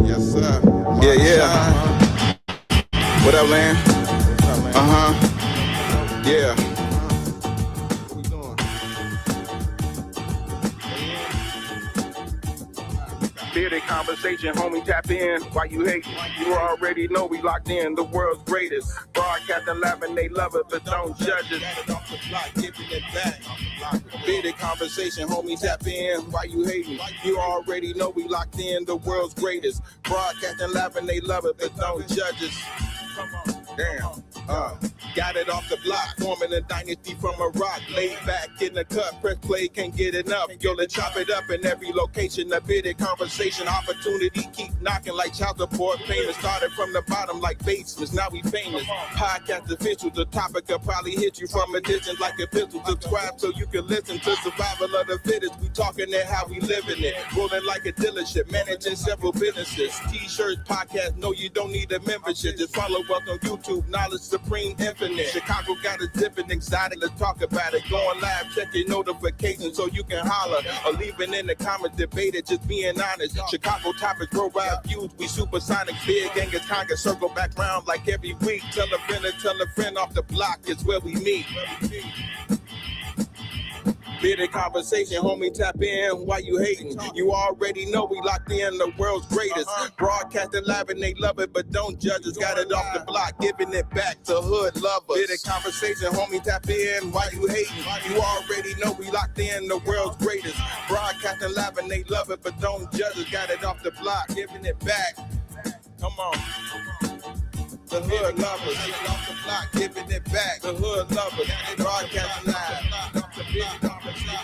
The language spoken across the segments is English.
Yes, sir. Yeah, yeah. What up, Lan? Yeah. What we doing? Bearded conversation, homie, tap in. Why you hating? You already know we locked in. The world's greatest. Broadcasting, laughing, they love it, but don't judge it. Got it off the block, giving it back. Bearded conversation, homie, tap in. Why you hating? You already know we locked in. The world's greatest. Broadcasting, laughing, they love it, but don't judge us. Damn. Got it off the block, forming a dynasty from a rock. Laid back in the cut, press play, can't get enough. Yo, let's chop it up in every location. A bidded conversation, opportunity keep knocking like child support payments. Started from the bottom like basements, now we famous. Podcast official, the topic will probably hit you from a distance like a pistol. Subscribe so you can listen to survival of the fittest. We talking it how we living it, rolling like a dealership, managing several businesses. T-shirts, podcast, no, you don't need a membership. Just follow us on YouTube, knowledge supreme, infinite. Chicago got a different exotic, let's talk about it. Going live, check your notifications so you can holler. Or leaving in the comments, debate it, just being honest. Chicago topics, worldwide views, we supersonic. Big Angus Conga, circle back round like every week. Tell a friend off the block, it's where we meet. Bearded conversation, homie, tap in. Why you hating? You already know we locked in. The world's greatest. Broadcasting live and they love it, but don't judge us. Got it off the block, giving it back to hood lovers. Bearded conversation, homie, tap in. Why you hating? You already know we locked in. The world's greatest. Broadcasting live and they love it, but don't judge us. Got it off the block, giving it back. Come on. The hood lovers, got it off the block, giving it back. The hood lovers, broadcasting live.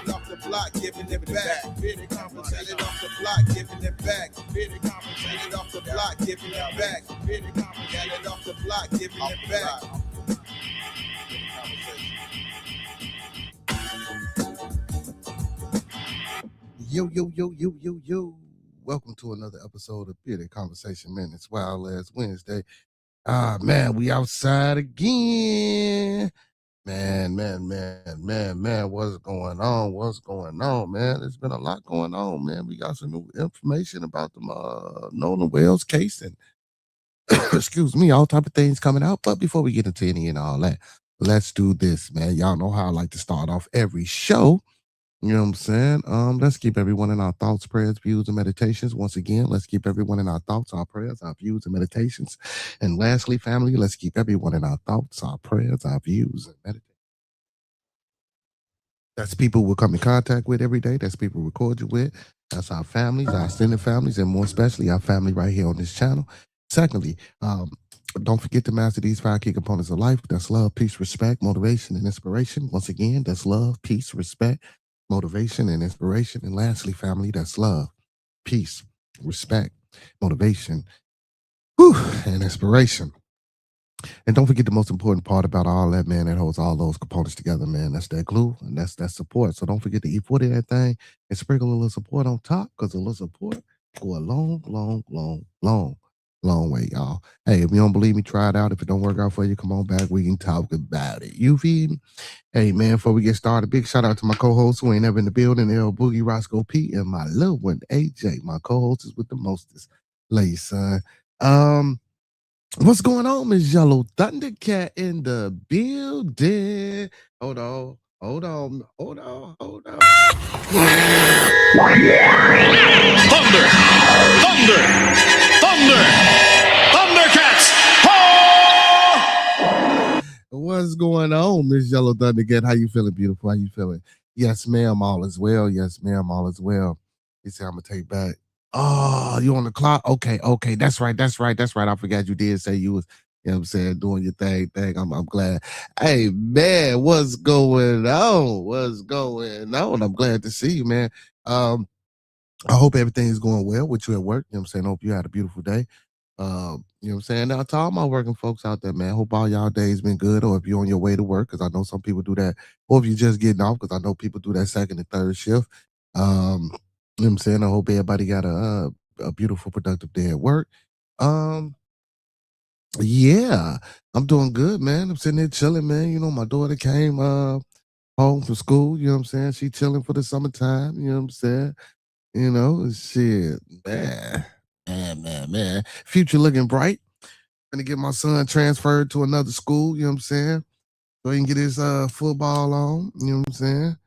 Off the block, giving it back. Bearded conversation off the block, giving it back. Bearded conversation off the block, giving it back. Bearded conversation off the block, giving it back. Yo. Welcome to another episode of Bearded Conversation, man. It's Wild Ass Wednesday. Man, we outside again. Man, what's going on? Man? There's been a lot going on, man. We got some new information about the Nolan Wells case and excuse me, all type of things coming out. But before we get into any and all that, let's do this, man. Y'all know how I like to start off every show. You know what I'm saying? Let's keep everyone in our thoughts, prayers, views, and meditations. Once again, let's keep everyone in our thoughts, our prayers, our views, and meditations. And lastly, family, let's keep everyone in our thoughts, our prayers, our views, and meditations. That's people we'll come in contact with every day. That's people we record you with. That's our families, our extended families, and more especially our family right here on this channel. Secondly, don't forget to master these 5 key components of life. That's love, peace, respect, motivation, and inspiration. Once again, that's love, peace, respect, motivation, and inspiration. And lastly, family, that's love, peace, respect, motivation, and inspiration. And don't forget the most important part about all that, man, that holds all those components together, man. That's that glue and that's that support. So don't forget to E40 that thing and sprinkle a little support on top, because a little support go a long way, y'all. Hey, if you don't believe me, try it out. If it don't work out for you, come on back. We can talk about it. You feel me? Hey, man, before we get started, big shout out to my co-host who ain't ever in the building, L Boogie, Roscoe P, and my little one, AJ. My co-host is with the mostest. Lay, son. What's going on, Miss Yellow Thundercat in the building? Hold on. Thunder! Thundercats! Ho! What's going on, Miss Yellow Thundercat? How you feeling, beautiful? How you feeling? Yes, ma'am, all is well. Yes, ma'am, all is well. You see, I'm gonna take back. Oh, you on the clock? Okay. That's right. I forgot you did say you was, you know what I'm saying, doing your thing. I'm glad. Hey, man, what's going on? I'm glad to see you, man. I hope everything is going well with you at work. You know what I'm saying? I hope you had a beautiful day. You know what I'm saying? Now, to all my working folks out there, man, hope all y'all days been good, or if you're on your way to work, because I know some people do that, or if you're just getting off, because I know people do that second and third shift. You know what I'm saying? I hope everybody got a beautiful, productive day at work. Yeah, I'm doing good, man. I'm sitting there chilling, man. You know, my daughter came home from school, you know what I'm saying? She chilling for the summertime, you know what I'm saying? You know, shit, man. Man. Future looking bright. Gonna get my son transferred to another school, you know what I'm saying? So he can get his football on, you know what I'm saying?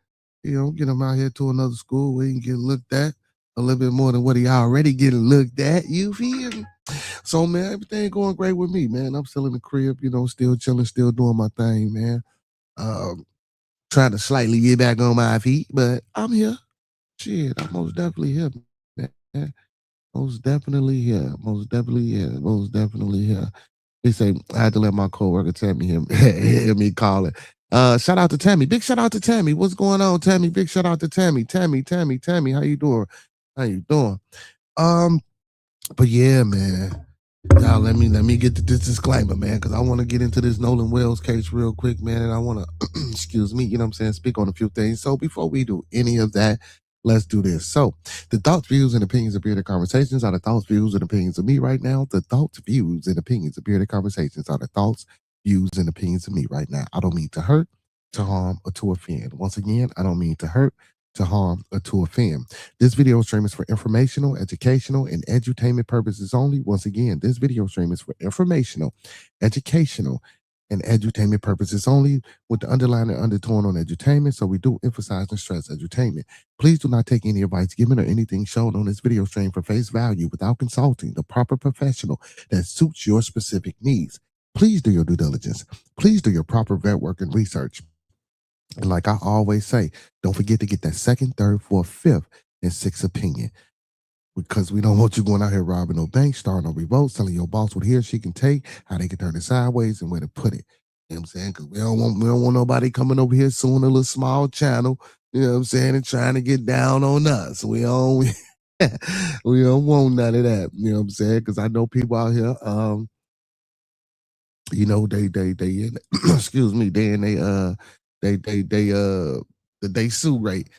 Get him out here to another school where he can get looked at a little bit more than what he already getting looked at. You feel me? So man, everything going great with me, man. I'm still in the crib, still chilling, still doing my thing, man. Trying to slightly get back on my feet, but I'm here. Shit, I'm most definitely here, man. Most definitely here. Most definitely here. Most definitely here. They say I had to let my coworker Tammy hear me call it. Shout out to Tammy. Big shout out to Tammy. What's going on, Tammy? Big shout out to Tammy. Tammy. How you doing? How you doing? Um, but yeah, man. Y'all, let me get to this disclaimer, man, because I want to get into this Nolan Wells case real quick, man, and I want to, excuse me, you know what I'm saying, speak on a few things. So before we do any of that, let's do this. So the thoughts, views, and opinions of Bearded Conversations are the thoughts, views, and opinions of me right now. The thoughts, views, and opinions of Bearded Conversations are the thoughts, views, and opinions of me right now. I don't mean to hurt, to harm, or to offend. Once again, I don't mean to hurt, to harm, or to offend. This video stream is for informational, educational, and edutainment purposes only. Once again, this video stream is for informational, educational, and edutainment purposes only, with the underlying and undertone on edutainment. So we do emphasize and stress edutainment. Please do not take any advice given or anything shown on this video stream for face value without consulting the proper professional that suits your specific needs. Please do your due diligence. Please do your proper vet work and research. And like I always say, don't forget to get that second, third, fourth, fifth, and sixth opinion. Because we don't want you going out here robbing no banks, starting no revolts, telling your boss what he or she can take, how they can turn it sideways, and where to put it. You know what I'm saying? Because we don't want nobody coming over here suing a little small channel, you know what I'm saying, and trying to get down on us. We don't want none of that. You know what I'm saying? Because I know people out here, they excuse me, they sue rate.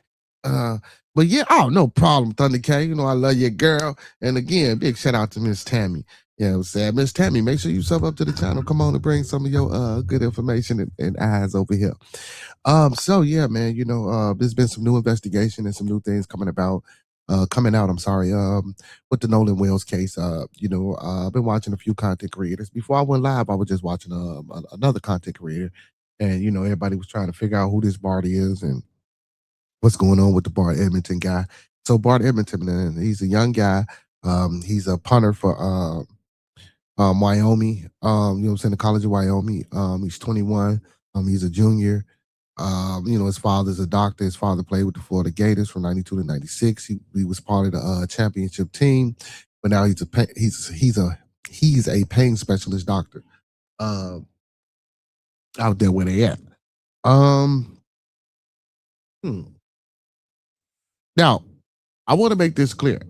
Uh, but yeah, oh, no problem, Thunder K. I love your girl. And again, big shout out to Miss Tammy. You know what I'm saying? Miss Tammy, make sure you sub up to the channel. Come on and bring some of your good information and eyes over here. So yeah, man, there's been some new investigation and some new things coming out, I'm sorry, with the Nolan Wells case. I've been watching a few content creators. Before I went live, I was just watching another content creator, and everybody was trying to figure out who this Bart is and what's going on with the Bart Edmonton guy. So Bart Edmonton, man, he's a young guy. He's a punter for Wyoming. You know what I'm saying, the College of Wyoming. He's 21. He's a junior. His father's a doctor. His father played with the Florida Gators from '92 to '96. He was part of the championship team, but now he's a pain specialist doctor out there where they at. Hmm. Now, I want to make this clear.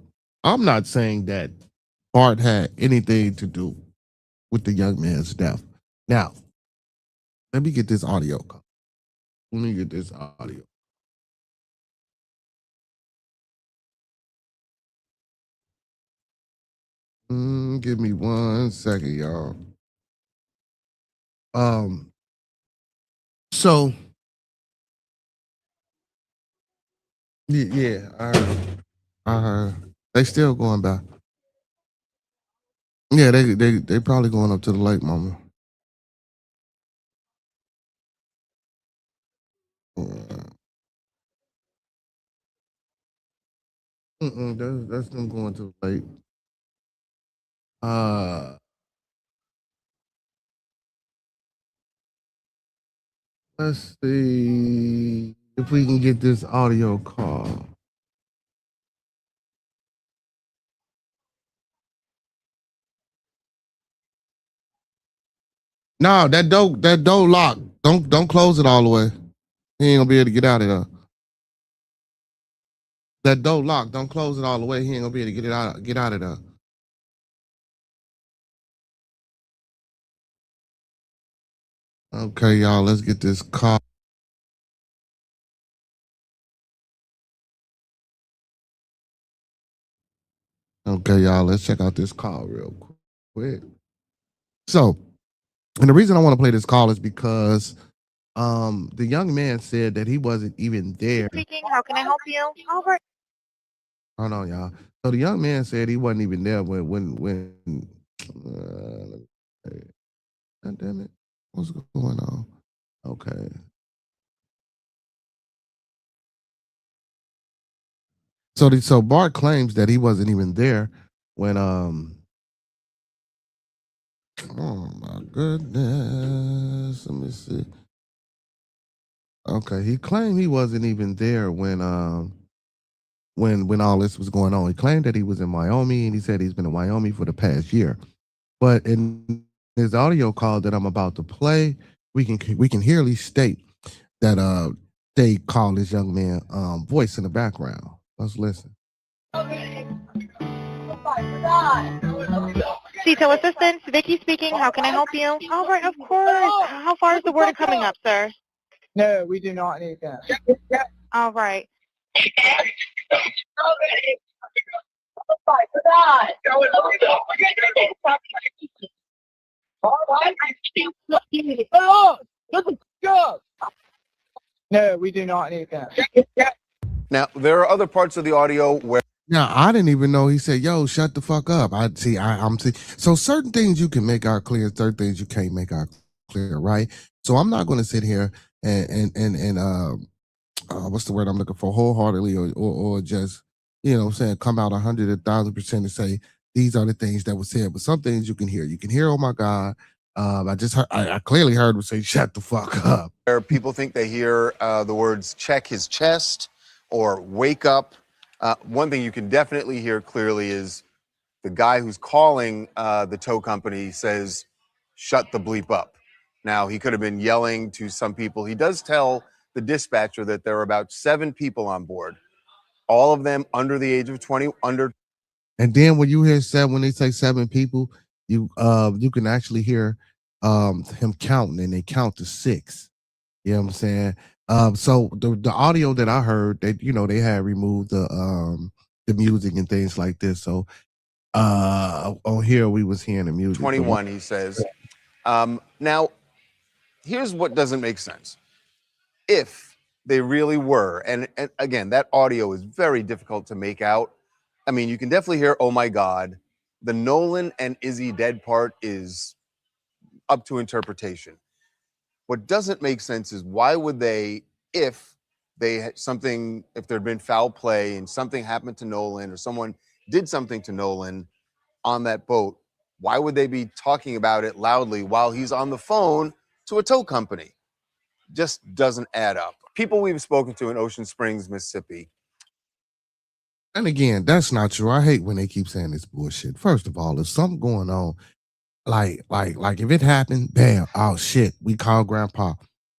I'm not saying that Bart had anything to do with the young man's death. Now, let me get this audio. Let me get this audio. Give me 1 second, y'all. So yeah, I heard. They still going back. Yeah, they probably going up to the lake, mama. That's them going to the lake. Let's see if we can get this audio call. No, that door locked. Don't close it all the way. He ain't gonna be able to get out of there. That door locked. Don't close it all the way. He ain't gonna be able to get out of there. Okay, y'all, let's get this call. Okay, y'all, let's check out this call real quick. So, and the reason I want to play this call is because the young man said that he wasn't even there. Speaking. How can I help you? Albert. Hold on, y'all. So the young man said he wasn't even there when let me see. God damn it. What's going on? Okay. So Bart claims that he wasn't even there when oh my goodness. Let me see. Okay, he claimed he wasn't even there when all this was going on. He claimed that he was in Wyoming and he said he's been in Wyoming for the past year. But in his audio call that I'm about to play, we can hearly state that they call this young man voice in the background. Let's listen. CITO Assistant, Vicky speaking. How can I help you? All right, of course. How far is the water coming up, sir? No, we do not need that. All right. Oh, shut the fuck up. No, we do not need that. Now, there are other parts of the audio where Now I didn't even know he said, "Yo, shut the fuck up." I'm see. So certain things you can make out clear, certain things you can't make out clear, right? So I'm not going to sit here and what's the word I'm looking for, wholeheartedly or just what I'm saying, come out 100,000% and say these are the things that were said. But some things you can hear. You can hear, oh my God. I just heard, I clearly heard him say, "Shut the fuck up." people think they hear the words check his chest or wake up. One thing you can definitely hear clearly is the guy who's calling the tow company says, shut the bleep up. Now, he could have been yelling to some people. He does tell the dispatcher that there are about 7 people on board, all of them under the age of 20, under. And then when you hear when they say 7 people, you can actually hear him counting, and they count to 6. You know what I'm saying? So the audio that I heard, that they had removed the music and things like this. So on here we was hearing the music. 21, he says. Now, here's what doesn't make sense. If they really were, and again, that audio is very difficult to make out. I mean, you can definitely hear, oh my God. The Nolan and Izzy dead part is up to interpretation. What doesn't make sense is why would they, if they had something, if there'd been foul play and something happened to Nolan or someone did something to Nolan on that boat, why would they be talking about it loudly while he's on the phone to a tow company? Just doesn't add up. People we've spoken to in Ocean Springs, Mississippi. And again, that's not true. I hate when they keep saying this bullshit. First of all, if something going on, like if it happened, bam, oh shit, we call grandpa.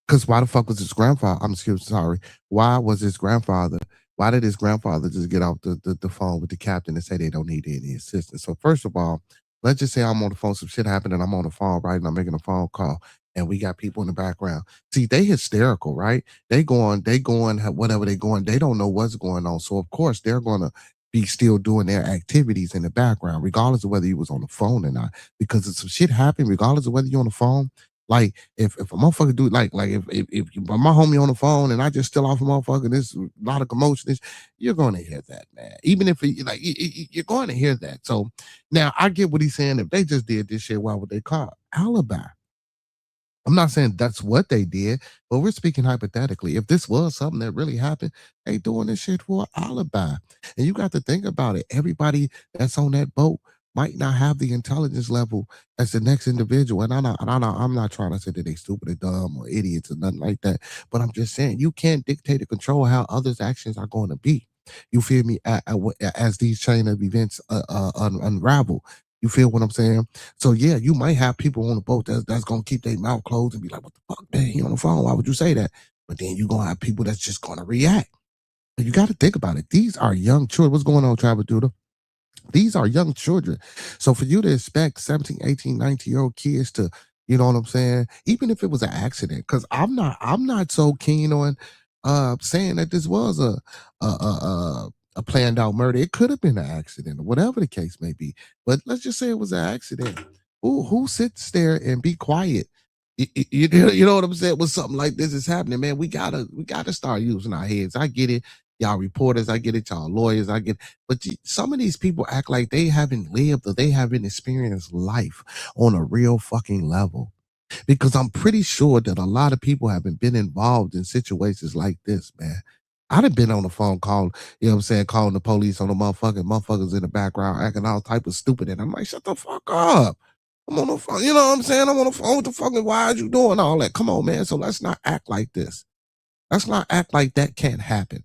Cause why the fuck was his grandfather? Sorry. Why was his grandfather? Why did his grandfather just get off the phone with the captain and say they don't need any assistance? So first of all, let's just say I'm on the phone, some shit happened and I'm on the phone, right? And I'm making a phone call and we got people in the background. See, they hysterical, right? They going, whatever they going, they don't know what's going on. So of course they're gonna be still doing their activities in the background, regardless of whether you was on the phone or not. Because if some shit happened, regardless of whether you're on the phone, like if a motherfucker do like if my homie on the phone and I just still off a motherfucker, there's a lot of commotion, you're going to hear that, man. Even if you're going to hear that. So now I get what he's saying. If they just did this shit, why would they call alibi? I'm not saying that's what they did, but we're speaking hypothetically. If this was something that really happened, they doing this shit for an alibi. And you got to think about it. Everybody that's on that boat might not have the intelligence level as the next individual. And I'm not trying to say that they stupid or dumb or idiots or nothing like that. But I'm just saying you can't dictate or control how others' actions are going to be. You feel me? As these chain of events unravel. You feel what I'm saying? So yeah, you might have people on the boat that's gonna keep their mouth closed and be like, "What the fuck, man? He on the phone? Why would you say that?" But then you gonna have people that's just gonna react. And you got to think about it. These are young children. What's going on, Travis Duda? These are young children. So for you to expect 17, 18, 19-year-old kids to, you know what I'm saying? Even if it was an accident, because I'm not so keen on saying that this was a planned out murder. It could have been an accident or whatever the case may be. But let's just say it was an accident. Who sits there and be quiet? You know what I'm saying? When something like this is happening, man, we gotta start using our heads. I get it. Y'all reporters, I get it. Y'all lawyers, I get. But some of these people act like they haven't lived or they haven't experienced life on a real fucking level. Because I'm pretty sure that a lot of people haven't been involved in situations like this, man. I'd have been on the phone call, you know what I'm saying, calling the police on the motherfuckers in the background acting all type of stupid. And I'm like, shut the fuck up. I'm on the phone, you know what I'm saying? I'm on the phone with the fucking, why are you doing all that? Come on, man. So let's not act like this. Let's not act like that can't happen.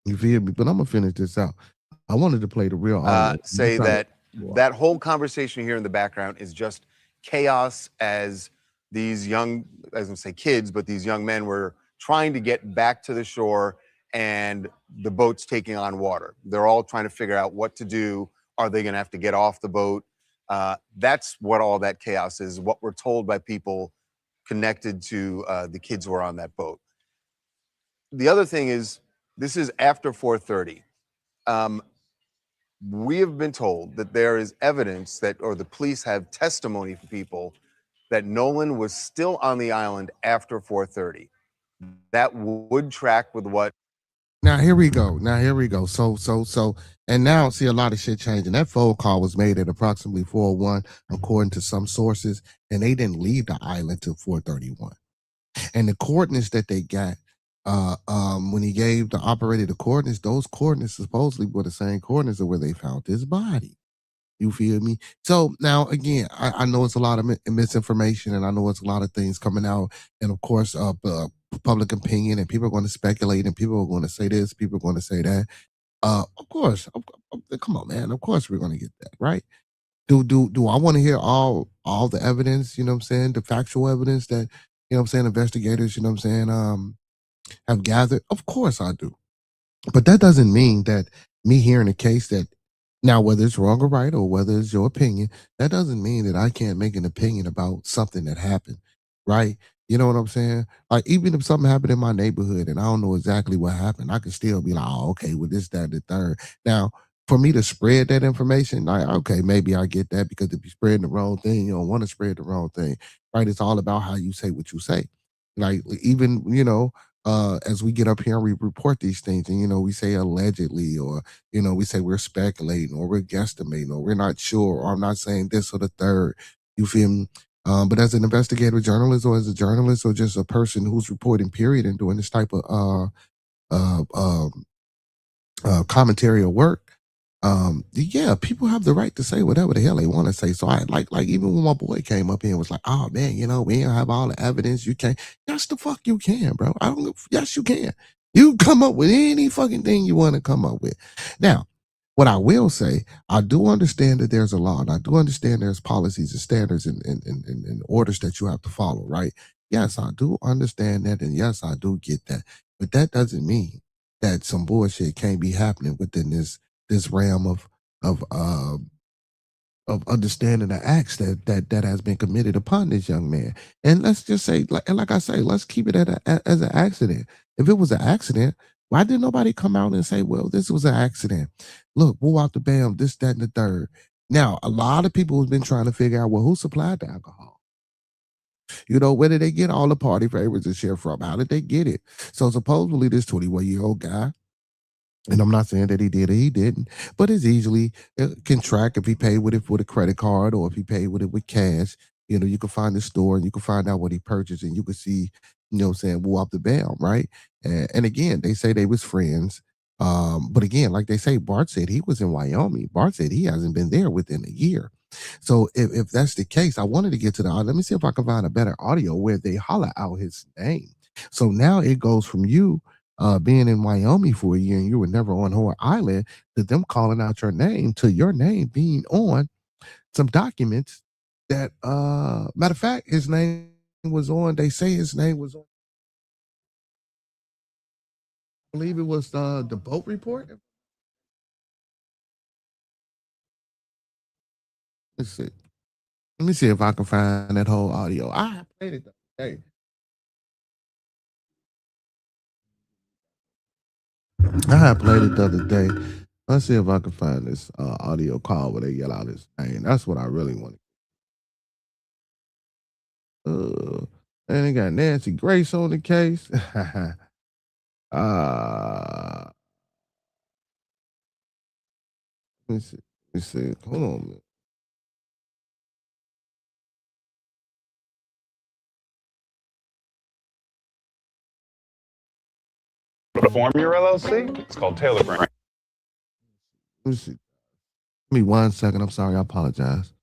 You feel me? But I'm gonna finish this out. I wanted to play the real audio. Say that that whole conversation here in the background is just chaos as these young, as I say kids, but these young men were trying to get back to the shore and the boat's taking on water. They're all trying to figure out what to do. Are they going to have to get off the boat? That's what all that chaos is, what we're told by people connected to the kids who are on that boat. The other thing is, this is after 4:30. We have been told that there is evidence that, or the police have testimony from people that Nolan was still on the island after 4:30. That would track with what. Now here we go. And now see a lot of shit changing. That phone call was made at approximately 4:01, according to some sources, and they didn't leave the island till 4:31. And the coordinates that they got, when he gave the operator the coordinates, those coordinates supposedly were the same coordinates of where they found his body. You feel me? So now again, I know it's a lot of misinformation, and I know it's a lot of things coming out, and of course, public opinion, and people are going to speculate, and people are going to say this, people are going to say that. Of course, come on, man. Of course, we're going to get that right. Do I want to hear all the evidence? You know what I'm saying? The factual evidence that you know what I'm saying investigators, you know what I'm saying, have gathered. Of course, I do. But that doesn't mean that me hearing a case that now, whether it's wrong or right, or whether it's your opinion, that doesn't mean that I can't make an opinion about something that happened, right? You know what I'm saying? Like, even if something happened in my neighborhood and I don't know exactly what happened, I can still be like, oh, okay, well, this, that, and the third. Now, for me to spread that information, like, okay, maybe I get that because if you're spreading the wrong thing, you don't want to spread the wrong thing, right? It's all about how you say what you say. Like, even, as we get up here and we report these things and, we say allegedly, or, we say we're speculating or we're guesstimating or we're not sure, or I'm not saying this or the third. You feel me? But as an investigative journalist, or as a journalist, or just a person who's reporting, period, and doing this type of uh, um, commentary or work, yeah, people have the right to say whatever the hell they want to say. So I like even when my boy came up here and was like, oh man, we don't have all the evidence. You can't. Yes, the fuck you can, bro. I don't. Yes, you can. You come up with any fucking thing you want to come up with. Now, what I will say, I do understand that there's a law, and I do understand there's policies and standards and orders that you have to follow, right? Yes, I do understand that, and yes, I do get that. But that doesn't mean that some bullshit can't be happening within this realm of understanding the acts that has been committed upon this young man. And let's just say, like I say, let's keep it as an accident. If it was an accident, why did nobody come out and say, well, this was an accident? Look, woo out the bam, this, that, and the third. Now, a lot of people have been trying to figure out, well, who supplied the alcohol? Where did they get all the party favors and shit from? How did they get it? So supposedly this 21-year-old guy, and I'm not saying that he did or he didn't, but it's easily can track if he paid with it with a credit card or if he paid with it with cash. You can find the store and you can find out what he purchased and you can see, woo up the bam, right? And again, they say they was friends. But again, like they say, Bart said he was in Wyoming. Bart said he hasn't been there within a year. So if that's the case, I wanted to get to the let me see if I can find a better audio where they holler out his name. So now it goes from you being in Wyoming for a year and you were never on Horror Island, to them calling out your name, to your name being on some documents that matter of fact, his name was on, they say his name was on, I believe it was the boat report. Let's see. Let me see if I can find that whole audio. I played it the other day. I had played it the other day. Let's see if I can find this audio call where they yell out his name. That's what I really want. And they got Nancy Grace on the case. Uh, let me see. Let me see. Hold on, man. To form your LLC, it's called Taylor Brand. Let me see. Give me 1 second. I'm sorry. I apologize.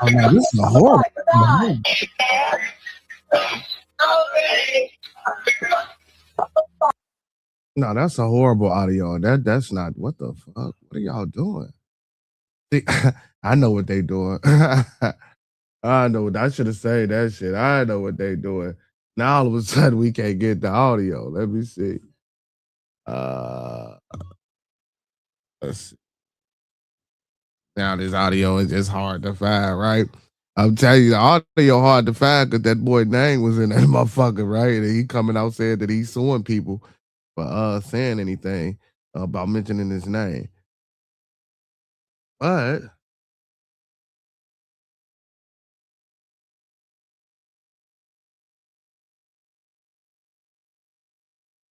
Oh no, this is a horrible. No, that's a horrible audio. That's not. What the fuck? What are y'all doing? See, I know what they doing. I know. I should have said that shit. I know what they doing. Now all of a sudden we can't get the audio. Let me see. Let's see. Now this audio is just hard to find, right? I'm telling you, the audio hard to find because that boy name was in that motherfucker, right? And he coming out saying that he's suing people for saying anything about mentioning his name. But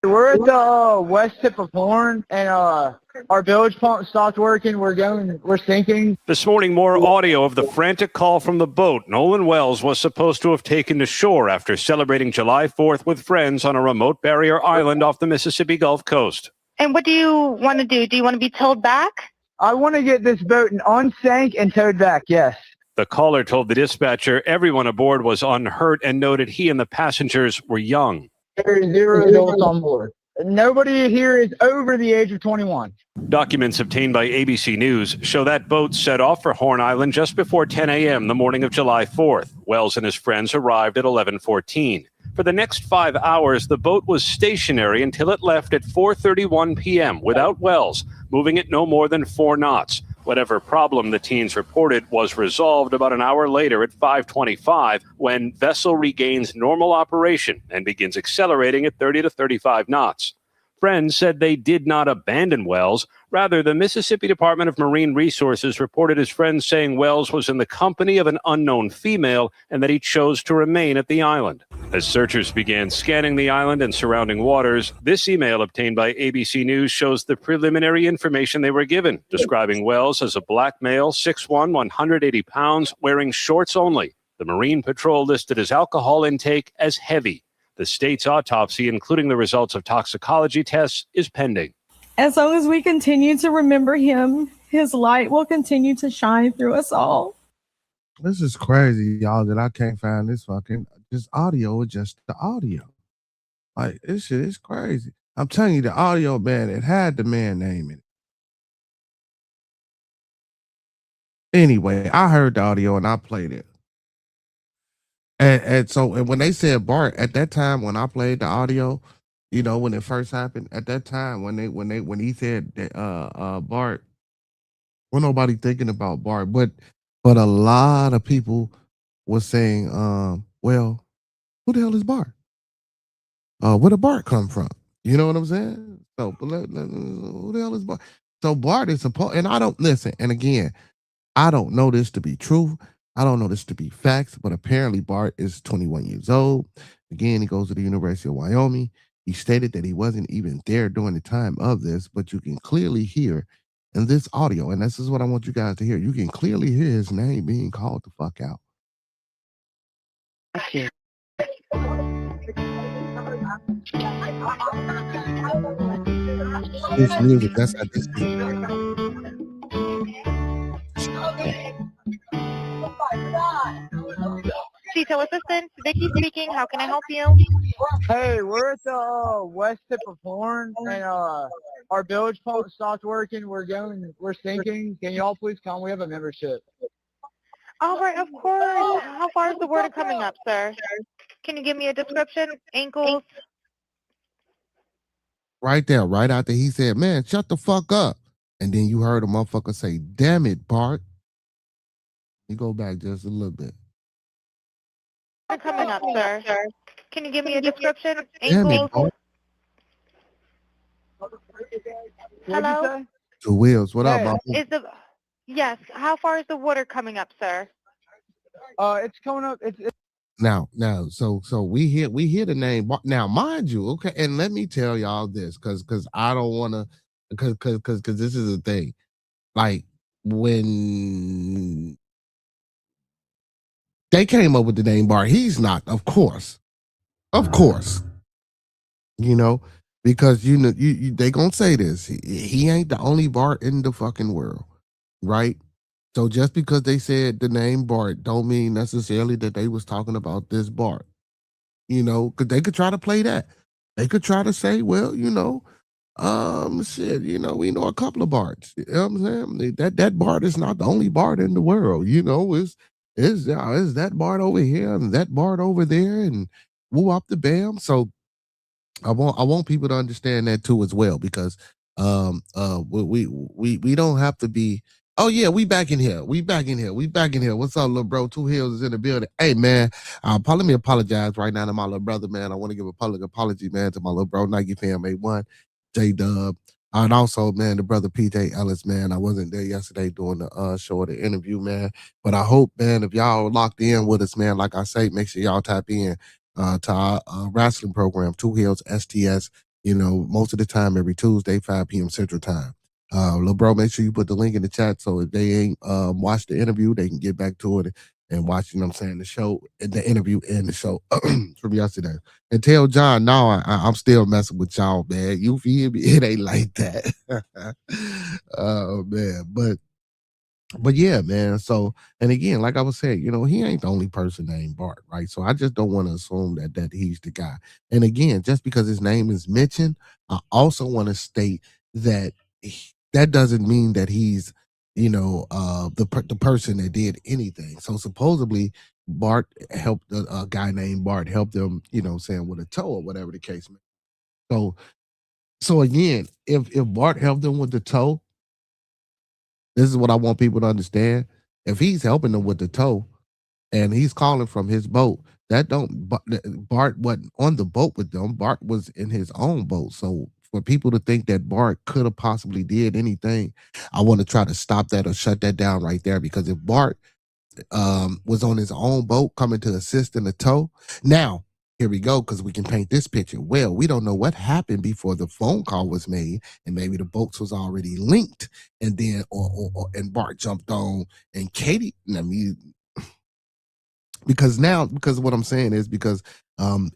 We're at the west tip of Horn, and our village pump stopped working. We're sinking. This morning, more audio of the frantic call from the boat Nolan Wells was supposed to have taken to shore after celebrating July 4th with friends on a remote barrier island off the Mississippi Gulf Coast. And what do you want to do? Do you want to be towed back? I want to get this boat unsank and towed back, yes. The caller told the dispatcher everyone aboard was unhurt and noted he and the passengers were young. There are 0 adults on board. Nobody here is over the age of 21. Documents obtained by ABC News show that boat set off for Horn Island just before 10 a.m. the morning of July 4th. Wells and his friends arrived at 11:14. For the next 5 hours, the boat was stationary until it left at 4:31 p.m. without Wells, moving at no more than 4 knots. Whatever problem the teens reported was resolved about an hour later at 5:25 when vessel regains normal operation and begins accelerating at 30 to 35 knots. Friends said they did not abandon Wells. Rather, the Mississippi Department of Marine Resources reported his friends saying Wells was in the company of an unknown female and that he chose to remain at the island. As searchers began scanning the island and surrounding waters, this email obtained by ABC News shows the preliminary information they were given, describing Wells as a black male, 6'1", 180 pounds, wearing shorts only. The Marine Patrol listed his alcohol intake as heavy. The state's autopsy, including the results of toxicology tests, is pending. As long as we continue to remember him, his light will continue to shine through us all. this is crazy, y'all, that I can't find this audio is just the audio. Like, this shit is crazy. I'm telling you, the audio, man, it had the man name in it. Anyway, I heard the audio and I played it. And so when they said Bart, at that time when I played the audio, you know, when it first happened, at that time when he said that Bart, well, nobody thinking about Bart, but a lot of people was saying, well, who the hell is Bart? Where did Bart come from? You know what I'm saying? So who the hell is Bart? So Bart is supposed, and I don't listen. And again, I don't know this to be true. I don't know this to be facts, but apparently Bart is 21 years old. Again, he goes to the University of Wyoming. He stated that he wasn't even there during the time of this, but you can clearly hear in this audio, and this is what I want you guys to hear. You can clearly hear his name being called the fuck out. This music, that's how this is. Detail assistant, Vicky speaking. How can I help you? Hey, we're at the west tip of Horn, and our bilge pump stopped working. We're sinking. Can y'all please come? We have a membership. All right, of course. How far is the water coming up, sir? Can you give me a description? Ankles? Right there, right after he said, "Man, shut the fuck up," and then you heard a motherfucker say, "Damn it, Bart." You go back just a little bit. Water coming up, sir. Can you give me a description? Damn it, Ankles? Bart. Hello? Two wheels. What up, Yeah. bro? Yes. How far is the water coming up, sir? It's coming up. It's Now, so we hear the name Bart. Now, mind you, okay, and let me tell y'all this, because I don't want to, because this is the thing. Like when they came up with the name Bart, he's not, of course, you know, because you know they gonna say this. He ain't the only Bart in the fucking world, right? So just because they said the name Bart, don't mean necessarily that they was talking about this Bart. You know, because they could try to play that. They could try to say, well, you know, shit, you know, we know a couple of Barts. You know what I'm saying? That Bart is not the only Bart in the world. You know, is that Bart over here and that Bart over there and woo up the bam. So I want people to understand that too as well, because we don't have to be. Oh yeah, we back in here. We back in here. We back in here. What's up, little bro? Two Hills is in the building. Hey man, let me apologize right now to my little brother, man. I want to give a public apology, man, to my little bro Nike fam A1, J Dub. And also, man, the brother PJ Ellis, man. I wasn't there yesterday doing the show or the interview, man. But I hope, man, if y'all locked in with us, man, like I say, make sure y'all tap in to our wrestling program, Two Hills STS, you know, most of the time every Tuesday, 5 p.m. Central Time. Lil bro, make sure you put the link in the chat so if they ain't watched the interview, they can get back to it and watch, you know what I'm saying, the show, the interview and the show from yesterday. And tell John, no, I'm still messing with y'all, man. You feel me? It ain't like that. Oh, man. But yeah, man. So, and again, like I was saying, you know, he ain't the only person named Bart, right? So I just don't want to assume that he's the guy. And again, just because his name is mentioned, I also want to state that that doesn't mean that he's, you know, the person that did anything. So supposedly Bart helped a guy named Bart helped him, you know, saying with a toe or whatever the case may be. So so again, if Bart helped him with the toe, this is what I want people to understand. If he's helping them with the tow and he's calling from his boat, that don't Bart wasn't on the boat with them. Bart was in his own boat. So for people to think that Bart could have possibly did anything, I want to try to stop that or shut that down right there. Because if Bart was on his own boat coming to assist in the tow. Now, here we go, because we can paint this picture. Well, we don't know what happened before the phone call was made, and maybe the boats was already linked, and then and Bart jumped on, and Katie. I mean, because what I'm saying is because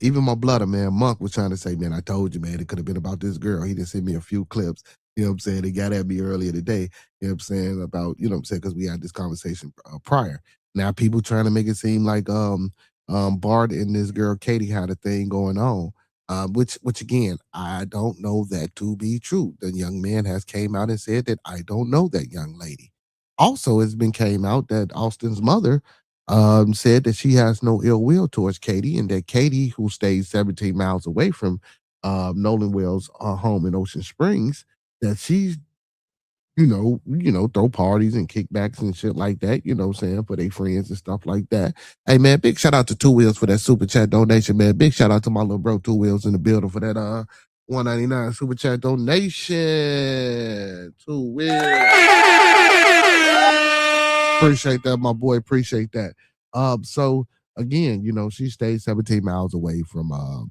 even my brother, man, Monk was trying to say, man, I told you, man, it could have been about this girl. He just sent me a few clips. You know what I'm saying? He got at me earlier today. You know what I'm saying? About, you know what I'm saying? Because we had this conversation prior. Now people trying to make it seem like Bart and this girl Katie had a thing going on. Which again, I don't know that to be true. The young man has came out and said that I don't know that young lady. Also, it's been came out that Austin's mother said that she has no ill will towards Katie, and that Katie, who stays 17 miles away from Nolan Wells' home in Ocean Springs, that she's, throw parties and kickbacks and shit like that, you know what I'm saying, for their friends and stuff like that. Hey, man, big shout out to Two Wheels for that super chat donation, man. Big shout out to my little bro Two Wheels in the building for that 199 super chat donation. Two Wheels. Appreciate that, my boy. Appreciate that. So again, you know, she stays 17 miles away from Wap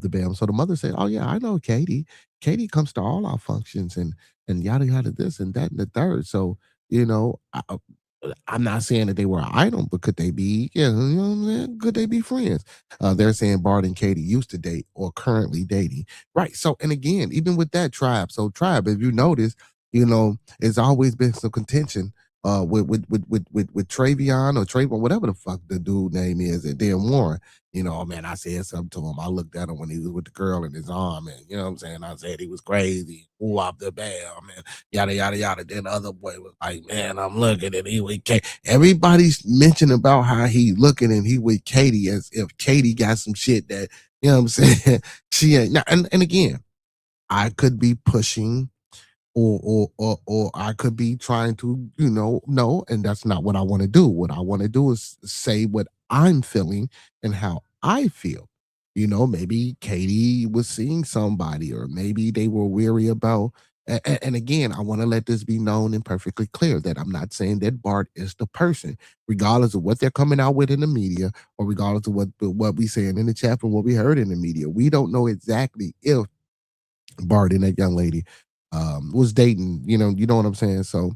the Bam. So the mother said, "Oh yeah, I know Katie. Katie comes to all our functions and yada yada this and that and the third." So, you know, I'm not saying that they were an item, but could they be, yeah, you know what I'm saying? Could they be friends? They're saying Bart and Katie used to date or currently dating. Right. So, and again, even with that Tribe, so Tribe, if you notice, it's always been some contention with Travion or Trayvon, whatever the fuck the dude name is, and then Warren. Man, I said something to him. I looked at him when he was with the girl in his arm, and you know what I'm saying? I said he was crazy. Ooh, up the bam, man. Yada yada yada. Then the other boy was like, "Man, I'm looking and he with Katie." Everybody's mentioning about how he looking and he with Katie as if Katie got some shit that you know what I'm saying. She ain't. Now, and again, I could be pushing or I could be trying to, no, and that's not what I want to do. What I want to do is say what I'm feeling and how I feel. Maybe Katie was seeing somebody, or maybe they were weary about. And again, I want to let this be known and perfectly clear that I'm not saying that Bart is the person, regardless of what they're coming out with in the media, or regardless of what we saying in the chat and what we heard in the media. We don't know exactly if Bart and that young lady was dating, you know what I'm saying? So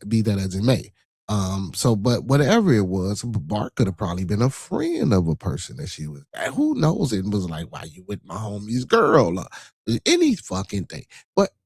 be that as it may. But whatever it was, Bart could have probably been a friend of a person that she was, who knows? It was like, why you with my homie's girl? Any fucking thing.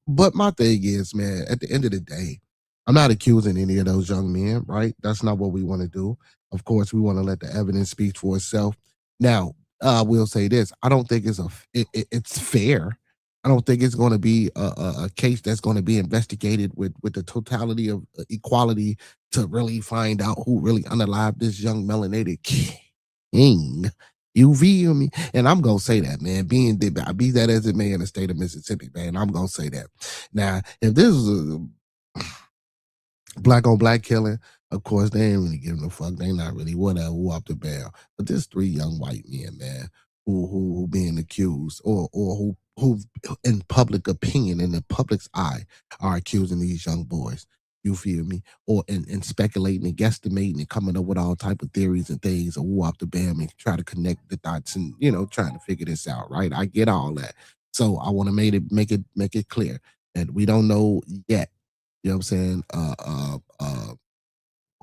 But my thing is, man, at the end of the day, I'm not accusing any of those young men, right? That's not what we want to do. Of course, we want to let the evidence speak for itself. Now, I will say this: I don't think it's fair. I don't think it's going to be a case that's going to be investigated with the totality of equality to really find out who really unalived this young melanated king. You feel me? And I'm gonna say that, man. Be that as it may in the state of Mississippi, man. I'm gonna say that. Now, if this is a black on black killing, of course, they ain't really giving a fuck. They not really whatever, who up the bail. But there's three young white men, man, who being accused or who in public opinion, in the public's eye, are accusing these young boys. You feel me? Or and speculating and guesstimating and coming up with all type of theories and things, or who up the bam and try to connect the dots and trying to figure this out, right? I get all that. So I want to make it clear that we don't know yet, you know what I'm saying,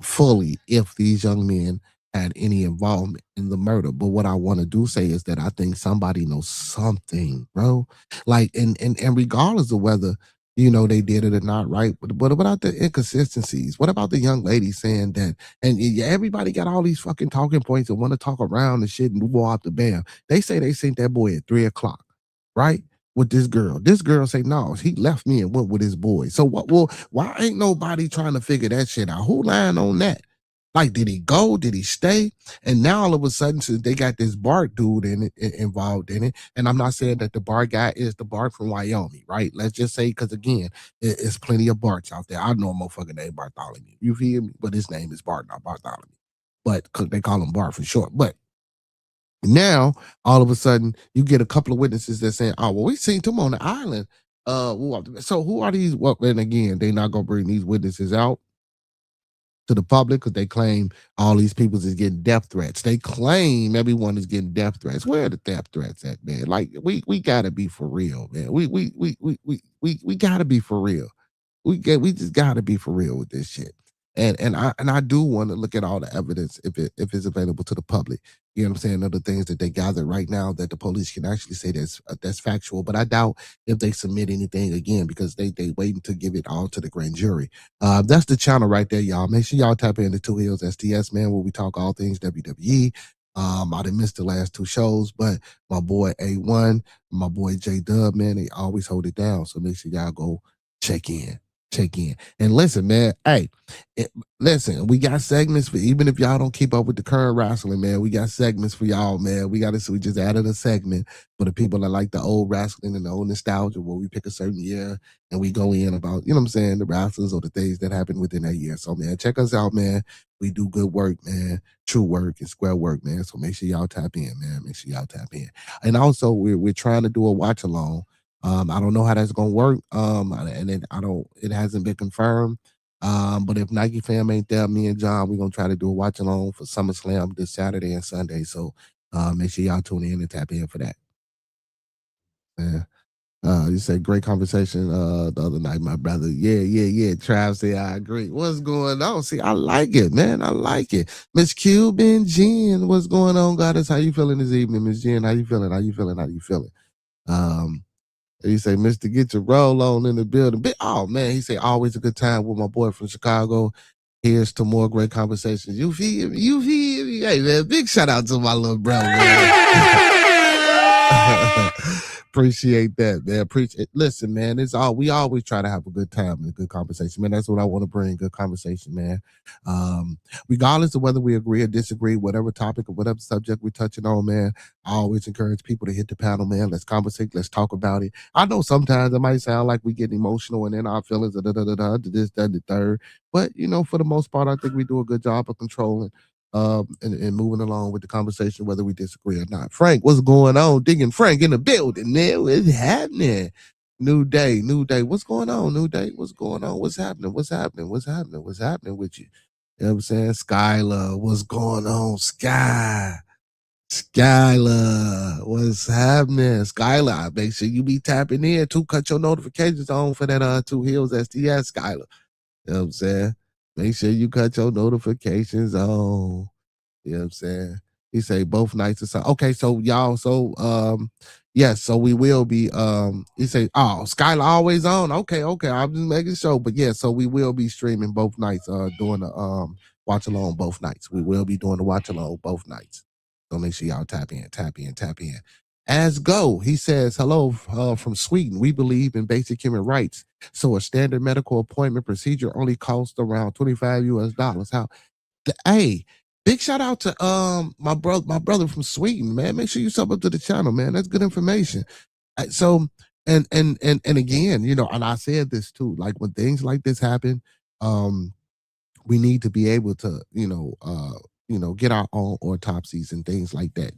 fully if these young men had any involvement in the murder. But what I want to do say is that I think somebody knows something, bro. Like, and regardless of whether they did it or not, right? But what about the inconsistencies? What about the young lady saying that? And yeah, everybody got all these fucking talking points and want to talk around and shit and move off the bam. They say they sent that boy at 3 o'clock, right? With this girl. This girl say, no, he left me and went with his boy. So what? Well, why ain't nobody trying to figure that shit out? Who lying on that? Like, did he go? Did he stay? And now all of a sudden, since they got this Bart dude involved in it, and I'm not saying that the Bart guy is the Bart from Wyoming, right? Let's just say, because again, it's plenty of Barts out there. I know a motherfucker named Bartholomew. You feel me? But his name is Bart, not Bartholomew. But they call him Bart for short. But now, all of a sudden, you get a couple of witnesses that saying, "Oh, well, we seen him on the island." So who are these? Well, and again, they not gonna bring these witnesses out to the public because they claim all these people is getting death threats. They claim everyone is getting death threats. Where are the death threats at, man? Like, we gotta be for real, man. We gotta be for real. We just gotta be for real with this shit. And I do want to look at all the evidence if it's available to the public. You know what I'm saying? Other things that they gather right now that the police can actually say that's factual. But I doubt if they submit anything again because they waiting to give it all to the grand jury. That's the channel right there, y'all. Make sure y'all tap into Two Hills STS, man, where we talk all things WWE. I didn't miss the last two shows, but my boy A1, my boy J Dub, man, they always hold it down. So make sure y'all go check in. And listen, man. Hey, listen, we got segments for even if y'all don't keep up with the current wrestling, man. We got segments for y'all, man. We just added a segment for the people that like the old wrestling and the old nostalgia where we pick a certain year and we go in about, you know what I'm saying, the wrestlers or the things that happened within that year. So, man, check us out, man. We do good work, man. True work and square work, man. So make sure y'all tap in, man. Make sure y'all tap in. And also, we're trying to do a watch along. I don't know how that's gonna work. And it hasn't been confirmed. But if Nike fam ain't there, me and John, we're gonna try to do a watch along for SummerSlam this Saturday and Sunday. So make sure y'all tune in and tap in for that. Yeah. You said great conversation the other night, my brother. Yeah. Trav say I agree. What's going on? See, I like it, man. I like it. Miss Cuban Jen, what's going on, Goddess? How you feeling this evening, Miss Jen? How you feeling? How you feeling? How you feeling? Um, he say, Mr. Get your roll on in the building. Oh man, he say always a good time with my boy from Chicago. Here's to more great conversations. You feel me? You feel me? Hey man, big shout out to my little bro, man. Appreciate that, man. Appreciate. Listen, man, it's all we always try to have a good time and a good conversation, man. That's what I want to bring. Good conversation, man. Regardless of whether we agree or disagree, whatever topic or whatever subject we're touching on, man, I always encourage people to hit the panel, man. Let's conversate. Let's talk about it. I know sometimes it might sound like we get emotional and in our feelings, this, that, the third. But for the most part, I think we do a good job of controlling and moving along with the conversation, whether we disagree or not. Frank, what's going on? Digging Frank in the building, man. What's happening? New day. What's going on? New day. What's going on? What's happening? What's happening with you? You know what I'm saying? Skylar, what's going on? Skylar, what's happening? Skylar, make sure you be tapping in too. Cut your notifications on for that Two Hills STS, Skylar. You know what I'm saying? Make sure you cut your notifications on. You know what I'm saying? He say both nights or something. Okay, so y'all, yes, so we will be he say, oh, Skylar always on. Okay, I'm just making sure. But yeah, so we will be streaming both nights, doing the watch along both nights. We will be doing the watch along both nights. So make sure y'all tap in. As go, he says, hello from Sweden. We believe in basic human rights. So a standard medical appointment procedure only costs around $25 US. Hey, big shout out to my brother from Sweden, man. Make sure you sub up to the channel, man. That's good information. So and again, and I said this too, like when things like this happen, we need to be able to, get our own autopsies and things like that,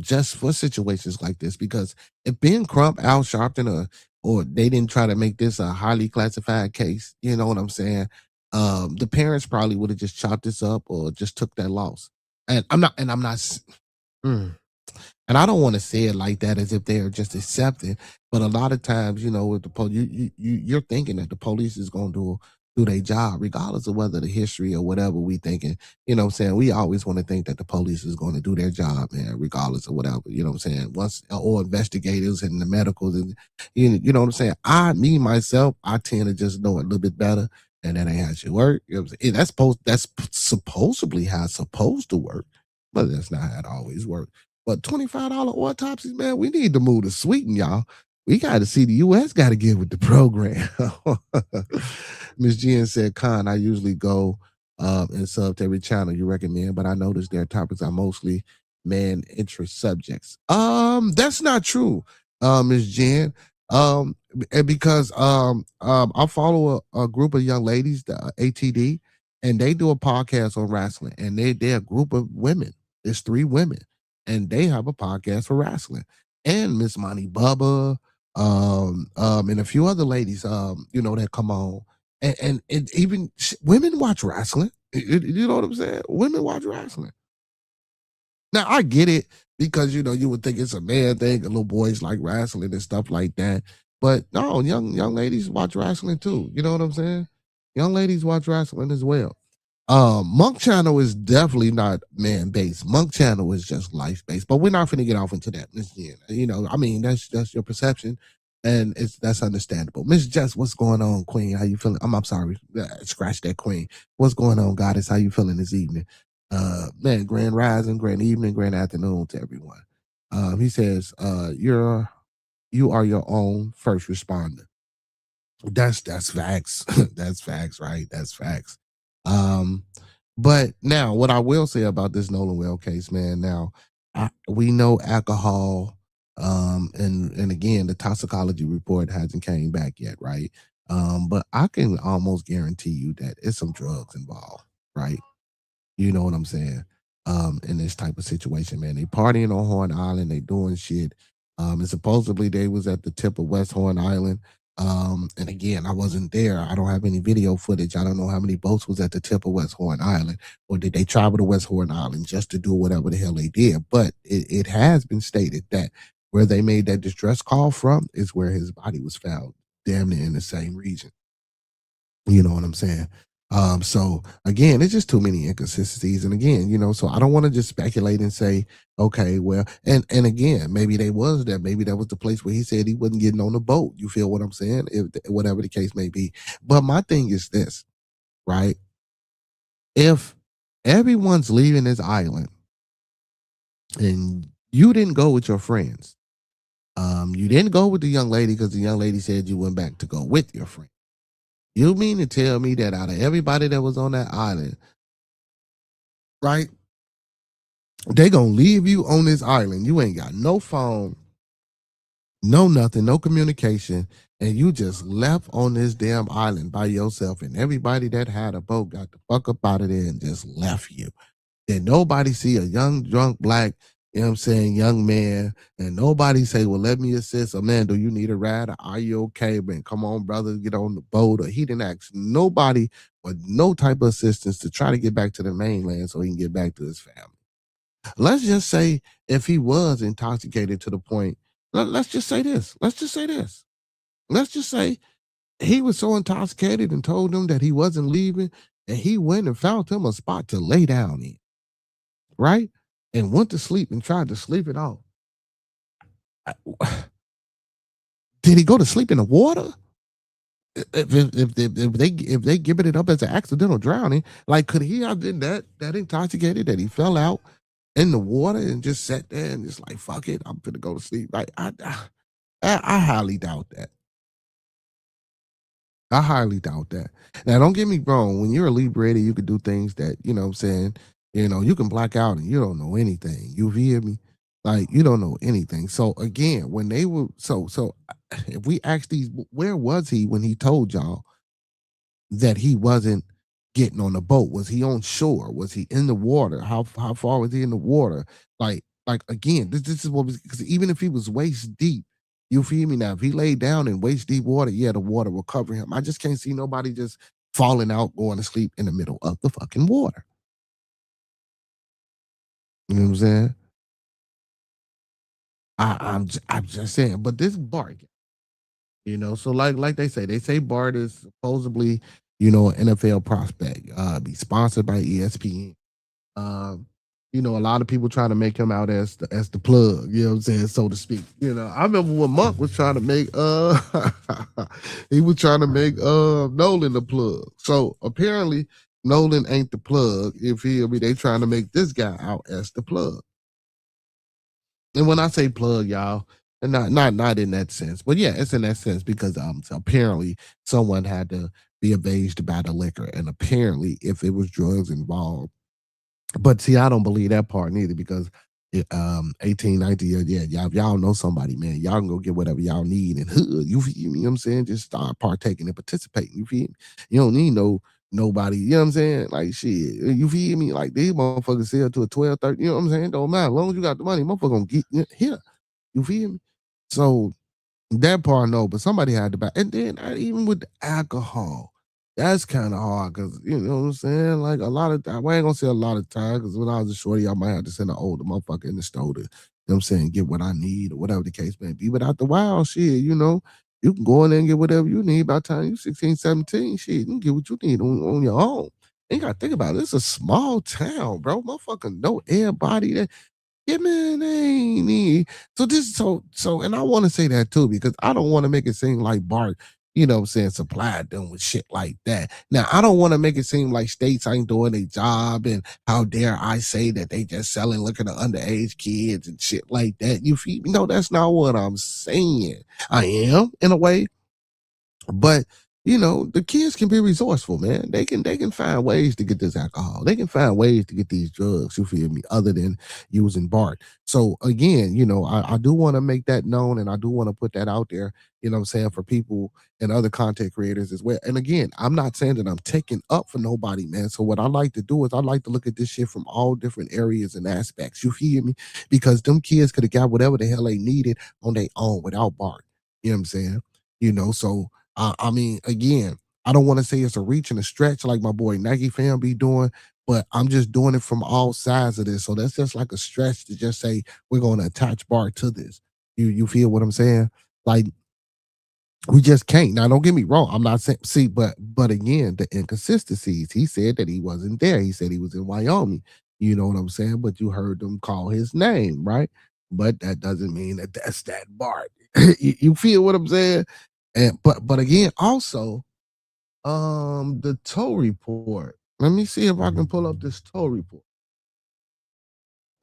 just for situations like this. Because if Ben Crump, Al Sharpton, or they didn't try to make this a highly classified case, you know what I'm saying? The parents probably would have just chopped this up or just took that loss. And I'm not. And I don't want to say it like that as if they are just accepting, but a lot of times, with the police, you're thinking that the police is going to do their job, regardless of whether the history or whatever we thinking. You know what I'm saying? We always want to think that the police is going to do their job, man, regardless of whatever. You know what I'm saying? Or investigators and the medicals, and you know what I'm saying? Myself, I tend to just know it a little bit better, and that ain't how it should work. You know what I'm saying? That's supposedly how it's supposed to work, but that's not how it always works. But $25 autopsies, man, we need to move to Sweden, y'all. We got to see the U.S. got to get with the program. Miss Jen said, Khan, I usually go and sub to every channel you recommend, but I noticed their topics are mostly man interest subjects. That's not true, Miss Jen. Because I follow a group of young ladies, the ATD, and they do a podcast on wrestling, and they're a group of women. It's 3 women, and they have a podcast for wrestling. And Miss Monty Bubba, and a few other ladies, that come on, and even women watch wrestling. You know what I'm saying? Women watch wrestling. Now I get it because you would think it's a man thing, and little boys like wrestling and stuff like that. But no, young ladies watch wrestling too. You know what I'm saying? Young ladies watch wrestling as well. Monk Channel is definitely not man based. Monk Channel is just life based. But we're not going to get off into that, Miss Jen. That's your perception, and that's understandable. Miss Jess, what's going on, Queen? How you feeling? I'm sorry, scratch that, Queen. What's going on, Goddess? How you feeling this evening? Man, grand rising, grand evening, grand afternoon to everyone. He says, you are your own first responder. That's facts. That's facts, right? That's facts. But now what I will say about this Nolan Well case, man, now we know alcohol, and again, the toxicology report hasn't came back yet, right? But I can almost guarantee you that it's some drugs involved, right? You know what I'm saying? In this type of situation, man. They partying on Horn Island, they doing shit. And supposedly they was at the tip of West Horn Island. And again, I wasn't there. I don't have any video footage. I don't know how many boats was at the tip of West Horn Island, or did they travel to West Horn Island just to do whatever the hell they did. But it has been stated that Where they made that distress call from is where his body was found, damn near in the same region. You know what I'm saying? So again, it's just too many inconsistencies. And again, so I don't want to just speculate and say, okay, well, and again, maybe they was that, maybe that was the place where he said he wasn't getting on the boat. You feel what I'm saying? If whatever the case may be. But my thing is this, right? If everyone's leaving this island and you didn't go with your friends, you didn't go with the young lady because the young lady said you went back to go with your friend. You mean to tell me that out of everybody that was on that island, right? They gonna leave you on this island. You ain't got no phone, no nothing, no communication, and you just left on this damn island by yourself. And everybody that had a boat got the fuck up out of there and just left you. Then nobody see a young drunk black, young man, and nobody say, well, let me assist. Or man, do you need a ride? Or are you okay? Man, come on, brother, get on the boat. Or he didn't ask nobody with no type of assistance to try to get back to the mainland so he can get back to his family. Let's just say if he was intoxicated to the point, let's just say this. Let's just say this. Let's just say he was so intoxicated and told them that he wasn't leaving, and he went and found him a spot to lay down in, right? And went to sleep and tried to sleep it off. Did he go to sleep in the water? If they give it up as an accidental drowning, like could he have been that intoxicated that he fell out in the water and just sat there and just like fuck it, I'm gonna go to sleep? Like I highly doubt that. I highly doubt that. Now, don't get me wrong. When you're a Liberator, you can do things that, what I'm saying, you can black out and you don't know anything. You hear me? Like, you don't know anything. So, again, when they were, so if we ask these, where was he when he told y'all that he wasn't getting on the boat? Was he on shore? Was he in the water? How far was he in the water? Like again, this is what was, because even if he was waist deep, you feel me now? If he laid down in waist deep water, yeah, the water will cover him. I just can't see nobody just falling out, going to sleep in the middle of the fucking water. You know what I'm saying? I'm just saying, but this Bart, so like they say Bart is supposedly, an NFL prospect, be sponsored by ESPN. Um, a lot of people trying to make him out as the plug, you know what I'm saying, so to speak. I remember when Monk was trying to make he was trying to make Nolan the plug. So apparently Nolan ain't the plug. If he they trying to make this guy out as the plug. And when I say plug, y'all, and not in that sense, but yeah, it's in that sense because so apparently someone had to be avaged by the liquor, and apparently if it was drugs involved. But see, I don't believe that part neither because 18, 19 years, yeah, y'all know somebody, man. Y'all can go get whatever y'all need and hood. You feel me? You know what I'm saying? Just start partaking and participating. You feel me? You don't need nobody, you know what I'm saying? Like shit. You feel me? Like these motherfuckers sell to a 12, 13, you know what I'm saying? Don't matter. As long as you got the money, motherfucker gonna get here. You feel me? So that part, no, but somebody had to buy. And then even with the alcohol, that's kind of hard because, you know what I'm saying? Like a lot of time, I ain't gonna say a lot of time because when I was a shorty, I might have to send an older motherfucker in the store to, you know what I'm saying, get what I need or whatever the case may be. But after a while, shit, you can go in there and get whatever you need by the time you 16, 17, shit, you can get what you need on your own. And you gotta think about it. It's a small town, bro. Motherfucker know everybody. Yeah, man, they ain't need. So this, and I want to say that too because I don't want to make it seem like Bart, what I'm saying, supplied them with shit like that. Now, I don't want to make it seem like states ain't doing their job, and how dare I say that they just selling liquor to underage kids and shit like that. You feel me? No, that's not what I'm saying. I am in a way, but the kids can be resourceful, man. They can find ways to get this alcohol. They can find ways to get these drugs, you feel me, other than using Bart. So again, I do want to make that known and I do want to put that out there, what I'm saying, for people and other content creators as well. And again, I'm not saying that I'm taking up for nobody, man. So what I like to do is I like to look at this shit from all different areas and aspects. You feel me? Because them kids could have got whatever the hell they needed on their own without Bart. You know what I'm saying? So I mean, again, I don't want to say it's a reach and a stretch like my boy Nike fan be doing, but I'm just doing it from all sides of this. So that's just like a stretch to just say we're going to attach Bart to this. You feel what I'm saying? Like we just can't. Now, don't get me wrong. I'm not saying see, but again, the inconsistencies. He said that he wasn't there. He said he was in Wyoming. You know what I'm saying? But you heard them call his name, right? But that doesn't mean that that's that Bart. You feel what I'm saying? And but again, also, the tow report. Let me see if I can pull up this tow report.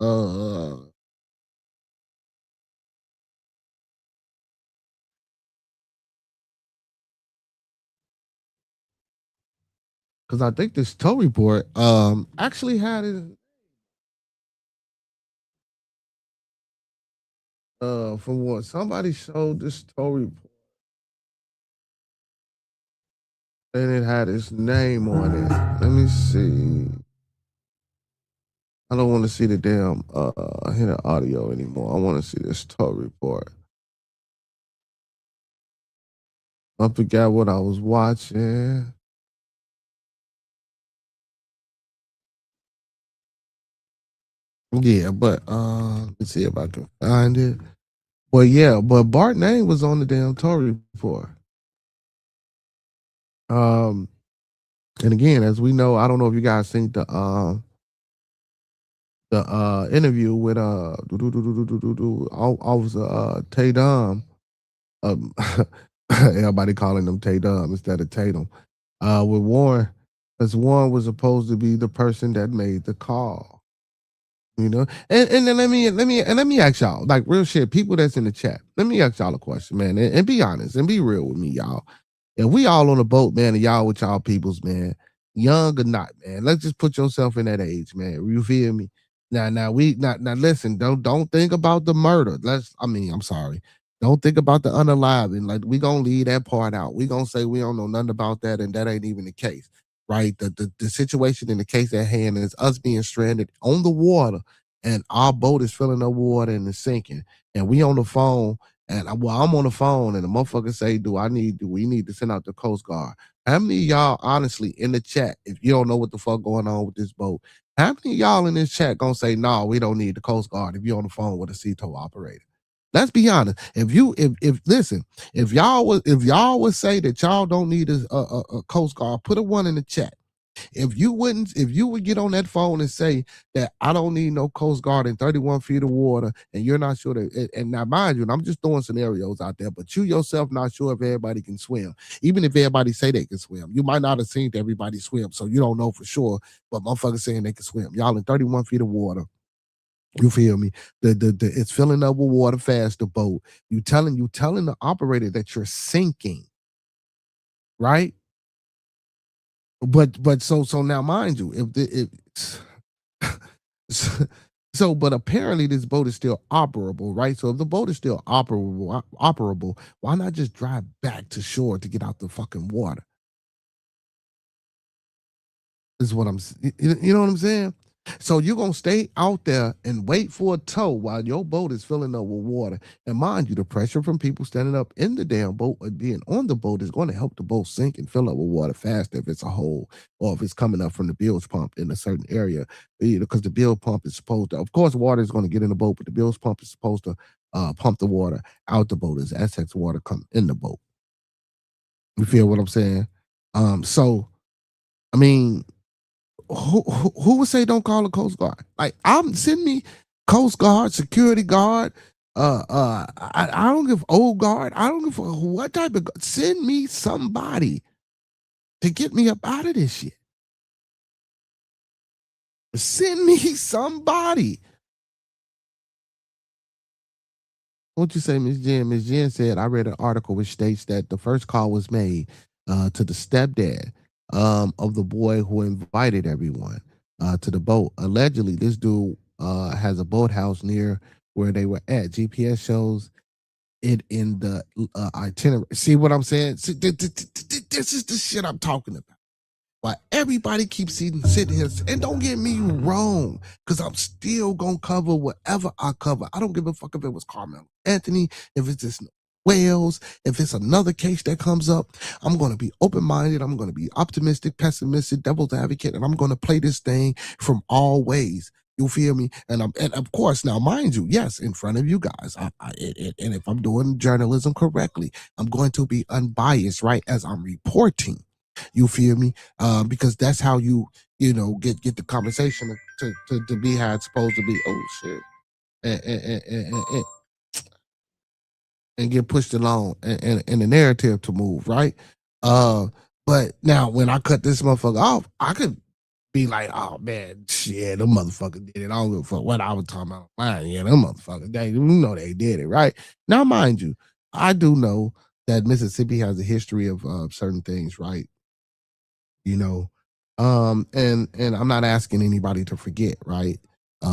Uh, because I think this tow report actually had it from what somebody showed this tow report and it had his name on it. Let me see. I don't want to see the damn hear the audio anymore. I want to see this tow report. I forgot what I was watching. Yeah, but let's see if I can find it. But yeah, but Bart name was on the damn tow report. Um, and again, as we know, I don't know if you guys seen the interview with Officer Tatum. Um, everybody calling him Tatum instead of Tatum. With Warren, because Warren was supposed to be the person that made the call. You know, and then let me ask y'all, like real shit, people that's in the chat. Let me ask y'all a question, man, and be honest and be real with me, y'all. If we all on a boat, man, and y'all with y'all peoples, man, young or not, man, let's just put yourself in that age, man. You feel me? Now listen, don't think about the murder. I'm sorry. Don't think about the unaliving. Like we gonna leave that part out. We gonna say we don't know nothing about that, and that ain't even the case. Right? The situation in the case at hand is us being stranded on the water and our boat is filling up water and it's sinking. And we on the phone and I'm on the phone and the motherfucker say, do we need to send out the Coast Guard? How many of y'all honestly in the chat, if you don't know what the fuck going on with this boat, how many of y'all in this chat gonna say, no, we don't need the Coast Guard if you're on the phone with a CTO operator? Let's be honest. If listen, if y'all would say that y'all don't need a Coast Guard, put a one in the chat. If you would get on that phone and say that I don't need no Coast Guard in 31 feet of water, and you're not sure that, and now mind you, and I'm just throwing scenarios out there, but you yourself not sure if everybody can swim. Even if everybody say they can swim, you might not have seen everybody swim, so you don't know for sure. But motherfuckers saying they can swim. Y'all in 31 feet of water. You feel me? The it's filling up with water fast. The boat. You telling the operator that you're sinking, right? But so now mind you, but apparently this boat is still operable, right? So if the boat is still operable, why not just drive back to shore to get out the fucking water? Is what you know what I'm saying? So you're gonna stay out there and wait for a tow while your boat is filling up with water. And mind you, the pressure from people standing up in the damn boat or being on the boat is going to help the boat sink and fill up with water faster if it's a hole or if it's coming up from the bilge pump in a certain area. Because the bilge pump is supposed to, of course, water is going to get in the boat, but the bilge pump is supposed to pump the water out the boat as excess water come in the boat. You feel what I'm saying? So I mean, who would say don't call the Coast Guard? Like send me Coast Guard, security guard. I don't give old guard. I don't give what type of send me somebody to get me up out of this shit. Send me somebody. What you say, Miss Jen? Miss Jen said I read an article which states that the first call was made to the stepdad of the boy who invited everyone to the boat. Allegedly, this dude has a boathouse near where they were at. GPS shows it in the itinerary. See what I'm saying? See, this is the shit I'm talking about. Why everybody keeps sitting here, and don't get me wrong, because I'm still gonna cover whatever I cover. I don't give a fuck if it was Carmelo Anthony, if it's just Wales, if it's another case that comes up. I'm gonna be open-minded. I'm gonna be optimistic, pessimistic, devil's advocate, and I'm gonna play this thing from all ways. You feel me? And of course, now mind you, yes, in front of you guys, and if I'm doing journalism correctly, I'm going to be unbiased, right? As I'm reporting. You feel me? Because that's how get the conversation to be how it's supposed to be. Oh shit. And get pushed along and the narrative to move, right? But now when I cut this motherfucker off, I could be like, oh man, shit, them motherfuckers did it. I don't give a fuck what I was talking about. Man, yeah, them motherfuckers, they did it, right? Now, mind you, I do know that Mississippi has a history of certain things, right? You know, and I'm not asking anybody to forget, right?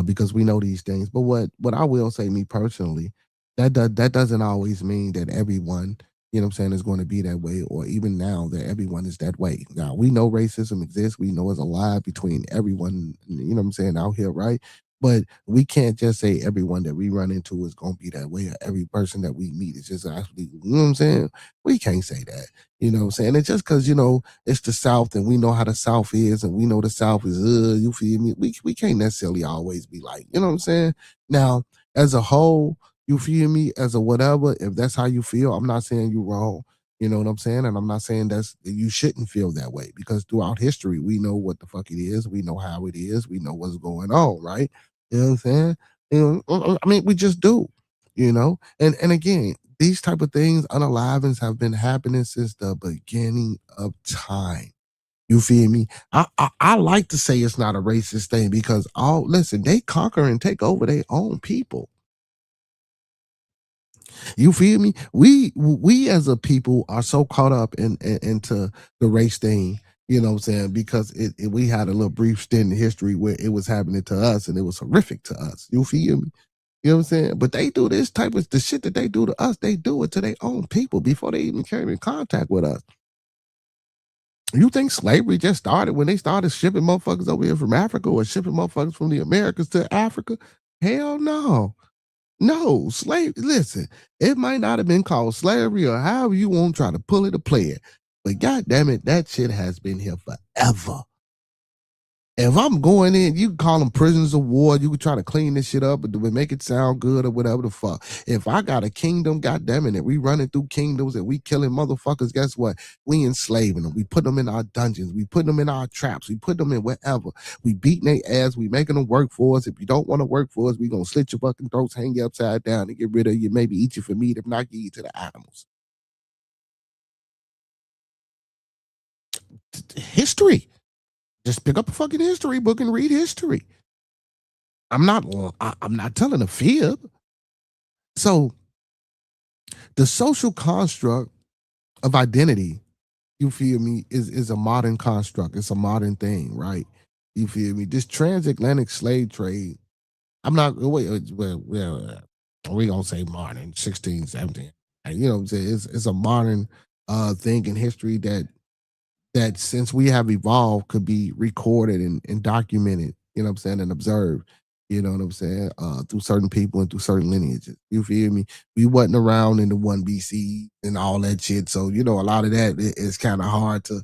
Because we know these things. But what I will say, me personally, that doesn't always mean that everyone, what I'm saying, is going to be that way, or even now that everyone is that way. Now we know racism exists. We know it's alive between everyone, what I'm saying, out here, right? But we can't just say everyone that we run into is going to be that way, or every person that we meet is just actually, you know what I'm saying? We can't say that. You know what I'm saying? It's just because, it's the South and we know how the South is and we know the South is, you feel me? We can't necessarily always be like, you know what I'm saying? Now, as a whole, you feel me? As a whatever, if that's how you feel, I'm not saying you're wrong. You know what I'm saying? And I'm not saying you shouldn't feel that way, because throughout history, we know what the fuck it is. We know how it is. We know what's going on, right? You know what I'm saying? I mean, we just do, And again, these type of things, unalivings, have been happening since the beginning of time. You feel me? I like to say it's not a racist thing, because listen, they conquer and take over their own people. You feel me? We as a people are so caught up into the race thing, you know what I'm saying? Because we had a little brief stint in history where it was happening to us and it was horrific to us. You feel me? You know what I'm saying? But they do this type of the shit that they do to us, they do it to their own people before they even came in contact with us. You think slavery just started when they started shipping motherfuckers over here from Africa, or shipping motherfuckers from the Americas to Africa? Hell no. No, listen, it might not have been called slavery or however you want to try to pull it or play it. But god damn it, that shit has been here forever. If I'm going in, you can call them prisoners of war. You can try to clean this shit up and make it sound good or whatever the fuck. If I got a kingdom, goddamn it, we running through kingdoms and we killing motherfuckers, guess what? We enslaving them. We put them in our dungeons. We put them in our traps. We put them in wherever. We beating their ass. We making them work for us. If you don't want to work for us, we gonna slit your fucking throats, hang you upside down, and get rid of you. Maybe eat you for meat. If not, give you to the animals. History. Just pick up a fucking history book and read history. I'm not telling a fib. So the social construct of identity, you feel me, is a modern construct. It's a modern thing, right? You feel me? This transatlantic slave trade, I'm not well, we gonna say modern, 16, 17. You know what I'm saying? It's a modern thing in history that since we have evolved could be recorded and documented, you know what I'm saying, and observed, you know what I'm saying, through certain people and through certain lineages. You feel me? We wasn't around in the 1 BC and all that shit. So, a lot of that is kind of hard to,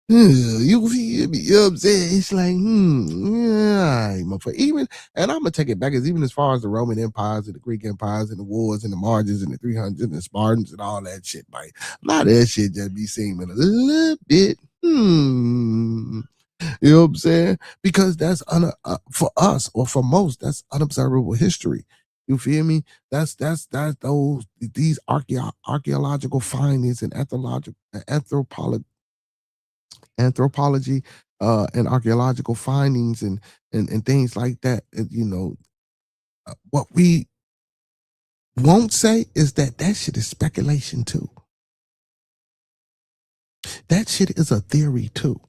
you feel me? You know what I'm saying? It's like, yeah, even, and I'm going to take it back, even as far as the Roman empires and the Greek empires and the wars and the Marges and the 300s and the Spartans and all that shit, like, a lot of that shit just be seeming a little bit, you know what I'm saying? Because that's for us, or for most, that's unobservable history. You feel me? That's these archaeological findings and anthropology and archaeological findings and things like that. What we won't say is that shit is speculation too. That shit is a theory too.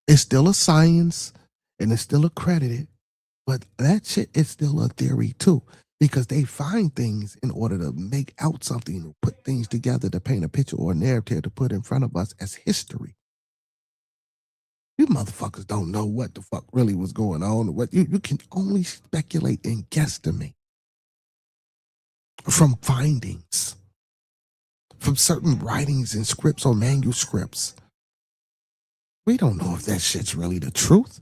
It's still a science and it's still accredited, but that shit is still a theory too, because they find things in order to make out something, or put things together to paint a picture or a narrative to put in front of us as history. You motherfuckers don't know what the fuck really was going on. What you can only speculate and guesstimate from findings, from certain writings and scripts or manuscripts. We don't know if that shit's really the truth.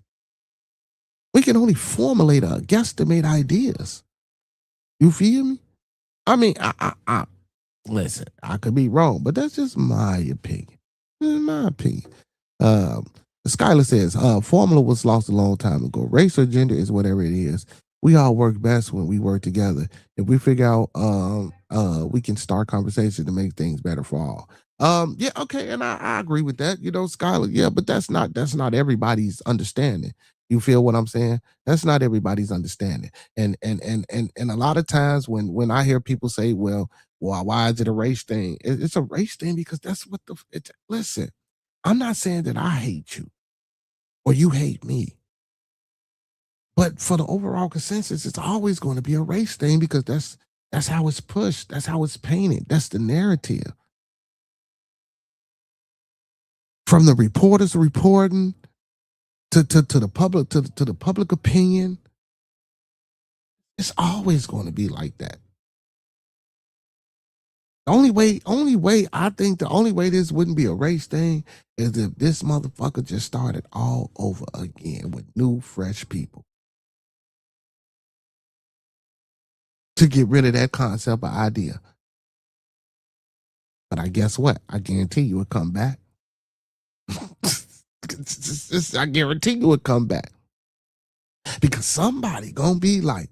We can only formulate or guesstimate ideas. You feel me? I mean, I listen, I could be wrong, but that's just my opinion. My opinion. Um, Skylar says, formula was lost a long time ago. Race or gender is whatever it is. We all work best when we work together. If we figure out we can start conversations to make things better for all. Yeah, okay, and I agree with that. You know, Skylar, yeah, but that's not everybody's understanding. You feel what I'm saying? That's not everybody's understanding. And a lot of times when I hear people say, well, why is it a race thing? It's a race thing because that's what listen. I'm not saying that I hate you or you hate me. But for the overall consensus, it's always going to be a race thing because that's how it's pushed. That's how it's painted. That's the narrative. From the reporters reporting to the public to the public opinion, it's always going to be like that. The only way this wouldn't be a race thing is if this motherfucker just started all over again with new, fresh people to get rid of that concept or idea. But I guess what? I guarantee you it'll come back. I guarantee you it'll come back. Because somebody gonna be like,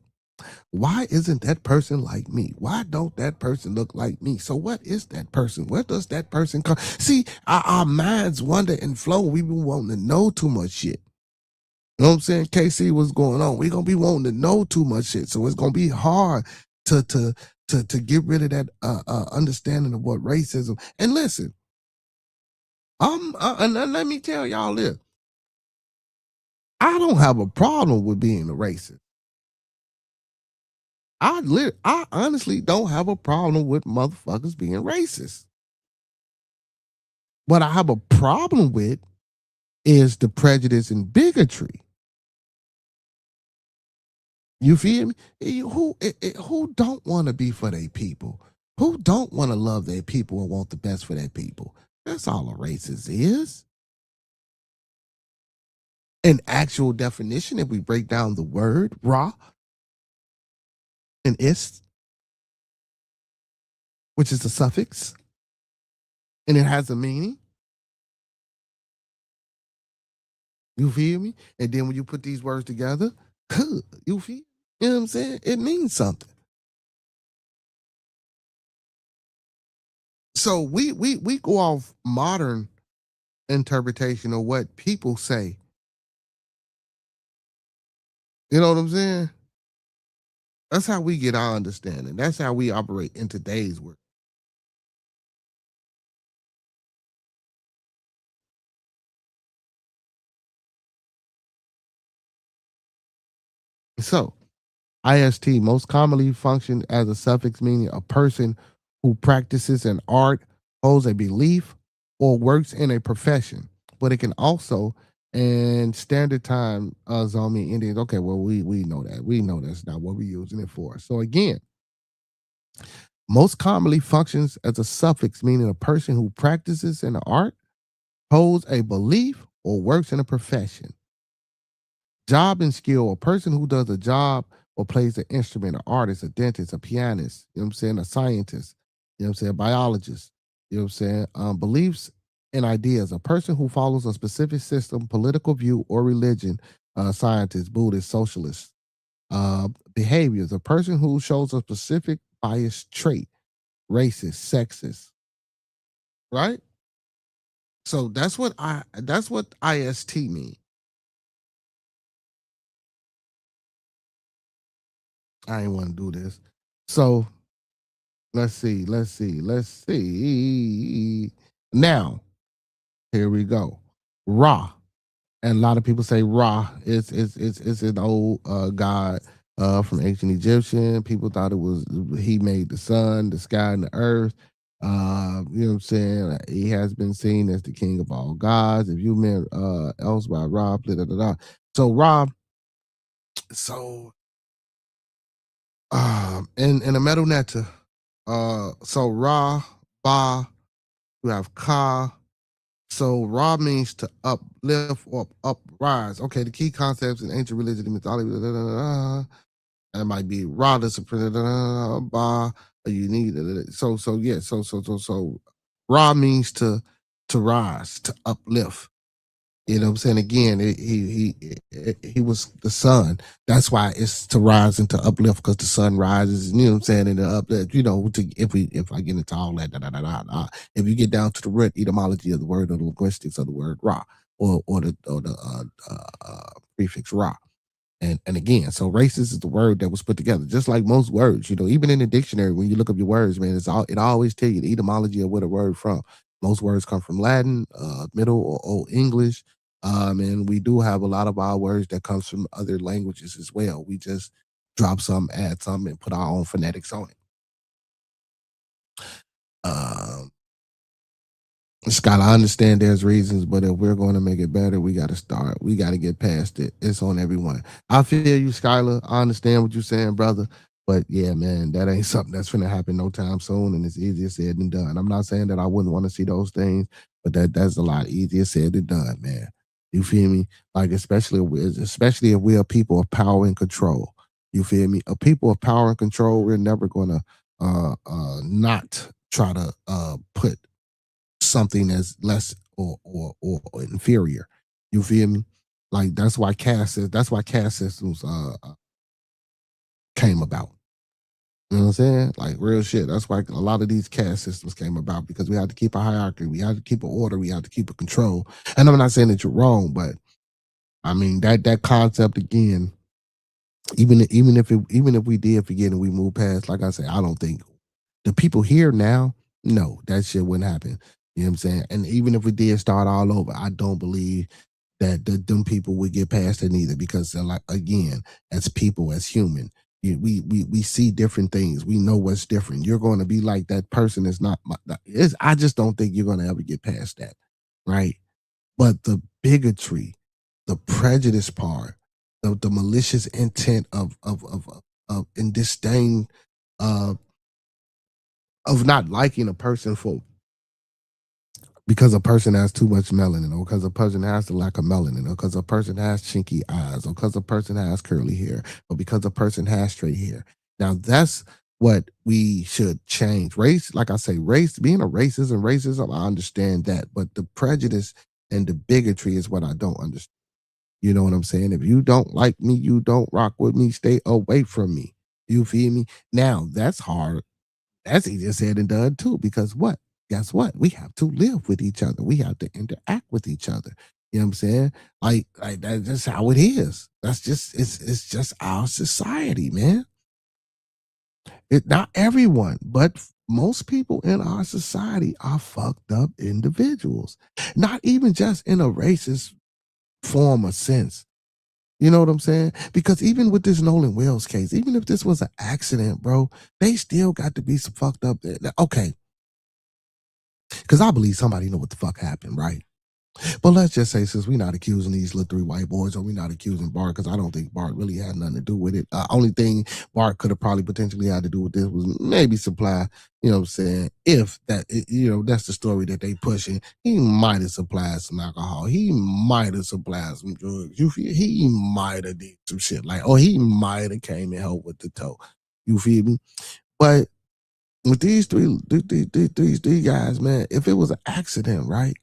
why isn't that person like me? Why don't that person look like me? So what is that person? Where does that person come? See, our minds wander and flow. We've been wanting to know too much shit. You know what I'm saying? KC, what's going on? We're gonna be wanting to know too much shit. So it's gonna be hard to get rid of that understanding of what racism. And listen, and let me tell y'all this. I don't have a problem with being a racist. I honestly don't have a problem with motherfuckers being racist. What I have a problem with is the prejudice and bigotry. You feel me? Who don't want to be for their people? Who don't want to love their people and want the best for their people? That's all a racist is. An actual definition, if we break down the word raw and ist, which is a suffix, and it has a meaning. You feel me? And then when you put these words together, you feel, you know what I'm saying? It means something. So we go off modern interpretation of what people say. You know what I'm saying? That's how we get our understanding. That's how we operate in today's world. So, IST most commonly functions as a suffix meaning a person who practices an art, holds a belief, or works in a profession. But it can also, and standard time zone mean Indians. Okay, well we know that. We know that's not what we're using it for. So again, most commonly functions as a suffix meaning a person who practices an art, holds a belief, or works in a profession. Job and skill, a person who does a job or plays an instrument, an artist, a dentist, a pianist, you know what I'm saying, a scientist, you know what I'm saying, a biologist, you know what I'm saying, beliefs and ideas, a person who follows a specific system, political view, or religion, scientist, Buddhist, socialist, behaviors, a person who shows a specific bias trait, racist, sexist, right? So that's what IST mean. I ain't want to do this. So let's see. Now, here we go. Ra. And a lot of people say Ra. It's an old god from ancient Egyptian. People thought it was he made the sun, the sky, and the earth. You know what I'm saying? He has been seen as the king of all gods. If you meant else by Ra, blah, blah, blah, blah. So Ra, so in the metal netta, so Ra, Ba, you have Ka, So Ra means to uplift or uprise. Okay, the key concepts in ancient religion and mythology. That might be Ra discipline. You need so Ra means to rise, to uplift. You know what I'm saying? Again, he was the sun. That's why it's to rise and to uplift because the sun rises. You know what I'm saying? And the uplift. You know, if I get into all that, if you get down to the root etymology of the word or the linguistics of the word Ra or the prefix Ra. And again, so racist is the word that was put together, just like most words. You know, even in the dictionary, when you look up your words, man, it always tell you the etymology of where the word from. Most words come from Latin, Middle or Old English, and we do have a lot of our words that comes from other languages as well. We just drop some, add some, and put our own phonetics on it. Um, Scott, I understand there's reasons, but if we're going to make it better, we got to start. We got to get past it. It's on everyone. I feel you, Skylar. I understand what you're saying, brother. But yeah, man, that ain't something that's going to happen no time soon, and it's easier said than done. I'm not saying that I wouldn't want to see those things, but that's a lot easier said than done, man. You feel me? Like especially if we are people of power and control. You feel me? A people of power and control, we're never going to not try to put something that's less or inferior. You feel me? Like that's why caste systems came about. You know what I'm saying? Like real shit. That's why a lot of these caste systems came about because we had to keep a hierarchy, we had to keep an order, we had to keep a control. And I'm not saying that you're wrong, but I mean that concept again, even if we did forget and we move past, like I said, I don't think the people here now, no, that shit wouldn't happen. You know what I'm saying? And even if we did start all over, I don't believe that them people would get past it either because they're like again, as people, as human, we see different things. We know what's different. You're going to be like that person is not I just don't think you're going to ever get past that. Right. But the bigotry, the prejudice part, the malicious intent of and disdain uh of not liking a person for because a person has too much melanin, or because a person has the lack of melanin, or because a person has chinky eyes, or because a person has curly hair, or because a person has straight hair. Now that's what we should change. Race, like I say, race, being a racist isn't racism, I understand that. But the prejudice and the bigotry is what I don't understand. You know what I'm saying? If you don't like me, you don't rock with me, stay away from me. You feel me? Now that's hard, that's easier said than done too, because what? Guess what? We have to live with each other. We have to interact with each other. You know what I'm saying? Like that's just how it is. That's just it's just our society, man. It not everyone, but most people in our society are fucked up individuals. Not even just in a racist form or sense. You know what I'm saying? Because even with this Nolan Wells case, even if this was an accident, bro, they still got to be some fucked up. Okay, because I believe somebody know what the fuck happened, right? But let's just say, since we're not accusing these little three white boys, or we're not accusing Bart, because I don't think Bart really had nothing to do with it. Only thing Bart could have probably potentially had to do with this was maybe supply, you know what I'm saying? If that, that's the story that they pushing. He might have supplied some alcohol. He might have supplied some drugs. He might have did some shit like, or he might have came and helped with the tow. You feel me? But with these three guys, man, if it was an accident, right?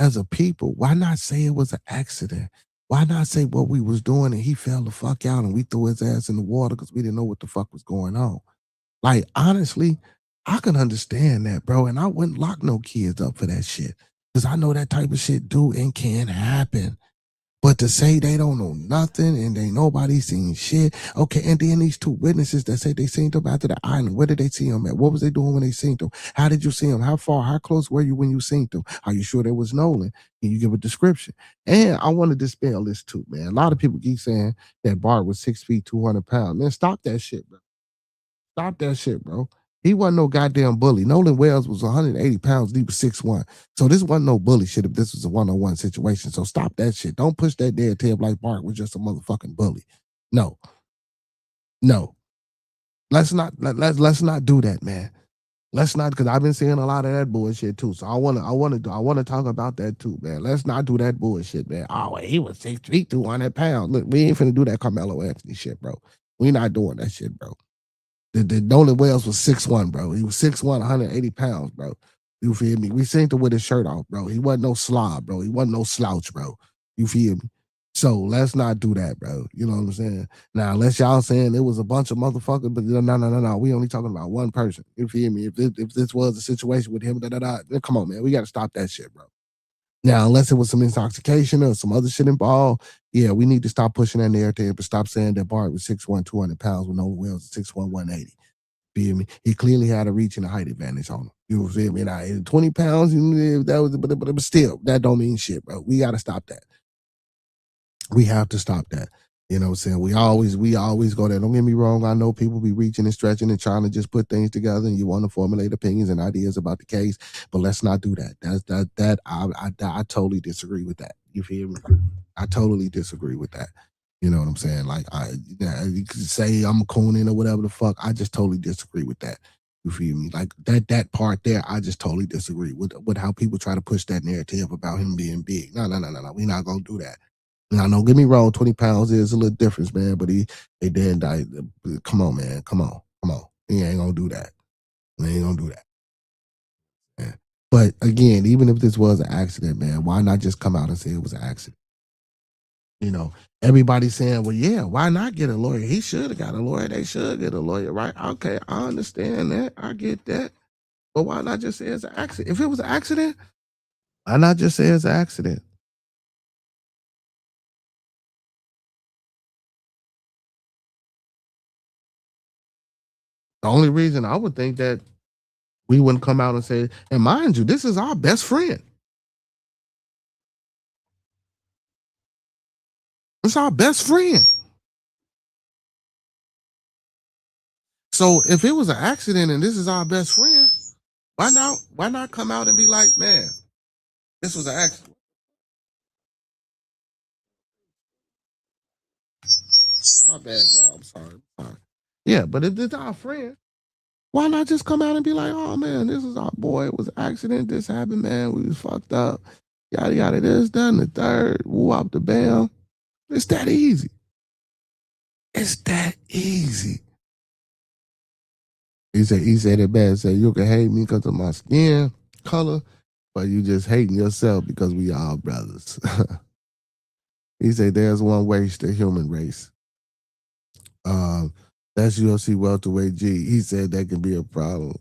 As a people, why not say it was an accident? Why not say what we was doing and he fell the fuck out and we threw his ass in the water because we didn't know what the fuck was going on? Like, honestly, I can understand that, bro. And I wouldn't lock no kids up for that shit. Because I know that type of shit do and can happen. But to say they don't know nothing and ain't nobody seen shit. Okay, and then these two witnesses that say they seen them after the island. Where did they see them at? What was they doing when they seen them? How did you see them? How far? How close were you when you seen them? Are you sure there was Nolan? Can you give a description? And I want to dispel this too, man. A lot of people keep saying that Bart was 6 feet, 200 pounds. Man, stop that shit, bro. Stop that shit, bro. He wasn't no goddamn bully. Nolan Wells was 180 pounds. He was 6'1". So this wasn't no bully shit if this was a one-on-one situation. So stop that shit. Don't push that dead tail like Bart was just a motherfucking bully. No. No. Let's not do that, man. Let's not, because I've been seeing a lot of that bullshit too. So I wanna talk about that too, man. Let's not do that bullshit, man. Oh, he was 6'3", 200 pounds. Look, we ain't finna do that Carmelo Anthony shit, bro. We not doing that shit, bro. The Nolan Wells was 6'1", bro. He was 6'1", 180 pounds, bro. You feel me? We seen him with his shirt off, bro. He wasn't no slob, bro. He wasn't no slouch, bro. You feel me? So let's not do that, bro. You know what I'm saying? Now, unless y'all saying it was a bunch of motherfuckers, but no. We only talking about one person. You feel me? If this was a situation with him, then come on, man. We got to stop that shit, bro. Now, unless it was some intoxication or some other shit involved, yeah, we need to stop pushing that narrative and stop saying that Bart was 6'1", 200 pounds when Nolan Wells was 6'1", 180. Feel me? He clearly had a reach and a height advantage on him. You feel me? Now, 20 pounds, that was, but still, that don't mean shit, bro. We got to stop that. We have to stop that. You know what I'm saying? We always go there. Don't get me wrong. I know people be reaching and stretching and trying to just put things together, and you want to formulate opinions and ideas about the case, but let's not do that. I totally disagree with that. You feel me? I totally disagree with that. You know what I'm saying? Like, you could say I'm cooning or whatever the fuck. I just totally disagree with that. You feel me? Like that part there, I just totally disagree with how people try to push that narrative about him being big. No. We're not gonna do that. Now, don't get me wrong, 20 pounds is a little difference, man, but he did die. Come on, man. Come on. He ain't gonna do that. He ain't gonna do that. Man. But again, even if this was an accident, man, why not just come out and say it was an accident? You know, everybody's saying, well, yeah, why not get a lawyer? He should have got a lawyer. They should get a lawyer, right? Okay, I understand that. I get that. But why not just say it's an accident? If it was an accident, why not just say it's an accident? The only reason I would think that we wouldn't come out and say, and mind you, this is our best friend. It's our best friend. So if it was an accident and this is our best friend, why not come out and be like, man, this was an accident? My bad, y'all. I'm sorry. Yeah, but if it's our friend, why not just come out and be like, oh man, this is our boy. It was an accident. This happened, man. We was fucked up. Yada yada. This done the third. Woo up the bam. It's that easy. It's that easy. He said it best. Said you can hate me because of my skin color, but you just hating yourself because we all brothers. He said there's one race, the human race. That's UFC welterweight G. He said that can be a problem.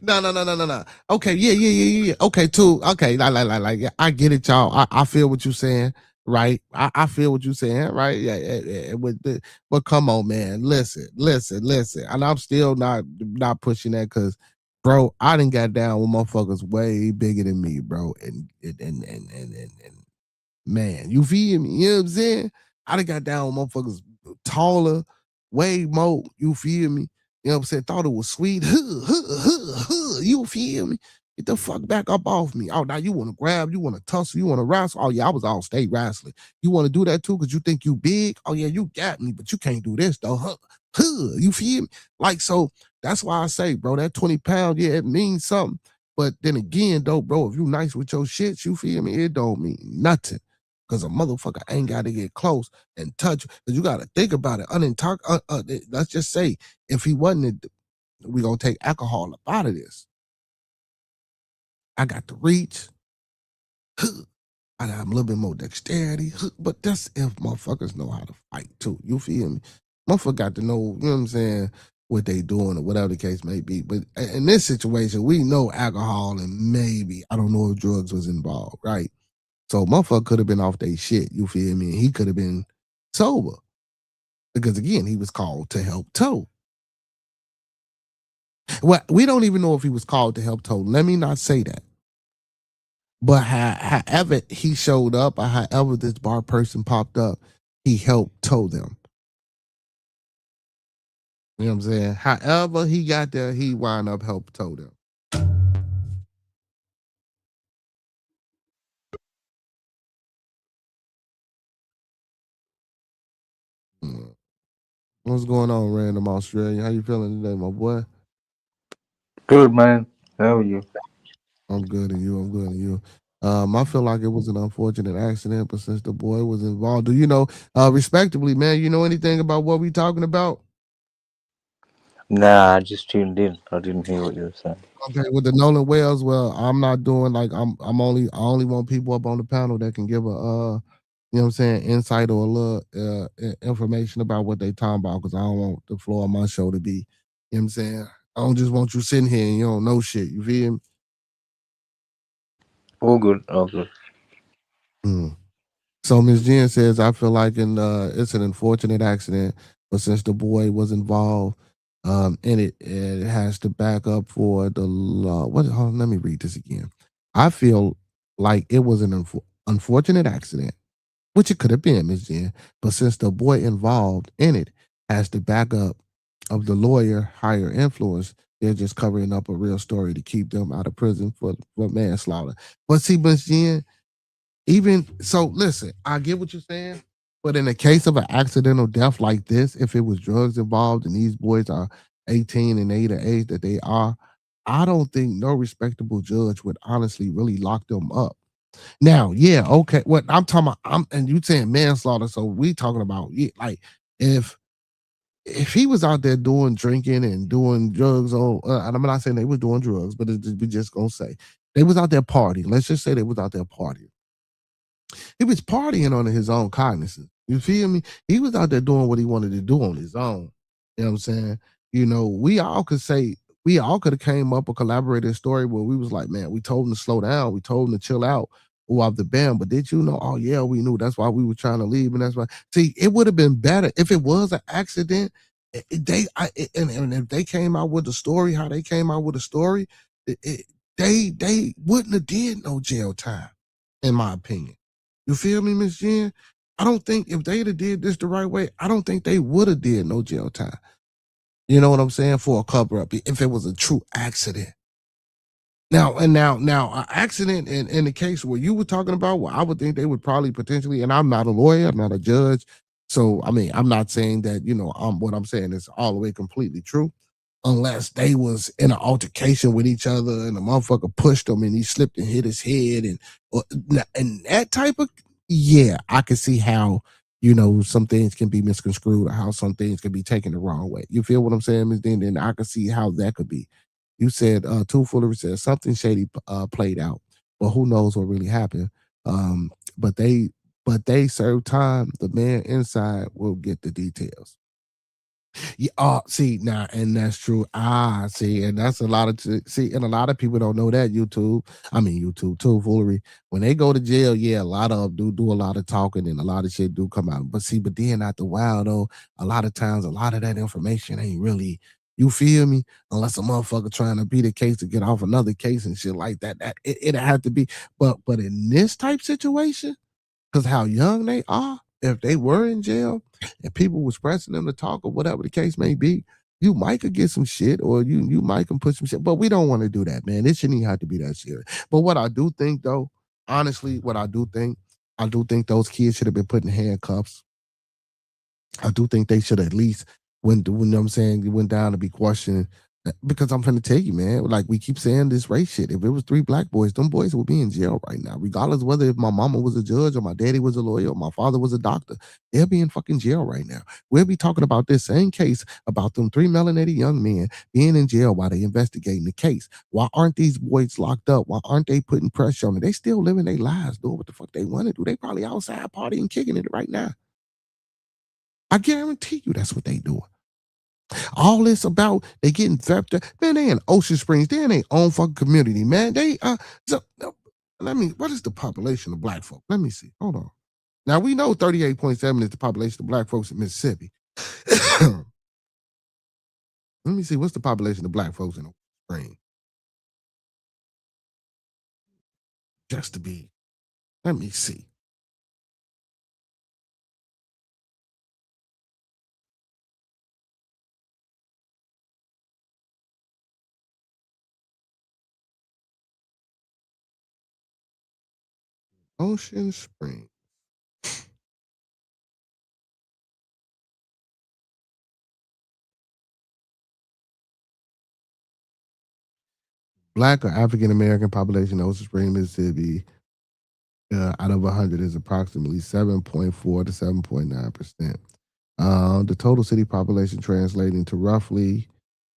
No. Okay, yeah. Okay, too. Okay, like, I get it, y'all. I feel what you're saying, right? I feel what you're saying, right? Yeah. But come on, man. Listen. And I'm still not pushing that because, bro, I done got down with motherfuckers way bigger than me, bro. And man, you feel me? You know what I'm saying? I done got down with motherfuckers taller, way more. You feel me? You know what I'm saying? Thought it was sweet. You feel me? Get the fuck back up off me. Oh, now you want to grab, you want to tussle, you want to wrestle. Oh, yeah, I was all state wrestling. You want to do that too because you think you big? Oh, yeah, you got me, but you can't do this though. You feel me? Like, so that's why I say, bro, that 20 pounds, yeah, it means something. But then again, though, bro, if you nice with your shit, you feel me? It don't mean nothing. Because a motherfucker ain't got to get close and touch. Because you got to think about it. Let's just say if he wasn't, we going to take alcohol up out of this. I got the reach. I got a little bit more dexterity. But that's if motherfuckers know how to fight too. You feel me? Motherfucker got to know, you know what I'm saying, what they doing or whatever the case may be. But in this situation, we know alcohol and maybe, I don't know if drugs was involved, right? So motherfucker could have been off their shit, you feel me? He could have been sober. Because again, he was called to help Toe. Well, we don't even know if he was called to help Toe. Let me not say that. But however he showed up or however this bar person popped up, he helped Toe them. You know what I'm saying? However he got there, he wound up helping Toe them. Mm. What's going on, random Australia? How you feeling today, my boy? Good man. How are you? I'm good, and you? I'm good, and you? I feel like it was an unfortunate accident, but since the boy was involved, do you know, respectively, man, you know anything about what we talking about? Nah, I just tuned in. I didn't hear what you were saying. Okay, with the Nolan Wells, well, I'm not doing like I only want people up on the panel that can give a you know what I'm saying, insight or a little information about what they talking about because I don't want the floor of my show to be, you know what I'm saying? I don't just want you sitting here and you don't know shit. You feel me? All good, all good. Mm. So Ms. Jen says, I feel like it's an unfortunate accident, but since the boy was involved in it, it has to back up for the law. What? Hold on, let me read this again. I feel like it was an unfortunate accident, which it could have been, Ms. Jen, but since the boy involved in it has the backup of the lawyer, higher influence, they're just covering up a real story to keep them out of prison for manslaughter. But see, Ms. Jen, even so, listen, I get what you're saying, but in the case of an accidental death like this, if it was drugs involved and these boys are 18 and they the age that they are, I don't think no respectable judge would honestly really lock them up. Now, yeah, okay. What I'm talking about, and you saying manslaughter, so we talking about like if if he was out there doing drinking and doing drugs on, and I'm not saying they was doing drugs, but we just gonna say they was out there partying. Let's just say they was out there partying. He was partying on his own cognizance. You feel me? He was out there doing what he wanted to do on his own. You know what I'm saying? You know, we all could have came up or collaborated a story where we was like, man, we told him to slow down, we told him to chill out off the band. But did you know? Oh yeah, we knew. That's why we were trying to leave, and that's why. See, it would have been better if it was an accident. And if they came out with the story, how they came out with the story, they wouldn't have did no jail time, in my opinion. You feel me, Miss Jen? I don't think if they'd have did this the right way, I don't think they would have did no jail time. You know what I'm saying? For a cover up, if it was a true accident. Now, an accident in the case where you were talking about, well, I would think they would probably potentially, and I'm not a lawyer, I'm not a judge. So, I mean, I'm not saying that, what I'm saying is all the way completely true unless they was in an altercation with each other and the motherfucker pushed him and he slipped and hit his head and that type of yeah, I can see how some things can be misconstrued or how some things can be taken the wrong way. You feel what I'm saying, Ms. Then I can see how that could be. You said Two Fullery said something shady played out, but who knows what really happened. Um, but they serve time. The man inside will get the details. Yeah, see now, and that's true. See, and that's a lot of see, and a lot of people don't know that YouTube. I mean, YouTube too, foolery. When they go to jail, yeah, a lot of them do a lot of talking, and a lot of shit do come out. But see, but then after a while, though, a lot of times, a lot of that information ain't really. You feel me? Unless a motherfucker trying to beat a case to get off another case and shit like that. That it had to be. But in this type situation because how young they are, if they were in jail and people was pressing them to talk or whatever the case may be, you might could get some shit or you might can put some shit. But we don't want to do that, man. It shouldn't even have to be that serious. But what I do think though, honestly, I do think those kids should have been put in handcuffs. I do think they should at least when I'm saying you went down to be questioned because I'm gonna tell you, man. Like we keep saying this race shit. If it was three black boys, them boys would be in jail right now, regardless whether if my mama was a judge or my daddy was a lawyer or my father was a doctor. They'll be in fucking jail right now. We'll be talking about this same case about them three melanated young men being in jail while they investigating the case. Why aren't these boys locked up? Why aren't they putting pressure on them? They still living their lives, doing what the fuck they want to do. They probably outside partying, kicking it right now. I guarantee you that's what they doing. All this about they getting theft. Man, they in Ocean Springs. They in their own fucking community, man. Let me, what is the population of black folk? Let me see. Hold on. Now we know 38.7 is the population of black folks in Mississippi. Let me see, what's the population of black folks in Ocean Springs? Just to be, let me see. Ocean Springs. Black or African American population in Ocean Spring, Mississippi, out of 100 is approximately 7.4 to 7.9%. The total city population translating to roughly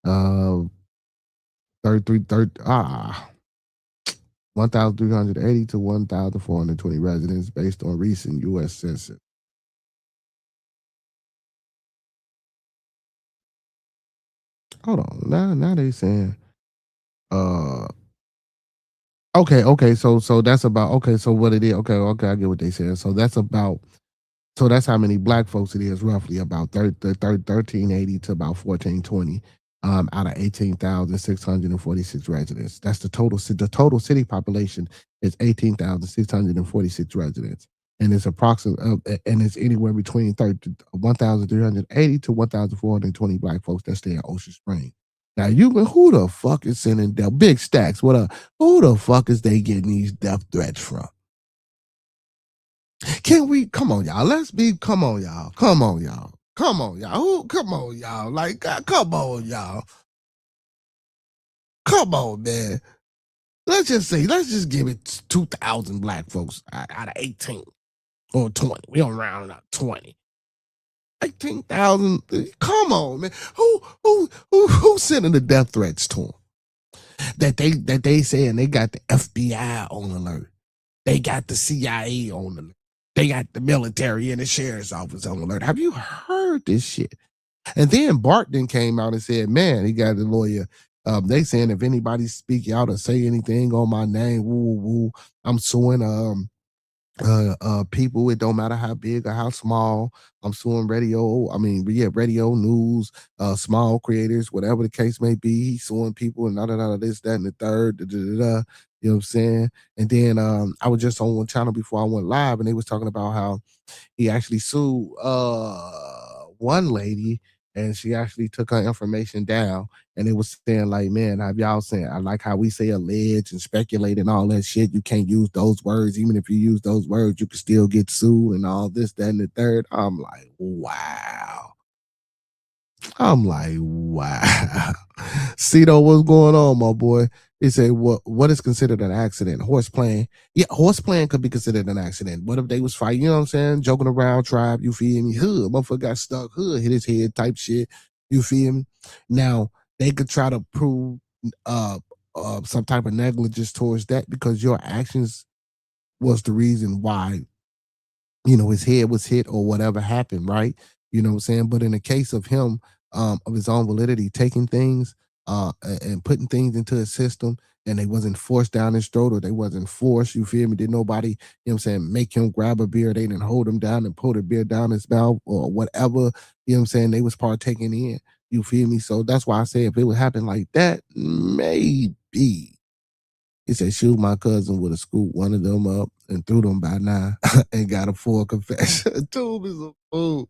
1,380 to 1,420 residents based on recent U.S. Census. Hold on, now they saying, okay, so that's about so what it is, okay, I get what they said. So that's how many black folks it is, roughly about 1380 to about 1420 out of 18,646 residents. That's the total. The total city population is 18,646 residents, and it's and it's anywhere between 1,380 to 1,420 black folks that stay in Ocean Spring. Now who the fuck is sending death? Big Stacks, what up? Who the fuck is they getting these death threats from? Can we come on, y'all? Come on, y'all. Come on, y'all. Come on, y'all. Come on, y'all. Like, come on, y'all. Come on, man. Let's just give it 2,000 black folks out of 18 or 20. We don't round it up 20. 18,000. Come on, man. Who sending the death threats to them? That they saying they got the FBI on alert. They got the CIA on alert. They got the military and the sheriff's office on alert. Have you heard this shit? And then Bart then came out and said, man, he got the lawyer. They saying if anybody speak out or say anything on my name, woo, I'm suing people. It don't matter how big or how small. I'm suing radio news, small creators, whatever the case may be. He's suing people and this, that, and the third. You know what I'm saying? And then I was just on one channel before I went live, and they was talking about how he actually sued one lady, and she actually took her information down, and it was saying like, man, have y'all saying, I like how we say allege and speculate and all that shit. You can't use those words. Even if you use those words, you can still get sued and all this, that, and the third. I'm like, wow. See though, what's going on, my boy? He said, what is considered an accident? Horse playing. Yeah, horse playing could be considered an accident. What if they was fighting, you know what I'm saying? Joking around, tribe, you feel me? Motherfucker got stuck, hit his head type shit. You feel me? Now, they could try to prove some type of negligence towards that because your actions was the reason why, his head was hit or whatever happened, right? You know what I'm saying? But in the case of him, of his own validity, taking things and putting things into his system, and they wasn't forced down his throat, or they wasn't forced, you feel me? Did nobody, you know what I'm saying, make him grab a beer? They didn't hold him down and pull the beer down his mouth or whatever, you know what I'm saying, they was partaking in. You feel me? So that's why I say if it would happen like that, maybe. He said, shoot, my cousin would have scooped one of them up and threw them by now and got a full confession. Tube is a fool.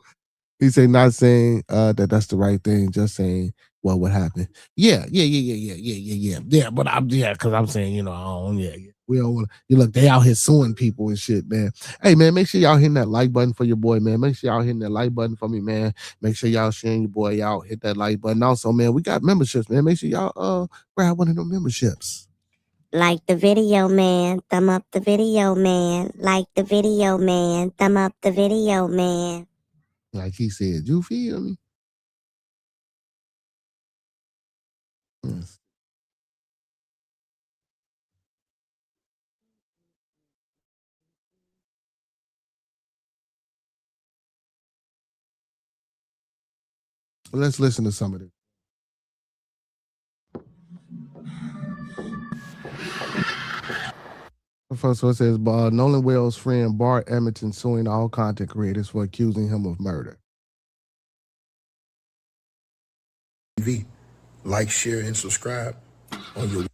He said, not saying that that's the right thing, just saying what would happen. Yeah. But because I'm saying, I don't, we don't want to. You look, they out here suing people and shit, man. Hey, man, make sure y'all hitting that like button for your boy, man. Make sure y'all hitting that like button for me, man. Make sure y'all sharing your boy out. Hit that like button. Also, man, we got memberships, man. Make sure y'all grab one of them memberships. Like the video, man. Thumb up the video, man. Like the video, man. Thumb up the video, man. Like he said, you feel me? Yes. Let's listen to some of this. First one says, Nolan Wells' friend Bart Edmonton suing all content creators for accusing him of murder. Like, share, and subscribe on your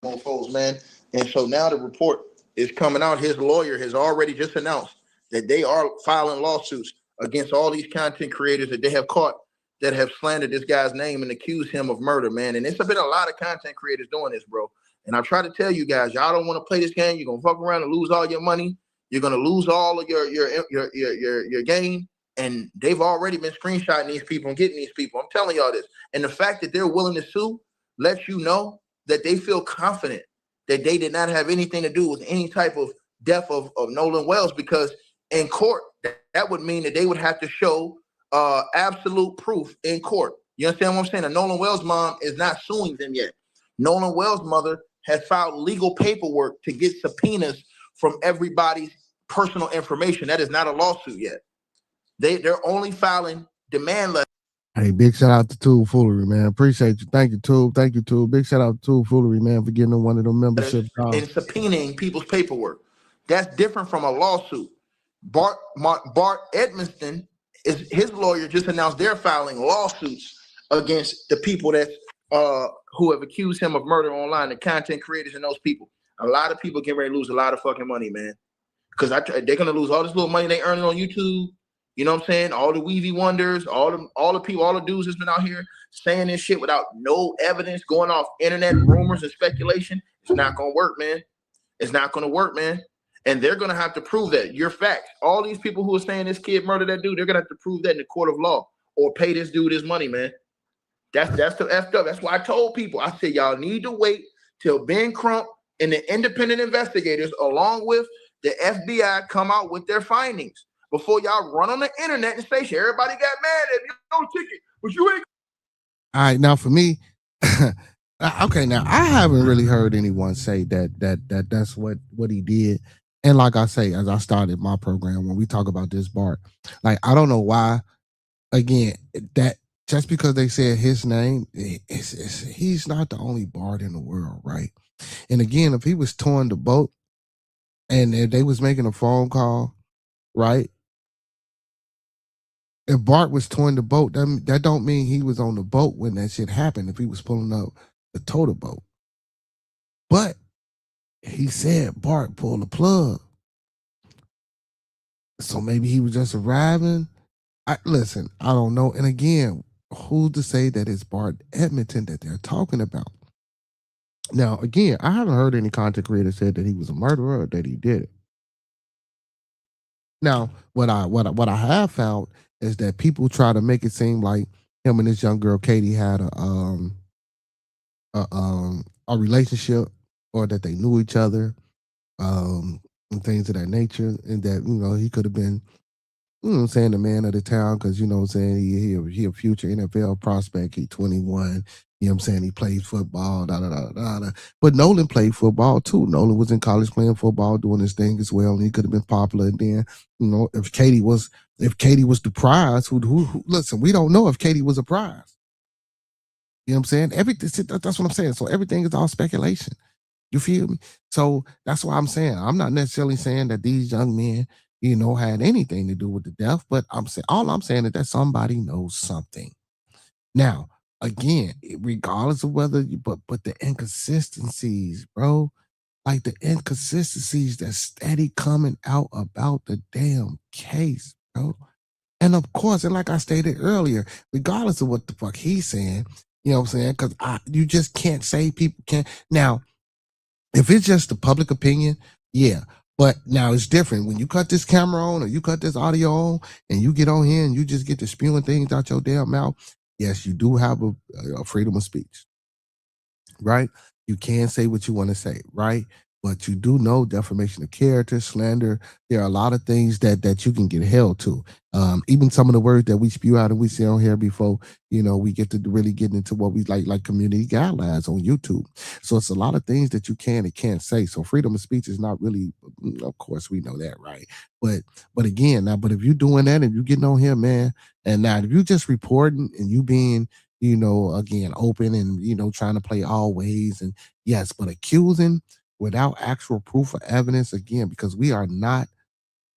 mofos, man. And so now the report is coming out. His lawyer has already just announced that they are filing lawsuits against all these content creators that they have caught that have slandered this guy's name and accused him of murder, man. And it's been a lot of content creators doing this, bro. And I try to tell you guys, y'all don't want to play this game. You're gonna fuck around and lose all your money. You're gonna lose all of your gain. And they've already been screenshotting these people and getting these people. I'm telling y'all this. And the fact that they're willing to sue lets you know that they feel confident that they did not have anything to do with any type of death of Nolan Wells, because in court, that would mean that they would have to show absolute proof in court. You understand what I'm saying? And Nolan Wells' mom is not suing them yet. Nolan Wells' mother has filed legal paperwork to get subpoenas from everybody's personal information. That is not a lawsuit yet. They're only filing demand letters. Hey, big shout out to Tool Foolery, man. Appreciate you. Thank you, Tool. Thank you, Tool. Big shout out to Tool Foolery, man, for getting on one of them membership calls. And subpoenaing people's paperwork. That's different from a lawsuit. Bart Edmonston, his lawyer just announced they're filing lawsuits against the people that who have accused him of murder online, the content creators and those people. A lot of people getting ready to lose a lot of fucking money, man. Because they're gonna lose all this little money they earning on YouTube. You know what I'm saying? All the Weezy Wonders, all the people, all the dudes that's been out here saying this shit without no evidence, going off internet rumors and speculation. It's not gonna work, man. It's not gonna work, man. And they're gonna have to prove that. Your facts. All these people who are saying this kid murdered that dude, they're gonna have to prove that in the court of law or pay this dude his money, man. That's the effed up. That's why I told people. I said y'all need to wait till Ben Crump and the independent investigators, along with the FBI, come out with their findings before y'all run on the internet and say shit. Everybody got mad at you, no ticket, but you ain't. All right, now for me, okay, now I haven't really heard anyone say that's what he did. And like I say, as I started my program, when we talk about this Bart, like I don't know why. Again, that just because they said his name, he's not the only Bart in the world, right? And again, if he was towing the boat and if they was making a phone call, right? If Bart was towing the boat, that don't mean he was on the boat when that shit happened. If he was pulling up to tow the boat, but he said Bart pulled the plug, so maybe he was just arriving. Listen, I don't know. And again, who's to say that it's Bart Edmonton that they're talking about? Now, again, I haven't heard any content creator said that he was a murderer or that he did it. Now, what I have found is that people try to make it seem like him and this young girl Katie had a relationship, or that they knew each other, and things of that nature, and that he could have been, saying, the man of the town, because saying he a future NFL prospect. He 21. Saying he plays football. But Nolan played football too. Nolan was in college playing football, doing his thing as well, and he could have been popular. And then if Katie was the prize, who listen, we don't know if Katie was a prize. You know what I'm saying? That's what I'm saying. So everything is all speculation. You feel me? So that's why I'm saying I'm not necessarily saying that these young men, had anything to do with the death, but all I'm saying is that somebody knows something. Now, again, regardless of whether but the inconsistencies, bro, like the inconsistencies that's steady coming out about the damn case, bro. And of course, and like I stated earlier, regardless of what the fuck he's saying, you know what I'm saying? Because you just can't say people can't. Now, if it's just the public opinion, yeah. But now it's different. When you cut this camera on or you cut this audio on and you get on here and you just get to spewing things out your damn mouth, yes, you do have a freedom of speech, right? You can say what you want to say, right? But you do know defamation of character, slander. There are a lot of things that you can get held to. Even some of the words that we spew out and we say on here before, we get to really get into what we like community guidelines on YouTube. So it's a lot of things that you can and can't say. So freedom of speech is not really, of course, we know that, right? But again, but if you're doing that and you're getting on here, man, and now if you just reporting and you being, again, open and, trying to play all ways, and yes, but accusing without actual proof or evidence, again, because we are not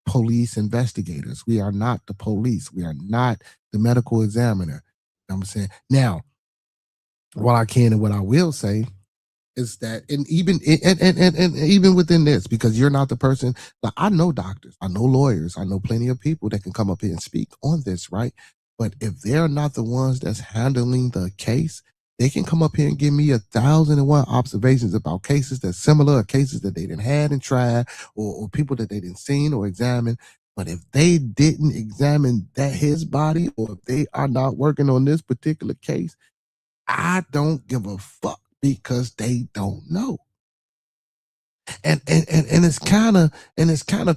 police investigators. We are not the police. We are not the medical examiner. You know what I'm saying? Now, what I can and what I will say is that, and even within this, because you're not the person, like I know doctors, I know lawyers, I know plenty of people that can come up here and speak on this, right? But if they're not the ones that's handling the case, they can come up here and give me 1,001 observations about cases that's similar, or cases that they didn't had and tried, or people that they didn't seen or examine. But if they didn't examine his body, or if they are not working on this particular case, I don't give a fuck. because they don't know. And it's kind of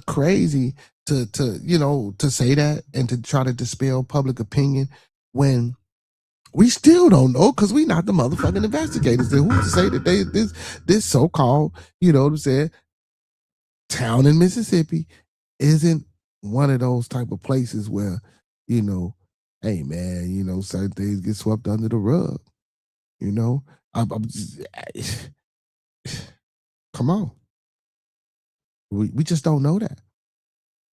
crazy to say that and to try to dispel public opinion when we still don't know because we not the motherfucking investigators. And who's to say that this so-called, town in Mississippi isn't one of those type of places where, hey man, certain things get swept under the rug. I'm just, come on. We just don't know that.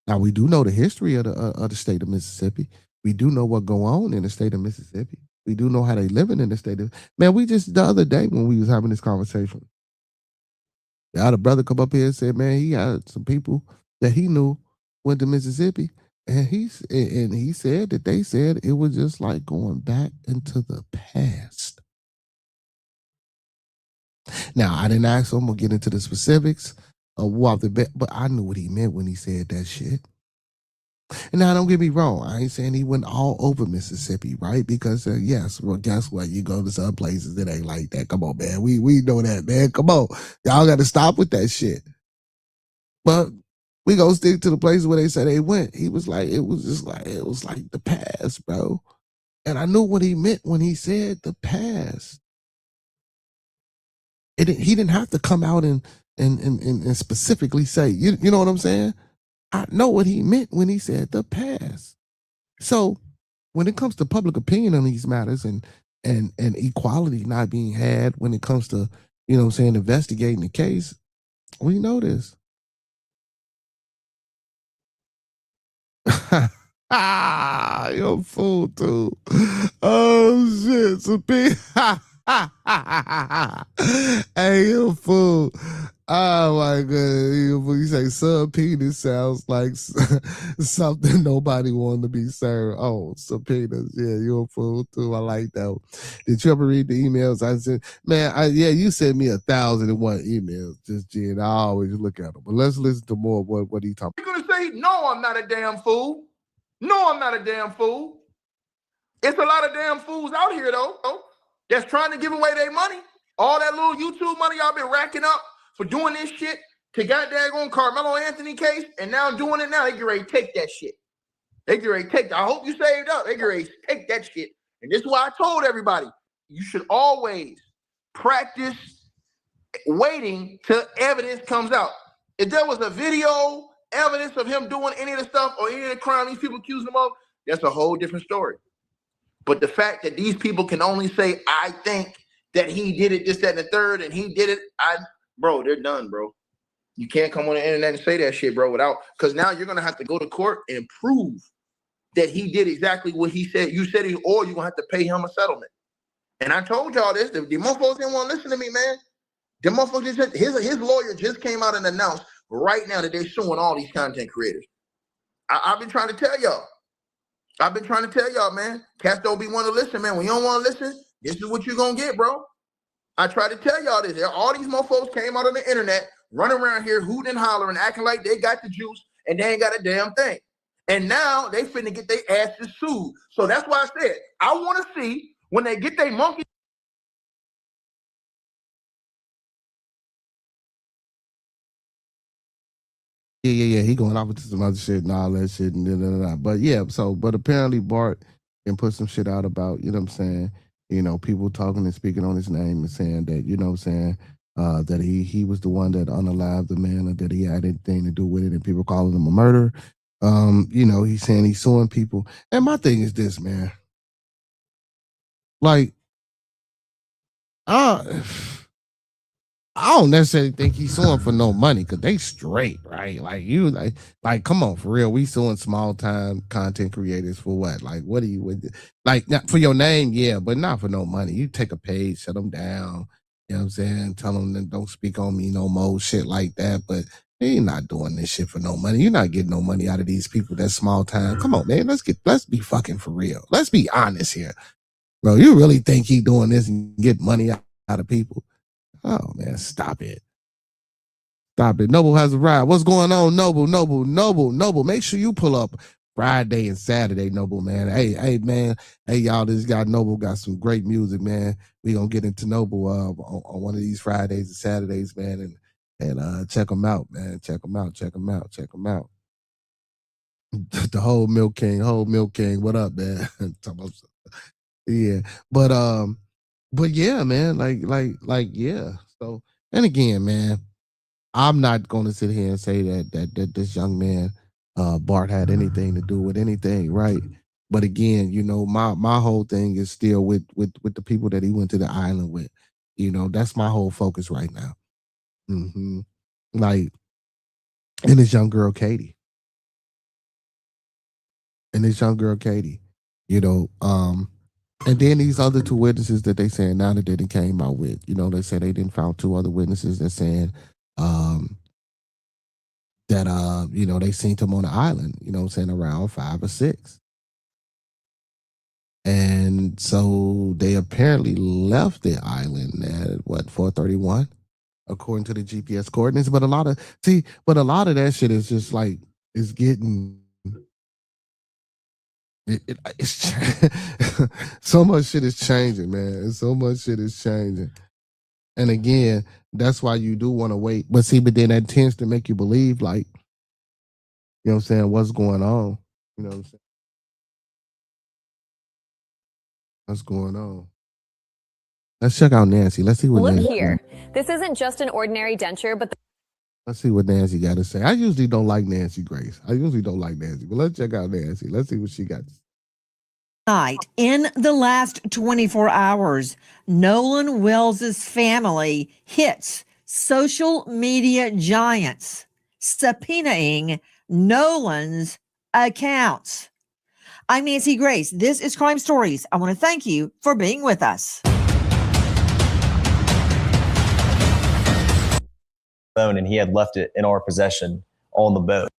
Now we do know the history of the state of Mississippi. We do know what go on in the state of Mississippi. We do know how they living in the state of man. We just the other day when we was having this conversation, I had a brother come up here and said, man, he had some people that he knew went to Mississippi, and he said that they said it was just like going back into the past. Now I didn't ask him or get into the specifics of what but I knew what he meant when he said that shit. And now, don't get me wrong. I ain't saying he went all over Mississippi, right? Because yes, well, guess what? You go to some places that ain't like that. Come on, man. We know that, man. Come on, y'all got to stop with that shit. But we gonna stick to the places where they said they went. He was like, it was like the past, bro. And I knew what he meant when he said the past. He didn't have to come out and specifically say, you know what I'm saying? I know what he meant when he said the past. So when it comes to public opinion on these matters and equality not being had when it comes to, investigating the case, we know this. You're a fool too. Oh shit. So big. Hey, you a fool. Oh my god. You say subpoena sounds like something nobody wanted to be served. Oh, subpoenas. Yeah, you're a fool too. I like that. Did you ever read the emails I sent? Man, you sent me 1,001 emails, just Jen. I always look at them. But let's listen to more of what he talking about. You're gonna say, no, I'm not a damn fool. No, I'm not a damn fool. It's a lot of damn fools out here, though, that's trying to give away their money. All that little YouTube money y'all been racking up for doing this shit to goddamn on Carmelo Anthony case, and now doing it now, they get ready to take that shit. They get ready to take that. I hope you saved up. They get ready to take that shit. And this is why I told everybody, you should always practice waiting till evidence comes out. If there was a video evidence of him doing any of the stuff or any of the crime these people accuse him of, that's a whole different story. But the fact that these people can only say, I think that he did it, this, that, and the third, and he did it, bro, they're done, bro. You can't come on the internet and say that shit, bro, because now you're going to have to go to court and prove that he did exactly what he said. You said or you're going to have to pay him a settlement. And I told y'all this, the motherfuckers didn't want to listen to me, man. The motherfuckers just, his lawyer just came out and announced right now that they're suing all these content creators. I've been trying to tell y'all. Man. Cats don't be want to listen, man. When you don't want to listen, this is what you're going to get, bro. I try to tell y'all this. All these motherfuckers came out on the internet, running around here, hooting and hollering, acting like they got the juice, and they ain't got a damn thing. And now they finna get their asses sued. So that's why I said, I want to see when they get their monkey. Yeah. He going off into some other shit and all that shit and da. But yeah, but apparently Bart can put some shit out about, you know what I'm saying, people talking and speaking on his name and saying that, you know what I'm saying, that he was the one that unalived the man or that he had anything to do with it and people calling him a murderer. He's saying he's suing people. And my thing is this, man. Like, I don't necessarily think he's suing for no money because they straight, right? Like, come on, for real. We suing small time content creators for what? Like, what do you like? Not for your name, yeah, but not for no money. You take a page, shut them down. You know what I'm saying? Tell them that don't speak on me no more, shit like that. But you're not doing this shit for no money. You're not getting no money out of these people that's small time. Come on, man. Let's be fucking for real. Let's be honest here, bro. You really think he doing this and get money out of people? Oh man, stop it. Stop it. Noble has arrived. What's going on, Noble? Make sure you pull up Friday and Saturday, Noble, man. Hey, man. Hey, y'all, this guy Noble got some great music, man. We gonna get into Noble on one of these Fridays and Saturdays, man, and check them out, man. Check them out. The whole Milk King. What up, man? Yeah, but yeah, man. Like, yeah. So, and again, man, I'm not going to sit here and say that this young man, Bart, had anything to do with anything, right? But again, my whole thing is still with the people that he went to the island with. That's my whole focus right now. Like, and this young girl, Katie. And then these other two witnesses that they saying now that they didn't came out with, they say they didn't found two other witnesses that saying, that they seen him on the island, saying around 5 or 6. And so they apparently left the island at 4:31, according to the GPS coordinates. But a lot of that shit is just like it's getting it's so much shit is changing, man. So much shit is changing. And again, that's why you do want to wait. But then that tends to make you believe, like, you know what I'm saying, what's going on. You know what I'm saying? What's going on? Let's check out Nancy. Let's see what Look Nancy. here. This isn't just an ordinary denture, but Let's see what Nancy got to say. I usually don't like Nancy Grace. But let's check out Nancy. Let's see what she got to say. Night in the last 24 hours, Nolan Wells's family hits social media giants, subpoenaing Nolan's accounts. I'm Nancy Grace. This is Crime Stories. I want to thank you for being with us. Phone, and he had left it in our possession on the boat.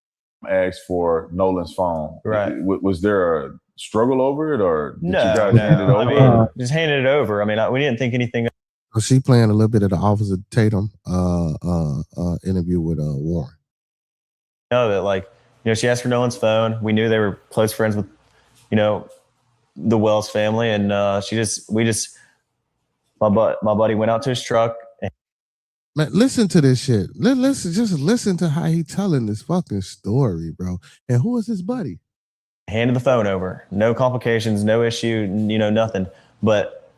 Asked for Nolan's phone. Right. Was there a struggle over it, or did you guys No. hand it over? I mean, just handed it over. I mean, we didn't think anything. So she playing a little bit of the Officer Tatum interview with Warren. That, like, she asked for Nolan's phone. We knew they were close friends with, the Wells family, and my buddy went out to his truck. Man, listen to this shit. Listen to how he telling this fucking story, bro. And who is his buddy? Handed the phone over. No complications, no issue, nothing. But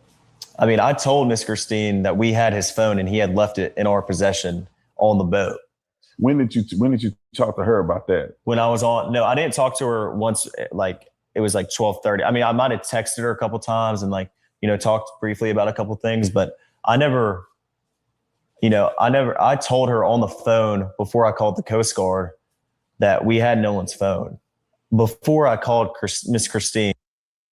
I mean, I told Miss Christine that we had his phone and he had left it in our possession on the boat. When did you talk to her about that? When I was on, no, I didn't talk to her once. Like, it was like 12:30. I mean, I might have texted her a couple times and talked briefly about a couple things, but I told her on the phone before I called the Coast Guard that we had Nolan's phone before I called Miss Christine.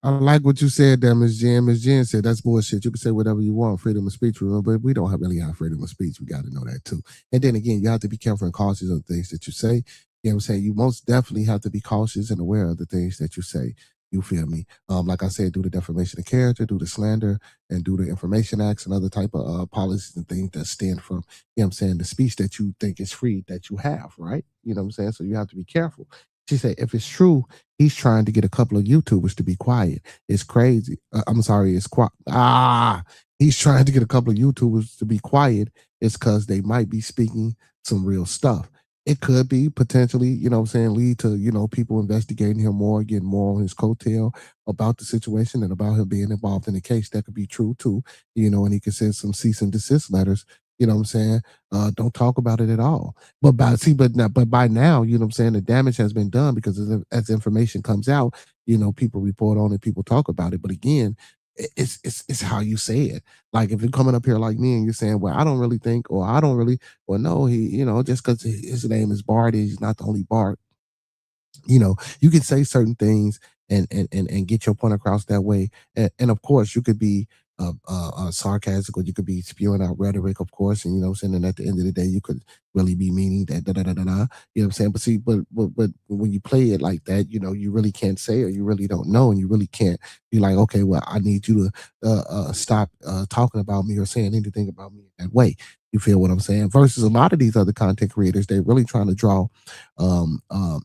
I like what you said there, Ms. Jen. Ms. Jen said that's bullshit. You can say whatever you want, freedom of speech, but we don't really have freedom of speech. We got to know that too. And then again, you have to be careful and cautious of the things that you say. You know what I'm saying? You most definitely have to be cautious and aware of the things that you say. You feel me? Like I said, do the defamation of character, do the slander, and do the Information Acts and other type of policies and things that stand from, you know what I'm saying, the speech that you think is free that you have, right? You know what I'm saying? So you have to be careful. She said, if it's true, he's trying to get a couple of YouTubers to be quiet. It's crazy. He's trying to get a couple of YouTubers to be quiet. It's because they might be speaking some real stuff. It could be potentially, you know what I'm saying, lead to, people investigating him more, getting more on his coattail about the situation and about him being involved in the case. That could be true too, and he could send some cease and desist letters. You know what I'm saying? Don't talk about it at all. But by now, you know what I'm saying, the damage has been done because as information comes out, people report on it, people talk about it. But again, it's how you say it. Like if you're coming up here like me and you're saying, well, I don't really think, or I don't really, well, no, he, just because his name is Bart, he's not the only Bart. You can say certain things and get your point across that way. And of course, you could be sarcastic, or you could be spewing out rhetoric, of course, and and at the end of the day, you could really be meaning that you know what I'm saying. But see, but when you play it like that, you really can't say, or you really don't know, and you really can't be like, okay, well, I need you to stop talking about me or saying anything about me in that way. You feel what I'm saying? Versus a lot of these other content creators, they're really trying to draw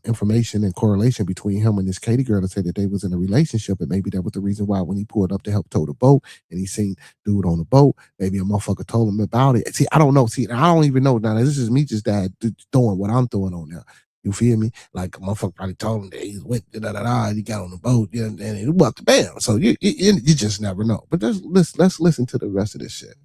information and correlation between him and this Katie girl to say that they was in a relationship, and maybe that was the reason why when he pulled up to help tow the boat and he seen dude on the boat, maybe a motherfucker told him about it. See, I don't know. See, I don't even know. Now, this is me just throwing what I'm throwing on there. You feel me? Like a motherfucker probably told him that he went and he got on the boat, and it walked bam. So you just never know. But let's listen to the rest of this shit.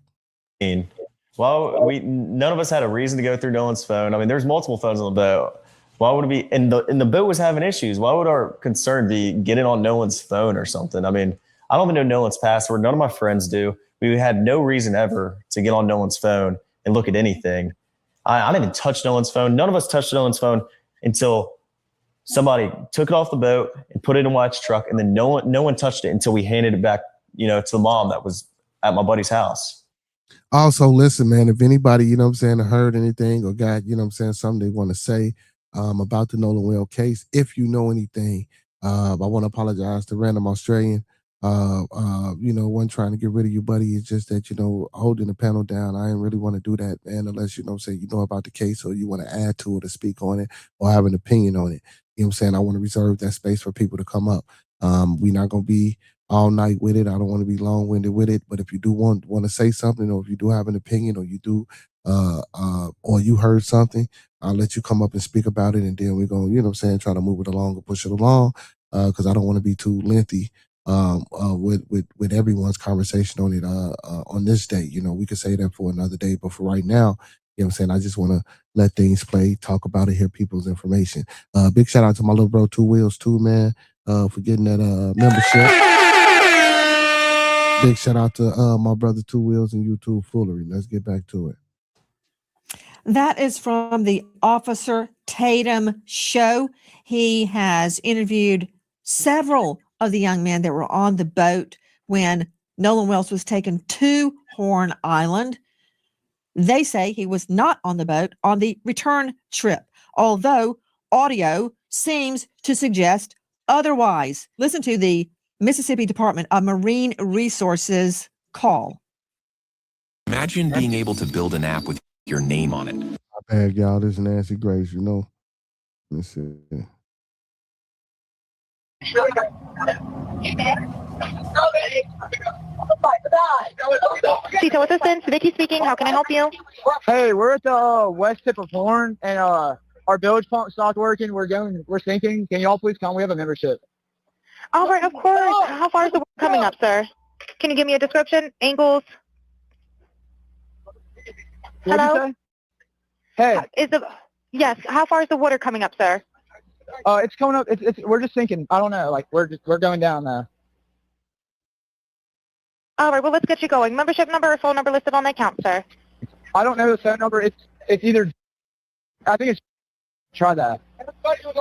Well, none of us had a reason to go through Nolan's phone. I mean, there's multiple phones on the boat. Why would it be? And the boat was having issues. Why would our concern be getting on Nolan's phone or something? I mean, I don't even know Nolan's password. None of my friends do. We had no reason ever to get on Nolan's phone and look at anything. I didn't even touch Nolan's phone. None of us touched Nolan's phone until somebody took it off the boat and put it in White's truck, and then no one touched it until we handed it back, to the mom that was at my buddy's house. Also, listen, man, if anybody, heard anything or got, something they want to say about the Nolan Well case, if you know anything, I want to apologize to Random Australian. One trying to get rid of you, buddy. It's just that, holding the panel down. I didn't really want to do that, man, unless, you know about the case or you want to add to it or speak on it or have an opinion on it. You know what I'm saying? I want to reserve that space for people to come up. We're not going to be all night with it. I don't want to be long-winded with it, but if you do want to say something, or if you do have an opinion, or you do or you heard something, I'll let you come up and speak about it, and then we're going to, try to move it along or push it along, because I don't want to be too lengthy with everyone's conversation on it on this day. We could say that for another day, but for right now, I just want to let things play, talk about it, hear people's information. Big shout out to my little bro 2 Wheels too, man, for getting that membership. Big shout out to my brother 2 Wheels and YouTube Foolery. Let's get back to it. That is from the Officer Tatum show. He has interviewed several of the young men that were on the boat when Nolan Wells was taken to Horn Island. They say he was not on the boat on the return trip, although audio seems to suggest otherwise. Listen to the Mississippi Department of Marine Resources call. Imagine being able to build an app with your name on it. My bad, y'all. This is Nancy Grace, Let's see. Tito Assistance, Vicky speaking. How can I help you? Hey, we're at the west tip of Horn, and our bilge pump stopped working. We're sinking. Can y'all please come? We have a membership. All right, of course. How far is the water coming up, sir? Can you give me a description? Angles? Hello? Hey. Yes, how far is the water coming up, sir? It's coming up. We're just sinking. I don't know. Like, we're going down now. All right, well, let's get you going. Membership number or phone number listed on the account, sir? I don't know the phone number. It's either, I think it's, try that.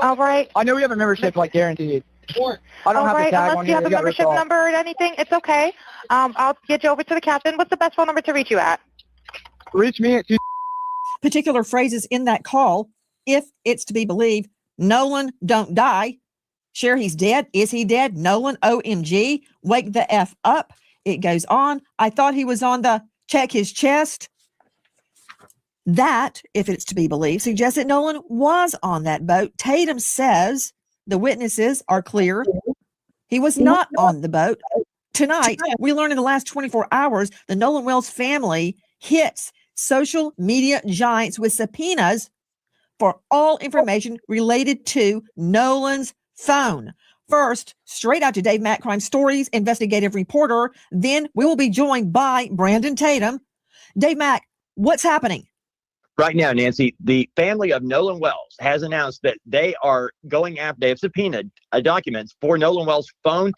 All right. I know we have a membership, like, guaranteed. I don't have the tag unless on you have a membership off. number or anything, it's okay. I'll get you over to the captain. What's the best phone number to reach you at? Reach me at particular phrases in that call. If it's to be believed, Nolan, don't die. Share he's dead. Is he dead? Nolan, OMG. Wake the F up. It goes on. I thought he was on the check his chest. That, if it's to be believed, suggests that Nolan was on that boat. Tatum says the witnesses are clear. He was not on the boat. Tonight, we learned in the last 24 hours, the Nolan Wells family hits social media giants with subpoenas for all information related to Nolan's phone. First, straight out to Dave Mack Crime Stories investigative reporter. Then we will be joined by Brandon Tatum. Dave Mack, what's happening? Right now, Nancy, the family of Nolan Wells has announced that they are going after, they have subpoenaed documents for Nolan Wells' phone.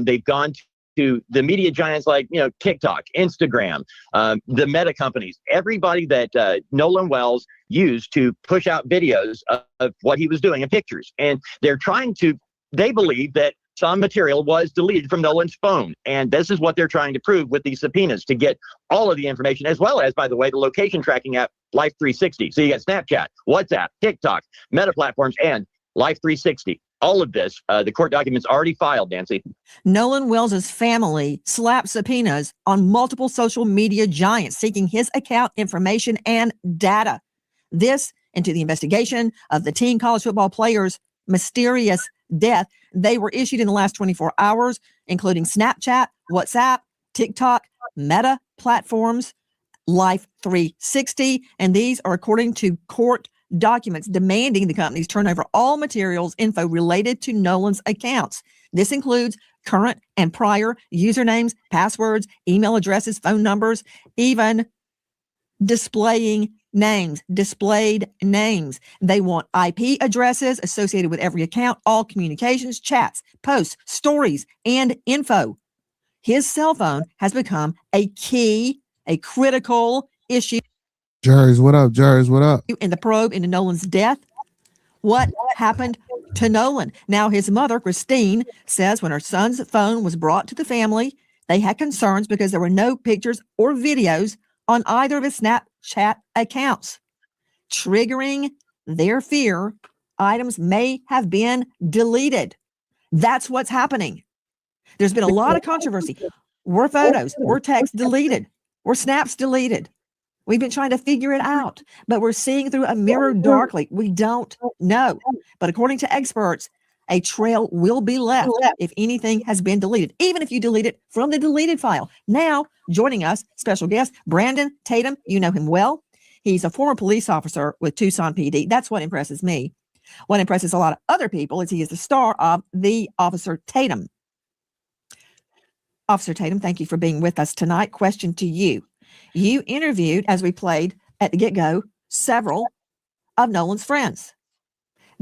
They've gone to the media giants like, TikTok, Instagram, the meta companies, everybody that Nolan Wells used to push out videos of what he was doing and pictures. And they're trying to, they believe that some material was deleted from Nolan's phone. And this is what they're trying to prove with these subpoenas, to get all of the information, as well as, by the way, the location tracking app Life 360. So you got Snapchat, WhatsApp, TikTok, Meta platforms, and Life 360. All of this, the court documents already filed, Nancy. Nolan Wells's family slapped subpoenas on multiple social media giants seeking his account information and data. This into the investigation of the teen college football player's mysterious death. They were issued in the last 24 hours, including Snapchat, WhatsApp, TikTok, Meta platforms, Life 360, and these are according to court documents demanding the companies turn over all materials info related to Nolan's accounts. This includes current and prior usernames, passwords, email addresses, phone numbers, even displayed names. They want IP addresses associated with every account, all communications, chats, posts, stories, and info. His cell phone has become a critical issue. Jerry's, what up? Jerry's, what up? In the probe into Nolan's death. What happened to Nolan? Now, his mother, Christine, says when her son's phone was brought to the family, they had concerns because there were no pictures or videos on either of his Snapchat accounts. Triggering their fear, items may have been deleted. That's what's happening. There's been a lot of controversy. Were photos, were texts deleted, were snaps deleted? We've been trying to figure it out, but we're seeing through a mirror darkly. We don't know. But according to experts, a trail will be left if anything has been deleted, even if you delete it from the deleted file. Now, joining us, special guest, Brandon Tatum. You know him well. He's a former police officer with Tucson PD. That's what impresses me. What impresses a lot of other people is he is the star of The Officer Tatum. Officer Tatum, thank you for being with us tonight. Question to you. You interviewed, as we played at the get-go, several of Nolan's friends.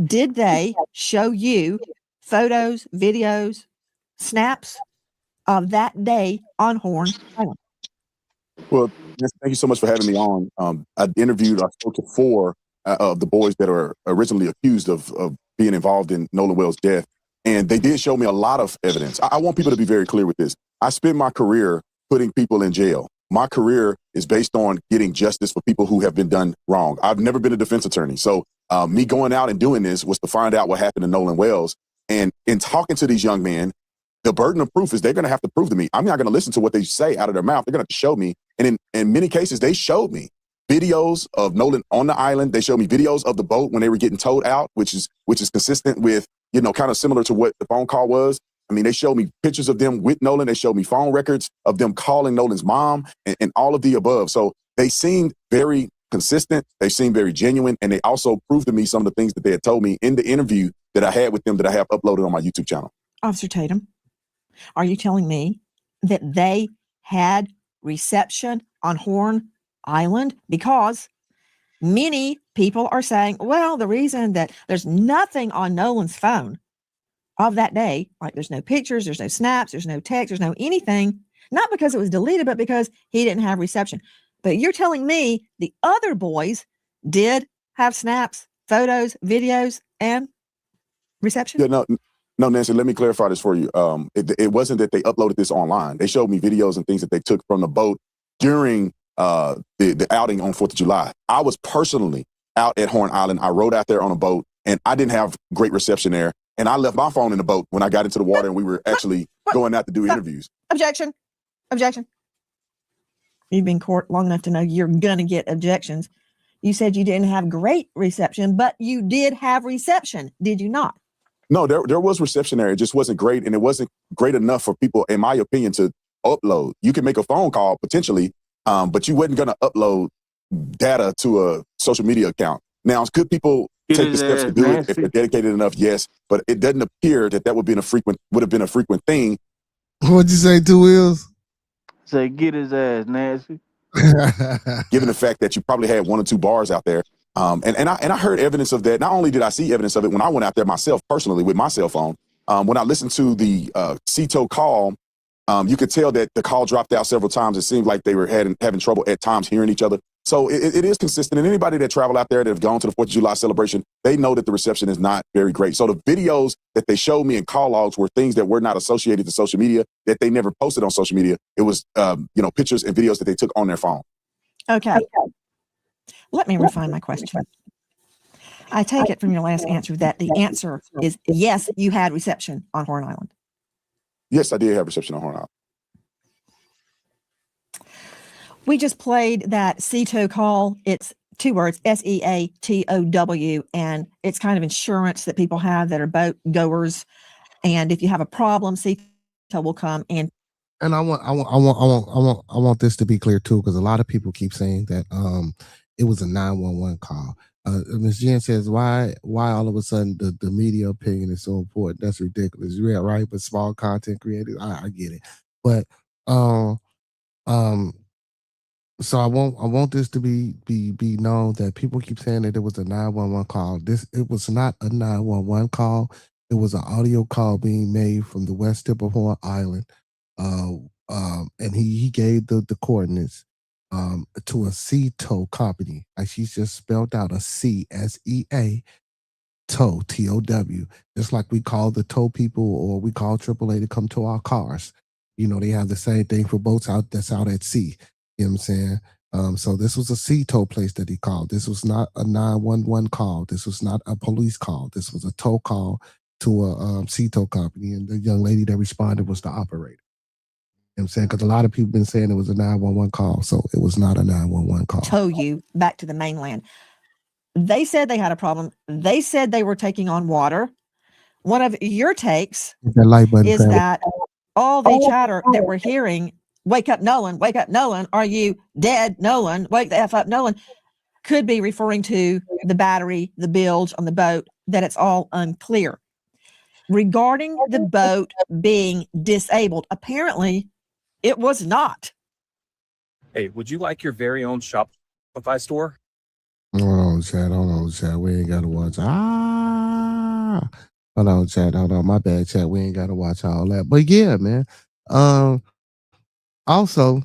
Did they show you photos, videos, snaps of that day on Horn Island? Well, thank you so much for having me on. I spoke to 4 of the boys that are originally accused of being involved in Nolan Wells' death. And they did show me a lot of evidence. I want people to be very clear with this. I spent my career putting people in jail. My career is based on getting justice for people who have been done wrong. I've never been a defense attorney. So me going out and doing this was to find out what happened to Nolan Wells. And in talking to these young men, the burden of proof is they're going to have to prove to me. I'm not going to listen to what they say out of their mouth. They're going to have to show me. And in many cases, they showed me videos of Nolan on the island. They showed me videos of the boat when they were getting towed out, which is consistent with, kind of similar to what the phone call was. I mean, they showed me pictures of them with Nolan. They showed me phone records of them calling Nolan's mom and all of the above. So they seemed very consistent. They seemed very genuine. And they also proved to me some of the things that they had told me in the interview that I had with them that I have uploaded on my YouTube channel. Officer Tatum, are you telling me that they had reception on Horn Island? Because many people are saying, well, the reason that there's nothing on Nolan's phone of that day, like there's no pictures, there's no snaps, there's no text, there's no anything, not because it was deleted, but because he didn't have reception. But you're telling me the other boys did have snaps, photos, videos, and reception? Yeah, no, Nancy, let me clarify this for you. It wasn't that they uploaded this online. They showed me videos and things that they took from the boat during the outing on 4th of July. I was personally out at Horn Island. I rode out there on a boat, and I didn't have great reception there. And I left my phone in the boat when I got into the water and we were actually going out to do interviews. Objection. You've been in court long enough to know you're going to get objections. You said you didn't have great reception, but you did have reception, did you not? No, there was reception there. It just wasn't great, and it wasn't great enough for people, in my opinion, to upload. You can make a phone call potentially, but you wasn't going to upload data to a social media account. Now, could people take the steps to do it if they're dedicated enough? Yes, but it doesn't appear that would have been a frequent thing. What'd you say, Two Wheels? Say, get his ass, Nancy. Given the fact that you probably had 1 or 2 bars out there. And I heard evidence of that. Not only did I see evidence of it when I went out there myself personally with my cell phone, when I listened to the CETO call, you could tell that the call dropped out several times. It seemed like they were having trouble at times hearing each other. So it is consistent. And anybody that travel out there that have gone to the 4th of July celebration, they know that the reception is not very great. So the videos that they showed me in call logs were things that were not associated to social media, that they never posted on social media. It was, pictures and videos that they took on their phone. Okay. Let me refine my question. I take it from your last answer that the answer is yes, you had reception on Horn Island. Yes, I did have reception on Horn Island. We just played that CETO call. It's 2 words, SEATOW, and it's kind of insurance that people have that are boat goers. And if you have a problem, CETO will come and. And I want this to be clear too, because a lot of people keep saying that it was a 911 call. Ms. Jen says, why all of a sudden the media opinion is so important? That's ridiculous. Yeah, right. But small content creators, I get it. But so I want this to be known that people keep saying that it was a 911 call. It was not a 911 call. It was an audio call being made from the west tip of Horn Island. And he gave the coordinates to a CETO company. Like she's just spelled out a C SEA tow TOW. Just like we call the tow people or we call AAA to come to our cars. You know, they have the same thing for boats that's out at sea. You know what I'm saying? So this was a CETO place that he called. This was not a 911 call. This was not a police call. This was a tow call to a CETO company. And the young lady that responded was the operator. You know what I'm saying? Because a lot of people been saying it was a 911 call. So it was not a 911 call. Tow you back to the mainland. They said they had a problem. They said they were taking on water. One of your takes is that all the chatter that we're hearing, wake up, Nolan, are you dead, Nolan, wake the F up, Nolan, could be referring to the battery, the bilge on the boat, that it's all unclear. Regarding the boat being disabled, apparently it was not. Hey, would you like your very own Shopify store? Hold on, chat. We ain't got to watch. Hold on, chat. Hold on. My bad, chat. We ain't got to watch all that. But yeah, man. Also,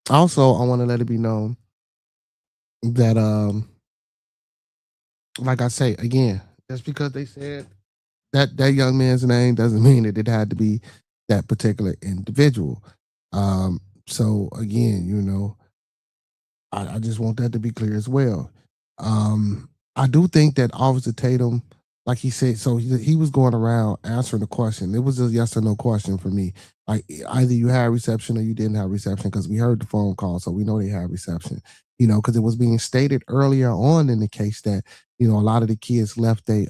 I want to let it be known that, like I say, again, just because they said that young man's name doesn't mean that it had to be that particular individual. So again, you know, I just want that to be clear as well. I do think that Officer Tatum, like he said, so he was going around answering the question. It was a yes or no question for me. Like either you had reception or you didn't have reception, because we heard the phone call, so we know they had reception. You know, because it was being stated earlier on in the case that, you know, a lot of the kids left they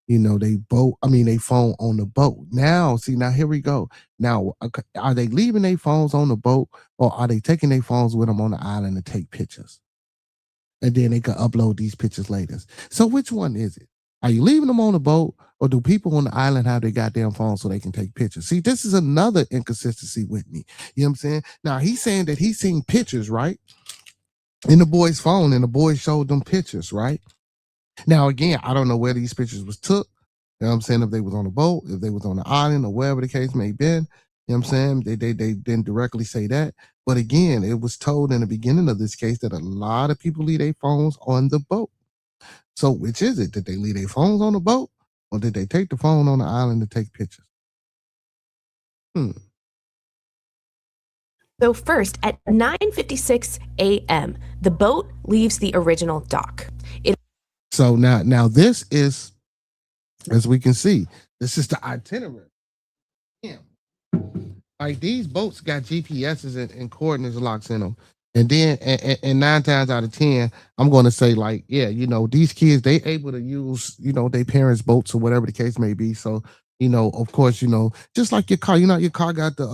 they phone on the boat. Now here we go. Now, are they leaving their phones on the boat, or are they taking their phones with them on the island to take pictures? And then they can upload these pictures later. So which one is it? Are you leaving them on the boat, or do people on the island have their goddamn phones so they can take pictures? See, this is another inconsistency with me. You know what I'm saying? Now, he's saying that he's seen pictures, right? In the boy's phone, and the boy showed them pictures, right? Now, again, I don't know where these pictures was took. You know what I'm saying? If they was on a boat, if they was on the island, or wherever the case may have been. You know what I'm saying? They didn't directly say that. But again, it was told in the beginning of this case that a lot of people leave their phones on the boat. So which is it? Did they leave their phones on the boat, or did they take the phone on the island to take pictures? So first, at 9:56 a.m., the boat leaves the original dock. So now this is, as we can see, this is the itinerary. Yeah. Like these boats got GPSs and coordinates locks in them. And then and 9 times out of 10, I'm going to say, like, yeah, you know, these kids, they able to use, you know, their parents' boats or whatever the case may be. So, you know, of course, you know, just like your car, you know, your car got the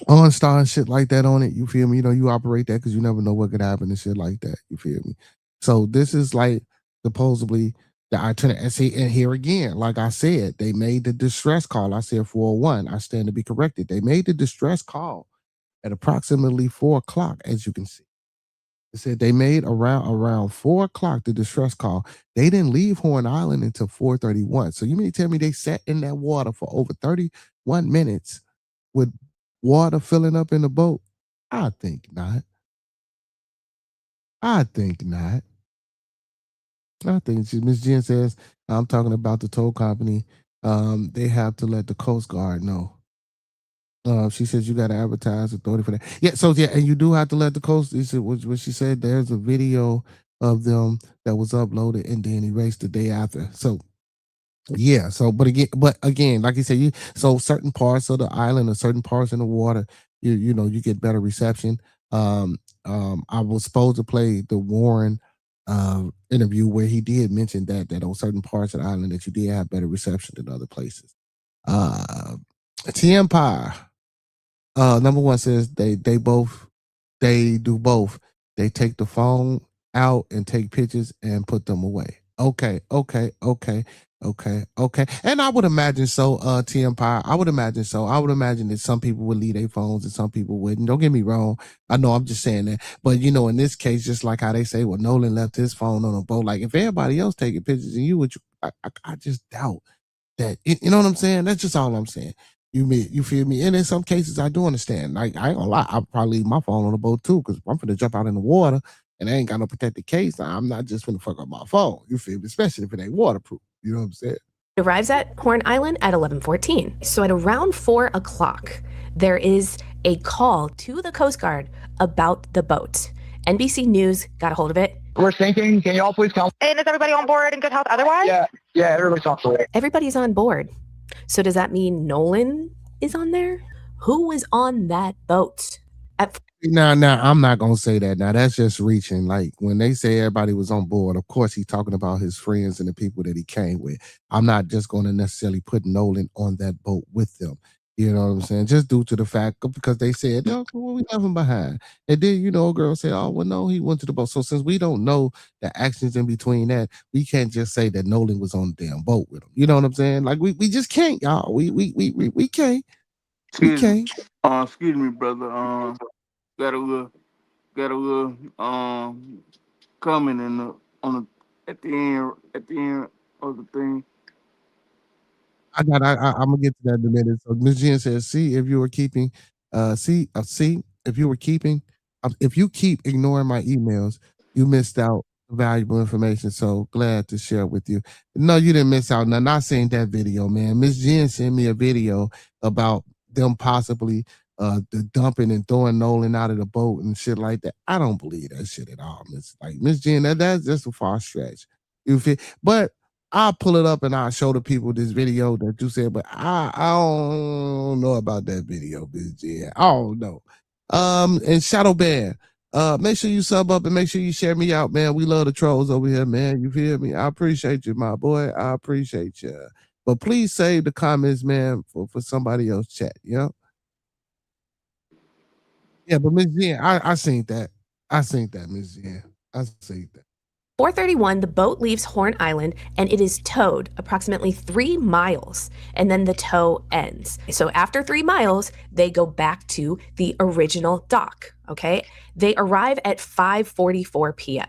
OnStar and shit like that on it. You feel me? You know, you operate that because you never know what could happen and shit like that. You feel me? So this is like supposedly the itinerary. And see, and here again, like I said, they made the distress call. I said 401. I stand to be corrected. They made the distress call at approximately 4 o'clock, as you can see. They said they made around 4 o'clock the distress call. They didn't leave Horn Island until 4:31. So you mean to tell me they sat in that water for over 31 minutes with water filling up in the boat? I think not. I think Miss Jen says, I'm talking about the tow company. They have to let the Coast Guard know. She says you got to advertise authority for that. Yeah, so yeah, and you do have to let the Coast. What she said, there's a video of them that was uploaded and then erased the day after. So yeah, so but again, like you said, so certain parts of the island or certain parts in the water, you get better reception. Um, I was supposed to play the Warren interview where he did mention that on certain parts of the island that you did have better reception than other places. Uh, T Empire. Number one says they do both. They take the phone out and take pictures and put them away. Okay. And I would imagine so, T Empire. I would imagine so. I would imagine that some people would leave their phones and some people wouldn't. Don't get me wrong. I know I'm just saying that. But in this case, just like how they say, well, Nolan left his phone on a boat. Like if everybody else taking pictures and you would, I just doubt that. You know what I'm saying? That's just all I'm saying. You feel me? And in some cases, I do understand. Like I ain't gonna lie, I'll probably leave my phone on the boat too, because I'm gonna jump out in the water and I ain't got no protected case. I'm not just gonna fuck up my phone. You feel me? Especially if it ain't waterproof. You know what I'm saying? Arrives at Horn Island at 11:14. So at around 4 o'clock, there is a call to the Coast Guard about the boat. NBC News got a hold of it. We're sinking. Can y'all please come? And is everybody on board in good health otherwise? Yeah, everybody's on board. Everybody's on board. So does that mean Nolan is on there? Who was on that boat? Now, I'm not gonna say that. Now, that's just reaching. Like when they say everybody was on board, of course he's talking about his friends and the people that he came with. I'm not just gonna necessarily put Nolan on that boat with them. You know what I'm saying? Just due to the fact because they said, "No, well, we left him behind," and then a girl said, "Oh, well, no, he went to the boat." So since we don't know the actions in between that, we can't just say that Nolan was on the damn boat with him. You know what I'm saying? Like we just can't, y'all. We can't. We can't. Excuse me, brother. Got a little comment in at the end of the thing. I'm gonna get to that in a minute. So Ms. Jen says, see if you were keeping, if you were keeping, if you keep ignoring my emails, you missed out valuable information. So glad to share with you. No, you didn't miss out. Now, not saying that video, man. Miss Jen sent me a video about them possibly the dumping and throwing Nolan out of the boat and shit like that. I don't believe that shit at all. Miss Jen, that's just a far stretch. You feel, but I'll pull it up and I'll show the people this video that you said, but I don't know about that video, bitch. Yeah, I don't know. And Shadow Bear, make sure you sub up and make sure you share me out, man. We love the trolls over here, man. You feel me? I appreciate you, my boy. I appreciate you. But please save the comments, man, for somebody else chat. Yeah, but Miss Jen, I seen that. I seen that, Miss Jen. I seen that. 4:31, the boat leaves Horn Island and it is towed approximately 3 miles, and then the tow ends. So after 3 miles, they go back to the original dock, okay? They arrive at 5:44 p.m.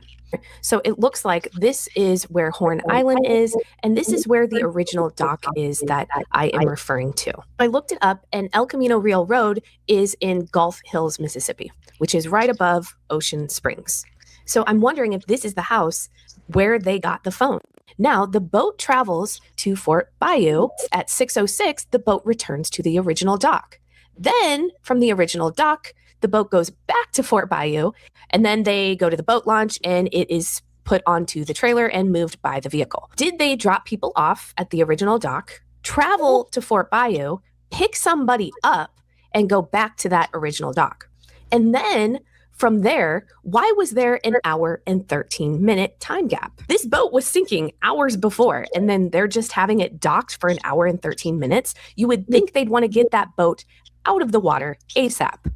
So it looks like this is where Horn Island is, and this is where the original dock is that I am referring to. I looked it up, and El Camino Real Road is in Gulf Hills, Mississippi, which is right above Ocean Springs. So I'm wondering if this is the house where they got the phone. Now, the boat travels to Fort Bayou. At 6:06, the boat returns to the original dock. Then, from the original dock, the boat goes back to Fort Bayou, and then they go to the boat launch, and it is put onto the trailer and moved by the vehicle. Did they drop people off at the original dock, travel to Fort Bayou, pick somebody up, and go back to that original dock? And then from there, why was there an hour and 13-minute time gap? This boat was sinking hours before, and then they're just having it docked for an hour and 13 minutes. You would think they'd want to get that boat out of the water ASAP.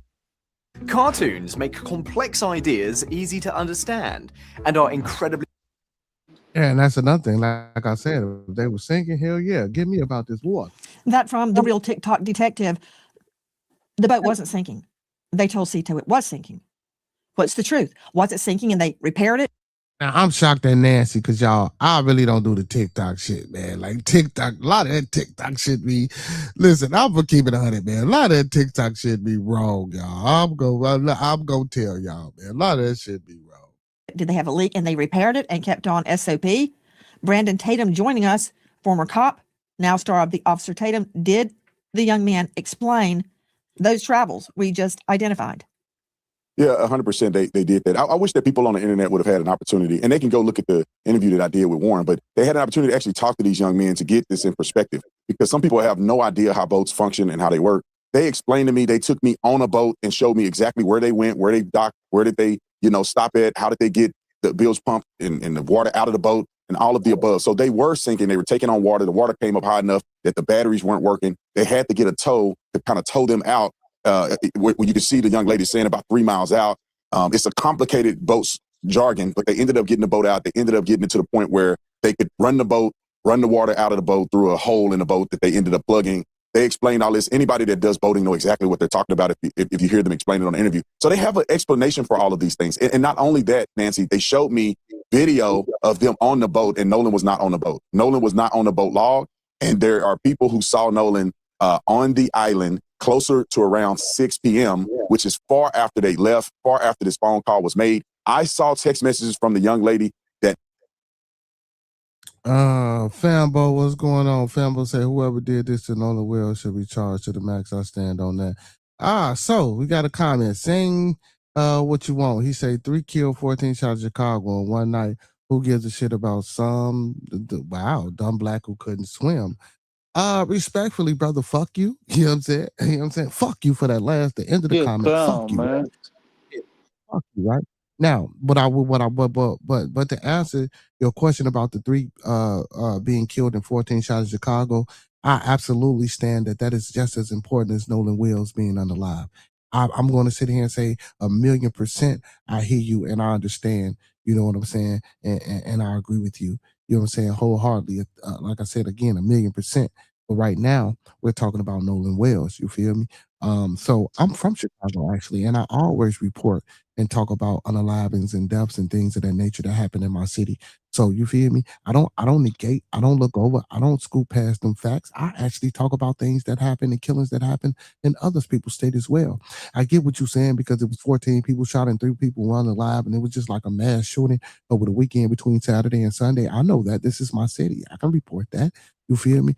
Cartoons make complex ideas easy to understand and are incredibly... Yeah, and that's another thing. Like I said, if they were sinking, hell yeah, give me about this water. That from the real TikTok detective. The boat wasn't sinking. They told Cito it was sinking. What's the truth? Was it sinking and they repaired it? Now, I'm shocked at Nancy because y'all, I really don't do the TikTok shit, man. Like TikTok, a lot of that TikTok shit be, listen, I'm gonna keep it 100, man. A lot of that TikTok shit be wrong, y'all. I'm gonna tell y'all, man. A lot of that shit be wrong. Did they have a leak and they repaired it and kept on SOP? Brandon Tatum joining us, former cop, now star of the Officer Tatum. Did the young man explain those travels we just identified? Yeah, 100%. They did that. I wish that people on the internet would have had an opportunity, and they can go look at the interview that I did with Warren, but they had an opportunity to actually talk to these young men to get this in perspective, because some people have no idea how boats function and how they work. They explained to me, they took me on a boat and showed me exactly where they went, where they docked, where did they, stop at, how did they get the bilge pump and the water out of the boat and all of the above. So they were sinking. They were taking on water. The water came up high enough that the batteries weren't working. They had to get a tow to kind of tow them out. Where you can see the young lady saying about 3 miles out. It's a complicated boat's jargon, but they ended up getting the boat out. They ended up getting it to the point where they could run the water out of the boat through a hole in the boat that they ended up plugging. They explained all this. Anybody that does boating know exactly what they're talking about if you hear them explain it on the interview. So they have an explanation for all of these things. And not only that, Nancy, they showed me video of them on the boat, and Nolan was not on the boat. Nolan was not on the boat log. And there are people who saw Nolan on the island closer to around 6 p.m., which is far after they left, far after this phone call was made. I saw text messages from the young lady that Fambo, what's going on? Fambo said whoever did this to Nolan Wells should be charged to the max. I stand on that. So we got a comment. Sing what you want. He said 3 killed, 14 shot Chicago in one night. Who gives a shit about some dumb black who couldn't swim? Respectfully, brother, fuck you. You know what I'm saying? You know what I'm saying? Fuck you for that the end of the comment. Fuck you. Man. Fuck you, right? Now, but to answer your question about the 3 being killed and 14 shot in Chicago, I absolutely stand that is just as important as Nolan Wills being unalive. I'm going to sit here and say 1,000,000%. I hear you and I understand. You know what I'm saying? And I agree with you. You know what I'm saying? Wholeheartedly. Like I said again, 1,000,000%. But right now, we're talking about Nolan Wells. You feel me? So I'm from Chicago actually, and I always report and talk about unalivings and deaths and things of that nature that happen in my city. So you feel me? I don't negate, I don't look over, I don't scoop past them facts. I actually talk about things that happen and killings that happen in other people's state as well. I get what you're saying because it was 14 people shot and 3 people were unalive, and it was just like a mass shooting over the weekend between Saturday and Sunday. I know that this is my city. I can report that. You feel me?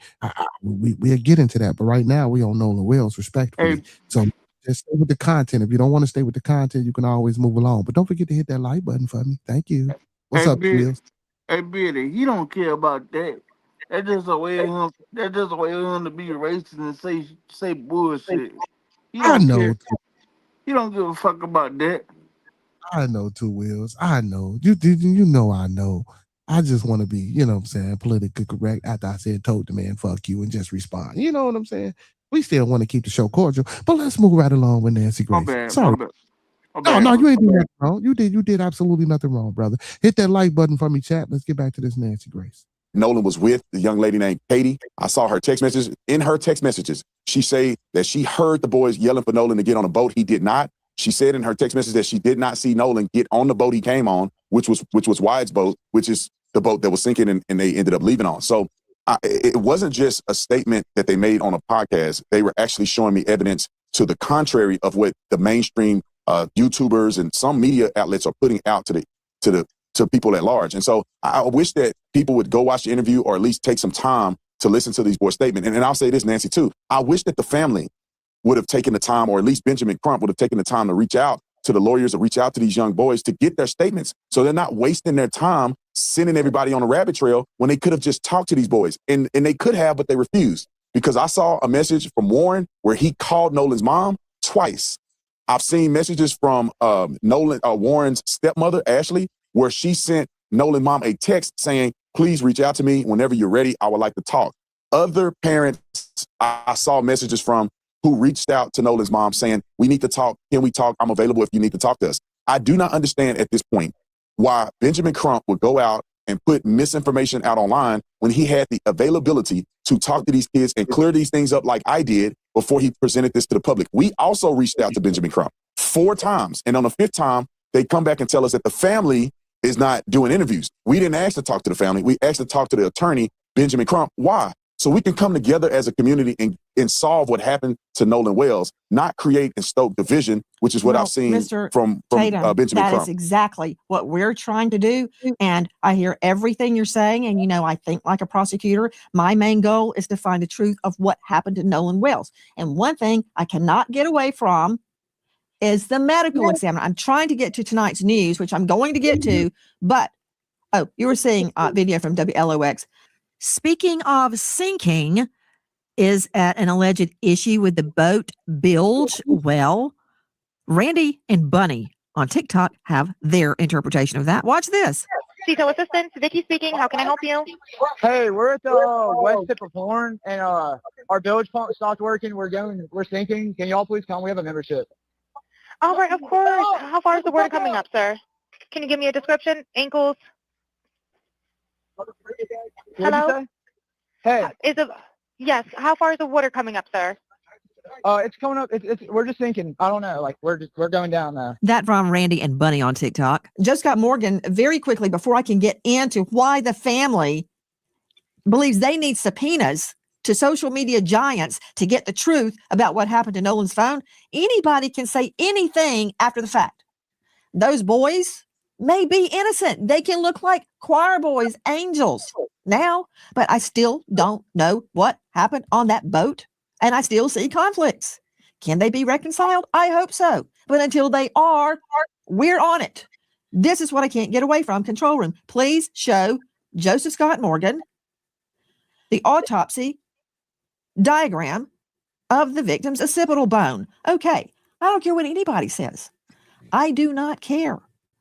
We'll get into that, but right now we on Nolan Wells, respectfully. So just stay with the content. If you don't want to stay with the content, you can always move along. But don't forget to hit that like button for me. Thank you. What's up, Wills? Hey, Billy, he don't care about that. That's just a way of him. That's just a way of him to be racist and say bullshit. He I don't know. care. He don't give a fuck about that. I know, too, Wills. I know. You know I know. I just want to be, you know what I'm saying, politically correct after I said told the man fuck you and just respond. You know what I'm saying? We still want to keep the show cordial, but let's move right along with Nancy Grace. Sorry. No, you ain't doing nothing wrong. You did absolutely nothing wrong, brother. Hit that like button for me, chat. Let's get back to this Nancy Grace. Nolan was with the young lady named Katie. I saw her text messages. In her text messages, she said that she heard the boys yelling for Nolan to get on a boat. He did not. She said in her text message that she did not see Nolan get on the boat he came on, which was Wyatt's boat, which is the boat that was sinking and they ended up leaving on. So it wasn't just a statement that they made on a podcast. They were actually showing me evidence to the contrary of what the mainstream YouTubers and some media outlets are putting out to people at large. And so I wish that people would go watch the interview or at least take some time to listen to these boys' statement. And I'll say this, Nancy, too. I wish that the family would have taken the time, or at least Benjamin Crump would have taken the time to reach out to the lawyers or reach out to these young boys to get their statements so they're not wasting their time sending everybody on a rabbit trail when they could have just talked to these boys. And they could have, but they refused. Because I saw a message from Warren where he called Nolan's mom twice. I've seen messages from Warren's stepmother, Ashley, where she sent Nolan's mom a text saying, please reach out to me whenever you're ready. I would like to talk. Other parents I saw messages from who reached out to Nolan's mom saying, we need to talk. Can we talk? I'm available if you need to talk to us. I do not understand at this point why Benjamin Crump would go out and put misinformation out online when he had the availability to talk to these kids and clear these things up like I did before he presented this to the public. We also reached out to Benjamin Crump 4 times. And on the 5th time, they come back and tell us that the family is not doing interviews. We didn't ask to talk to the family. We asked to talk to the attorney, Benjamin Crump. Why? So we can come together as a community and solve what happened to Nolan Wells, not create and stoke division, which is what I've seen from Tatum, Benjamin that Crump. is exactly what we're trying to do. And I hear everything you're saying. And, I think like a prosecutor, my main goal is to find the truth of what happened to Nolan Wells. And one thing I cannot get away from is the medical examiner. I'm trying to get to tonight's news, which I'm going to get to, but you were seeing video from WLOX. Speaking of sinking, is at an alleged issue with the boat bilge. Well, Randy and Bunny on TikTok have their interpretation of that. Watch this. Detail assistance, Vicky speaking. How can I help you? Hey, we're at the west tip of Horn, and our bilge pump stopped working. We're sinking. Can y'all please come? We have a membership. All right, of course. How far is the water coming up, sir? Can you give me a description? Ankles? Hello? Hey. Yes. How far is the water coming up, sir? It's coming up. We're just sinking. I don't know. Like we're going down now. That from Randy and Bunny on TikTok. Joe Scott Morgan, very quickly before I can get into why the family believes they need subpoenas to social media giants to get the truth about what happened to Nolan's phone. Anybody can say anything after the fact. Those boys may be innocent. They can look like choir boys, angels now, but I still don't know what happened on that boat. And I still see conflicts. Can they be reconciled? I hope so. But until they are, we're on it. This is what I can't get away from. Control room, please show Joseph Scott Morgan the autopsy diagram of the victim's occipital bone. Okay, I don't care what anybody says. I do not care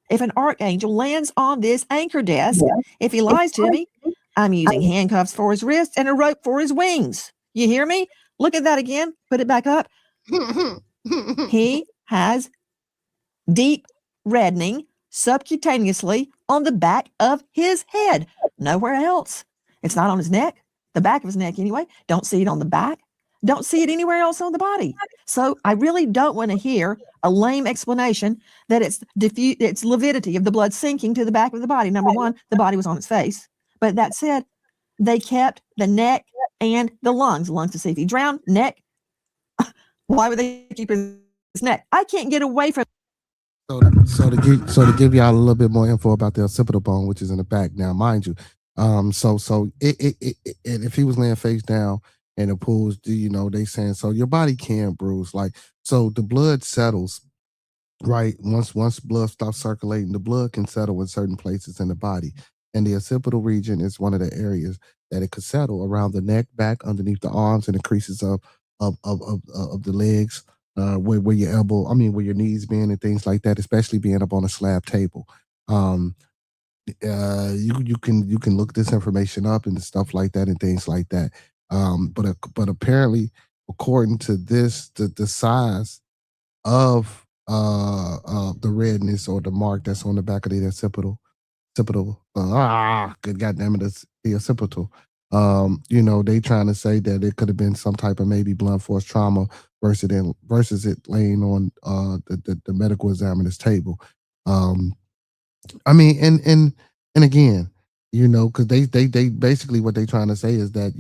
if an archangel lands on this anchor desk. If he lies to me, I'm using handcuffs for his wrists and a rope for his wings. You hear me? Look at that again. Put it back up. He has deep reddening subcutaneously on the back of his head. Nowhere else. It's not on his neck. The back of his neck anyway. Don't see it on the back. Don't see it anywhere else on the body. So I really don't want to hear a lame explanation that it's lividity of the blood sinking to the back of the body. Number one, the body was on its face. But that said, they kept the neck and the lungs. Lungs to see if he drowned. Neck. Why would they keep his neck? I can't get away from. So to give y'all a little bit more info about the occipital bone, which is in the back. Now, mind you, so and if he was laying face down and the pools, they saying so your body can bruise, like, so the blood settles, right? Once blood stops circulating, the blood can settle in certain places in the body, and the occipital region is one of the areas that it could settle around the neck, back, underneath the arms, and the creases of the legs, where your where your knees being and things like that, especially being up on a slab table. You can look this information up and stuff like that and things like that. But apparently, according to this, the size of the redness or the mark that's on the back of the occipital, good goddamn it, it's the occipital. They trying to say that it could have been some type of maybe blunt force trauma versus it laying on the medical examiner's table. And again, because they basically what they trying to say is that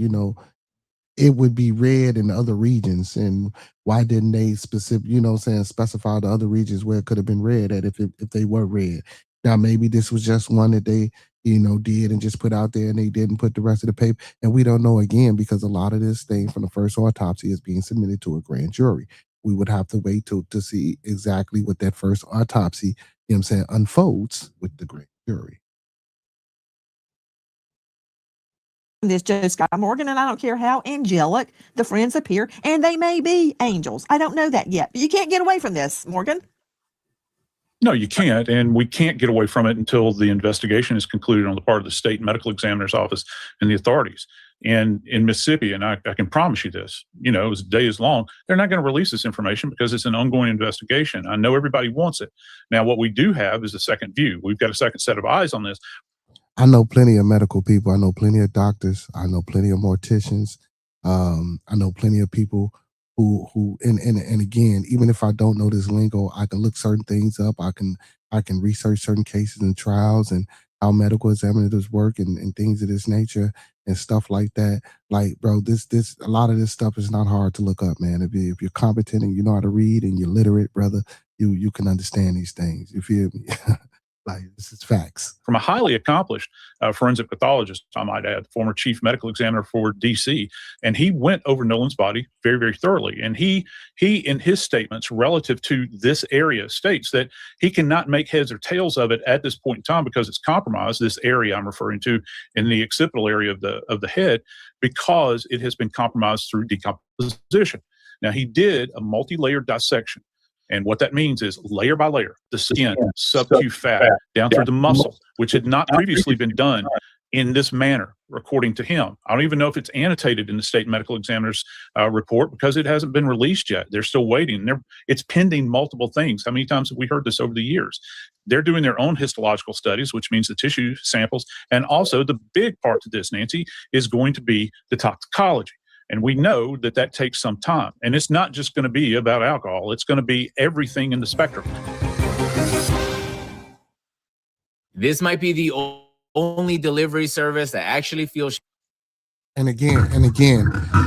it would be red in other regions, and why didn't they specify the other regions where it could have been red at if they were red. Now maybe this was just one that they did and just put out there, and they didn't put the rest of the paper, and we don't know, again, because a lot of this thing from the first autopsy is being submitted to a grand jury. We would have to wait to see exactly what that first autopsy unfolds with the grand jury. This Joe Scott Morgan, and I don't care how angelic the friends appear, and they may be angels. I don't know that yet, but you can't get away from this, Morgan. No, you can't, and we can't get away from it until the investigation is concluded on the part of the state medical examiner's office and the authorities. And in Mississippi, and I can promise you this, as the day is long, they're not going to release this information because it's an ongoing investigation. I know everybody wants it. Now, what we do have is a second view. We've got a second set of eyes on this. I know plenty of medical people. I know plenty of doctors. I know plenty of morticians. I know plenty of people who and again, even if I don't know this lingo, I can look certain things up. I can research certain cases and trials and how medical examiners work and things of this nature and stuff like that. Like, bro, this a lot of this stuff is not hard to look up, man. If you're competent and you know how to read and you're literate, brother, you can understand these things. You feel me? Like, this is facts. From a highly accomplished forensic pathologist, I might add, former chief medical examiner for DC, and he went over Nolan's body very, very thoroughly. And he in his statements relative to this area states that he cannot make heads or tails of it at this point in time because it's compromised. This area I'm referring to in the occipital area of the head, because it has been compromised through decomposition. Now, he did a multi-layered dissection. And what that means is layer by layer, the skin, subcu fat, down through the muscle, which had not previously been done in this manner, according to him. I don't even know if it's annotated in the state medical examiner's report because it hasn't been released yet. They're still waiting. It's pending multiple things. How many times have we heard this over the years? They're doing their own histological studies, which means the tissue samples. And also the big part to this, Nancy, is going to be the toxicology. And we know that that takes some time. And it's not just going to be about alcohol. It's going to be everything in the spectrum. This might be the only delivery service that actually feels. And again,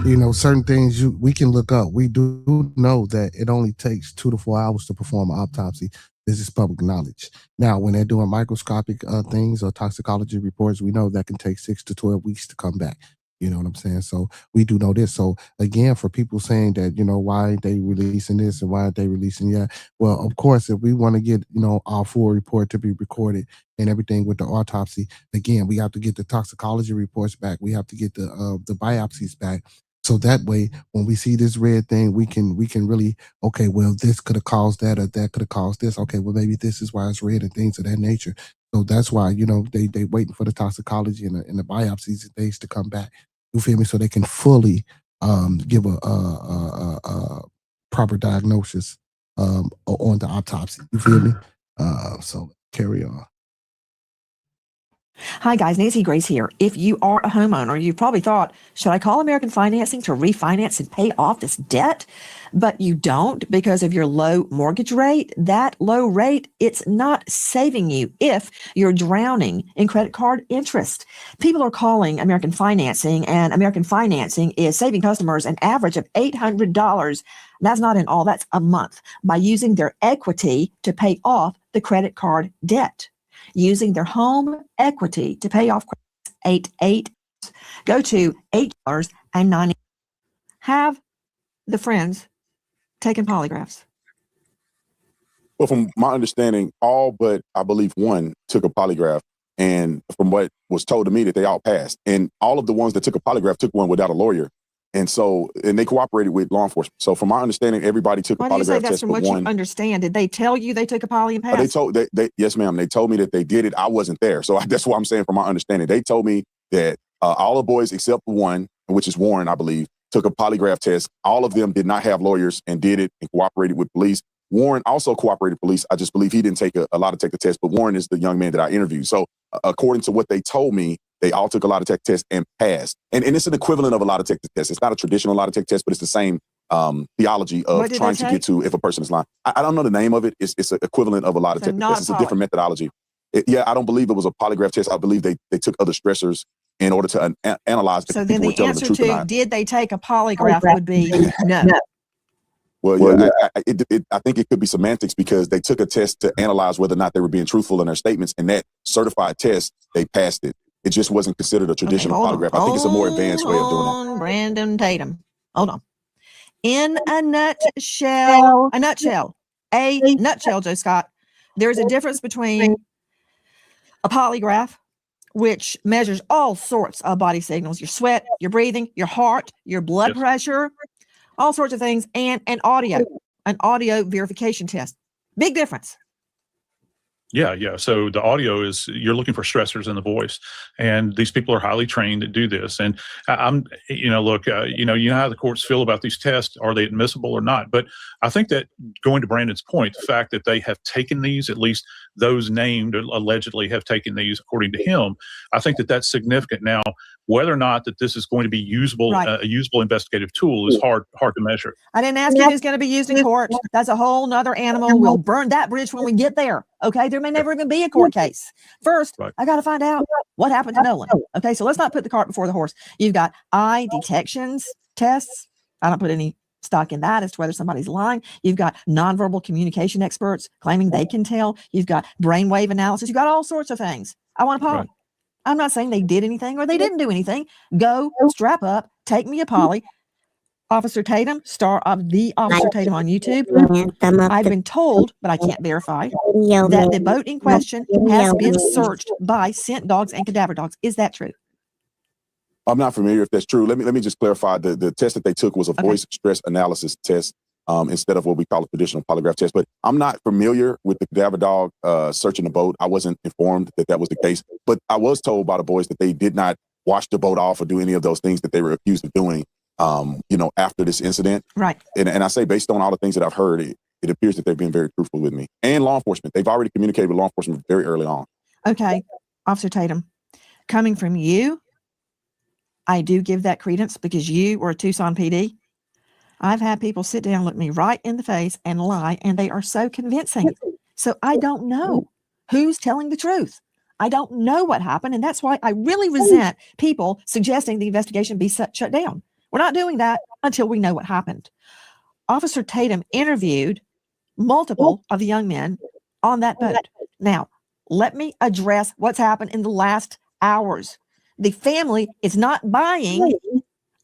you know, certain things we can look up. We do know that it only takes 2 to 4 hours to perform an autopsy. This is public knowledge. Now, when they're doing microscopic things or toxicology reports, we know that can take 6 to 12 weeks to come back. You know what I'm saying? So we do know this. So again, for people saying that, you know, why aren't they releasing this and why aren't they releasing that? Well, of course, if we want to get, you know, our full report to be recorded and everything with the autopsy, again, we have to get the toxicology reports back. We have to get the biopsies back. So that way, when we see this red thing, we can really, okay, well, this could have caused that or that could have caused this. Okay, well, maybe this is why it's red and things of that nature. So that's why, you know, they waiting for the toxicology and the biopsies days to come back. You feel me? So they can fully give a proper diagnosis on the autopsy. You feel me? So carry on. Hi guys, Nancy Grace here. If you are a homeowner, you've probably thought, should I call American Financing to refinance and pay off this debt? But you don't because of your low mortgage rate. That low rate, it's not saving you if you're drowning in credit card interest. People are calling American Financing, and American Financing is saving customers an average of $800. That's not in all, that's a month, by using their equity to pay off the credit card debt. Using their home equity to pay off 8 go to $8.90. Have the friends taken polygraphs? Well, from my understanding, all but I believe one took a polygraph. And from what was told to me, that they all passed. And all of the ones that took a polygraph took one without a lawyer. And so, and they cooperated with law enforcement. So from my understanding, everybody took a polygraph test. Why do you say that's from but what one. you understand? Did they tell you they took a poly and passed? Yes, ma'am. They told me that they did it. I wasn't there. So that's what I'm saying from my understanding. They told me that all the boys except one, which is Warren, I believe, took a polygraph test. All of them did not have lawyers and did it and cooperated with police. Warren also cooperated with police. I just believe he didn't take a lot of the test, but Warren is the young man that I interviewed. So according to what they told me, they all took a lot of tech tests and passed. And it's an equivalent of a lot of tech tests. It's not a traditional lot of tech test, but it's the same theology of trying to get to if a person is lying. I don't know the name of it. It's an equivalent of a lot of tech tests. It's a different methodology. I don't believe it was a polygraph test. I believe they took other stressors in order to analyze if So people then were the telling the answer truth or to not. did they take a polygraph would be no. Well, I think it could be semantics because they took a test to analyze whether or not they were being truthful in their statements, and that certified test, they passed it. It just wasn't considered a traditional polygraph. I think it's a more advanced way of doing it. Brandon Tatum. Hold on. In a nutshell, Joe Scott, there's a difference between a polygraph, which measures all sorts of body signals, your sweat, your breathing, your heart, your blood pressure, all sorts of things, and an audio verification test. Big difference. Yeah. So the audio is, you're looking for stressors in the voice, and these people are highly trained to do this. And you know how the courts feel about these tests. Are they admissible or not? But I think that, going to Brandon's point, the fact that they have taken these, at least those named allegedly have taken these, according to him, I think that that's significant. Now, whether or not that this is going to be usable, a usable investigative tool is hard to measure. I didn't ask you if it's going to be used in court. That's a whole nother animal. We'll burn that bridge when we get there. Okay. There may never even be a court case. First, I got to find out what happened to Nolan. Okay. So let's not put the cart before the horse. You've got eye detections tests. I don't put any stock in that as to whether somebody's lying. You've got nonverbal communication experts claiming they can tell. You've got brainwave analysis. You've got all sorts of things. I want a poly. Right. I'm not saying they did anything or they didn't do anything. Go, strap up, take me a poly. Officer Tatum, star of the Officer Tatum on YouTube. I've been told, but I can't verify, that the boat in question has been searched by scent dogs and cadaver dogs. Is that true? I'm not familiar if that's true. Let me just clarify. The test that they took was a voice stress analysis test instead of what we call a traditional polygraph test. But I'm not familiar with the cadaver dog searching the boat. I wasn't informed that that was the case. But I was told by the boys that they did not wash the boat off or do any of those things that they were accused of doing, after this incident. Right. And I say, based on all the things that I've heard, it appears that they've been very truthful with me and law enforcement. They've already communicated with law enforcement very early on. Okay, Officer Tatum, coming from you, I do give that credence because you were a Tucson PD. I've had people sit down, look me right in the face and lie, and they are so convincing. So I don't know who's telling the truth. I don't know what happened, and that's why I really resent people suggesting the investigation be shut down. We're not doing that until we know what happened. Officer Tatum interviewed multiple of the young men on that boat. Now, let me address what's happened in the last hours. The family is not buying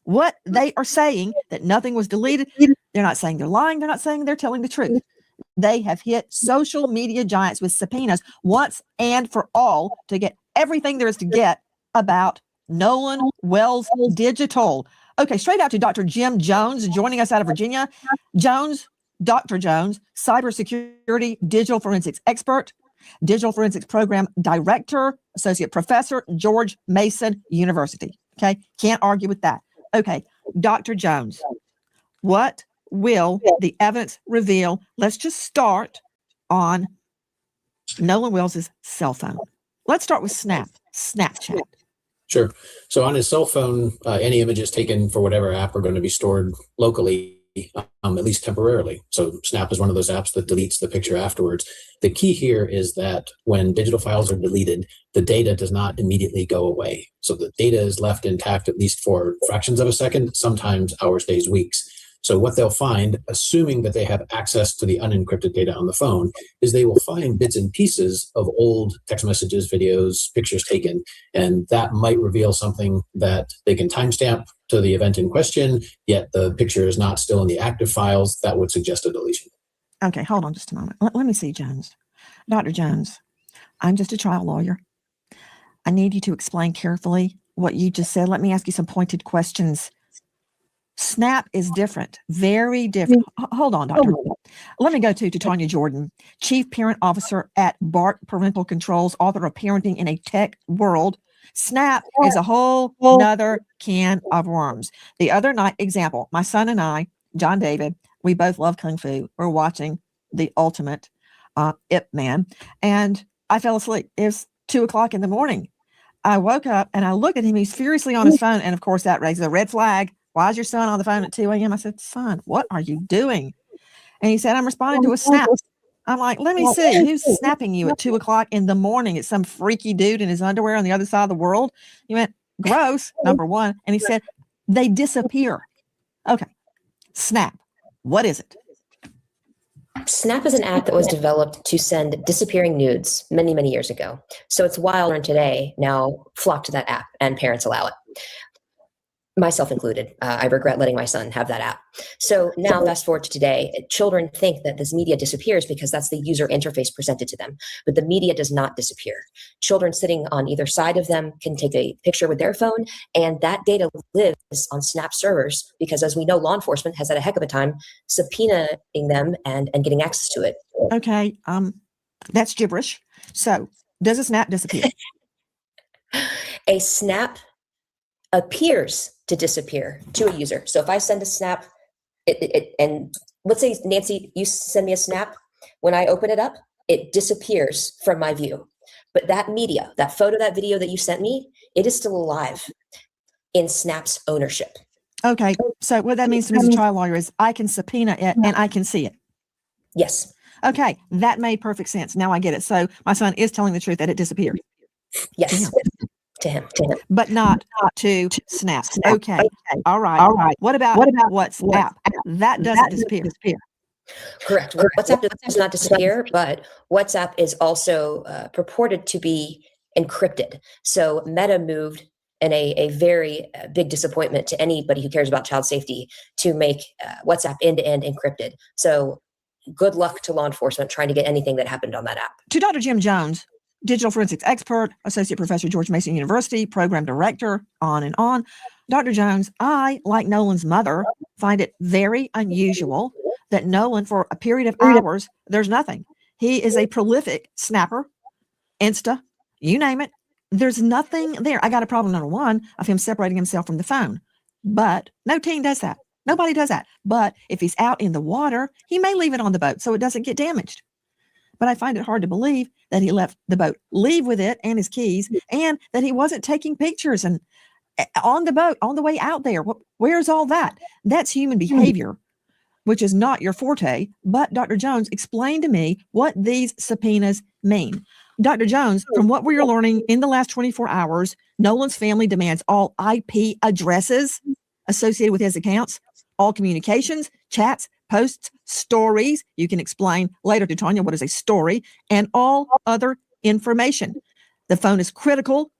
what they are saying, that nothing was deleted. They're not saying they're lying. They're not saying they're telling the truth. They have hit social media giants with subpoenas once and for all to get everything there is to get about Nolan Wells Digital. Okay, straight out to Dr. Jim Jones, joining us out of Virginia. Dr. Jones, cybersecurity, digital forensics expert, digital forensics program director, associate professor, George Mason University. Okay, can't argue with that. Okay, Dr. Jones, what will the evidence reveal? Let's just start on Nolan Wells's cell phone. Let's start with Snapchat. Sure. So on his cell phone, any images taken for whatever app are going to be stored locally, at least temporarily. So Snap is one of those apps that deletes the picture afterwards. The key here is that when digital files are deleted, the data does not immediately go away. So the data is left intact at least for fractions of a second, sometimes hours, days, weeks. So what they'll find, assuming that they have access to the unencrypted data on the phone, is they will find bits and pieces of old text messages, videos, pictures taken, and that might reveal something that they can timestamp to the event in question, yet the picture is not still in the active files. That would suggest a deletion. Okay, hold on just a moment. Let me see, Jones. Dr. Jones, I'm just a trial lawyer. I need you to explain carefully what you just said. Let me ask you some pointed questions. Snap is different, very different. Hold on, Doctor. Let me go to Tanya Jordan, Chief Parent Officer at Bart Parental Controls, author of Parenting in a Tech World. Snap is a whole nother can of worms. The other night, example, my son and I, John David, we both love Kung Fu. We're watching the ultimate Ip Man, and I fell asleep. It was 2:00 in the morning. I woke up and I looked at him. He's furiously on his phone, and of course that raises a red flag. Why is your son on the phone at 2 a.m.? I said, son, what are you doing? And he said, I'm responding to a snap. I'm like, let me see. Who's snapping you at 2:00 in the morning? It's some freaky dude in his underwear on the other side of the world. He went, gross, number one. And he said, they disappear. Okay. Snap. What is it? Snap is an app that was developed to send disappearing nudes many, many years ago. So it's wild and today now flock to that app and parents allow it. Myself included. I regret letting my son have that app. So now fast forward to today, children think that this media disappears because that's the user interface presented to them, but the media does not disappear. Children sitting on either side of them can take a picture with their phone, and that data lives on Snap servers because, as we know, law enforcement has had a heck of a time subpoenaing them and getting access to it. Okay, that's gibberish. So does a snap disappear? A snap appears to disappear to a user. So if I send a snap, and let's say, Nancy, you send me a snap, when I open it up, it disappears from my view. But that media, that photo, that video that you sent me, it is still alive in Snap's ownership. Okay, so what that means to me as a trial lawyer is I can subpoena it and I can see it. Yes. Okay, that made perfect sense. Now I get it. So my son is telling the truth that it disappeared. Yes. but not to Snap. Okay. All right. What about WhatsApp? That doesn't disappear. Correct. WhatsApp does not disappear, but WhatsApp is also purported to be encrypted. So Meta moved in a very big disappointment to anybody who cares about child safety to make WhatsApp end-to-end encrypted. So good luck to law enforcement trying to get anything that happened on that app. To Dr. Jim Jones, digital forensics expert, associate professor, George Mason University, program director, on and on. Dr. Jones, I, like Nolan's mother, find it very unusual that Nolan, for a period of hours, there's nothing. He is a prolific snapper, Insta, you name it. There's nothing there. I got a problem, number one, of him separating himself from the phone. But no teen does that. Nobody does that. But if he's out in the water, he may leave it on the boat so it doesn't get damaged. But I find it hard to believe that he left the boat, leave with it and his keys, and that he wasn't taking pictures and on the boat, on the way out there. Where's all that? That's human behavior, which is not your forte. But Dr. Jones, explain to me what these subpoenas mean. Dr. Jones, from what we're learning in the last 24 hours, Nolan's family demands all IP addresses associated with his accounts, all communications, chats, posts, stories. You can explain later to Tanya what is a story, and all other information. The phone is critical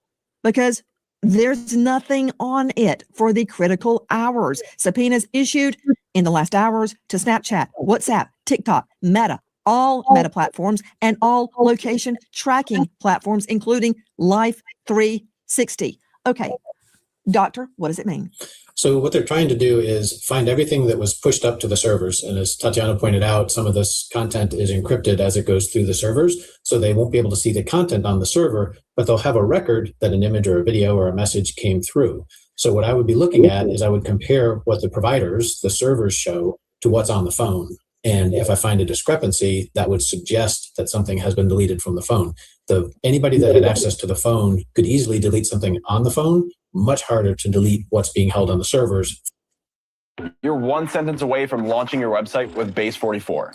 because there's nothing on it for the critical hours. Subpoenas issued in the last hours to Snapchat, WhatsApp, TikTok, Meta, all Meta platforms, and all location tracking platforms, including Life 360. Okay, doctor, what does it mean? So what they're trying to do is find everything that was pushed up to the servers. And as Tatiana pointed out, some of this content is encrypted as it goes through the servers. So they won't be able to see the content on the server, but they'll have a record that an image or a video or a message came through. So what I would be looking at is I would compare what the providers, the servers show to what's on the phone. And if I find a discrepancy, that would suggest that something has been deleted from the phone. Anybody that had access to the phone could easily delete something on the phone, much harder to delete what's being held on the servers. You're one sentence away from launching your website with Base 44.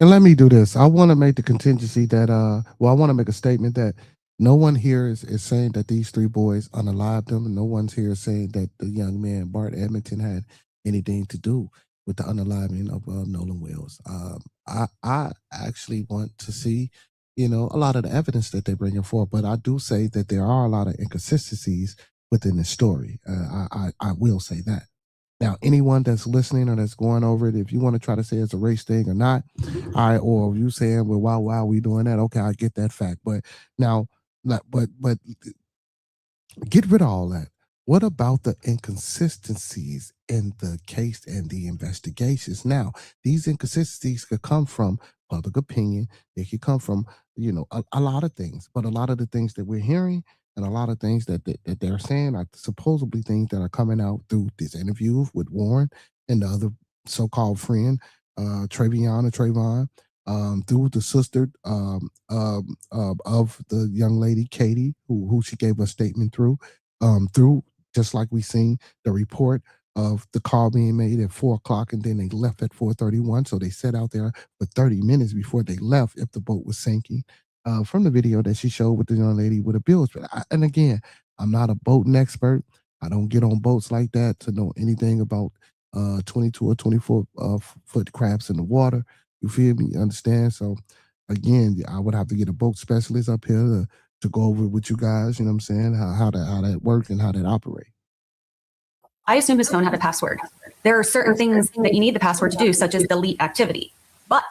And let me do this. I want to make the contingency that, I want to make a statement that no one here is saying that these three boys unalived them. No one's here saying that the young man, Bart Edmonton, had anything to do with the unaliving of Nolan Wells. I actually want to see, a lot of the evidence that they're bringing forth, but I do say that there are a lot of inconsistencies within the story. I will say that. Now, anyone that's listening or that's going over it, if you want to try to say it's a race thing or not, or you saying, well, why are we doing that? Okay, I get that fact. But now, but get rid of all that. What about the inconsistencies in the case and the investigations? Now, these inconsistencies could come from public opinion. They could come from, a lot of things. But a lot of the things that we're hearing and a lot of things that they're saying are supposedly things that are coming out through this interview with Warren and the other so-called friend, Trayvon, through the sister of the young lady, Katie, who she gave a statement through, just like we seen the report of the call being made at 4:00 and then they left at 4:31. So they sat out there for 30 minutes before they left if the boat was sinking. From the video that she showed with the young lady with the bills. And again, I'm not a boating expert. I don't get on boats like that to know anything about 22 or 24 foot crabs in the water. You feel me? You understand? So again, I would have to get a boat specialist up here to go over with you guys, you know what I'm saying, how that works and how that operates. I assume his phone had a password. There are certain things that you need the password to do, such as delete activity. But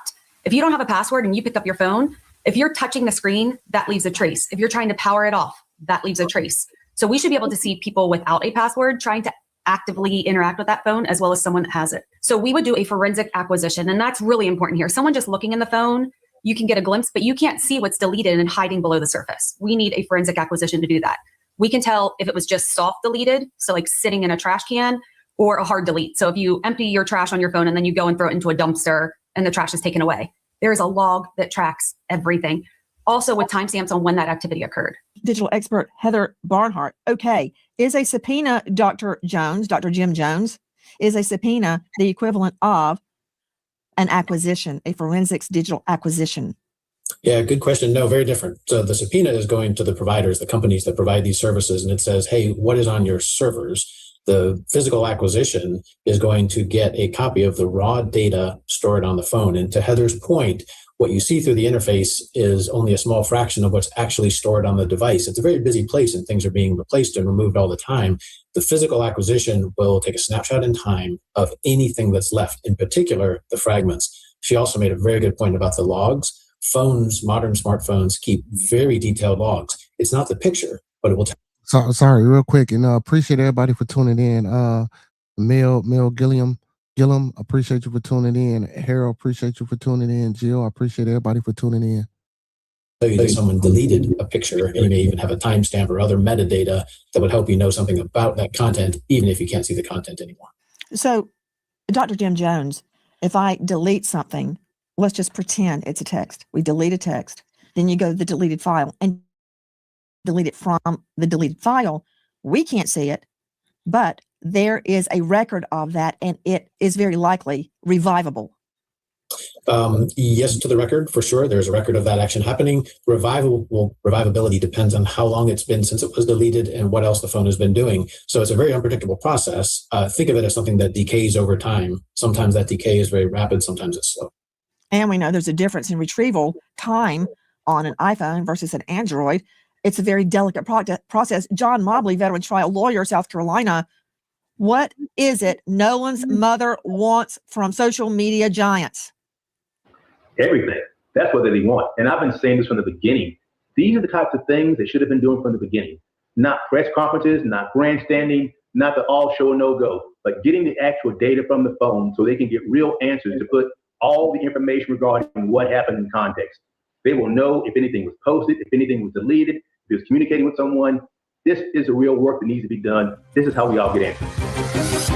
if you don't have a password and you pick up your phone, if you're touching the screen, that leaves a trace. If you're trying to power it off, that leaves a trace. So we should be able to see people without a password trying to actively interact with that phone as well as someone that has it. So we would do a forensic acquisition, and that's really important here. Someone just looking in the phone, you can get a glimpse, but you can't see what's deleted and hiding below the surface. We need a forensic acquisition to do that. We can tell if it was just soft deleted, so like sitting in a trash can, or a hard delete. So if you empty your trash on your phone and then you go and throw it into a dumpster and the trash is taken away, there is a log that tracks everything. Also with timestamps on when that activity occurred. Digital expert Heather Barnhart. Okay, is a subpoena, Dr. Jones, Dr. Jim Jones, is a subpoena the equivalent of an acquisition, a forensics digital acquisition? Yeah, good question. No, very different. So the subpoena is going to the providers, the companies that provide these services, and it says, hey, what is on your servers? The physical acquisition is going to get a copy of the raw data stored on the phone. And to Heather's point, what you see through the interface is only a small fraction of what's actually stored on the device. It's a very busy place and things are being replaced and removed all the time. The physical acquisition will take a snapshot in time of anything that's left, in particular, the fragments. She also made a very good point about the logs. Phones, modern smartphones, keep very detailed logs. It's not the picture, but it will tell. So sorry, real quick, and appreciate everybody for tuning in. Mel Gilliam, appreciate you for tuning in. Harold, appreciate you for tuning in. Jill, I appreciate everybody for tuning in. Tell you that someone deleted a picture, and you may even have a timestamp or other metadata that would help you know something about that content, even if you can't see the content anymore. So, Dr. Jim Jones, if I delete something, let's just pretend it's a text. We delete a text. Then you go to the deleted file and delete it from the deleted file. We can't see it, but there is a record of that, and it is very likely revivable. Yes, to the record, for sure. There's a record of that action happening. Revivability depends on how long it's been since it was deleted and what else the phone has been doing. So it's a very unpredictable process. Think of it as something that decays over time. Sometimes that decay is very rapid, sometimes it's slow. And we know there's a difference in retrieval time on an iPhone versus an Android. It's a very delicate process. John Mobley, veteran trial lawyer, South Carolina. What is it Nolan's mother wants from social media giants? Everything. That's what they want. And I've been saying this from the beginning. These are the types of things they should have been doing from the beginning. Not press conferences, not grandstanding, not the all show no go, but getting the actual data from the phone so they can get real answers to put all the information regarding what happened in context. They will know if anything was posted, if anything was deleted, if it was communicating with someone. This is the real work that needs to be done. This is how we all get answers.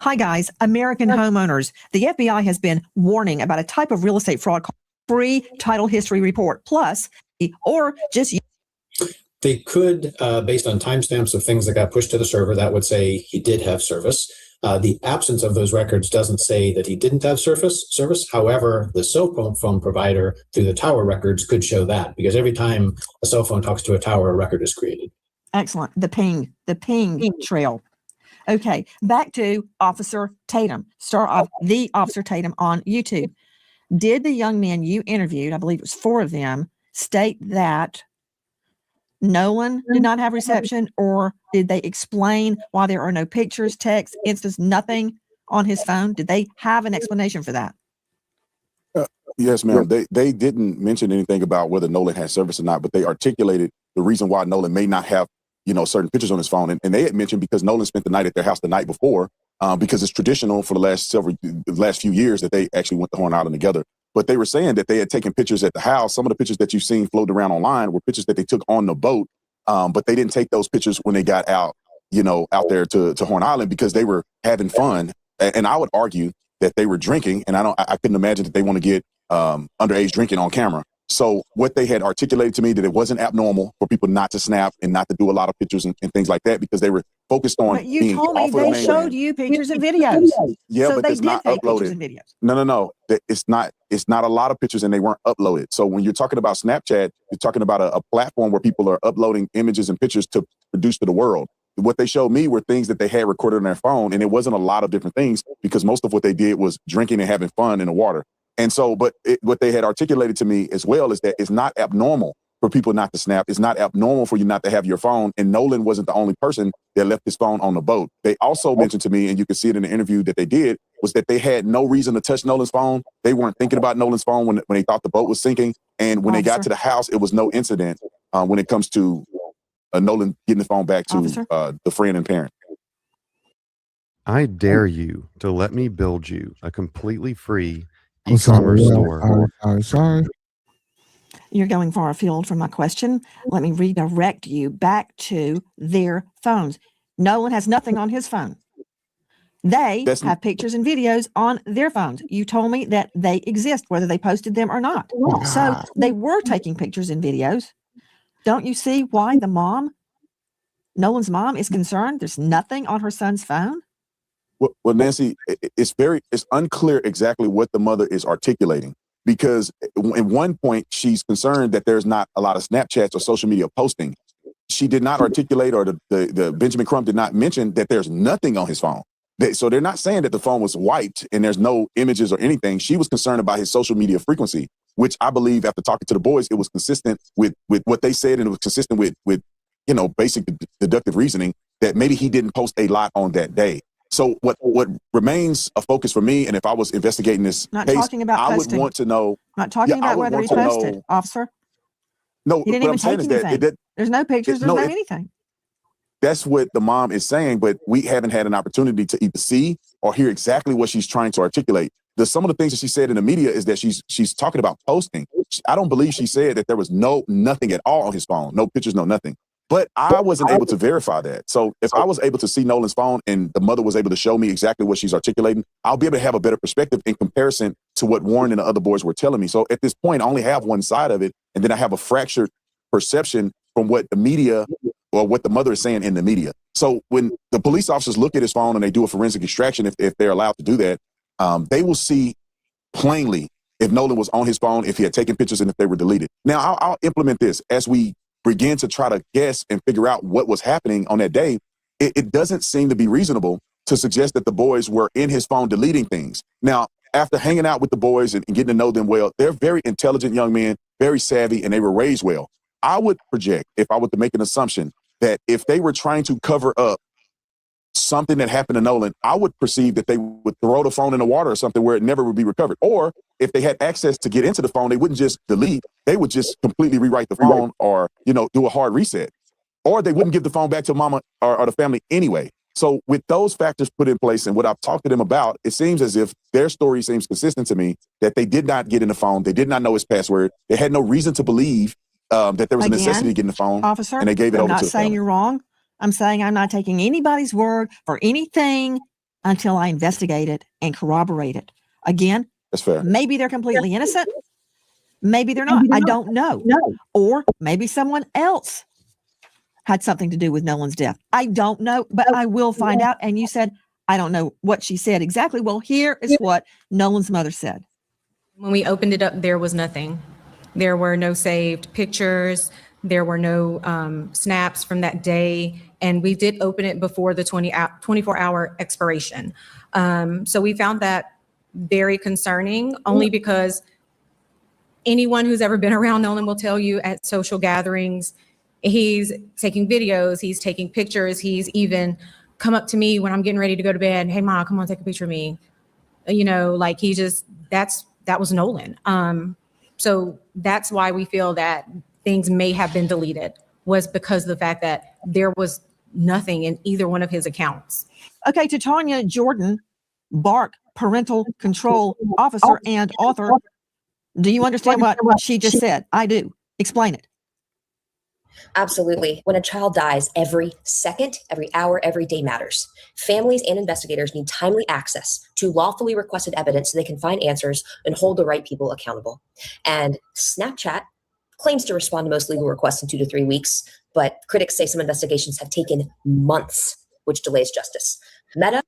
Hi, guys. American homeowners. The FBI has been warning about a type of real estate fraud called free title history report. Plus, or just... They could, based on timestamps of things that got pushed to the server, that would say he did have service. The absence of those records doesn't say that he didn't have service. However, the cell phone provider through the tower records could show that, because every time a cell phone talks to a tower, a record is created. Excellent. The ping trail. Okay, back to Officer Tatum, star of the Officer Tatum on YouTube. Did the young men you interviewed, I believe it was 4 of them, state that Nolan did not have reception, or did they explain why there are no pictures, text, instance, nothing on his phone? Did they have an explanation for that? Yes, ma'am. They didn't mention anything about whether Nolan had service or not, but they articulated the reason why Nolan may not have, certain pictures on his phone. And they had mentioned because Nolan spent the night at their house the night before, because it's traditional for the last few years that they actually went to Horn Island together. But they were saying that they had taken pictures at the house. Some of the pictures that you've seen floated around online were pictures that they took on the boat. But they didn't take those pictures when they got out, out there to Horn Island, because they were having fun. And I would argue that they were drinking, and I couldn't imagine that they want to get underage drinking on camera. So what they had articulated to me, that it wasn't abnormal for people not to snap and not to do a lot of pictures and things like that, because they were focused on. But you told me they showed you pictures and videos. Yeah, so but they it's did not take uploaded. pictures and videos. No. It's not a lot of pictures, and they weren't uploaded. So when you're talking about Snapchat, you're talking about a platform where people are uploading images and pictures to produce to the world. What they showed me were things that they had recorded on their phone, and it wasn't a lot of different things, because most of what they did was drinking and having fun in the water. And so, what they had articulated to me as well is that it's not abnormal for people not to snap. It's not abnormal for you not to have your phone. And Nolan wasn't the only person that left his phone on the boat. They also mentioned to me, and you can see it in the interview that they did, was that they had no reason to touch Nolan's phone. They weren't thinking about Nolan's phone when they thought the boat was sinking. And when they got to the house, it was no incident when it comes to Nolan getting the phone back to the friend and parent. I dare you to let me build you a completely free e-commerce store. Sorry. You're going far afield from my question. Let me redirect you back to their phones. Nolan has nothing on his phone. They have pictures and videos on their phones. You told me that they exist, whether they posted them or not. So they were taking pictures and videos. Don't you see why Nolan's mom is concerned? There's nothing on her son's phone. Well, Nancy, it's unclear exactly what the mother is articulating. because at one point she's concerned that there's not a lot of Snapchats or social media posting. She did not articulate, or the Benjamin Crumb did not mention that there's nothing on his phone. So they're not saying that the phone was wiped and there's no images or anything. She was concerned about his social media frequency, which I believe after talking to the boys, it was consistent with what they said, and it was consistent with basic deductive reasoning that maybe he didn't post a lot on that day. So what remains a focus for me, and if I was investigating this Not case, talking about I posting. would want to know. Not talking about whether he posted, officer. No, He didn't what even I'm saying take is anything. that There's no pictures. There's no anything. that's what the mom is saying, but we haven't had an opportunity to either see or hear exactly what she's trying to articulate. Some of the things that she said in the media is that she's talking about posting. I don't believe she said that there was nothing at all on his phone, no pictures, no nothing. But I wasn't able to verify that. So if I was able to see Nolan's phone and the mother was able to show me exactly what she's articulating, I'll be able to have a better perspective in comparison to what Warren and the other boys were telling me. So at this point, I only have one side of it, and then I have a fractured perception from what the media or what the mother is saying in the media. So when the police officers look at his phone and they do a forensic extraction, if they're allowed to do that, they will see plainly if Nolan was on his phone, if he had taken pictures, and if they were deleted. Now, I'll implement this as we begin to try to guess and figure out what was happening on that day. It doesn't seem to be reasonable to suggest that the boys were in his phone deleting things. Now, after hanging out with the boys and getting to know them well, they're very intelligent young men, very savvy, and they were raised well. I would project, if I were to make an assumption, that if they were trying to cover up something that happened to Nolan, I would perceive that they would throw the phone in the water or something where it never would be recovered. Or if they had access to get into the phone, they wouldn't just delete, they would just completely rewrite the phone or, do a hard reset. Or they wouldn't give the phone back to mama or the family anyway. So with those factors put in place and what I've talked to them about, it seems as if their story seems consistent to me, that they did not get in the phone. They did not know his password. They had no reason to believe that there was a necessity to get in the phone. Officer, and they gave it I'm over not to the saying family. you're wrong. I'm saying I'm not taking anybody's word for anything until I investigate it and corroborate it. Again, that's fair. Maybe they're completely innocent. Maybe they're not. I don't know. Or maybe someone else had something to do with Nolan's death. I don't know, but I will find out. And you said, I don't know what she said exactly. Well, here is what Nolan's mother said. When we opened it up, there was nothing. There were no saved pictures. There were no snaps from that day. And we did open it before the 24-hour expiration. So we found that very concerning, only because anyone who's ever been around Nolan will tell you at social gatherings, he's taking videos, he's taking pictures, he's even come up to me when I'm getting ready to go to bed. Hey, Mom, come on, take a picture of me. Like that was Nolan. So that's why we feel that things may have been deleted, was because of the fact that there was nothing in either one of his accounts. Okay, to Tanya Jordan, Bart, parental control officer and author. Do you understand what she just said? I do. Explain it. Absolutely. When a child dies, every second, every hour, every day matters. Families and investigators need timely access to lawfully requested evidence so they can find answers and hold the right people accountable. And Snapchat claims to respond to most legal requests in 2 to 3 weeks, but critics say some investigations have taken months, which delays justice. Meta,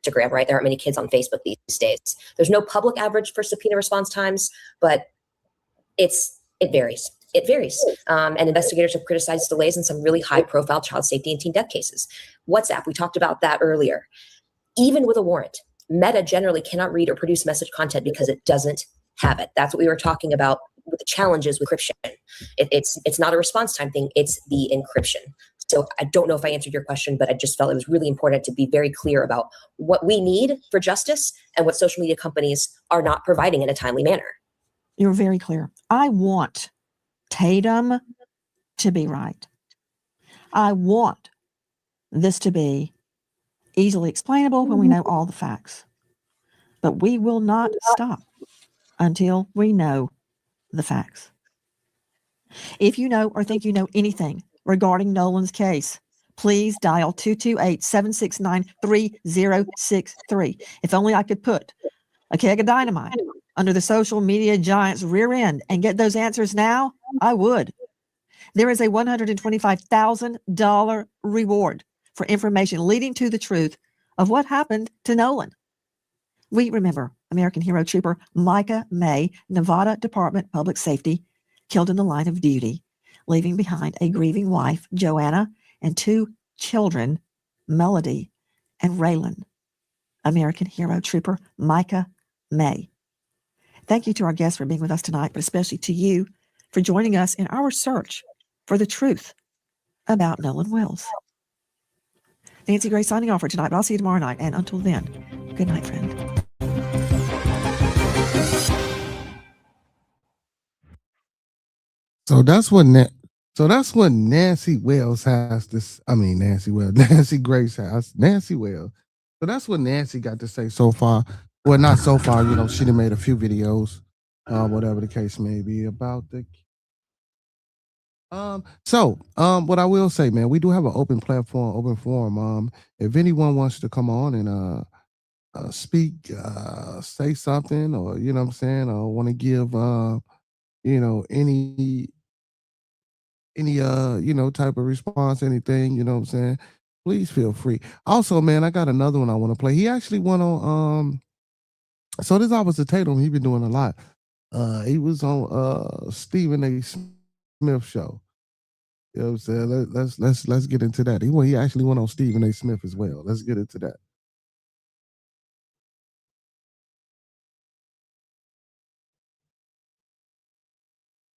Instagram, right? There aren't many kids on Facebook these days. There's no public average for subpoena response times, but it varies. It varies. And investigators have criticized delays in some really high-profile child safety and teen death cases. WhatsApp, we talked about that earlier. Even with a warrant, Meta generally cannot read or produce message content because it doesn't have it. That's what we were talking about with the challenges with encryption. It's not a response time thing, it's the encryption. So I don't know if I answered your question, but I just felt it was really important to be very clear about what we need for justice and what social media companies are not providing in a timely manner. You're very clear. I want Tatum to be right. I want this to be easily explainable when we know all the facts. But we will not stop until we know the facts. If you know or think you know anything regarding Nolan's case, please dial 228-769-3063. If only I could put a keg of dynamite under the social media giant's rear end and get those answers now, I would. There is a $125,000 reward for information leading to the truth of what happened to Nolan. We remember American hero trooper Micah May, Nevada Department of Public Safety, killed in the line of duty, leaving behind a grieving wife, Joanna, and 2 children, Melody and Raylan. American hero trooper Micah May. Thank you to our guests for being with us tonight, but especially to you for joining us in our search for the truth about Nolan Wells. Nancy Grace signing off for tonight, but I'll see you tomorrow night. And until then, good night, friend. So that's what Nancy Wells has this. I mean, Nancy Wells, Nancy Grace has Nancy Wells. So that's what Nancy got to say so far. Well, not so far. You know, she done made a few videos, whatever the case may be about the. What I will say, man, we do have an open platform, open forum. If anyone wants to come on and speak, say something, or you know what I'm saying, or want to give you know, any you know, type of response, anything, you know what I'm saying, please feel free. Also, man, I got another one I want to play. He actually went on so this Officer Tatum, he been doing a lot. He was on Stephen A. Smith show. You know what I'm saying? Let's get into that. He actually went on Stephen A. Smith as well. Let's get into that.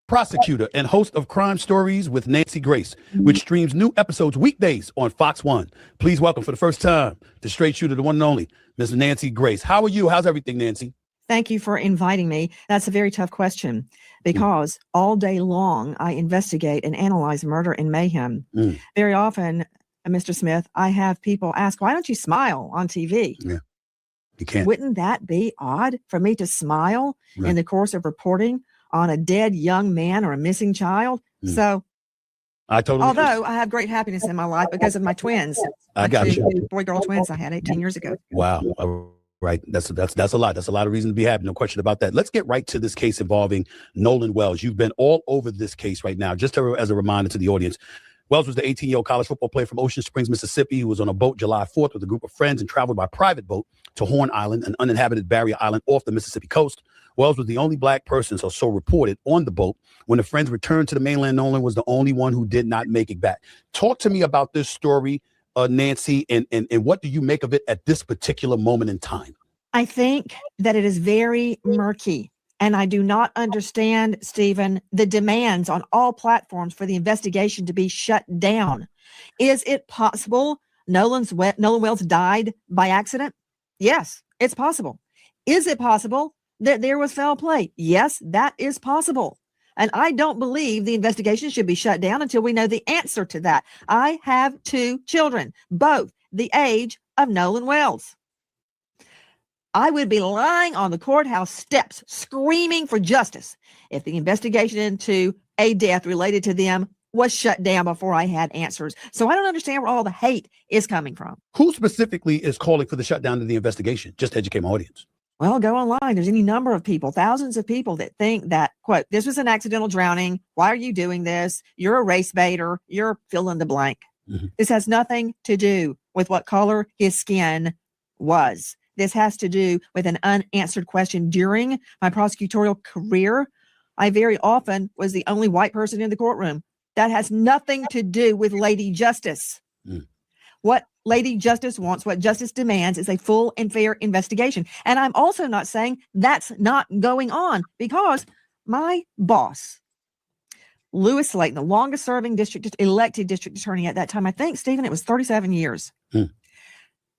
Prosecutor and host of Crime Stories with Nancy Grace, which streams new episodes weekdays on Fox 1. Please welcome for the first time the straight shooter, the one and only, Ms. Nancy Grace. How are you? How's everything, Nancy? Thank you for inviting me. That's a very tough question because all day long I investigate and analyze murder and mayhem. Very often, Mr. Smith, I have people ask, why don't you smile on TV? Yeah, you can't. Wouldn't that be odd for me to smile in the course of reporting on a dead young man or a missing child? So I totally although I have great happiness in my life because of my twins. I got you. Boy-girl twins I had 18 years ago. Wow. Right. That's a lot. That's a lot of reason to be happy. No question about that. Let's get right to this case involving Nolan Wells. You've been all over this case right now. Just as a reminder to the audience, Wells was the 18-year-old college football player from Ocean Springs, Mississippi, who was on a boat July 4th with a group of friends and traveled by private boat to Horn Island, an uninhabited barrier island off the Mississippi coast. Wells was the only black person, so reported, on the boat. When the friends returned to the mainland, Nolan was the only one who did not make it back. Talk to me about this story, Nancy, and what do you make of it at this particular moment in time? I think that it is very murky, and I do not understand, Stephen, the demands on all platforms for the investigation to be shut down. Is it possible Nolan Wells died by accident? Yes, it's possible. Is it possible that there was foul play? Yes, that is possible. And I don't believe the investigation should be shut down until we know the answer to that. I have 2 children, both the age of Nolan Wells. I would be lying on the courthouse steps screaming for justice if the investigation into a death related to them was shut down before I had answers. So I don't understand where all the hate is coming from. Who specifically is calling for the shutdown of the investigation? Just to educate my audience. Well, go online. There's any number of people, thousands of people that think that, quote, this was an accidental drowning. Why are you doing this? You're a race baiter. You're fill in the blank. This has nothing to do with what color his skin was. This has to do with an unanswered question. During my prosecutorial career, I very often was the only white person in the courtroom. That has nothing to do with Lady Justice. What Lady Justice wants, what justice demands, is a full and fair investigation. And I'm also not saying that's not going on, because my boss, Lewis Slayton, the longest serving elected district attorney at that time, I think, Stephen, it was 37 years,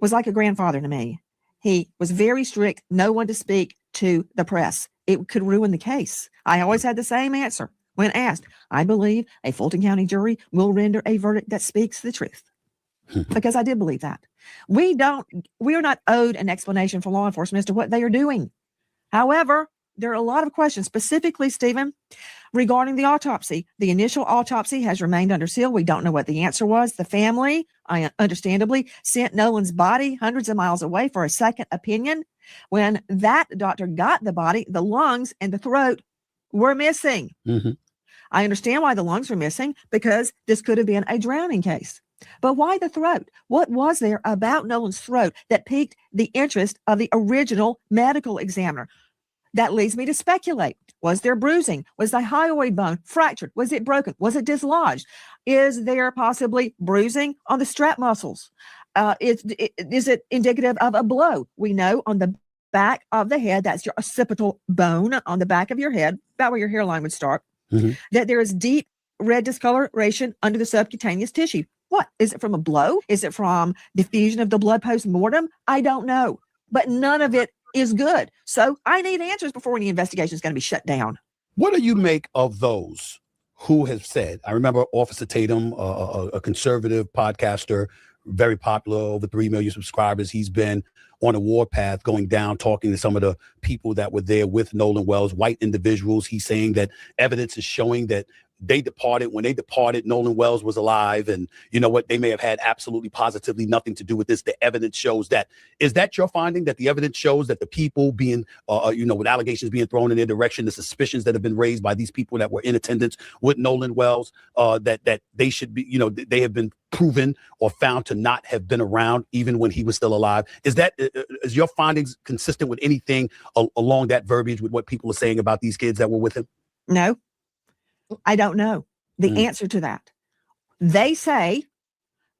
was like a grandfather to me. He was very strict, no one to speak to the press. It could ruin the case. I always had the same answer when asked. I believe a Fulton County jury will render a verdict that speaks the truth. Because I did believe that. We are not owed an explanation from law enforcement as to what they are doing. However, there are a lot of questions, specifically, Stephen, regarding the autopsy. The initial autopsy has remained under seal. We don't know what the answer was. The family, understandably, sent Nolan's body hundreds of miles away for a second opinion. When that doctor got the body, the lungs and the throat were missing. I understand why the lungs were missing, because this could have been a drowning case. But why the throat? What was there about Nolan's throat that piqued the interest of the original medical examiner? That leads me to speculate. Was there bruising? Was the hyoid bone fractured? Was it broken? Was it dislodged? Is there possibly bruising on the strap muscles? Is it indicative of a blow? We know on the back of the head, that's your occipital bone on the back of your head, about where your hairline would start, that there is deep red discoloration under the subcutaneous tissue. What? Is it from a blow? Is it from diffusion of the blood post-mortem? I don't know. But none of it is good. So I need answers before any investigation is going to be shut down. What do you make of those who have said, I remember Officer Tatum, a conservative podcaster, very popular, over 3 million subscribers. He's been on a warpath going down, talking to some of the people that were there with Nolan Wells, white individuals. He's saying that evidence is showing that when they departed, Nolan Wells was alive. And you know what? They may have had absolutely positively nothing to do with this. The evidence shows that. Is that your finding, that the evidence shows that the people being, with allegations being thrown in their direction, the suspicions that have been raised by these people that were in attendance with Nolan Wells, that they should be, they have been proven or found to not have been around even when he was still alive? Is your findings consistent with anything along that verbiage with what people are saying about these kids that were with him? No. I don't know the answer to that. They say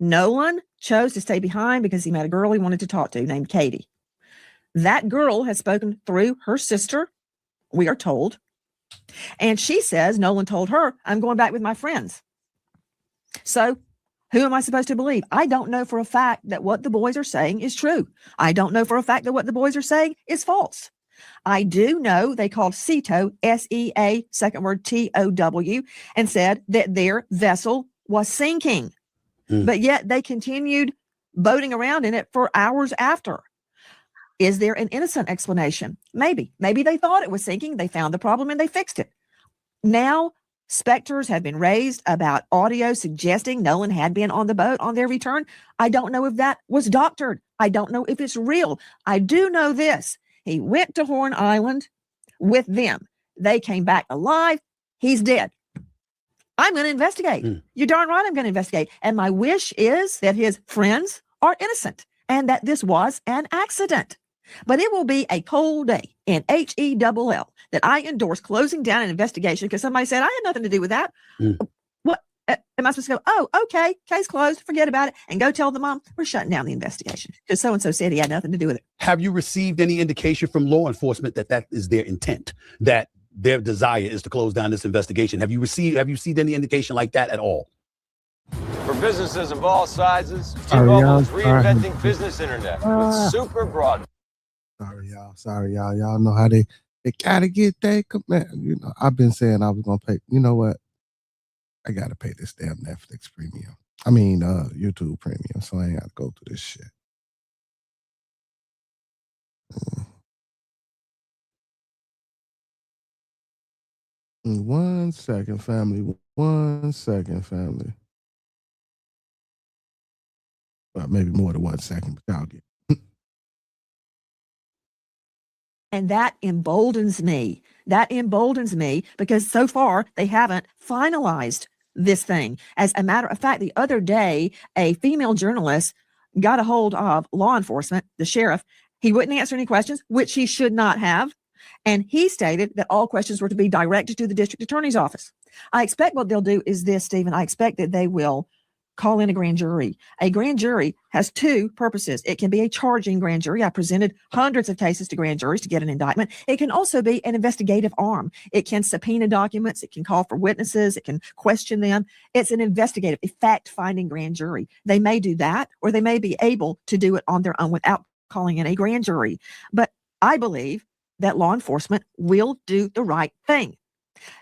Nolan chose to stay behind because he met a girl he wanted to talk to named Katie. That girl has spoken through her sister, we are told. And she says Nolan told her, I'm going back with my friends. So who am I supposed to believe? I don't know for a fact that what the boys are saying is true. I don't know for a fact that what the boys are saying is false. I do know they called SETOW, S-E-A, second word T-O-W, and said that their vessel was sinking. But yet they continued boating around in it for hours after. Is there an innocent explanation? Maybe. Maybe they thought it was sinking. They found the problem and they fixed it. Now, specters have been raised about audio suggesting Nolan had been on the boat on their return. I don't know if that was doctored. I don't know if it's real. I do know this. He went to Horn Island with them. They came back alive. He's dead. I'm going to investigate. You're darn right I'm going to investigate. And my wish is that his friends are innocent and that this was an accident. But it will be a cold day in HELL that I endorse closing down an investigation because somebody said I had nothing to do with that. What am I supposed to go? Oh, okay, case closed. Forget about it, and go tell the mom we're shutting down the investigation because so and so said he had nothing to do with it. Have you received any indication from law enforcement that is their intent, that their desire is to close down this investigation? Have you seen any indication like that at all? For businesses of all sizes, T-Mobile is reinventing business internet with super broadband. Sorry, y'all. Y'all know how they gotta get that command. I've been saying I was gonna pay. You know what? I gotta pay this damn Netflix premium. I mean, YouTube premium, so I ain't gotta go through this shit. One second, family. 1 second, family. Well, maybe more than 1 second, but y'all get. And that emboldens me. That emboldens me because so far they haven't finalized this thing. As a matter of fact, the other day, a female journalist got a hold of law enforcement, the sheriff. He wouldn't answer any questions, which he should not have. And he stated that all questions were to be directed to the district attorney's office. I expect what they'll do is this, Stephen. I expect that they will call in a grand jury. A grand jury has two purposes. It can be a charging grand jury. I presented hundreds of cases to grand juries to get an indictment. It can also be an investigative arm. It can subpoena documents. It can call for witnesses. It can question them. It's an investigative, a fact-finding grand jury. They may do that, or they may be able to do it on their own without calling in a grand jury. But I believe that law enforcement will do the right thing.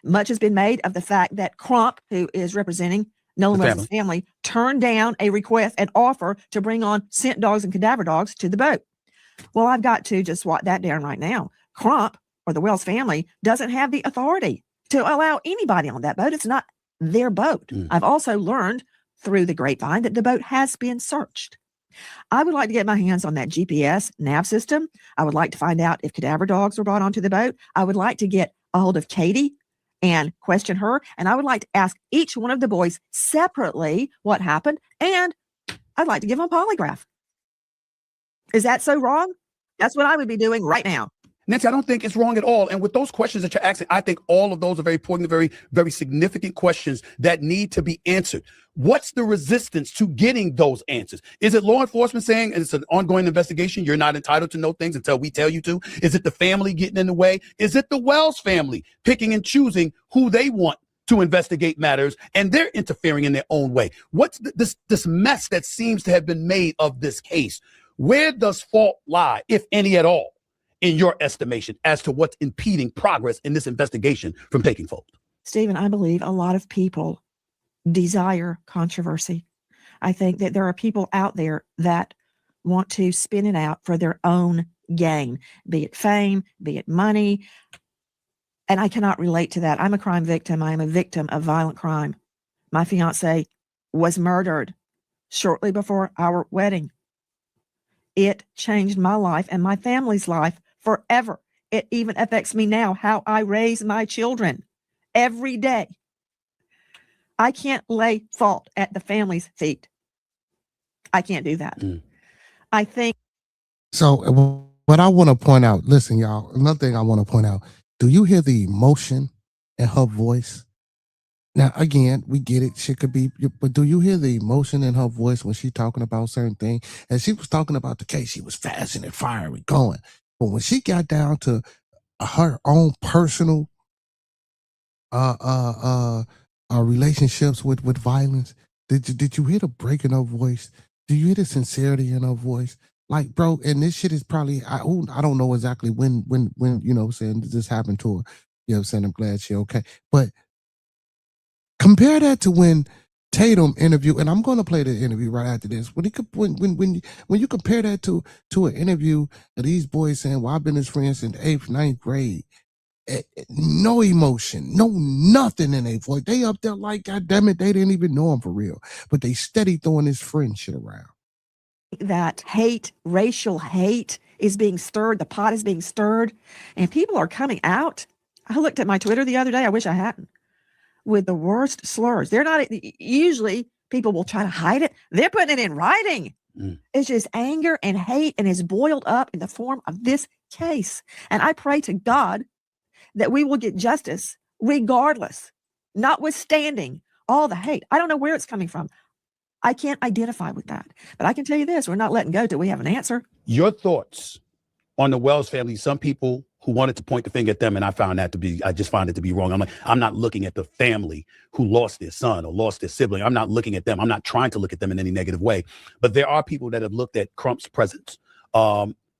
Much has been made of the fact that Crump, who is representing Nolan Wells' family, turned down a request, an offer to bring on scent dogs and cadaver dogs to the boat. Well, I've got to just swat that down right now. Crump, or the Wells family, doesn't have the authority to allow anybody on that boat. It's not their boat. I've also learned through the grapevine that the boat has been searched. I would like to get my hands on that GPS nav system. I would like to find out if cadaver dogs were brought onto the boat. I would like to get a hold of Katie and question her. And I would like to ask each one of the boys separately what happened. And I'd like to give them a polygraph. Is that so wrong? That's what I would be doing right now. Nancy, I don't think it's wrong at all. And with those questions that you're asking, I think all of those are very important, very, very significant questions that need to be answered. What's the resistance to getting those answers? Is it law enforcement saying it's an ongoing investigation, you're not entitled to know things until we tell you to? Is it the family getting in the way? Is it the Wells family picking and choosing who they want to investigate matters, and they're interfering in their own way? What's this mess that seems to have been made of this case? Where does fault lie, if any at all, in your estimation, as to what's impeding progress in this investigation from taking fold? Stephen, I believe a lot of people desire controversy. I think that there are people out there that want to spin it out for their own gain, be it fame, be it money. And I cannot relate to that. I'm a crime victim. I am a victim of violent crime. My fiance was murdered shortly before our wedding. It changed my life and my family's life forever. It even affects me now, how I raise my children every day. I can't lay fault at the family's feet. I can't do that. I think. So what I want to point out, listen, y'all, another thing I want to point out, do you hear the emotion in her voice? Now, again, we get it. She could be, but do you hear the emotion in her voice when she's talking about certain things? And she was talking about the case. She was fast and fiery going. But when she got down to her own personal relationships with violence, did you hear the break in her voice? Do you hear the sincerity in her voice? Like, bro, and this shit is probably, I don't know exactly when, you know what I'm saying, this happened to her. You know what I'm saying? I'm glad she okay. But compare that to when Tatum interviewed, and I'm going to play the interview right after this. When you compare that to an interview of these boys saying, well, I've been his friend since 8th, 9th grade. No emotion, no nothing in their voice. They up there like, God damn it, they didn't even know him for real. But they steady throwing this friend shit around. That hate, racial hate is being stirred. The pot is being stirred. And people are coming out. I looked at my Twitter the other day. I wish I hadn't. With the worst slurs. They're not, usually people will try to hide it. They're putting it in writing. It's just anger and hate, and is boiled up in the form of this case. And I pray to God that we will get justice regardless, notwithstanding all the hate. I don't know where it's coming from. I can't identify with that. But I can tell you this, we're not letting go till we have an answer. Your thoughts on the Wells family. Some people who wanted to point the finger at them, and I just find it to be wrong. I'm not looking at the family who lost their son or lost their sibling. I'm not looking at them. I'm not trying to look at them in any negative way. But there are people that have looked at Crump's presence.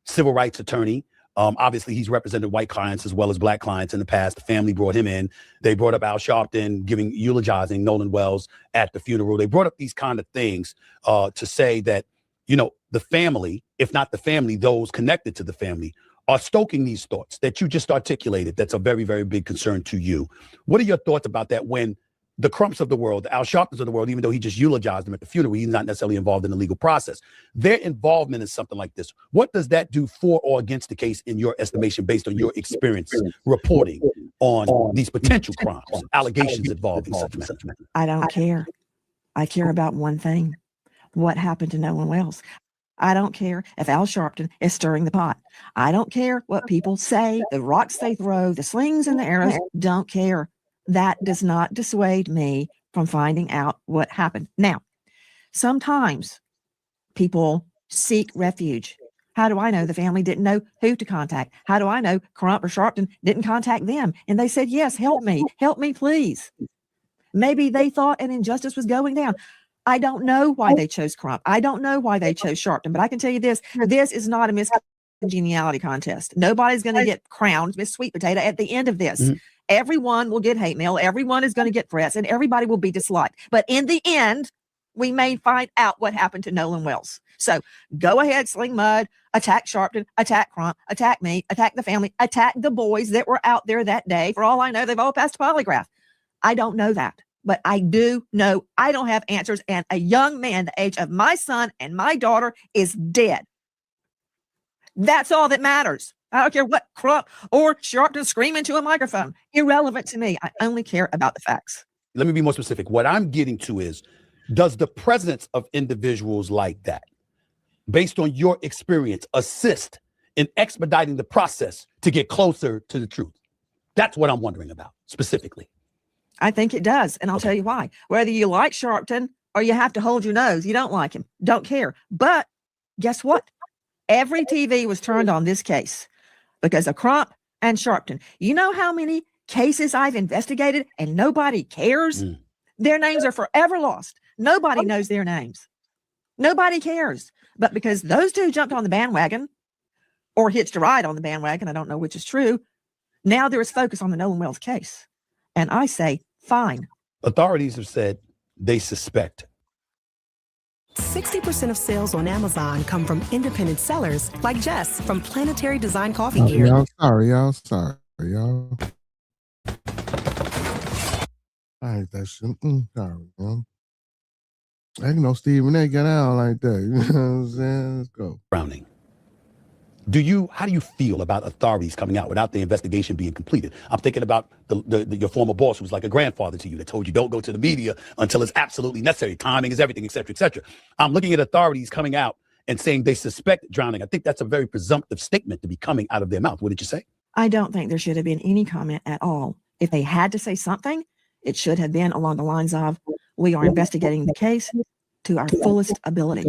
Civil rights attorney. Obviously, he's represented white clients as well as black clients in the past. The family brought him in. They brought up Al Sharpton eulogizing Nolan Wells at the funeral. They brought up these kind of things to say that, you know, the family, if not the family, those connected to the family are stoking these thoughts that you just articulated. That's a very, very big concern to you. What are your thoughts about that when the Crumps of the world, the Al Sharptons of the world, even though he just eulogized them at the funeral, he's not necessarily involved in the legal process. Their involvement in something like this, what does that do for or against the case in your estimation, based on your experience reporting on these potential crimes, allegations involving such matters? I don't care. I care about one thing. What happened to Nolan Wells? I don't care if Al Sharpton is stirring the pot. I don't care what people say, the rocks they throw, the slings and the arrows. Don't care. That does not dissuade me from finding out what happened. Now, sometimes people seek refuge. How do I know the family didn't know who to contact? How do I know Crump or Sharpton didn't contact them? And they said, yes, help me, please. Maybe they thought an injustice was going down. I don't know why they chose Crump. I don't know why they chose Sharpton, but I can tell you this, this is not a Miss Congeniality contest. Nobody's going to get crowned Miss Sweet Potato at the end of this. Everyone will get hate mail. Everyone is going to get threats, and everybody will be disliked. But in the end, we may find out what happened to Nolan Wells. So go ahead, sling mud, attack Sharpton, attack Crump, attack me, attack the family, attack the boys that were out there that day. For all I know, they've all passed a polygraph. I don't know that. But I do know I don't have answers, and a young man the age of my son and my daughter is dead. That's all that matters. I don't care what Crump or Sharpton scream into a microphone. Irrelevant to me. I only care about the facts. Let me be more specific. What I'm getting to is, does the presence of individuals like that, based on your experience, assist in expediting the process to get closer to the truth? That's what I'm wondering about specifically. I think it does. And I'll tell you why. Whether you like Sharpton or you have to hold your nose, you don't like him, don't care. But guess what? Every TV was turned on this case because of Crump and Sharpton. You know how many cases I've investigated and nobody cares? Their names are forever lost. Nobody knows their names. Nobody cares. But because those two jumped on the bandwagon or hitched a ride on the bandwagon, I don't know which is true, now there is focus on the Nolan Wells case. And I say, fine. Authorities have said they suspect. 60% of sales on Amazon come from independent sellers like Jess from Planetary Design Coffee Gear. Sorry, y'all. I hate that shit. Sorry, man. I know Stephen A got out like that. You know what I'm saying? Let's go. Browning. How do you feel about authorities coming out without the investigation being completed? I'm thinking about your former boss, who was like a grandfather to you, that told you don't go to the media until it's absolutely necessary. Timing is everything, et cetera, et cetera. I'm looking at authorities coming out and saying they suspect drowning. I think that's a very presumptive statement to be coming out of their mouth. What did you say? I don't think there should have been any comment at all. If they had to say something, it should have been along the lines of, we are investigating the case to our fullest ability.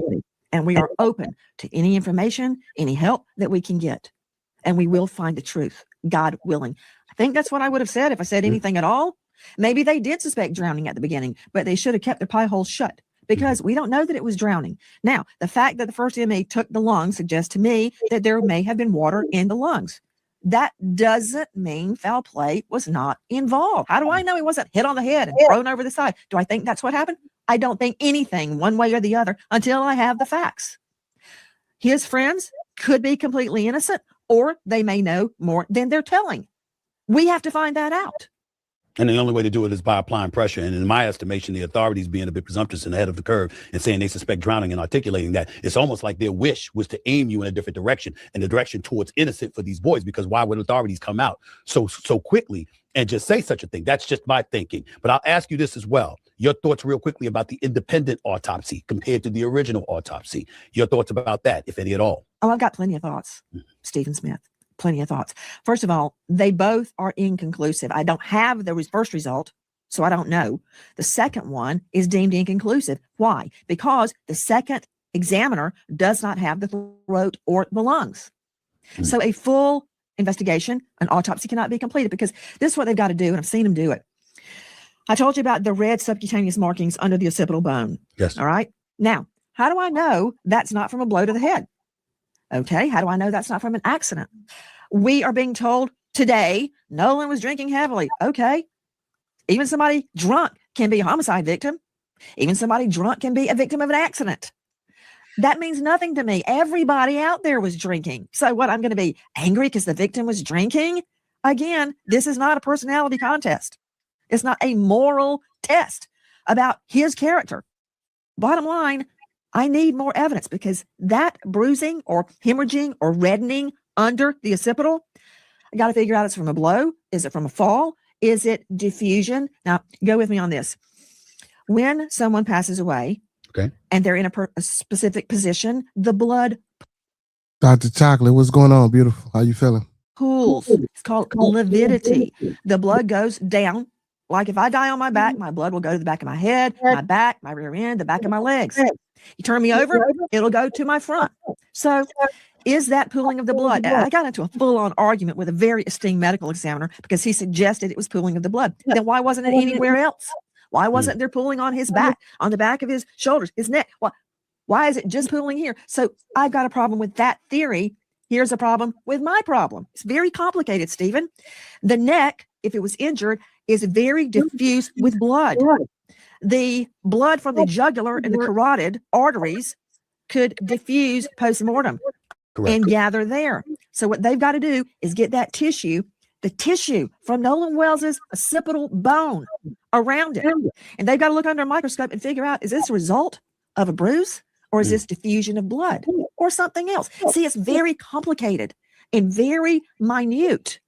And we are open to any information, any help that we can get. And we will find the truth, God willing. I think that's what I would have said if I said anything at all. Maybe they did suspect drowning at the beginning, but they should have kept their pie holes shut because we don't know that it was drowning. Now, the fact that the first inmate took the lungs suggests to me that there may have been water in the lungs. That doesn't mean foul play was not involved. How do I know he wasn't hit on the head and thrown over the side? Do I think that's what happened? I don't think anything one way or the other until I have the facts. His friends could be completely innocent, or they may know more than they're telling. We have to find that out. And the only way to do it is by applying pressure. And in my estimation, the authorities being a bit presumptuous and ahead of the curve and saying they suspect drowning and articulating that, it's almost like their wish was to aim you in a different direction, and the direction towards innocent for these boys, because why would authorities come out so quickly and just say such a thing? That's just my thinking. But I'll ask you this as well. Your thoughts real quickly about the independent autopsy compared to the original autopsy. Your thoughts about that, if any at all. Oh, I've got plenty of thoughts, Stephen Smith. Plenty of thoughts. First of all, they both are inconclusive. I don't have the first result, so I don't know. The second one is deemed inconclusive. Why? Because the second examiner does not have the throat or the lungs. So a full investigation, an autopsy cannot be completed because this is what they've got to do, and I've seen them do it. I told you about the red subcutaneous markings under the occipital bone. Yes. All right. Now, how do I know that's not from a blow to the head? Okay. How do I know that's not from an accident? We are being told today Nolan was drinking heavily. Okay. Even somebody drunk can be a homicide victim. Even somebody drunk can be a victim of an accident. That means nothing to me. Everybody out there was drinking. So what, I'm going to be angry because the victim was drinking? Again, this is not a personality contest. It's not a moral test about his character. Bottom line, I need more evidence because that bruising or hemorrhaging or reddening under the occipital, I got to figure out it's from a blow. Is it from a fall? Is it diffusion? Now, go with me on this. When someone passes away, okay, and they're in a specific position, the blood Dr. Chocolate, what's going on, beautiful? How you feeling? pools. It's called lividity. The blood goes down. Like if I die on my back, my blood will go to the back of my head, my back, my rear end, the back of my legs. You turn me over, it'll go to my front. So is that pooling of the blood? I got into a full-on argument with a very esteemed medical examiner because he suggested it was pooling of the blood. Then why wasn't it anywhere else? Why wasn't there pooling on his back, on the back of his shoulders, his neck? Why is it just pooling here? So I've got a problem with that theory. Here's a problem with my problem. It's very complicated, Stephen. The neck, if it was injured, is very diffuse with blood. The blood from the jugular and the carotid arteries could diffuse post-mortem and gather there. So what they've got to do is get that tissue, the tissue from Nolan Wells's occipital bone around it. And they've got to look under a microscope and figure out, is this a result of a bruise or is this diffusion of blood or something else? See, it's very complicated. and very minute.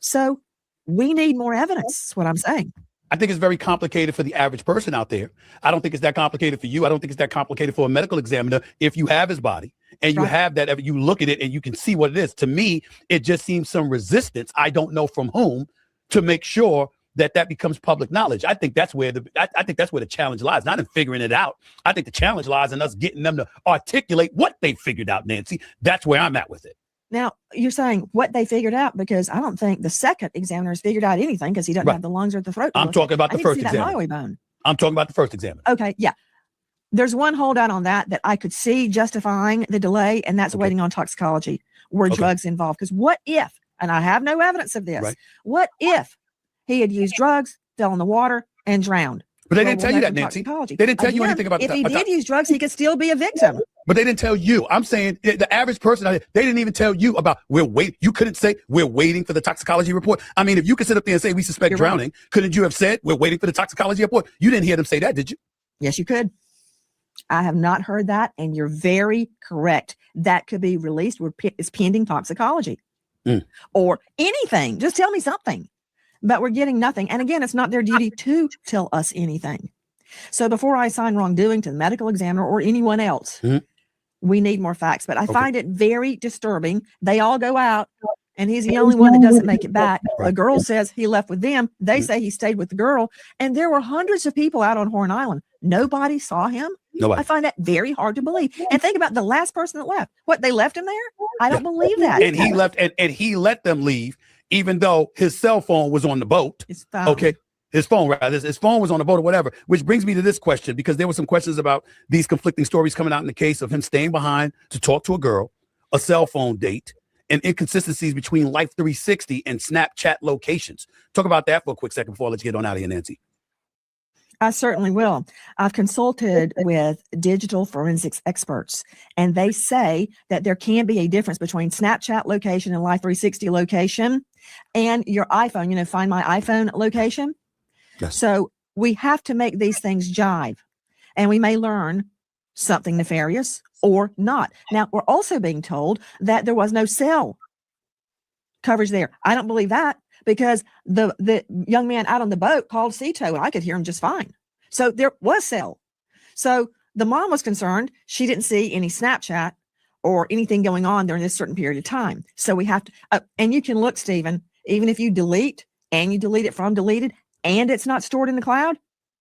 So we need more evidence, is what I'm saying. I think it's very complicated for the average person out there. I don't think it's that complicated for you. I don't think it's that complicated for a medical examiner. If you have his body and you have that, you look at it and you can see what it is. To me, it just seems some resistance. I don't know from whom to make sure that becomes public knowledge. I think that's where I think that's where the challenge lies, not in figuring it out. I think the challenge lies in us getting them to articulate what they figured out, Nancy. That's where I'm at with it. Now, you're saying what they figured out, because I don't think the second examiner has figured out anything because he doesn't have the lungs or the throat. I'm talking about the first examiner. Hyoid bone. I'm talking about the first examiner. Okay, yeah. There's one holdout on that I could see justifying the delay, and that's waiting on toxicology. Were drugs involved? Because what if, and I have no evidence of this, what if he had used drugs, fell in the water, and drowned? But they didn't tell you that, Nancy. They didn't tell you anything about if he did use drugs, he could still be a victim. But they didn't tell you. I'm saying the average person, they didn't even tell you about we're waiting. You couldn't say we're waiting for the toxicology report. I mean, if you could sit up there and say we suspect drowning, couldn't you have said we're waiting for the toxicology report? You didn't hear them say that, did you? Yes, you could. I have not heard that, and you're very correct. That could be released. It's pending toxicology or anything. Just tell me something. But we're getting nothing. And again, it's not their duty to tell us anything. So before I assign wrongdoing to the medical examiner or anyone else, we need more facts. But I find it very disturbing. They all go out, and he's the only one that doesn't make it back. The girl says he left with them. They say he stayed with the girl. And there were hundreds of people out on Horn Island. Nobody saw him. Nobody. I find that very hard to believe. And think about the last person that left. What, they left him there? I don't believe that. And he left, and he let them leave, even though his cell phone was on the boat. Okay. His phone, rather. His phone was on the boat or whatever, which brings me to this question, because there were some questions about these conflicting stories coming out in the case of him staying behind to talk to a girl, a cell phone date, and inconsistencies between Life 360 and Snapchat locations. Talk about that for a quick second before I let you get on out of here, Nancy. I certainly will. I've consulted with digital forensics experts, and they say that there can be a difference between Snapchat location and Life 360 location and your iPhone, Find My iPhone location. Yes. So we have to make these things jive, and we may learn something nefarious or not. Now, we're also being told that there was no cell coverage there. I don't believe that, because the young man out on the boat called Cito, and I could hear him just fine. So there was cell. So the mom was concerned. She didn't see any Snapchat or anything going on during this certain period of time. So we have to, and you can look, Stephen, even if you delete and you delete it from deleted and it's not stored in the cloud,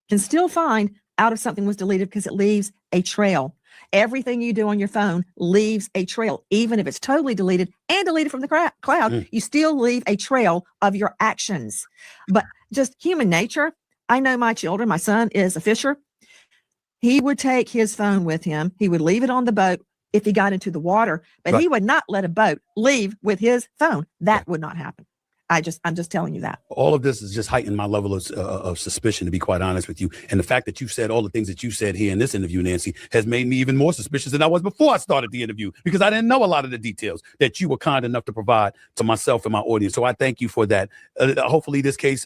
can still find out if something was deleted, because it leaves a trail. Everything you do on your phone leaves a trail. Even if it's totally deleted and deleted from the cloud, you still leave a trail of your actions. But just human nature. I know my children, my son is a fisher. He would take his phone with him. He would leave it on the boat if he got into the water, but he would not let a boat leave with his phone. That would not happen. I'm just telling you that. All of this has just heightened my level of suspicion, to be quite honest with you. And the fact that you've said all the things that you said here in this interview, Nancy, has made me even more suspicious than I was before I started the interview, because I didn't know a lot of the details that you were kind enough to provide to myself and my audience. So I thank you for that. Hopefully this case,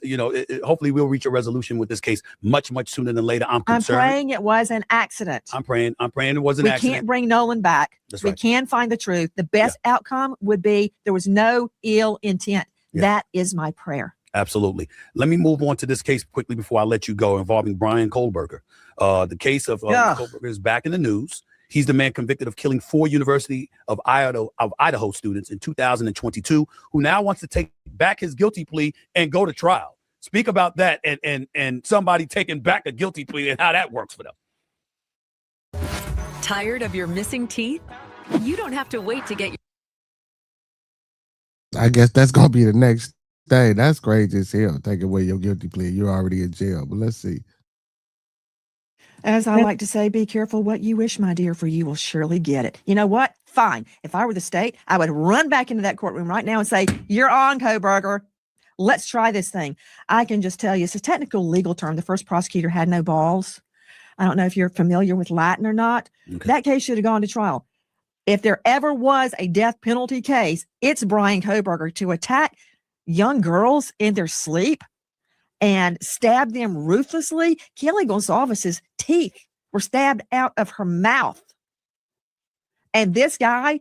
hopefully we'll reach a resolution with this case much, much sooner than later. I'm concerned. I'm praying it was an accident. I'm praying it was an accident. We can't bring Nolan back. That's right. We can find the truth. The best outcome would be there was no ill intent. Yeah. That is my prayer. Absolutely. Let me move on to this case quickly before I let you go, involving Brian Kohlberger. The case of Kohlberger is back in the news. He's the man convicted of killing 4 University of Idaho students in 2022, who now wants to take back his guilty plea and go to trial. Speak about that and somebody taking back a guilty plea and how that works for them. Tired of your missing teeth? You don't have to wait to get your I guess that's gonna be the next thing. That's crazy as hell. Take away your guilty plea. You're already in jail. But let's see. As I like to say, be careful what you wish, my dear, for you will surely get it. You know what? Fine. If I were the state, I would run back into that courtroom right now and say, "You're on, Kohlberger. Let's try this thing." I can just tell you, it's a technical legal term. The first prosecutor had no balls. I don't know if you're familiar with Latin or not. Okay. That case should have gone to trial. If there ever was a death penalty case, it's Brian Kohlberger to attack young girls in their sleep and stab them ruthlessly. Kelly Gonsalves's teeth were stabbed out of her mouth. And this guy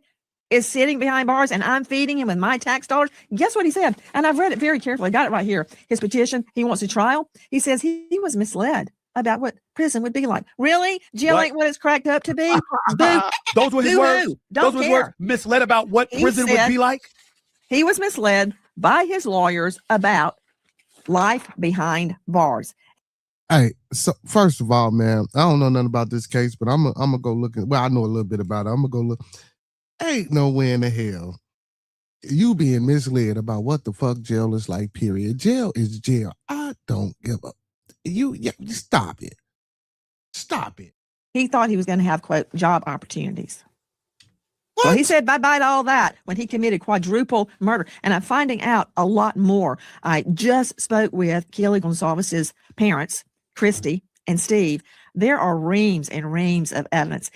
is sitting behind bars and I'm feeding him with my tax dollars, guess what he said? And I've read it very carefully. I got it right here. His petition, he wants a trial. He says he was misled about what prison would be like. Really? Jail ain't what it's cracked up to be? Boo. Those were his words. Don't Those were his care. words. Misled about what He prison would said be like? He was misled by his lawyers about life behind bars. Hey, so first of all, man, I don't know nothing about this case, but I'm gonna go look at. Well, I know a little bit about it. I'm gonna go look. Ain't no way in the hell you being misled about what the fuck jail is like. Period. Jail is jail. I don't give up. You stop it. Stop it. He thought he was going to have, quote, job opportunities. Well, he said bye-bye to all that when he committed quadruple murder. And I'm finding out a lot more. I just spoke with Kelly Gonzalez's parents, Christy and Steve. There are reams and reams of evidence.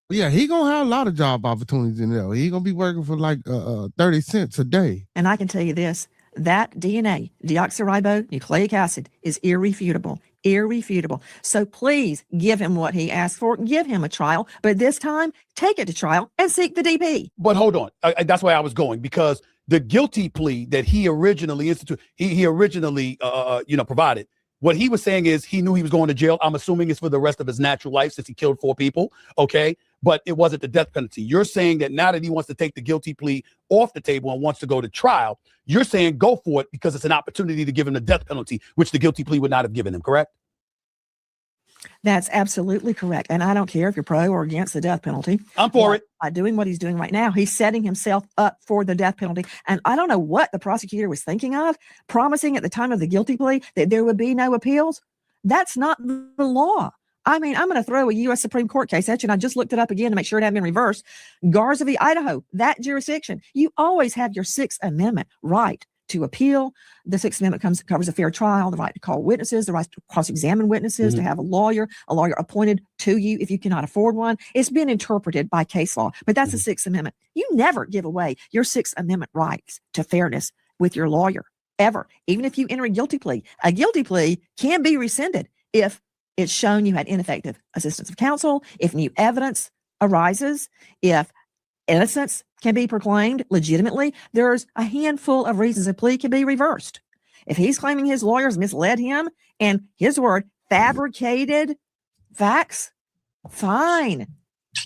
Yeah, he gonna have a lot of job opportunities in there. He gonna be working for like 30 cents a day. And I can tell you this, that DNA, deoxyribonucleic acid, is irrefutable. Irrefutable. So please give him what he asked for. Give him a trial. But this time, take it to trial and seek the DP. But hold on. That's why I was going, because the guilty plea that he originally instituted, he originally provided. What he was saying is he knew he was going to jail. I'm assuming it's for the rest of his natural life since he killed 4 people. Okay. But it wasn't the death penalty. You're saying that now that he wants to take the guilty plea off the table and wants to go to trial, you're saying go for it because it's an opportunity to give him the death penalty, which the guilty plea would not have given him, correct? That's absolutely correct. And I don't care if you're pro or against the death penalty. I'm for it. By doing what he's doing right now, he's setting himself up for the death penalty. And I don't know what the prosecutor was thinking of, promising at the time of the guilty plea that there would be no appeals. That's not the law. I mean, I'm going to throw a U.S. Supreme Court case at you, and I just looked it up again to make sure it hadn't been reversed. Garza v. Idaho, that jurisdiction, you always have your Sixth Amendment right to appeal. The Sixth Amendment covers a fair trial, the right to call witnesses, the right to cross-examine witnesses, to have a lawyer appointed to you if you cannot afford one. It's been interpreted by case law, but that's the Sixth Amendment. You never give away your Sixth Amendment rights to fairness with your lawyer, ever, even if you enter a guilty plea. A guilty plea can be rescinded if it's shown you had ineffective assistance of counsel, if new evidence arises, if innocence can be proclaimed legitimately. There's a handful of reasons a plea can be reversed. If he's claiming his lawyers misled him and his word fabricated facts, fine.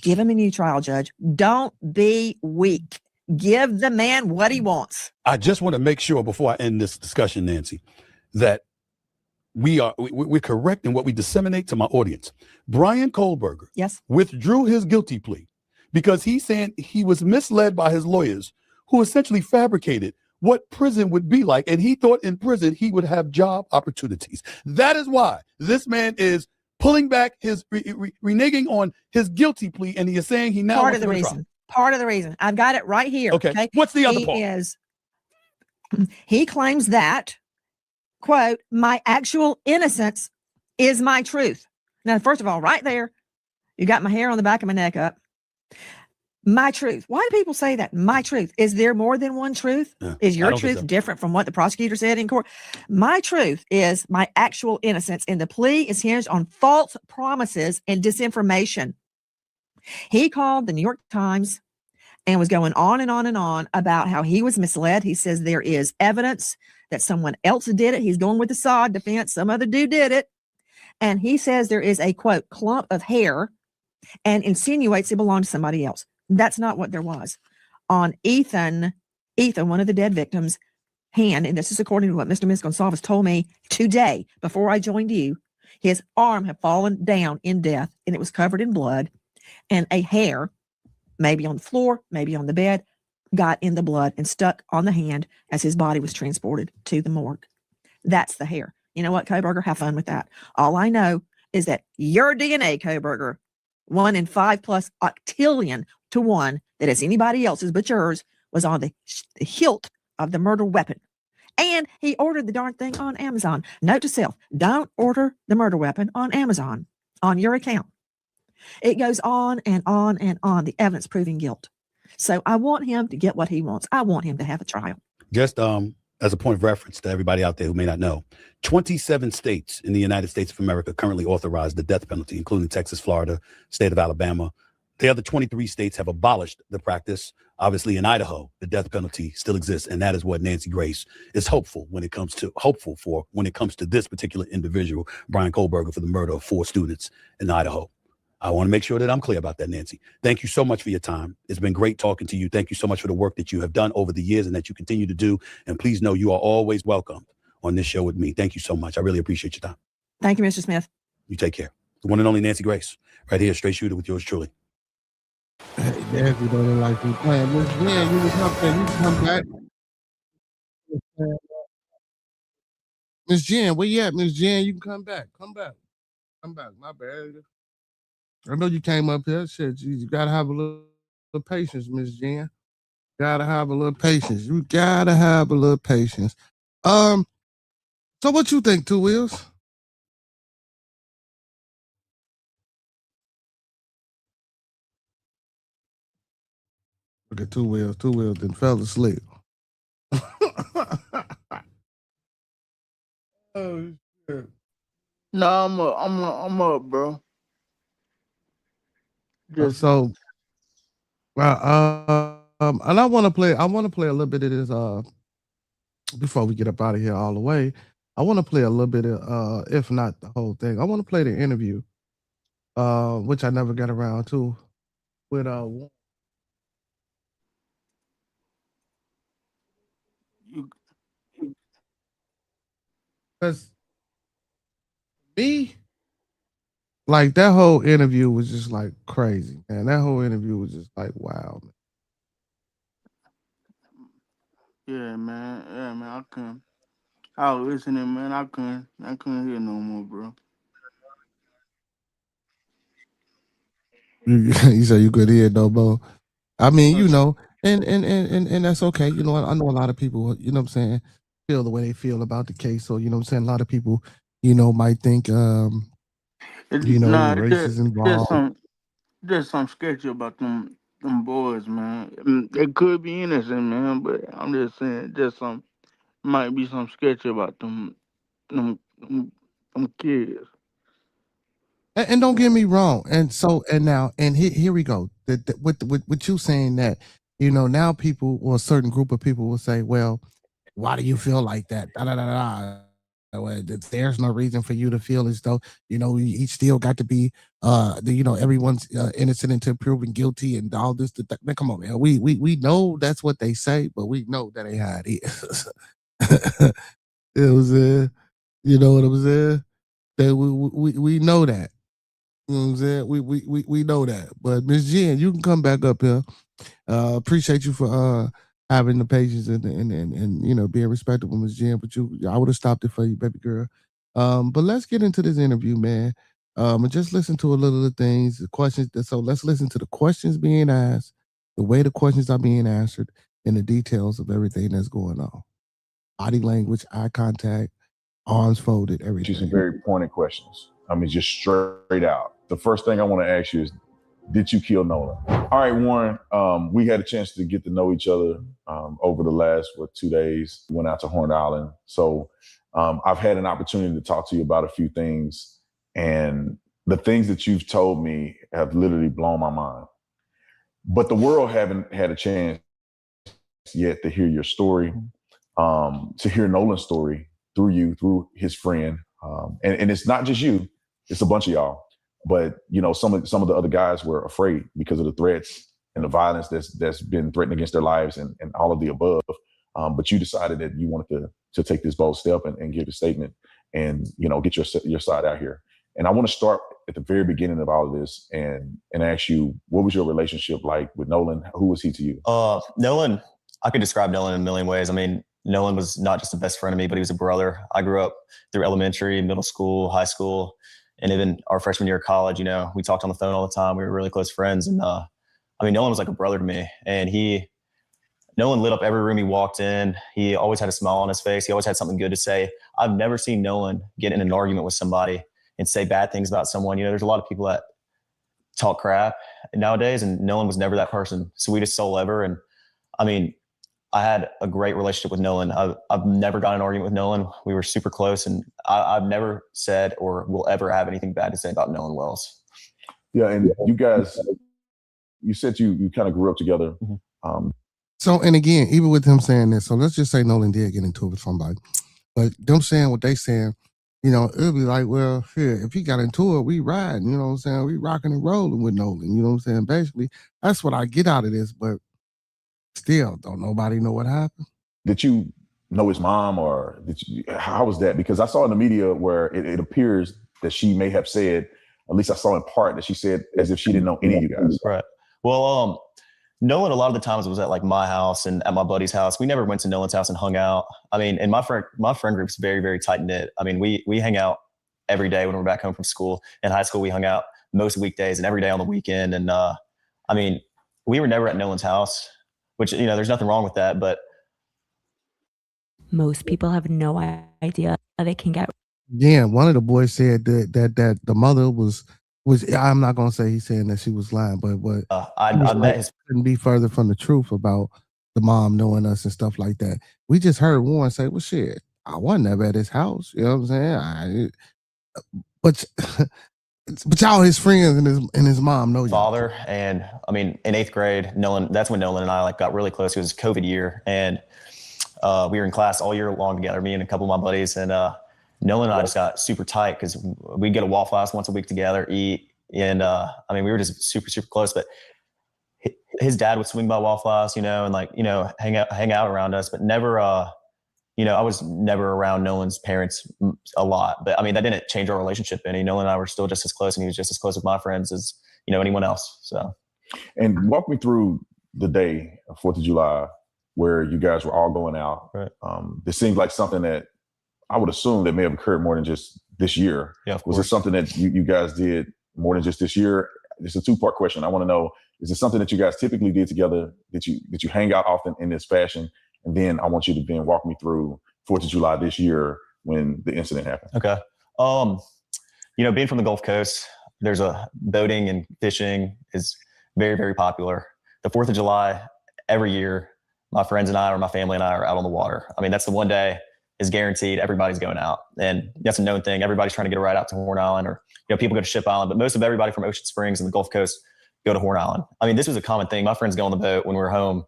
Give him a new trial, Judge. Don't be weak. Give the man what he wants. I just want to make sure before I end this discussion, Nancy, that we're correct in what we disseminate to my audience. Brian Kohlberger withdrew his guilty plea because he's saying he was misled by his lawyers who essentially fabricated what prison would be like. And he thought in prison he would have job opportunities. That is why this man is pulling back his reneging on his guilty plea. And he is saying he now part of the reason. Part of the reason. I've got it right here. Okay. What's the other part? He claims that, quote, my actual innocence is my truth. Now, first of all, right there, you got my hair on the back of my neck up. My truth. Why do people say that? My truth. Is there more than one truth? Is your truth different from what the prosecutor said in court? My truth is my actual innocence, and the plea is hinged on false promises and disinformation. He called the New York Times and was going on and on and on about how he was misled. He says there is evidence that someone else did it. He's going with the sod defense. Some other dude did it. And he says there is a, quote, clump of hair and insinuates it belonged to somebody else. That's not what there was. On Ethan, one of the dead victims' hand, and this is according to what Mr. Ms. Gonsalves told me today before I joined you, his arm had fallen down in death and it was covered in blood, and a hair, maybe on the floor, maybe on the bed, got in the blood and stuck on the hand as his body was transported to the morgue. That's the hair. You know what, Koberger? Have fun with that. All I know is that your DNA, Koberger, 1 in 5+ octillion to 1 that is anybody else's but yours, was on the hilt of the murder weapon. And he ordered the darn thing on Amazon. Note to self, don't order the murder weapon on Amazon on your account. It goes on and on and on, the evidence proving guilt. So I want him to get what he wants. I want him to have a trial. Just as a point of reference to everybody out there who may not know, 27 states in the United States of America currently authorize the death penalty, including Texas, Florida, state of Alabama, The other 23 states have abolished the practice. Obviously, in Idaho, the death penalty still exists, and that is what Nancy Grace is hopeful for when it comes to this particular individual, Brian Kohlberger, for the murder of 4 students in Idaho. I want to make sure that I'm clear about that, Nancy. Thank you so much for your time. It's been great talking to you. Thank you so much for the work that you have done over the years and that you continue to do. And please know you are always welcome on this show with me. Thank you so much. I really appreciate your time. Thank you, Mr. Smith. You take care. The one and only Nancy Grace, right here, Straight Shooter with yours truly. Hey, Nancy don't like me playing. Miss Jen, you can come back. Miss Jen, where you at, Miss Jen? You can come back. Come back. My bad. I know you came up here. Shit, you gotta have a little patience, Miss Jen. Gotta have a little patience. You gotta have a little patience. So what you think, Two Wheels? Look at Two Wheels. Two Wheels then fell asleep. Oh shit. No, I'm up, bro. Just So, and I want to play a little bit of this. Before we get up out of here all the way, I want to play a little bit of, if not the whole thing. I want to play the interview, which I never got around to, with because me, like that whole interview was just like crazy, man. That whole interview was just like wow, man. yeah, man. Yeah, man. I couldn't. I was listening, man. I couldn't hear no more, bro. You say you could hear no more. I mean, you know, and that's okay. You know, I know a lot of people, you know what I'm saying, feel the way they feel about the case. So, you know what I'm saying, a lot of people, you know, might think you know, race is involved. There's some sketchy about them boys, man. They could be innocent, man, but I'm just saying, might be some sketchy about them kids. And don't get me wrong. And so, and now, and here we go. With you saying that, you know, now people or a certain group of people will say, well, why do you feel like that? Da, da, da, da. Well, there's no reason for you to feel as though, you know, he still got to be, you know, everyone's innocent until proven guilty and all this. Man, come on, man. We know that's what they say, but we know that ain't how it is. It was, you know what I'm saying? That we know that. You know what I'm saying? We know that. But Miss Jen, you can come back up here. Appreciate you for having the patience and you know being respectable, Miss Jen. But I would have stopped it for you, baby girl. But let's get into this interview, man. And just listen to a little of the things, the questions. So let's listen to the questions being asked, the way the questions are being answered, and the details of everything that's going on. Body language, eye contact, arms folded, everything. Some very pointed questions. I mean, just straight out. The first thing I want to ask you is, did you kill Nolan? All right, Warren, we had a chance to get to know each other over the last, 2 days. We went out to Horn Island. So I've had an opportunity to talk to you about a few things. And the things that you've told me have literally blown my mind. But the world haven't had a chance yet to hear your story, to hear Nolan's story through you, through his friend. And it's not just you, it's a bunch of y'all. But, you know, some of the other guys were afraid because of the threats and the violence that's been threatened against their lives and all of the above. But you decided that you wanted to take this bold step and give a statement and, you know, get your side out here. And I want to start at the very beginning of all of this and ask you, what was your relationship like with Nolan? Who was he to you? Nolan, I could describe Nolan in a million ways. I mean, Nolan was not just a best friend of me, but he was a brother. I grew up through elementary, middle school, high school, and even our freshman year of college. You know, we talked on the phone all the time. We were really close friends. And I mean, Nolan was like a brother to me. And Nolan lit up every room he walked in. He always had a smile on his face. He always had something good to say. I've never seen Nolan get in an argument with somebody and say bad things about someone. You know, there's a lot of people that talk crap nowadays, and Nolan was never that person. Sweetest soul ever. And I mean, I had a great relationship with Nolan. I've never gotten an argument with Nolan. We were super close, and I've never said or will ever have anything bad to say about Nolan Wells. Yeah, and you guys you said you kind of grew up together. So, and again, even with him saying this, so let's just say Nolan did get into it with somebody, but them saying what they saying, it'll be like, well, here, if he got into it, we riding, you know what I'm saying? We rocking and rolling with Nolan, you know what I'm saying? Basically, that's what I get out of this, but still, don't nobody know what happened. Did you know his mom, or how was that? Because I saw in the media where it appears that she may have said, at least I saw in part, that she said as if she didn't know any of you guys. Right. Well, Nolan, a lot of the times was at like my house and at my buddy's house. We never went to Nolan's house and hung out. I mean, and my friend group's very, very tight knit. I mean, we hang out every day when we're back home from school. In high school, we hung out most weekdays and every day on the weekend. And I mean, we were never at Nolan's house, which, there's nothing wrong with that, but Most people have no idea how they can get. Yeah, one of the boys said that the mother was I'm not gonna say he's saying that she was lying, but I met his couldn't be further from the truth about the mom knowing us and stuff like that. We just heard Warren say, "Well, shit, I wasn't ever at his house." You know what I'm saying? But y'all his friends and his mom know you. Father, and I mean, in 8th grade, that's when Nolan and I like got really close. It was COVID year, and we were in class all year long together, me and a couple of my buddies, and Nolan and I just got super tight because we'd get a Waffle House once a week together, eat, and I mean, we were just super, super close. But his dad would swing by Waffle House, and hang out around us, but never, I was never around Nolan's parents a lot. But I mean, that didn't change our relationship any. Nolan and I were still just as close, and he was just as close with my friends as anyone else. So, and walk me through the day of 4th of July where you guys were all going out. Right. This seems like something that I would assume that may have occurred more than just this year. Yeah, of Was course. it something that you guys did more than just this year? It's a 2-part question. I want to know, is it something that you guys typically did together, that you hang out often in this fashion? And then I want you to then walk me through 4th of July this year when the incident happened. Okay. Being from the Gulf Coast, there's boating and fishing is very, very popular. The 4th of July, every year, my friends and I, or my family and I, are out on the water. I mean, that's the one day is guaranteed everybody's going out. And that's a known thing. Everybody's trying to get a ride out to Horn Island, or, people go to Ship Island, but most of everybody from Ocean Springs and the Gulf Coast go to Horn Island. I mean, this was a common thing. My friends go on the boat when we were home.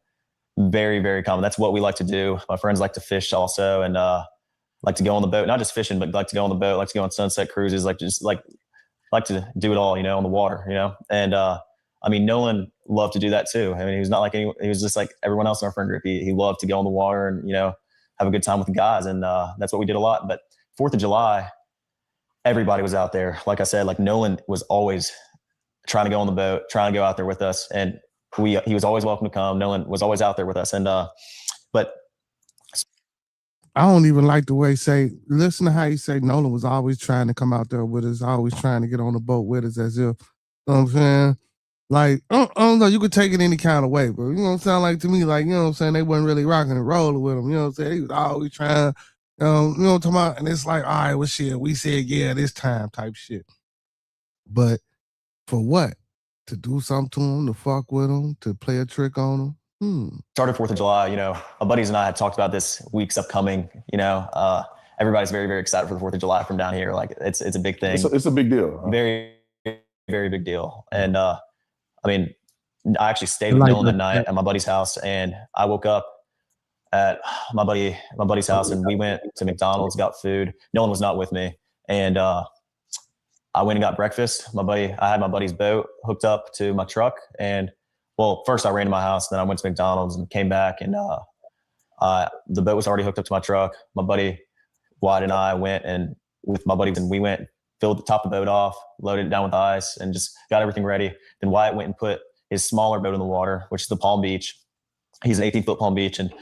Very, very common. That's what we like to do. My friends like to fish also, and like to go on the boat, not just fishing, but like to go on the boat, like to go on sunset cruises, like to do it all, on the water, And I mean, Nolan loved to do that too. I mean, he was not like he was just like everyone else in our friend group. He loved to go on the water and, have a good time with the guys. And that's what we did a lot. But 4th of July, everybody was out there. Like I said, like Nolan was always trying to go on the boat, trying to go out there with us. And he was always welcome to come. Nolan was always out there with us. And, but I don't even like the way he say, listen to how he say Nolan was always trying to come out there with us, always trying to get on the boat with us, as if, you know what I'm saying? Like, I don't know, you could take it any kind of way, but you know what I'm saying? Like, to me, like, you know what I'm saying? They wasn't really rocking and rolling with him, you know what I'm saying? He was always trying, you know what I'm talking about? And it's like, all right, well, shit, we said, yeah, this time type shit. But for what? To do something to him, to fuck with him, to play a trick on him? Started 4th of July, my buddies and I had talked about this weeks upcoming, everybody's very, very excited for the 4th of July from down here. Like it's a big thing. It's a big deal. Huh? Very, very big deal. And I mean, I actually stayed with Nolan that night at my buddy's house, and I woke up at my buddy's house, and we went to McDonald's, got food. Nolan was not with me. And I went and got breakfast. I had my buddy's boat hooked up to my truck, and first I ran to my house, then I went to McDonald's and came back, and the boat was already hooked up to my truck. My buddy Wyatt and I went, and with my buddies, and we went, filled the top of the boat off, loaded it down with ice, and just got everything ready. Then Wyatt went and put his smaller boat in the water, which is the Palm Beach. He's an 18-foot Palm Beach, and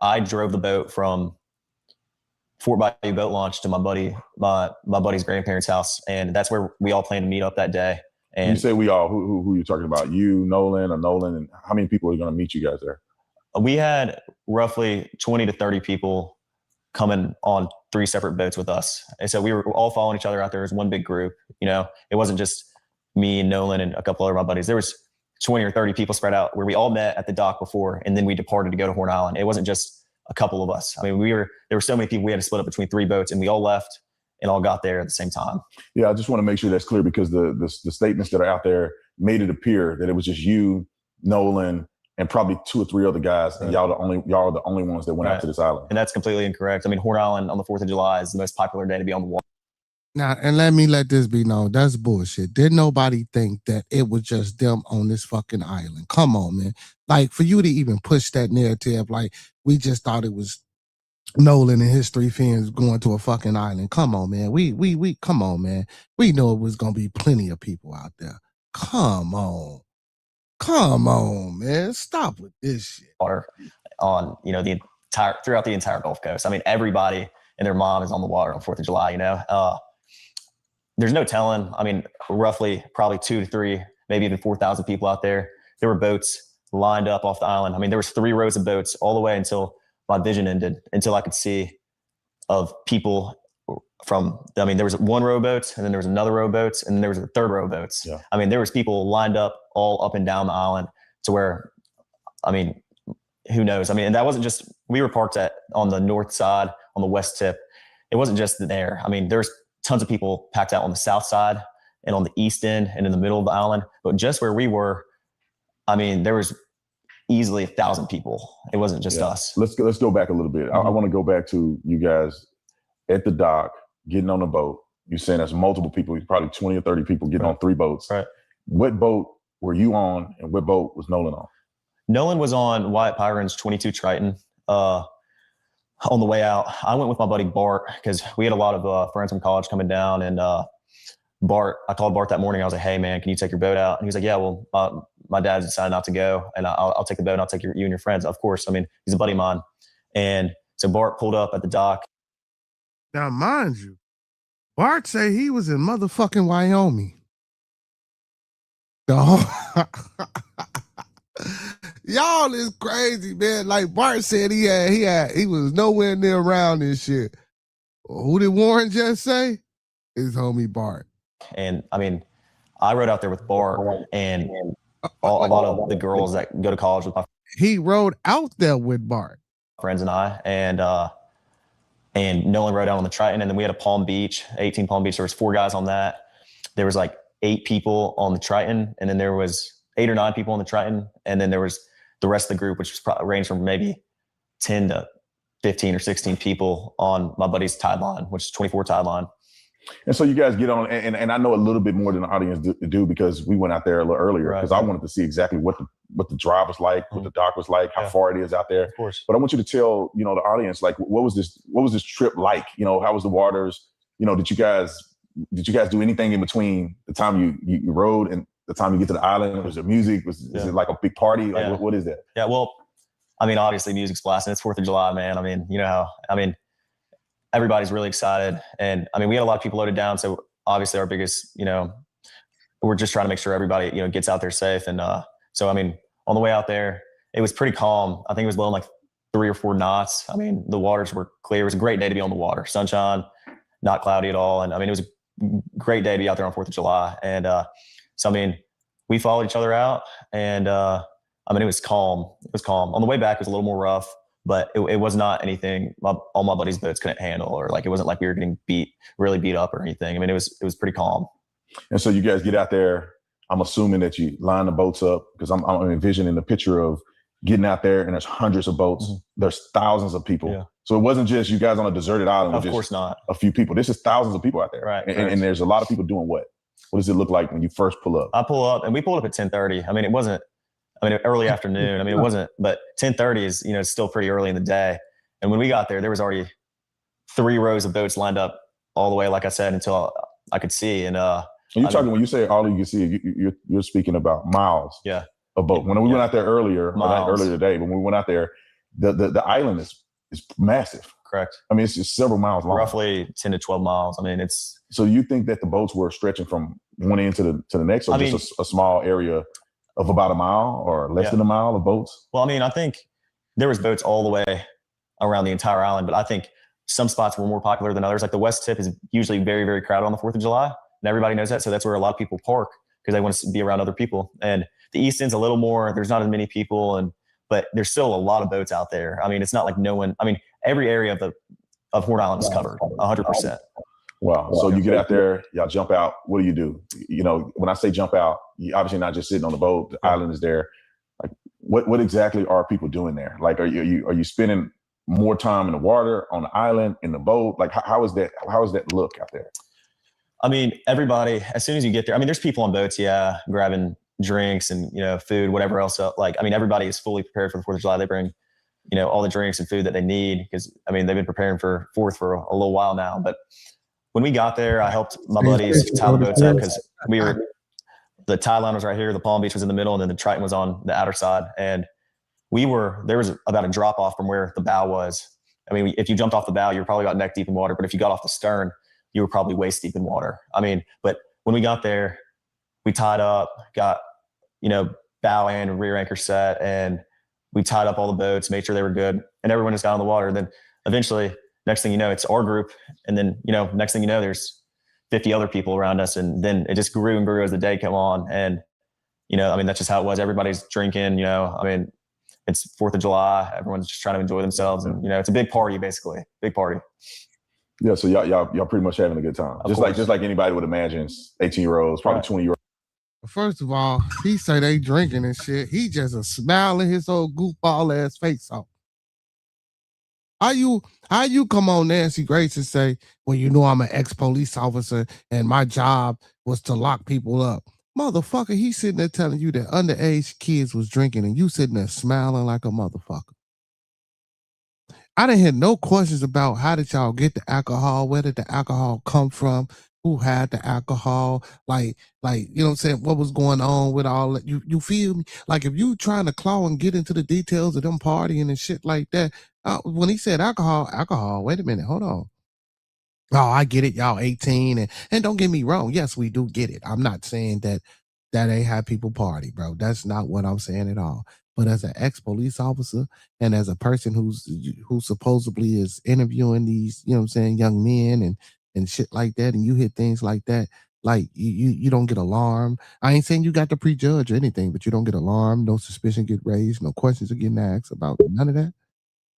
I drove the boat from Fort Bayou Boat Launch to my buddy's grandparents' house, and that's where we all planned to meet up that day. And you say we all, who you talking about? You, Nolan, and how many people are going to meet you guys there? We had roughly 20 to 30 people coming on 3 separate boats with us. And so we were all following each other out there as one big group. It wasn't just me and Nolan and a couple other of my buddies. There was 20 or 30 people spread out where we all met at the dock before, and then we departed to go to Horn Island. It wasn't just a couple of us. I mean, there were so many people, we had to split up between 3 boats, and we all left and all got there at the same time. Yeah, I just want to make sure that's clear, because the statements that are out there, made it appear that it was just you, Nolan, and probably 2 or 3 other guys, and y'all are the only ones that went out to this island. And that's completely incorrect. I mean, Horn Island on the 4th of July is the most popular day to be on the water. Now, and let this be known, that's bullshit. Did nobody think that it was just them on this fucking island? Come on, man. Like, for you to even push that narrative, like, we just thought it was Nolan and his 3 friends going to a fucking island. Come on, man. We come on, man. We know it was gonna be plenty of people out there. Come on. Come on, man. Stop with this shit. Water on, you know, throughout the entire Gulf Coast. I mean, everybody and their mom is on the water on 4th of July, you know. There's no telling. I mean, roughly probably 2 to 3, maybe even 4,000 people out there. There were boats lined up off the island. I mean, there was 3 rows of boats all the way until my vision ended, until I could see of people from, I mean, there was 1 row of boats, and then there was another row of boats, and then there was a 3rd row of boats. Yeah. I mean, there was people lined up all up and down the island to where, I mean, who knows? I mean, and that wasn't just, we were parked on the north side, on the west tip. It wasn't just there. I mean, there's tons of people packed out on the south side and on the east end and in the middle of the island. But just where we were, I mean, there was easily 1,000 people. It wasn't just us. Let's go back a little bit. I want to go back to you guys at the dock, getting on a boat. You're saying there's multiple people, probably 20 or 30 people getting on 3 boats. Right. What boat were you on, and what boat was Nolan on? Nolan was on Wyatt Pyron's 22 Triton. On the way out, I went with my buddy Bart, because we had a lot of friends from college coming down. And Bart, I called Bart that morning. I was like, "Hey man, can you take your boat out?" And he was like, "Yeah, well, my dad decided not to go, and I'll take the boat and I'll take you and your friends." Of course. I mean, he's a buddy of mine. And so Bart pulled up at the dock. Now, mind you, Bart say he was in motherfucking Wyoming. Y'all is crazy, man. Like Bart said, he was nowhere near around this shit. Who did Warren just say? His homie Bart. And I mean, I rode out there with Bart and a lot of the girls that go to college with my He rode out there with Bart. friends and I, and Nolan rode out on the Triton. And then we had a Palm Beach, 18 Palm Beach. There was 4 guys on that. There was like 8 people on the Triton. And then there was 8 or 9 people on the Triton. And then there was the rest of the group, which was ranged from maybe 10 to 15 or 16 people on my buddy's tide line, which is 24 tide line. And so you guys get on, and I know a little bit more than the audience do because we went out there a little earlier, because I wanted to see exactly what the drive was like, what the dock was like, how far it is out there. Of course. But I want you to tell, the audience, like, what was this trip like? How was the waters? Did you guys do anything in between the time you rode and the time you get to the island? Was there music? Is it like a big party? Like, what is that? Yeah, well, I mean, obviously music's blasting. It's 4th of July, man. I mean, everybody's really excited. And I mean, we had a lot of people loaded down. So obviously our biggest, we're just trying to make sure everybody, gets out there safe. And so, I mean, on the way out there, it was pretty calm. I think it was blowing like 3 or 4 knots. I mean, the waters were clear. It was a great day to be on the water. Sunshine, not cloudy at all. And I mean, it was a great day to be out there on 4th of July. And so, I mean, we followed each other out, and I mean, it was calm. It was calm. On the way back, it was a little more rough, but it was not anything all my buddies' boats couldn't handle, or like, it wasn't like we were getting really beat up or anything. I mean, it was pretty calm. And so you guys get out there. I'm assuming that you line the boats up, because I'm envisioning the picture of getting out there, and there's hundreds of boats. Mm-hmm. There's thousands of people. Yeah. So it wasn't just you guys on a deserted island. Of course not. A few people. This is thousands of people out there. Right. And there's a lot of people doing what? What does it look like when you first pull up? I pull up, and we pulled up at 10:30. I mean, it wasn't, early afternoon. I mean, it wasn't, but 10:30 is, it's still pretty early in the day. And when we got there was already 3 rows of boats lined up all the way, like I said, until I could see. And when you say all you can see, you're speaking about miles. Yeah. Of boat. When we went out there earlier today, when we went out there, the island is massive. Correct. I mean, it's just several miles long. Roughly 10 to 12 miles. I mean, it's. So you think that the boats were stretching from one end to the next, or just a small area of about a mile or less than a mile of boats? Well, I mean, I think there was boats all the way around the entire island, but I think some spots were more popular than others. Like the West Tip is usually very, very crowded on the 4th of July, and everybody knows that. So that's where a lot of people park, because they want to be around other people. And the East End's a little more, there's not as many people, but there's still a lot of boats out there. I mean, it's not like no one, I mean, every area of Horn Island is covered 100%. Wow. So you get out there, y'all jump out. What do? You know, when I say jump out, you obviously not just sitting on the boat. The island is there. Like, what exactly are people doing there? Like, are you spending more time in the water, on the island, in the boat? Like, how is that? How is that look out there? I mean, everybody, as soon as you get there, I mean, there's people on boats, grabbing drinks and, food, whatever else. Like, I mean, everybody is fully prepared for the 4th of July. They bring, all the drinks and food that they need because, I mean, they've been preparing for 4th for a little while now. But when we got there, I helped my buddies tie the boats up because the tie line was right here. The Palm Beach was in the middle and then the Triton was on the outer side. And there was about a drop off from where the bow was. I mean, if you jumped off the bow, you were probably about neck deep in water. But if you got off the stern, you were probably waist deep in water. I mean, but when we got there, we tied up, got, bow and rear anchor set, and we tied up all the boats, made sure they were good, and everyone just got on the water. And then eventually, next thing you know, it's our group. And then, next thing you know, there's 50 other people around us. And then it just grew and grew as the day came on. And, I mean, that's just how it was. Everybody's drinking, I mean, it's 4th of July. Everyone's just trying to enjoy themselves. And, it's a big party, basically. Big party. Yeah, so y'all pretty much having a good time. Just like anybody would imagine, 18-year-olds, probably 20-year-olds. First of all, he say they drinking and shit. He just a smiling his old goofball ass face off. How you come on Nancy Grace and say, well, I'm an ex-police officer and my job was to lock people up. Motherfucker, he's sitting there telling you that underage kids was drinking and you sitting there smiling like a motherfucker. I didn't hear no questions about how did y'all get the alcohol, where did the alcohol come from, who had the alcohol, like, you know what I'm saying, what was going on with all that. You feel me? Like if you trying to claw and get into the details of them partying and shit like that, when he said alcohol, wait a minute, hold on. Oh, I get it, y'all 18, and don't get me wrong, yes, we do get it. I'm not saying that ain't how people party, bro. That's not what I'm saying at all. But as an ex-police officer and as a person who supposedly is interviewing these, young men and shit like that, and you hear things like that, like you don't get alarmed. I ain't saying you got to prejudge or anything, but you don't get alarmed, no suspicion get raised, no questions are getting asked about none of that.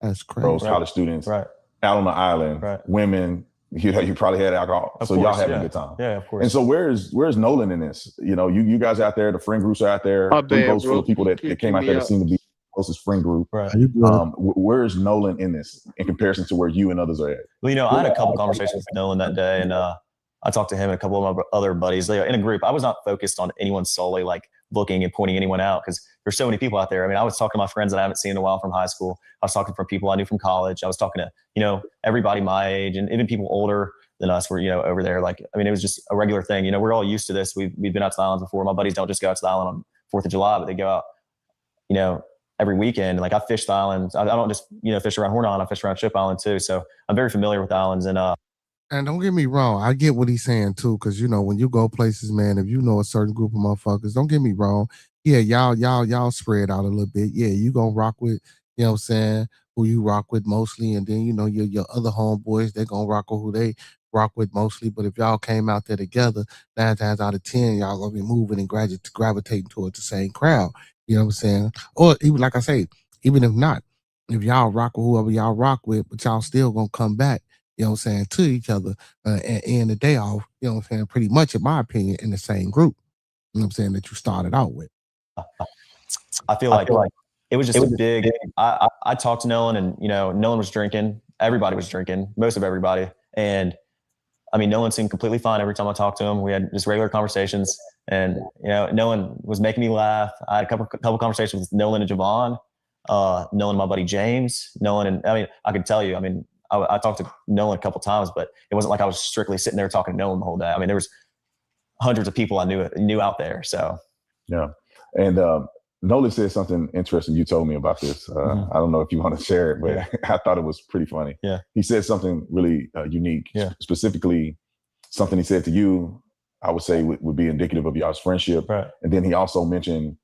That's crazy. College students out on the island, women, you probably had alcohol. Of so course, y'all having yeah. a good time. Yeah, of course. And so where's Nolan in this? You guys out there, the friend groups are out there, My three bad, boats full bro. of people that came out there that seem to be the closest friend group. Right. Where's Nolan in this in comparison to where you and others are at? Well, I had a couple conversations with Nolan that day, and I talked to him and a couple of my other buddies. In a group, I was not focused on anyone solely, like looking and pointing anyone out, because there's so many people out there. I mean, I was talking to my friends that I haven't seen in a while from high school. I was talking to people I knew from college. I was talking to, everybody my age and even people older than us were, over there. Like, I mean, it was just a regular thing. We're all used to this. We've been out to the islands before. My buddies don't just go out to the island on 4th of July, but they go out, every weekend. Like I fish the islands. I don't just, fish around Horn Island. I fish around Ship Island too. So I'm very familiar with the islands. And don't get me wrong, I get what he's saying too, because when you go places, man, if you know a certain group of motherfuckers, don't get me wrong. Yeah, y'all spread out a little bit. Yeah, you gonna rock with, you know what I'm saying, who you rock with mostly, and then your other homeboys, they gonna rock with who they rock with mostly. But if y'all came out there together, 9 times out of 10, y'all gonna be moving and gravitating towards the same crowd. You know what I'm saying? Or even like I say, even if not, if y'all rock with whoever y'all rock with, but y'all still gonna come back, you know what I'm saying, to each other and end the day off, you know what I'm saying, pretty much, in my opinion, in the same group, you know what I'm saying, that you started out with. I feel like it was just a big, I talked to Nolan and, Nolan was drinking. Everybody was drinking, most of everybody. And I mean, Nolan seemed completely fine every time I talked to him. We had just regular conversations and, Nolan was making me laugh. I had a couple conversations with Nolan and Javon, Nolan and my buddy James, Nolan. And I mean, I could tell you, I mean, I talked to Nolan a couple times, but it wasn't like I was strictly sitting there talking to Nolan the whole day. I mean, there was hundreds of people I knew out there. So, yeah. And Nolan said something interesting. You told me about this. I don't know if you want to share it, but I thought it was pretty funny. Yeah. He said something really unique. Yeah. Specifically, something he said to you, I would say would be indicative of y'all's friendship. Right. And then he also mentioned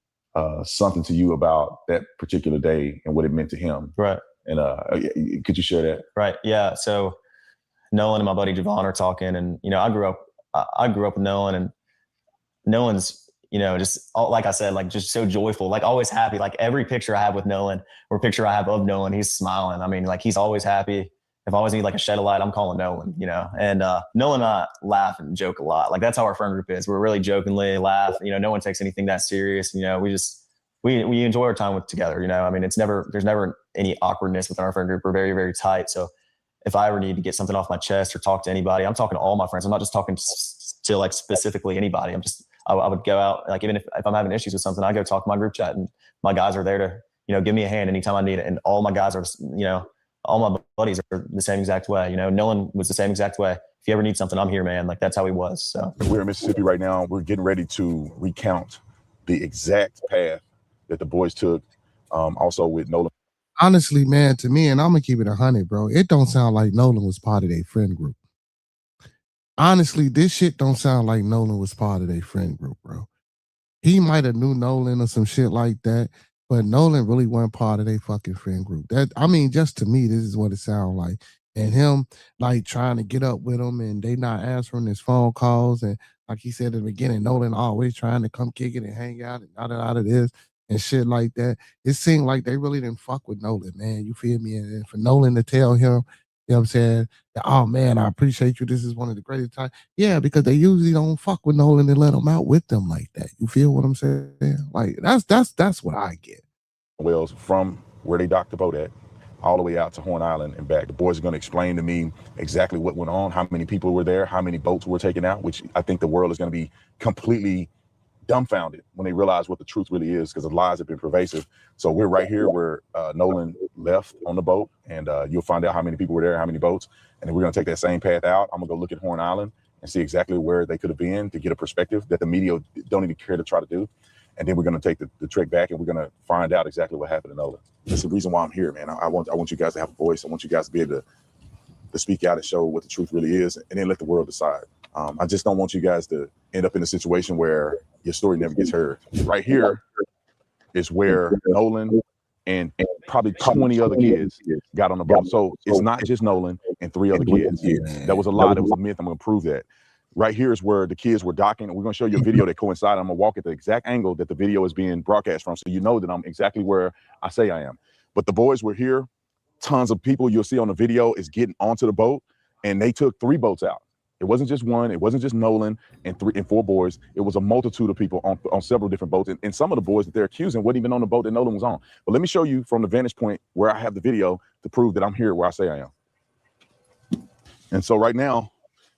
something to you about that particular day and what it meant to him. Right. And could you share that? Right. Yeah. So Nolan and my buddy Javon are talking, and I grew up with Nolan, and Nolan's just like I said, like just so joyful, like always happy. Like every picture I have with Nolan or picture I have of Nolan, he's smiling. I mean, like he's always happy. if I always need like a shed of light, I'm calling Nolan, you know. And Nolan and I laugh and joke a lot. Like that's how our friend group is. We're really jokingly laugh. You know, no one takes anything that serious. You know, we enjoy our time together. You know, I mean, there's never any awkwardness within our friend group. We're very, very tight. So if I ever need to get something off my chest or talk to anybody, I'm talking to all my friends. I'm not just talking to like specifically anybody. I would go out, like even if I'm having issues with something, I go talk to my group chat, and my guys are there to, you know, give me a hand anytime I need it. And all my guys are, you know, all my buddies are the same exact way. You know, Nolan was the same exact way. If you ever need something, I'm here, man. Like that's how he was. So we're in Mississippi right now. We're getting ready to recount the exact path that the boys took. Also with Nolan. Honestly, man, to me, and I'm gonna keep it 100, bro. It don't sound like Nolan was part of their friend group. Honestly, this shit don't sound like Nolan was part of their friend group, bro. He might have knew Nolan or some shit like that, but Nolan really wasn't part of their fucking friend group. That, I mean, just to me, this is what it sounds like. And him like trying to get up with him, and they not answering his phone calls, and like he said in the beginning, Nolan always trying to come kick it and hang out and out of this and shit like that. It seemed like they really didn't fuck with Nolan, man. You feel me? And for Nolan to tell him, you know what I'm saying, that, oh man, I appreciate you. This is one of the greatest times. Yeah, because they usually don't fuck with Nolan and let him out with them like that. You feel what I'm saying? Like that's what I get. Wells from where they docked the boat at, all the way out to Horn Island and back. The boys are going to explain to me exactly what went on, how many people were there, how many boats were taken out, which I think the world is going to be completely dumbfounded when they realize what the truth really is, because the lies have been pervasive. So we're right here where Nolan left on the boat, and you'll find out how many people were there, how many boats, and then we're going to take that same path out. I'm going to go look at Horn Island and see exactly where they could have been to get a perspective that the media don't even care to try to do. And then we're going to take the trek back, and we're going to find out exactly what happened to Nolan. That's the reason why I'm here, man. I want you guys to have a voice. I want you guys to be able to speak out and show what the truth really is, and then let the world decide. I just don't want you guys to end up in a situation where your story never gets heard. Right here is where Nolan and probably 20 other kids got on the boat. So it's not just Nolan and 3 other kids. That was a lie. That was a myth. I'm going to prove that. Right here is where the kids were docking. We're going to show you a video that coincides. I'm going to walk at the exact angle that the video is being broadcast from, so you know that I'm exactly where I say I am. But the boys were here. Tons of people you'll see on the video is getting onto the boat, and they took 3 boats out. It wasn't just one. It wasn't just Nolan and 4 boys. It was a multitude of people on several different boats. And some of the boys that they're accusing weren't even on the boat that Nolan was on. But let me show you from the vantage point where I have the video to prove that I'm here where I say I am. And so right now,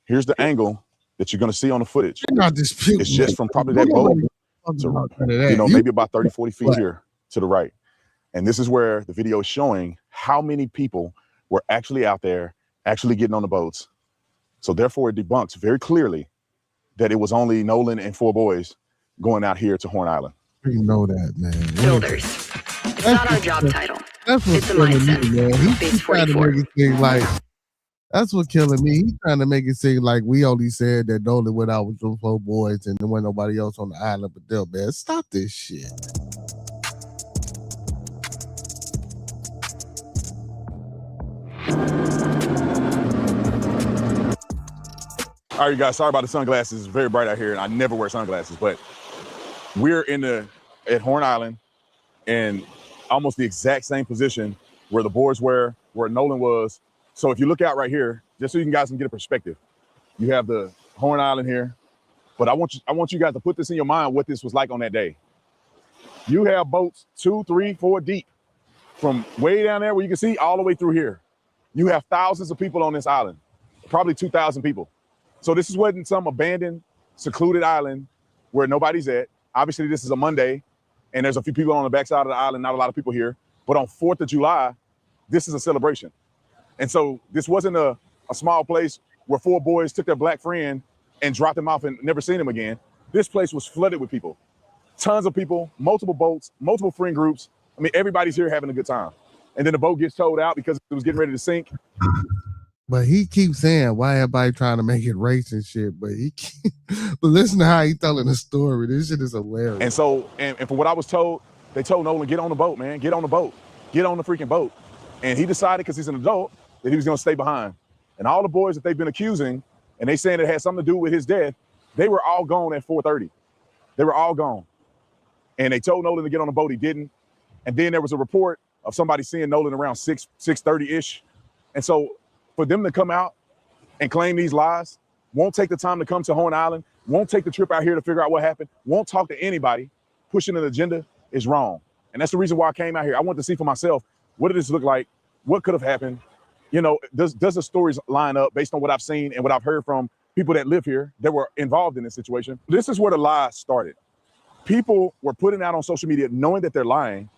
here's the angle that you're going to see on the footage. It's just from probably that boat to, you know, maybe about 30, 40 feet here to the right. And this is where the video is showing how many people were actually out there, actually getting on the boats. So therefore, it debunks very clearly that it was only Nolan and 4 boys going out here to Horn Island. You know that, man. Builders. It's not our job title. That's what's It's a killing mindset. me, man. He's trying to make it seem like, that's what killing me. He's trying to make it seem like we only said that Nolan went out with those 4 boys and there wasn't nobody else on the island but them, man. Stop this shit. All right, you guys, sorry about the sunglasses. It's very bright out here, and I never wear sunglasses, but we're at Horn Island in almost the exact same position where the boys were, where Nolan was. So if you look out right here, just so you guys can get a perspective, you have the Horn Island here, but I want you guys to put this in your mind, what this was like on that day. You have boats 2, 3, 4 deep from way down there where you can see all the way through here. You have thousands of people on this island, probably 2,000 people. So this wasn't some abandoned, secluded island where nobody's at. Obviously, this is a Monday, and there's a few people on the backside of the island, not a lot of people here. But on 4th of July, this is a celebration. And so this wasn't a small place where 4 boys took their black friend and dropped him off and never seen him again. This place was flooded with people. Tons of people, multiple boats, multiple friend groups. I mean, everybody's here having a good time. And then the boat gets towed out because it was getting ready to sink. But he keeps saying why everybody trying to make it race and shit. But but listen to how he telling the story. This shit is hilarious. And so, and from what I was told, they told Nolan, get on the boat, man. Get on the boat. Get on the freaking boat. And he decided, because he's an adult, that he was going to stay behind. And all the boys that they've been accusing, and they saying it had something to do with his death, they were all gone at 4:30. They were all gone. And they told Nolan to get on the boat. He didn't. And then there was a report of somebody seeing Nolan around 6:30-ish. And so for them to come out and claim these lies, won't take the time to come to Horn Island, won't take the trip out here to figure out what happened, won't talk to anybody, pushing an agenda is wrong. And that's the reason why I came out here. I want to see for myself, what did this look like? What could have happened? You know, does the stories line up based on what I've seen and what I've heard from people that live here that were involved in this situation? This is where the lie started. People were putting out on social media, knowing that they're lying,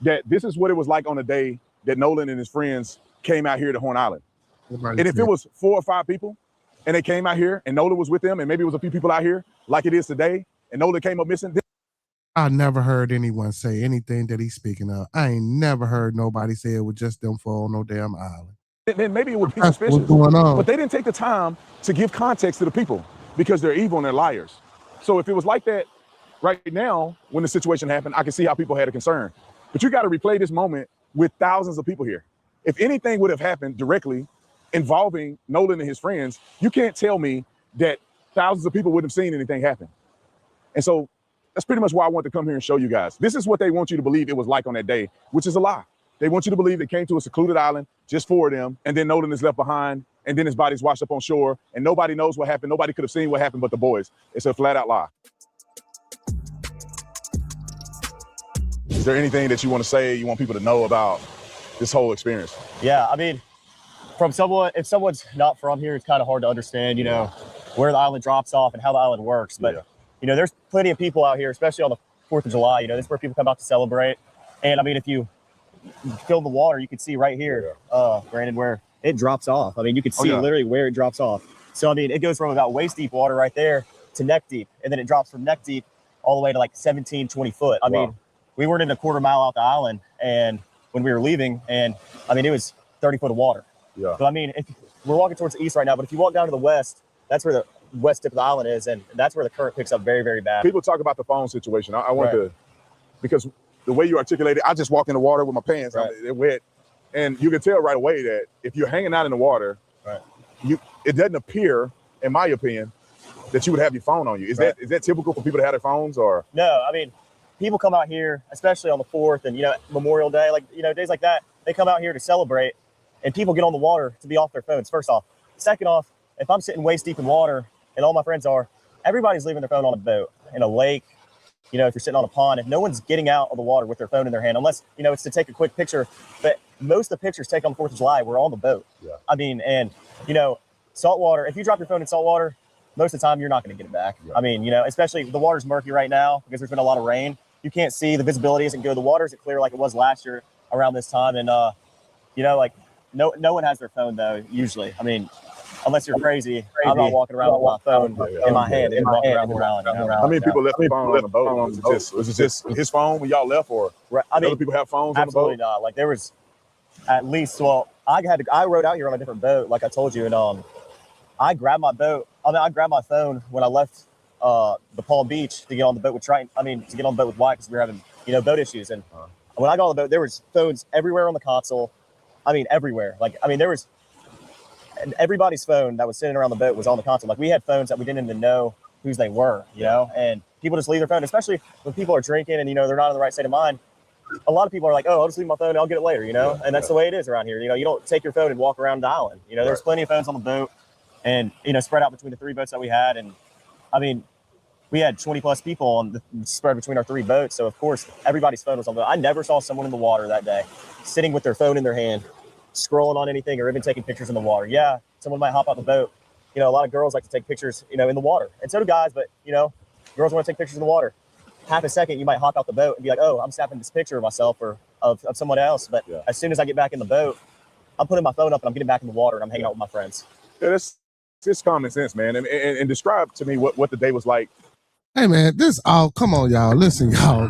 that this is what it was like on the day that Nolan and his friends came out here to Horn Island. And if it was 4 or 5 people and they came out here and Nolan was with them and maybe it was a few people out here like it is today and Nolan came up missing. I never heard anyone say anything that he's speaking of. I ain't never heard nobody say it was just them 4 on no damn island. Then maybe it would be That's suspicious. what's going on. But they didn't take the time to give context to the people because they're evil and they're liars. So if it was like that right now, when the situation happened, I can see how people had a concern. But you got to replay this moment with thousands of people here. If anything would have happened directly involving Nolan and his friends, you can't tell me that thousands of people wouldn't have seen anything happen. And so that's pretty much why I want to come here and show you guys. This is what they want you to believe it was like on that day, which is a lie. They want you to believe they came to a secluded island, just 4 of them, and then Nolan is left behind, and then his body's washed up on shore, and nobody knows what happened. Nobody could have seen what happened but the boys. It's a flat out lie. Is there anything that you want to say, you want people to know about this whole experience? Yeah, I mean, from someone, if someone's not from here, it's kind of hard to understand, you know, where the island drops off and how the island works. But, you know, there's plenty of people out here, especially on the 4th of July, you know, this is where people come out to celebrate. And I mean, if you fill the water, you can see right here, Brandon, where it drops off. I mean, you can see literally where it drops off. So, I mean, it goes from about waist deep water right there to neck deep. And then it drops from neck deep all the way to like 17, 20 foot. I mean, we weren't in a quarter mile out the island and when we were leaving, and I mean, it was 30 foot of water. Yeah. So, I mean, if we're walking towards the east right now, but if you walk down to the west, that's where the west tip of the island is. And that's where the current picks up very, very bad. People talk about the phone situation. I want to, because the way you articulate it, I just walk in the water with my pants, they're wet. And you can tell right away that if you're hanging out in the water, it doesn't appear, in my opinion, that you would have your phone on you. Is that typical for people to have their phones or? No, I mean, people come out here, especially on the 4th and, you know, Memorial Day, like, you know, days like that, they come out here to celebrate and people get on the water to be off their phones, first off. Second off, if I'm sitting waist deep in water and all my friends are, everybody's leaving their phone on a boat, in a lake, you know, if you're sitting on a pond, if no one's getting out of the water with their phone in their hand, unless, you know, it's to take a quick picture. But most of the pictures taken on the 4th of July were on the boat. Yeah. I mean, and, you know, saltwater, if you drop your phone in saltwater, most of the time you're not going to get it back. I mean, you know, especially the water's murky right now because there's been a lot of rain. You can't see, the visibility isn't good. The water isn't clear like it was last year around this time. And, you know, like no one has their phone though, usually. I mean, unless you're crazy, I'm not walking around with my phone in my hand and walking around the island. How many people left the phone on the boat? Was it just his phone when y'all left, or I mean, other people have phones absolutely on the boat? not. Like there was at least, well, I rode out here on a different boat, like I told you, and I grabbed my phone when I left the Palm Beach to get on the boat with Triton. I mean, to get on the boat with Wyatt because we were having, you know, boat issues. And when I got on the boat, there was phones everywhere on the console. I mean, everywhere. Like, I mean, there was, and everybody's phone that was sitting around the boat was on the console. Like we had phones that we didn't even know whose they were, you know, and people just leave their phone, especially when people are drinking and, you know, they're not in the right state of mind. A lot of people are like, oh, I'll just leave my phone and I'll get it later, you know, and that's the way it is around here. You know, you don't take your phone and walk around the island. You know, there's plenty of phones on the boat and, you know, spread out between the 3 boats that we had. And I mean, we had 20 plus people on the spread between our 3 boats. So of course, everybody's phone was on the boat. I never saw someone in the water that day sitting with their phone in their hand, scrolling on anything or even taking pictures in the water. Yeah, someone might hop out the boat. You know, a lot of girls like to take pictures, you know, in the water. And so do guys, but, you know, girls want to take pictures in the water. Half a second, you might hop out the boat and be like, oh, I'm snapping this picture of myself or of someone else. But as soon as I get back in the boat, I'm putting my phone up and I'm getting back in the water and I'm hanging out with my friends. Yeah, that's just common sense, man. And describe to me what the day was like. Hey, man, come on, y'all. Listen, y'all.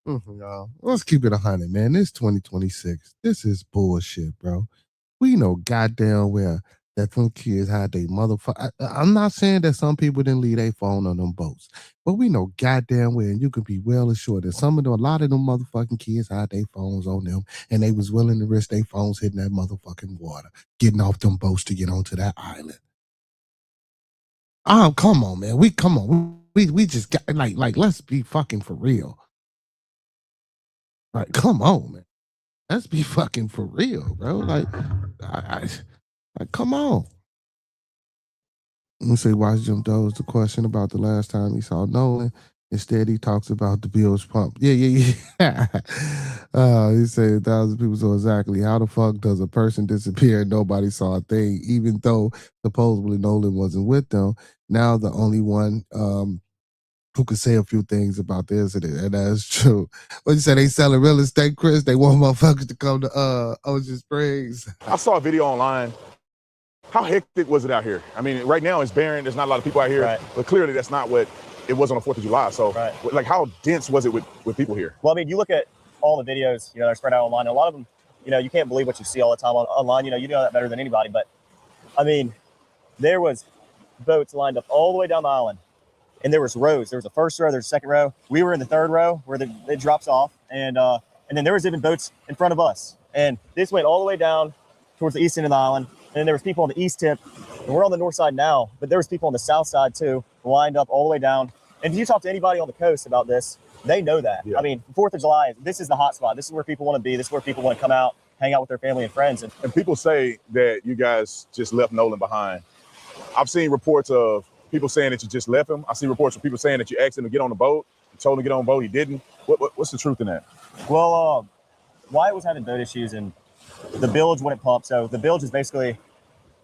Y'all. Let's keep it 100, man. This 2026. This is bullshit, bro. We know goddamn well that them kids had they motherfucker. I'm not saying that some people didn't leave their phone on them boats, but we know goddamn well, and you can be well assured that a lot of them motherfucking kids had their phones on them, and they was willing to risk their phones hitting that motherfucking water, getting off them boats to get onto that island. Oh, come on, man. We just got like let's be fucking for real. Like, come on, man. Let's be fucking for real, bro. Like, come on. Let me see, watch Jim Doe's the question about the last time he saw Nolan. Instead, he talks about the Bills pump. Yeah. He said 1,000 people. So exactly, how the fuck does a person disappear and nobody saw a thing, even though supposedly Nolan wasn't with them? Now the only one who could say a few things about the incident, and that's true. What you say? They selling real estate, Chris? They want motherfuckers to come to Ocean Springs. I saw a video online. How hectic was it out here? I mean, right now it's barren. There's not a lot of people out here, but clearly that's not what it was on the 4th of July. So, like, how dense was it with people here? Well, I mean, you look at all the videos, you know, they're spread out online. A lot of them, you know, you can't believe what you see all the time online. You know that better than anybody. But, I mean, there was boats lined up all the way down the island. And there was rows. There was a first row, there's a second row. We were in the third row where it drops off. And then there was even boats in front of us. And this went all the way down towards the east end of the island. And then there was people on the east tip. And we're on the north side now, but there was people on the south side too, lined up all the way down. And if you talk to anybody on the coast about this, they know that. Yeah. I mean, 4th of July, this is the hot spot. This is where people want to be. This is where people want to come out, hang out with their family and friends. And people say that you guys just left Nolan behind. I've seen reports of people saying that you just left him. I see reports of people saying that you asked him to get on the boat. You told him to get on the boat. He didn't. What's the truth in that? Well, Wyatt was having boat issues and the bilge wouldn't pump. So the bilge is basically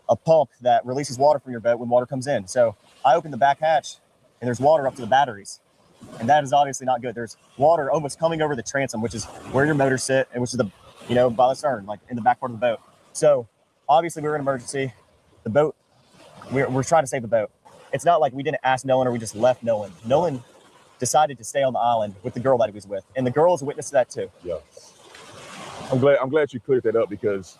a pump that releases water from your boat when water comes in. So I opened the back hatch and there's water up to the batteries. And that is obviously not good. There's water almost coming over the transom, which is where your motors sit and which is by the stern, like in the back part of the boat. So obviously we were in an emergency. The boat, we're trying to save the boat. It's not like we didn't ask Nolan or we just left Nolan. Nolan decided to stay on the island with the girl that he was with. And the girl is a witness to that too. Yeah. I'm glad you cleared that up because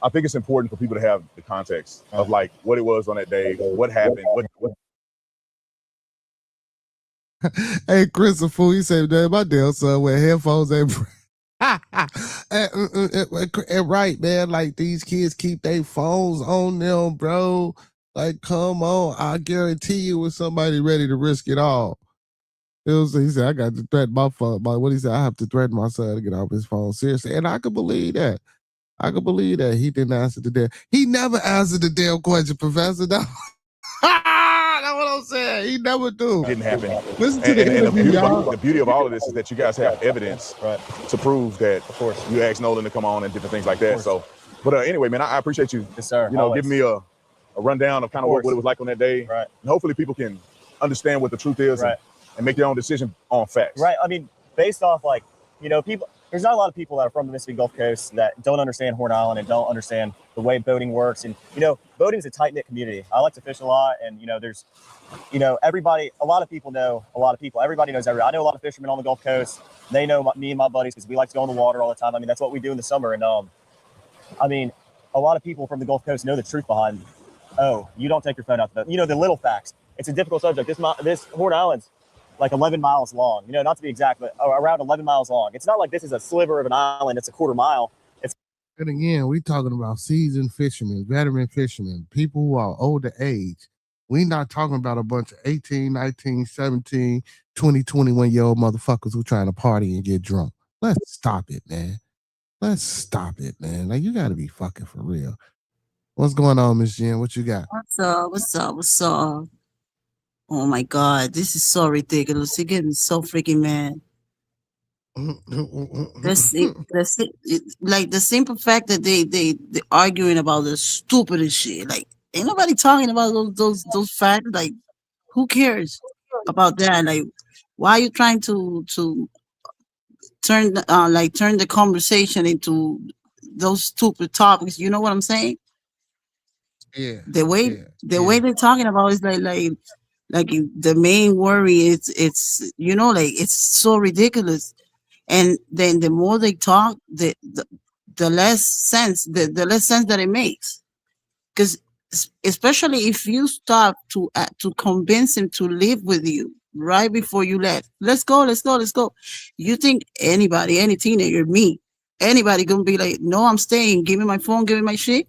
I think it's important for people to have the context of like what it was on that day, what happened, what Hey, Chris, a fool. He said, my damn son wear headphones and right, man. Like these kids keep their phones on them, bro. Like, come on. I guarantee you, was somebody ready to risk it all. He said, I got to threaten my phone. What he said, I have to threaten my son to get off his phone. Seriously. And I could believe that. He didn't answer the damn. He never answered the damn question, Professor. That's what I'm saying. He never do. It didn't happen. Listen to the interview, the beauty of all of this is that you guys have evidence to prove that, of course, you asked Nolan to come on and different things like that. So, but anyway, man, I appreciate you. Yes, sir. Giving me a rundown of kind of what it was like on that day. Right. And hopefully people can understand what the truth is and make their own decision on facts. Right. I mean, based off people, there's not a lot of people that are from the Mississippi Gulf Coast that don't understand Horn Island and don't understand the way boating works. And, boating is a tight-knit community. I like to fish a lot. And, there's, everybody, a lot of people know a lot of people. Everybody knows everybody. I know a lot of fishermen on the Gulf Coast. They know me and my buddies because we like to go in the water all the time. I mean, that's what we do in the summer. And, a lot of people from the Gulf Coast know the truth behind, you don't take your phone out the boat. The little facts. It's a difficult subject. This Horn Island's like 11 miles long, not to be exact, but around 11 miles long. It's not like this is a sliver of an island. It's a quarter mile. And again, we talking about seasoned fishermen, veteran fishermen, people who are older age. We not talking about a bunch of 18, 19, 17, 20, 21-year-old motherfuckers who trying to party and get drunk. Let's stop it, man. Like, you got to be fucking for real. What's going on, Miss Jen? What you got? What's up? Oh my God, this is so ridiculous. You're getting so freaking mad. Like the simple fact that they arguing about the stupidest shit. Like, ain't nobody talking about those facts. Like, who cares about that? Like, why are you trying to turn the conversation into those stupid topics? You know what I'm saying? Yeah. The way they're talking about is like the main worry is it's it's so ridiculous. And then the more they talk, the less sense that it makes. Because especially if you start to convince him to live with you right before you left, let's go. You think anybody, any teenager, me, anybody gonna be like, no, I'm staying. Give me my phone. Give me my shit.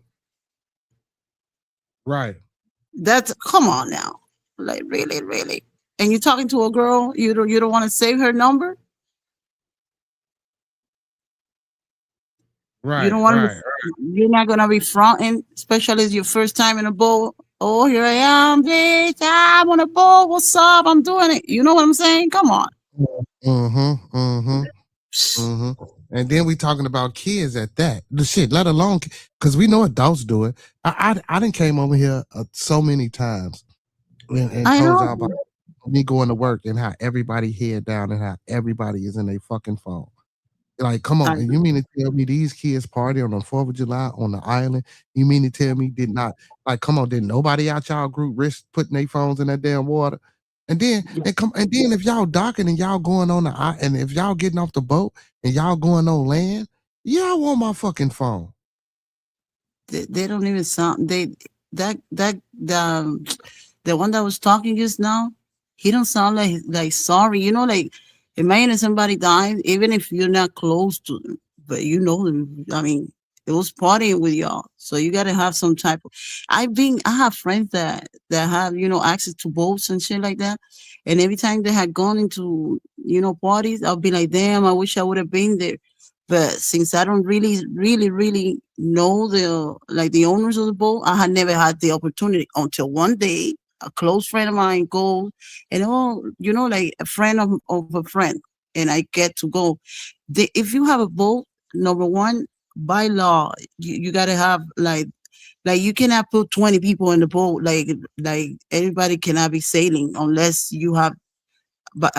Right. Come on now, like really. And you're talking to a girl, you don't want to save her number. You don't Right, want right, to. You're not gonna be fronting, especially as your first time in a boat. Oh, here I am, bitch. I'm on a boat. What's up? I'm doing it. You know what I'm saying? Come on. Mm-hmm. Mm-hmm. Mm-hmm. And then we talking about kids at that. The shit, let alone because we know adults do it. I done came over here so many times and I told y'all know. about me going to work and how everybody head down and how everybody is in their fucking phone. Like, come I on, and you mean to tell me these kids party on the 4th of July on the island? You mean to tell me did not, like, come on, did nobody out y'all group risk putting their phones in that damn water? And then and then if y'all docking and y'all going on the and if y'all getting off the boat and y'all going on land, y'all want my fucking phone. They don't even sound. That the one that was talking just now, he don't sound like sorry. You know, like imagine somebody died, even if you're not close to them, but you know them. I mean, it was partying with y'all, so you got to have some type of. I have friends that have access to boats and shit like that, and every time they had gone into parties, I'll be like, damn, I wish I would have been there. But since I don't really know the owners of the boat, I had never had the opportunity until one day a close friend of mine goes and like a friend of a friend, and I get to go. If you have a boat, number one, by law, you gotta have like you cannot put 20 people in the boat. Like everybody cannot be sailing unless you have but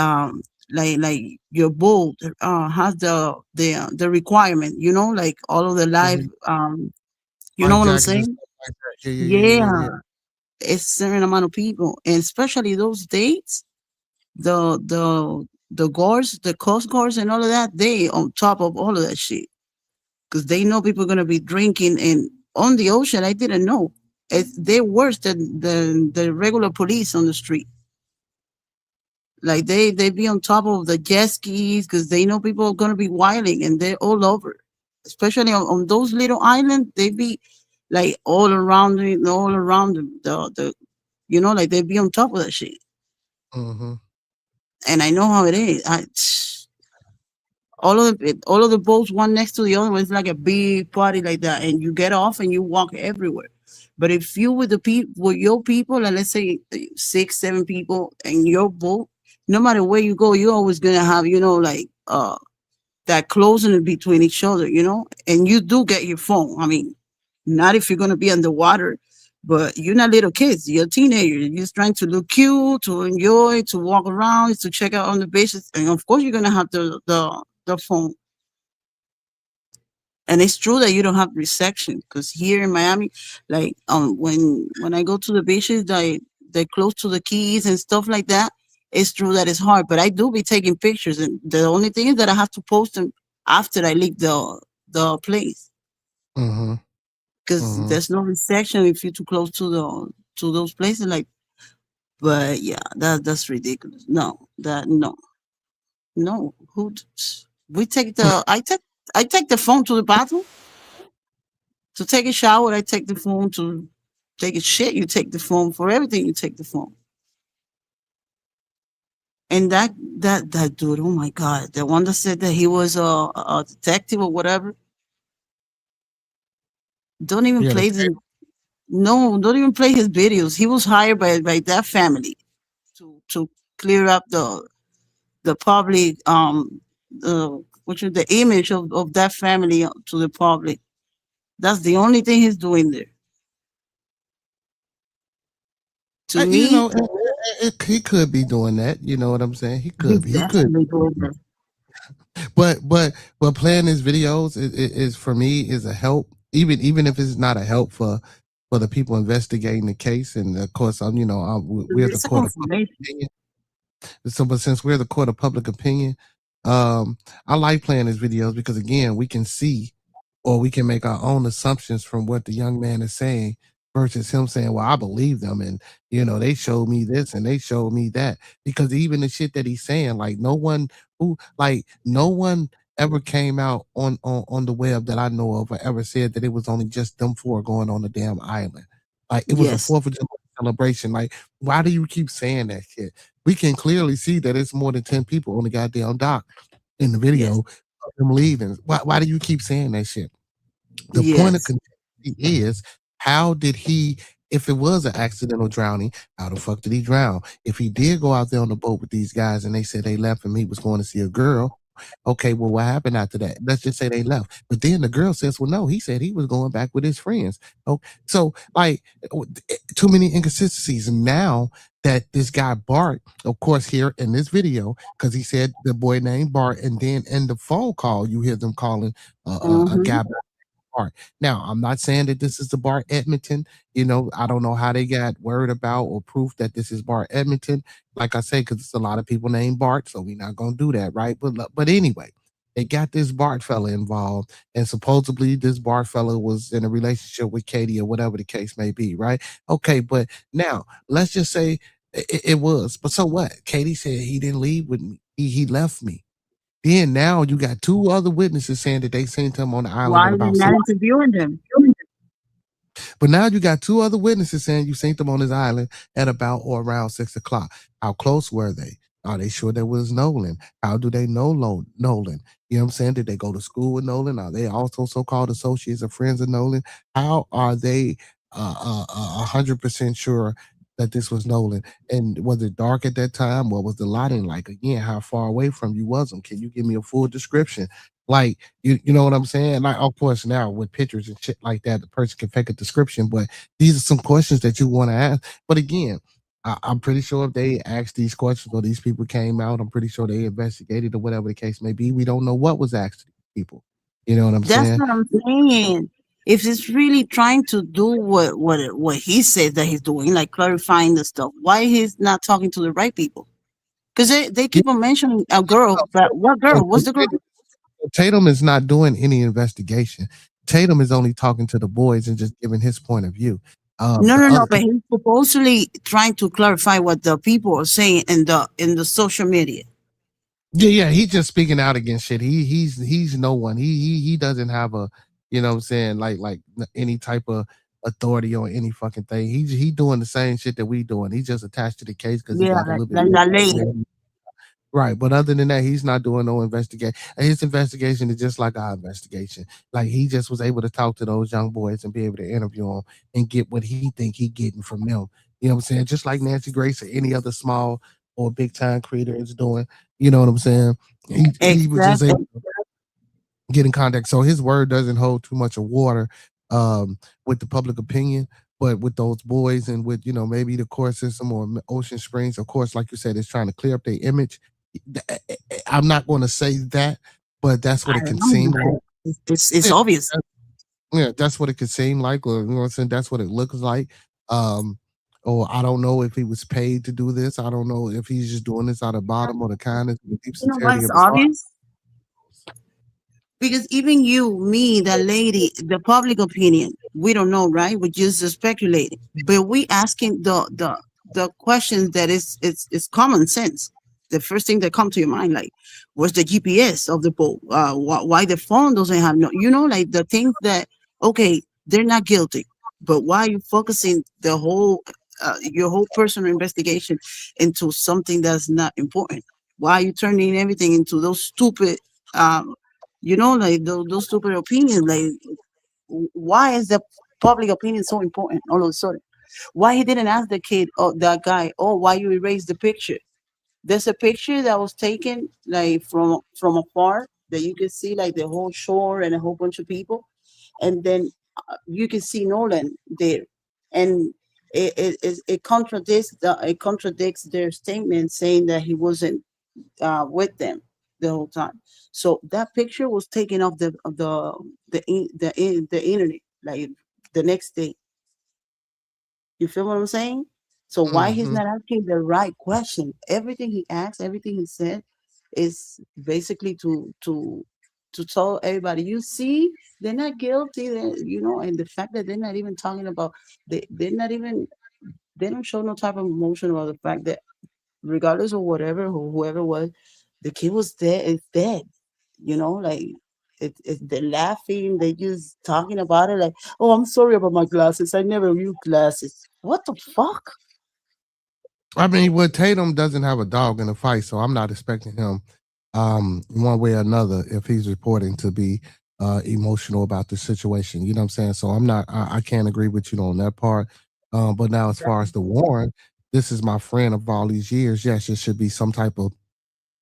like your boat has the requirement, like all of the life, you know Life what I'm jackets and saying? stuff like that. Yeah. Yeah, it's a certain amount of people, and especially those dates, the guards, the coast guards and all of that, they on top of all of that shit because they know people are going to be drinking. And on the ocean, I didn't know they're worse than the regular police on the street. Like they be on top of the jet skis because they know people are gonna be wilding and they're all over. Especially on those little islands, they be like all around the like they be on top of that shit. Mm-hmm. And I know how it is. All of the boats one next to the other one, it's like a big party like that, and you get off and you walk everywhere. But if you with the people with your people, and let's say 6, 7 people in your boat, no matter where you go, you're always gonna have like that closing between each other, and you do get your phone. I mean, not if you're gonna be underwater, but you're not little kids, you're teenagers. You're just trying to look cute, to enjoy, to walk around, to check out on the beaches, and of course you're gonna have the phone. And it's true that you don't have reception because here in Miami, like when I go to the beaches, they're close to the keys and stuff like that. It's true that it's hard, but I do be taking pictures, and the only thing is that I have to post them after I leave the place Mm-hmm. because Mm-hmm. there's no reception if you're too close to those places. Like, but yeah, that's ridiculous. No. We take the I take the phone to the bathroom. To take a shower, I take the phone. To take a shit, you take the phone. For everything, you take the phone. And that dude, oh my god, the one that said that he was a detective or whatever, don't even Yeah. play the no, don't even play his videos. He was hired by that family to clear up the public which is the image of that family to the public. That's the only thing he's doing there. To You me, know, he could be doing that. You know what I'm saying? He could he's be. He could. definitely doing that. But playing his videos is for me is a help. Even if it's not a help for the people investigating the case, and of course, we're the It's a court of public confirmation. opinion. So, but since we're the court of public opinion, I like playing his videos because again, we can see or we can make our own assumptions from what the young man is saying versus him saying, well, I believe them. And, they showed me this and they showed me that. Because even the shit that he's saying, like no one ever came out on the web that I know of or ever said that it was only just them four going on the damn island. Like it was a Yes. 4th of July celebration. Like, why do you keep saying that shit? We can clearly see that it's more than 10 people on the goddamn dock in the video Yes. of them leaving. Why do you keep saying that shit? The point of Yes. contention is, how did he, if it was an accidental drowning, how the fuck did he drown? If he did go out there on the boat with these guys and they said they left him, he was going to see a girl. Okay, well, what happened after that? Let's just say they left. But then the girl says, well, no, he said he was going back with his friends. Oh, so like too many inconsistencies. And now that this guy Bart, of course, here in this video, because he said the boy named Bart, and then in the phone call, you hear them calling a guy Bart. Now, I'm not saying that this is the Bart Edmonton. I don't know how they got word about or proof that this is Bart Edmonton. Like I say, because it's a lot of people named Bart, so we're not gonna do that, right? But anyway, they got this Bart fella involved, and supposedly this Bart fella was in a relationship with Katie or whatever the case may be, right? Okay, but now let's just say it was. But so what? Katie said he didn't leave with me. He left me. Then now you got two other witnesses saying that they seen him on the island Why at are they about not 6. interviewing them? But now you got two other witnesses saying you seen them on his island at about or around 6 o'clock. How close were they? Are they sure that was Nolan? How do they know Nolan? You know what I'm saying? Did they go to school with Nolan? Are they also so-called associates or friends of Nolan? How are they 100% sure that this was Nolan? And was it dark at that time? What was the lighting like? Again, how far away from you was him? Can you give me a full description? Like, you know what I'm saying? Like, of course, now with pictures and shit like that, the person can fake a description, but these are some questions that you want to ask. But again, I'm pretty sure if they asked these questions or these people came out, I'm pretty sure they investigated or whatever the case may be. We don't know what was asked to these people. You know what I'm That's saying? what I'm saying. If he's really trying to do what he says that he's doing, like clarifying the stuff, why he's not talking to the right people? Because they keep on mentioning a girl, but what girl? What's the girl? Tatum is not doing any investigation. Tatum is only talking to the boys and just giving his point of view. No, The no, no. other But he's supposedly trying to clarify what the people are saying in the social media. Yeah, he's just speaking out against shit. He's no one. He doesn't have a, you know what I'm saying, like any type of authority on any fucking thing. He doing the same shit that we doing. He's just attached to the case because he Yeah, got a like, little bit like more that lady. right. But other than that, he's not doing no investigation. His investigation is just like our investigation. Like he just was able to talk to those young boys and be able to interview them and get what he think he getting from them. You know what I'm saying? Just like Nancy Grace or any other small or big time creator is doing. You know what I'm saying? He was just able Exactly. to get in contact. So his word doesn't hold too much of water with the public opinion, but with those boys and with, maybe the court system or Ocean Springs, of course, like you said, it's trying to clear up their image. I'm not going to say that, but that's what I it can don't seem know. like. It's Yeah, obvious. yeah, that's what it could seem like, or you know what I'm saying, that's what it looks like. Um, or I don't know if he was paid to do this. I don't know if he's just doing this out of bottom or the kindness and the deep You know sincerity what's of his heart. obvious? Because even you, me, that lady, the public opinion, we don't know, right? We're just speculating. But we asking the questions that is common sense. The first thing that come to your mind, like, what's the GPS of the boat? Why the phone doesn't have no, like the things that, okay, they're not guilty, but why are you focusing the whole, your whole personal investigation into something that's not important? Why are you turning everything into those stupid, um, like those stupid opinions? Like, why is the public opinion so important all of a sudden? Why he didn't ask the kid or that guy, oh, why you erased the picture? There's a picture that was taken like from afar that you can see like the whole shore and a whole bunch of people, and then you can see Nolan there, and it contradicts their statement saying that he wasn't with them the whole time. So that picture was taken off the internet like the next day. You feel what I'm saying? So why he's Mm-hmm. not asking the right question? Everything he asked, everything he said, is basically to tell everybody, you see, they're not guilty. And the fact that they're not even talking about, they're not even, they don't show no type of emotion about the fact that regardless of whatever whoever was, the kid was dead. Is dead. Like they're laughing. They just talking about it. Like, oh, I'm sorry about my glasses. I never use glasses. What the fuck? I mean, well, Tatum doesn't have a dog in the fight, so I'm not expecting him, one way or another, if he's reporting to be emotional about the situation. You know what I'm saying? So I can't agree with you on that part. But now as far as the Warren, this is my friend of all these years. Yes, it should be some type of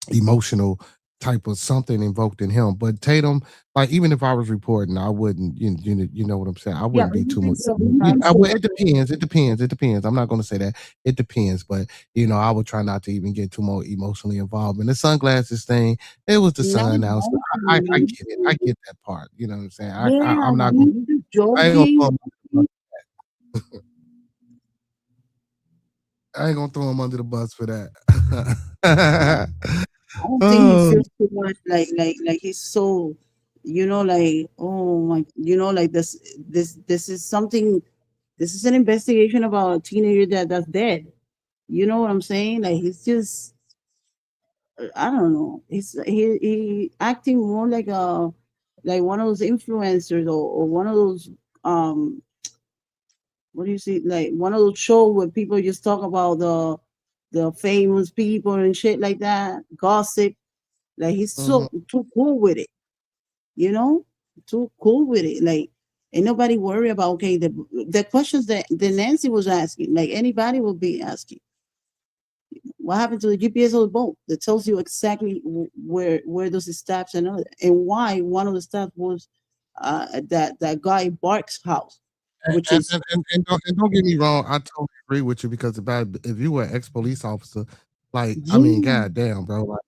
emotional type of something invoked in him. But Tatum, like even if I was reporting, I wouldn't. You know what I'm saying? I Yeah, wouldn't but be you too think much. so? It depends. It depends. It depends. I'm not going to say that. It depends, but I would try not to even get too more emotionally involved. And the sunglasses thing, it was the Not sun. Now, so I emotionally. get it. I get that part. You know what I'm saying? Yeah, I'm not. like you just I ain't gonna. joking. I ain't gonna throw him under the bus for that. I don't think he Oh, feels too much like he's so, like, oh my, like this is something. This is an investigation about a teenager that's dead. You know what I'm saying? Like he's just, I don't know. He acting more like one of those influencers or one of those what do you see, like one of those shows where people just talk about the famous people and shit like that, gossip. Like he's mhm. so too cool with it, you know, too cool with it. Like ain't nobody worry about okay the questions that Nancy was asking. Like anybody will be asking. What happened to the GPS of the boat that tells you exactly where those steps and all that, and why one of the steps was that guy Bart's house, And, which and, is and, and, and don't get me wrong, I totally agree with you because if you were an ex police officer, like I mean, yeah, goddamn, bro, like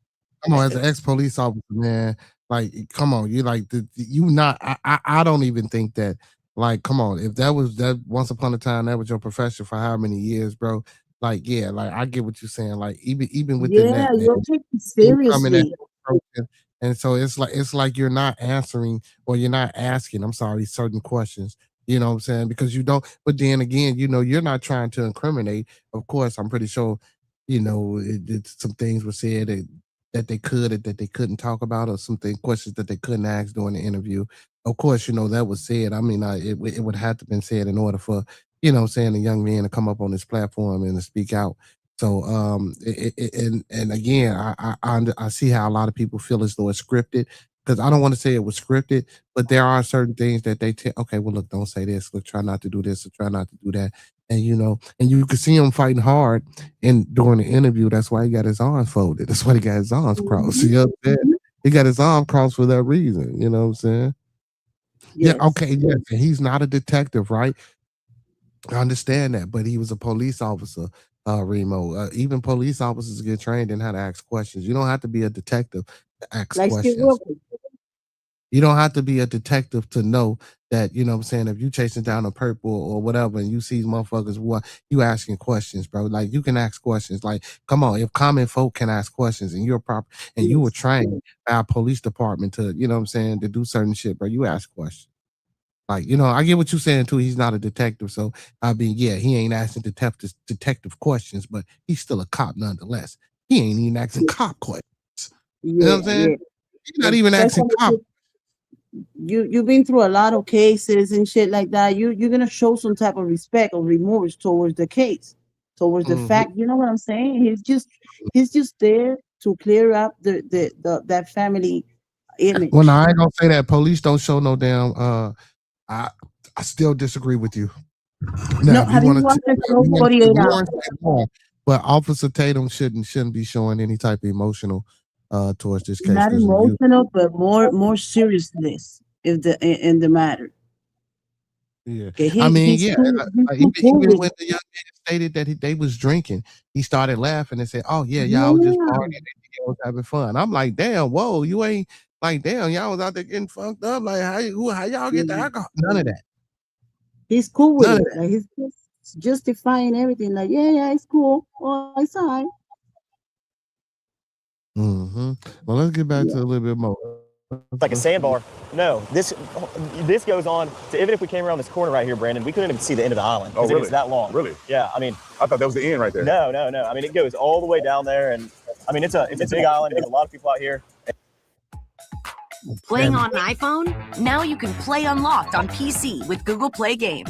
come on, as an ex police officer, man, like come on, you like you not. I don't even think that. Like, come on, if that was that once upon a time that was your profession for how many years, bro? Like, yeah, like I get what you're saying. Like, even within yeah, that, man, you're taking you coming at seriously. the approach, and so it's like you're not answering or you're not asking. I'm sorry, certain questions. You know what I'm saying? Because you don't. But then again, you're not trying to incriminate. Of course, I'm pretty sure. Some things were said that they could or that they couldn't talk about, or something questions that they couldn't ask during the interview. Of course, that was said. I mean, it would have to been said in order for what I'm saying, a young man to come up on this platform and to speak out. So, and again, I see how a lot of people feel as though it's scripted because I don't want to say it was scripted, but there are certain things that they tell. Okay, well, look, don't say this. Look, try not to do this or try not to do that. And and you can see him fighting hard in during the interview. That's why he got his arms folded. That's why he got his arms crossed. You know what I'm saying? He got his arm crossed for that reason. You know what I'm saying? Yeah. Yes. Okay. Yes. And he's not a detective, right? I understand that, but he was a police officer, Remo. Even police officers get trained in how to ask questions. You don't have to be a detective to ask Like Steve questions. Wilkos. You don't have to be a detective to know that, what I'm saying, if you chasing down a purple or whatever and you see motherfuckers, you asking questions, bro. Like you can ask questions. Like, come on, if common folk can ask questions and you're proper and you were Yes. trained by a police department to, what I'm saying, to do certain shit, bro, you ask questions. Like, I get what you're saying too. He's not a detective. So I mean, yeah, he ain't asking detective questions, but he's still a cop nonetheless. He ain't even asking cop questions. You know what I'm Yeah, saying? yeah. He's not even asking Especially cop. you've been through a lot of cases and shit like that. You're gonna show some type of respect or remorse towards the case, towards the Mhm. fact. You know what I'm saying? He's just there to clear up that family Well, no, image. I ain't gonna say that. Police don't show no damn. I I still disagree with you. Now, No, if you have you want to, watched the if show you want to say 48 Warren, Hours? say Warren. But Officer Tatum shouldn't be showing any type of emotional towards this case Not because if you, emotional, but more seriousness if in the matter. yeah, Okay, I mean, he's yeah, too he's even too cool even with when it. the young man stated that they was drinking, he started laughing and said, "Oh yeah, y'all was just Yeah, partying, and y'all was having fun." I'm like, "Damn, whoa, you ain't like, damn, y'all was out there getting fucked up. Like, how y'all get the yeah. alcohol? None of that, He's cool with none of it. that." Like he's just justifying everything. Like, yeah, it's cool. Oh, it's fine. Well, let's get back to Yeah. a little bit more. Like a sandbar. No, this goes on to, even if we came around this corner right here, Brandon, we couldn't even see the end of the island Oh, because it is really? that long. Really? Yeah, I mean, I thought that was the end right there. no. I mean, it goes all the way down there, and I mean, it's a big island. There's a lot of people out here. Playing on iPhone? Now you can play Unlocked on PC with Google Play Games.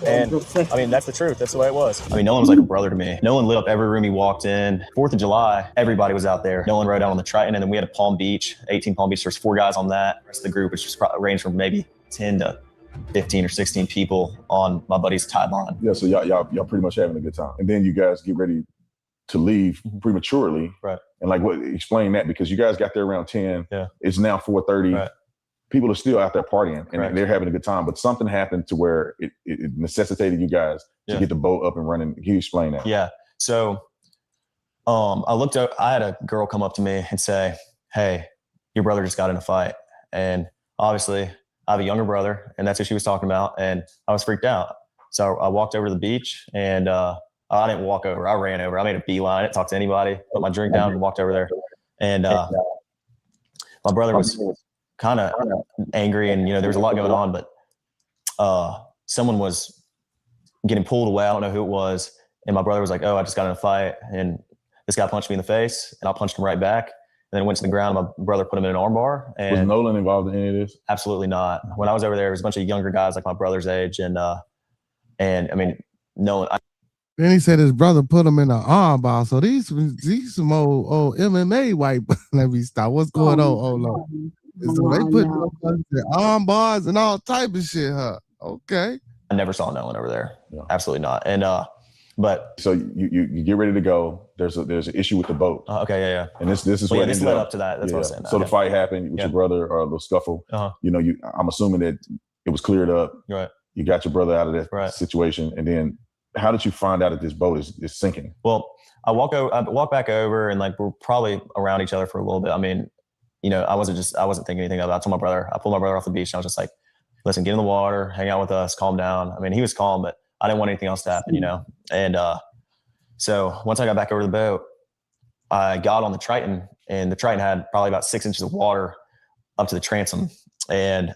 And I mean, that's the truth. That's the way it was. I mean, Nolan was like a brother to me. Nolan lit up every room he walked in. 4th of July, everybody was out there. Nolan rode out on the Triton, and then we had a Palm Beach, 18 Palm Beach. There's 4 guys on that. The rest of the group, which ranged from maybe 10 to 15 or 16 people on my buddy's tide line. Yeah, so y'all pretty much having a good time. And then you guys get ready to leave prematurely. Right. And like, explain that, because you guys got there around 10. Yeah. It's now 4:30. Right. People are still out there partying and Correct. they're having a good time, but something happened to where it necessitated you guys to get the boat up and running. Can you explain that? Yeah. So I looked up, I had a girl come up to me and say, "Hey, your brother just got in a fight." And obviously I have a younger brother, and that's who she was talking about. And I was freaked out. So I walked over to the beach, and I didn't walk over. I ran over. I made a beeline. I didn't talk to anybody, put my drink down and walked over there. And my brother was kind of angry, and there was a lot going on, but someone was getting pulled away. I don't know who it was. And my brother was like, "Oh, I just got in a fight, and this guy punched me in the face," and I punched him right back. And then went to the ground. My brother put him in an armbar. And was Nolan involved in any of this? Absolutely not. When I was over there, there was a bunch of younger guys like my brother's age, and I mean, Nolan. Then he said his brother put him in an armbar. So these some old MMA white. Let me stop. What's going on? Oh no. So they put arm bars and all type of shit, huh? Okay. I never saw Nolan over there. Yeah. Absolutely not. And but so you get ready to go. There's an issue with the boat. Okay, yeah. And this is what this led up to that. That's what I'm saying. So the fight happened with your brother, or a little scuffle. I'm assuming that it was cleared up. Right. You got your brother out of that situation, and then how did you find out that this boat is sinking? Well, I walk back over, and like we're probably around each other for a little bit. I mean, I wasn't thinking anything about it. I told my brother, I pulled my brother off the beach, and I was just like, "Listen, get in the water, hang out with us, calm down." I mean, he was calm, but I didn't want anything else to happen, And so once I got back over the boat, I got on the Triton, and the Triton had probably about 6 inches of water up to the transom. And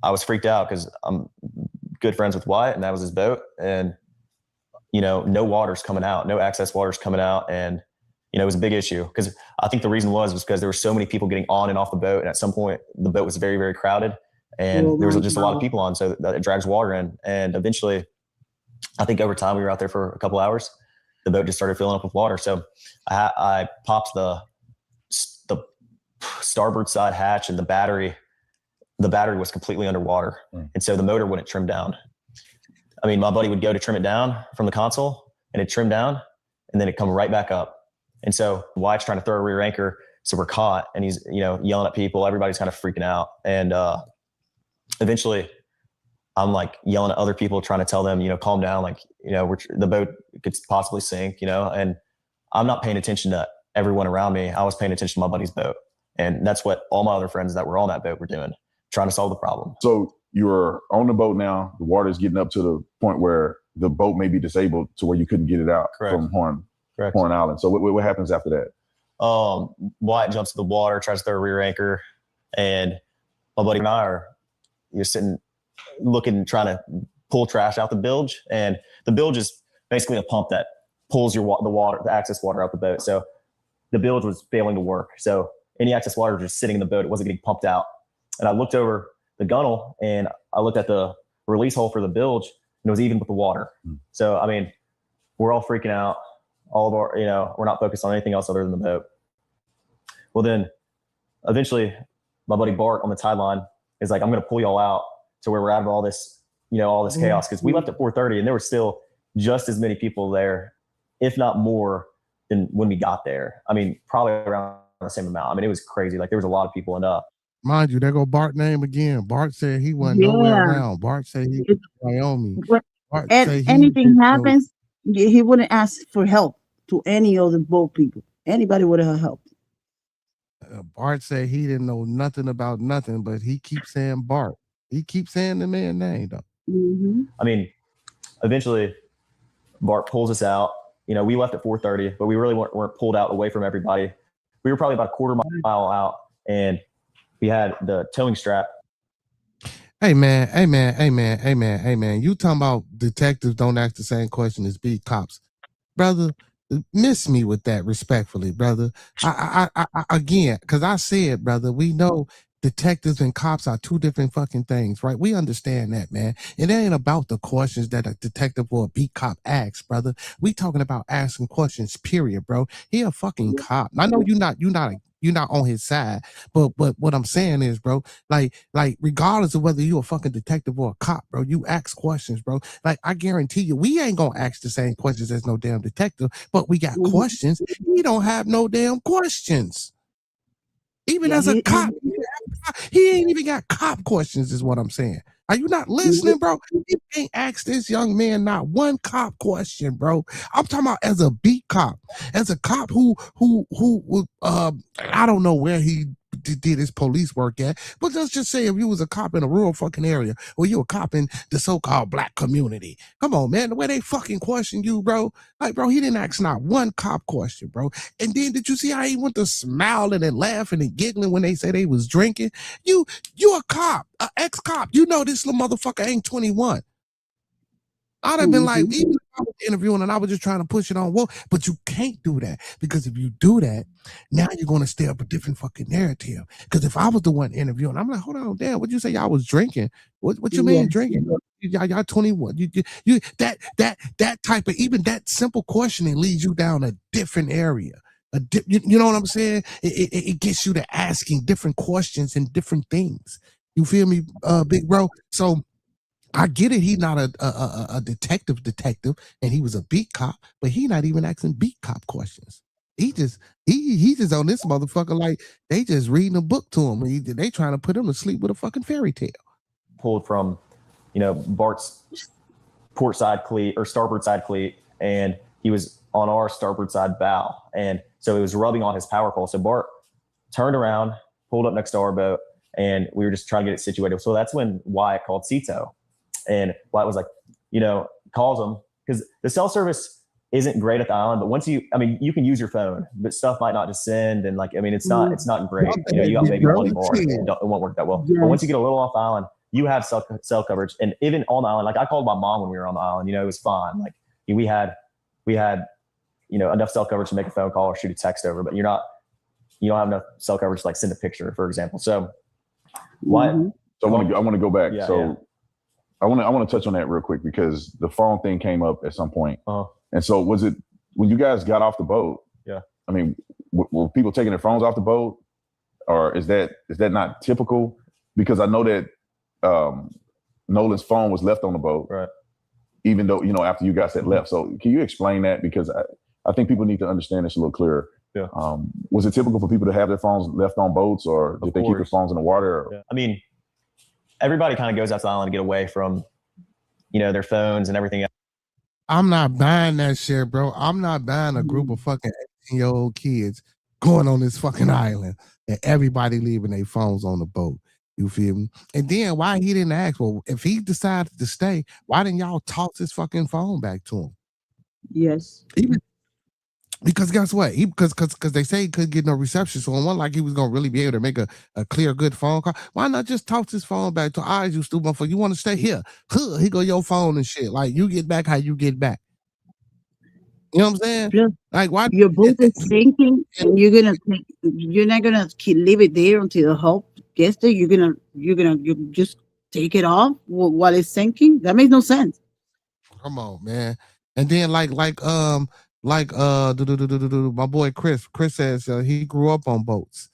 I was freaked out because I'm good friends with Wyatt, and that was his boat. And, no water's coming out, no access water's coming out. And, it was a big issue, because I think the reason was because there were so many people getting on and off the boat. And at some point the boat was very, very crowded, and there was just a lot of people on, so that it drags water in. And eventually, I think over time, we were out there for a couple hours, the boat just started filling up with water. So I popped the starboard side hatch, and the battery was completely underwater. And so the motor wouldn't trim down. I mean, my buddy would go to trim it down from the console, and it'd trim down, and then it'd come right back up. And so Wyatt's trying to throw a rear anchor, so we're caught, and he's, yelling at people. Everybody's kind of freaking out. And eventually I'm like yelling at other people, trying to tell them, calm down. Like, the boat could possibly sink, and I'm not paying attention to everyone around me. I was paying attention to my buddy's boat. And that's what all my other friends that were on that boat were doing, trying to solve the problem. So you're on the boat now. The water's getting up to the point where the boat may be disabled to where you couldn't get it out from Horn Island. So what happens after that? Wyatt jumps in the water, tries to throw a rear anchor, and my buddy and I are sitting looking, trying to pull trash out the bilge. And the bilge is basically a pump that pulls the access water out the boat. So the bilge was failing to work. So any excess water was just sitting in the boat. It wasn't getting pumped out. And I looked over the gunnel, and I looked at the release hole for the bilge, and it was even with the water. So, I mean, we're all freaking out. All of our, we're not focused on anything else other than the boat. Well, then eventually my buddy Bart on the tide line is like, "I'm going to pull y'all out to where we're out of all this, all this chaos." Because we left at 4:30, and there were still just as many people there, if not more, than when we got there. I mean, probably around the same amount. I mean, it was crazy. Like, there was a lot of people. And mind you, there go Bart's name again. Bart said he wasn't nowhere around. Bart said he was in Wyoming. Bart said anything happens, he wouldn't ask for help to any of the boat people. Anybody would have helped. Bart said he didn't know nothing about nothing, but he keeps saying Bart. He keeps saying the man's name, though. I mean, eventually Bart pulls us out. We left at 4:30, but we really weren't pulled out away from everybody. We were probably about a quarter mile out, and we had the towing strap. Hey man. You talking about detectives don't ask the same question as beat cops. Brother, miss me with that respectfully, brother. I again, because I said, brother, we know detectives and cops are two different fucking things, right? We understand that, man. It ain't about the questions that a detective or a beat cop asks, brother. We talking about asking questions, period, bro. He a fucking cop. I know you're not on his side, but what I'm saying is, bro, like regardless of whether you're a fucking detective or a cop, bro, you ask questions, bro. Like I guarantee you, we ain't gonna ask the same questions as no damn detective, but we got questions. He don't have no damn questions. Even as a cop, he ain't even got cop questions, is what I'm saying. Are you not listening, bro? You can't ask this young man not one cop question, bro. I'm talking about as a beat cop, as a cop who I don't know where he did his police work at, but let's just say if you was a cop in a rural fucking area, or you a cop in the so-called black community. Come on, man, the way they fucking question you, bro. Like, bro, he didn't ask not one cop question, bro. And then did you see how he went to smiling and laughing and giggling when they say they was drinking? You a cop, an ex-cop. You know this little motherfucker ain't 21. I'd have been like, even if I was interviewing and I was just trying to push it on, well, but you can't do that, because if you do that, now you're going to stay up a different fucking narrative. Because if I was the one interviewing, I'm like, hold on, damn, what you say y'all was drinking? What you mean drinking? Y'all 21. You that type of, even that simple questioning leads you down a different area. You know what I'm saying? It gets you to asking different questions and different things. You feel me, big bro? So I get it. He's not a detective, and he was a beat cop, but he not even asking beat cop questions. He just on this motherfucker like they just reading a book to him. They trying to put him to sleep with a fucking fairy tale. Pulled from, Bart's port side cleat or starboard side cleat, and he was on our starboard side bow, and so it was rubbing on his power pole. So Bart turned around, pulled up next to our boat, and we were just trying to get it situated. So that's when Wyatt called Cito. And Wyatt was like, calls him, because the cell service isn't great at the island, but once you can use your phone, but stuff might not just send. And it's not great. You got maybe one bar, it won't work that well. But once you get a little off the island, you have cell coverage. And even on the island, like I called my mom when we were on the island, it was fine. Like we had enough cell coverage to make a phone call or shoot a text over, but you don't have enough cell coverage to like send a picture, for example. So Wyatt. So I want to go back. Yeah, so. Yeah. I want to touch on that real quick, because the phone thing came up at some point. And so was it when you guys got off the boat? Yeah. I mean, were people taking their phones off the boat, or is that not typical? Because I know that Nolan's phone was left on the boat, right? Even though after you guys had left. So can you explain that? Because I think people need to understand this a little clearer. Yeah. Was it typical for people to have their phones left on boats, or did they keep their phones in the water? Yeah. I mean, everybody kind of goes out to the island to get away from, their phones and everything else. I'm not buying that shit, bro. I'm not buying a group of fucking 18-year-old kids going on this fucking island and everybody leaving their phones on the boat. You feel me? And then why he didn't ask? Well, if he decided to stay, why didn't y'all toss his fucking phone back to him? Yes. Because guess what? Because they say he couldn't get no reception, so it wasn't like he was gonna really be able to make a clear, good phone call. Why not just toss his phone back to eyes, you stupid motherfucker? You want to stay here? Huh, here go your phone and shit. Like you get back how you get back. You know what I'm saying? Yeah. Like why your boat is sinking, and you're not gonna leave it there until the help gets there. You just take it off while it's sinking. That makes no sense. Come on, man. And then my boy Chris says he grew up on boats.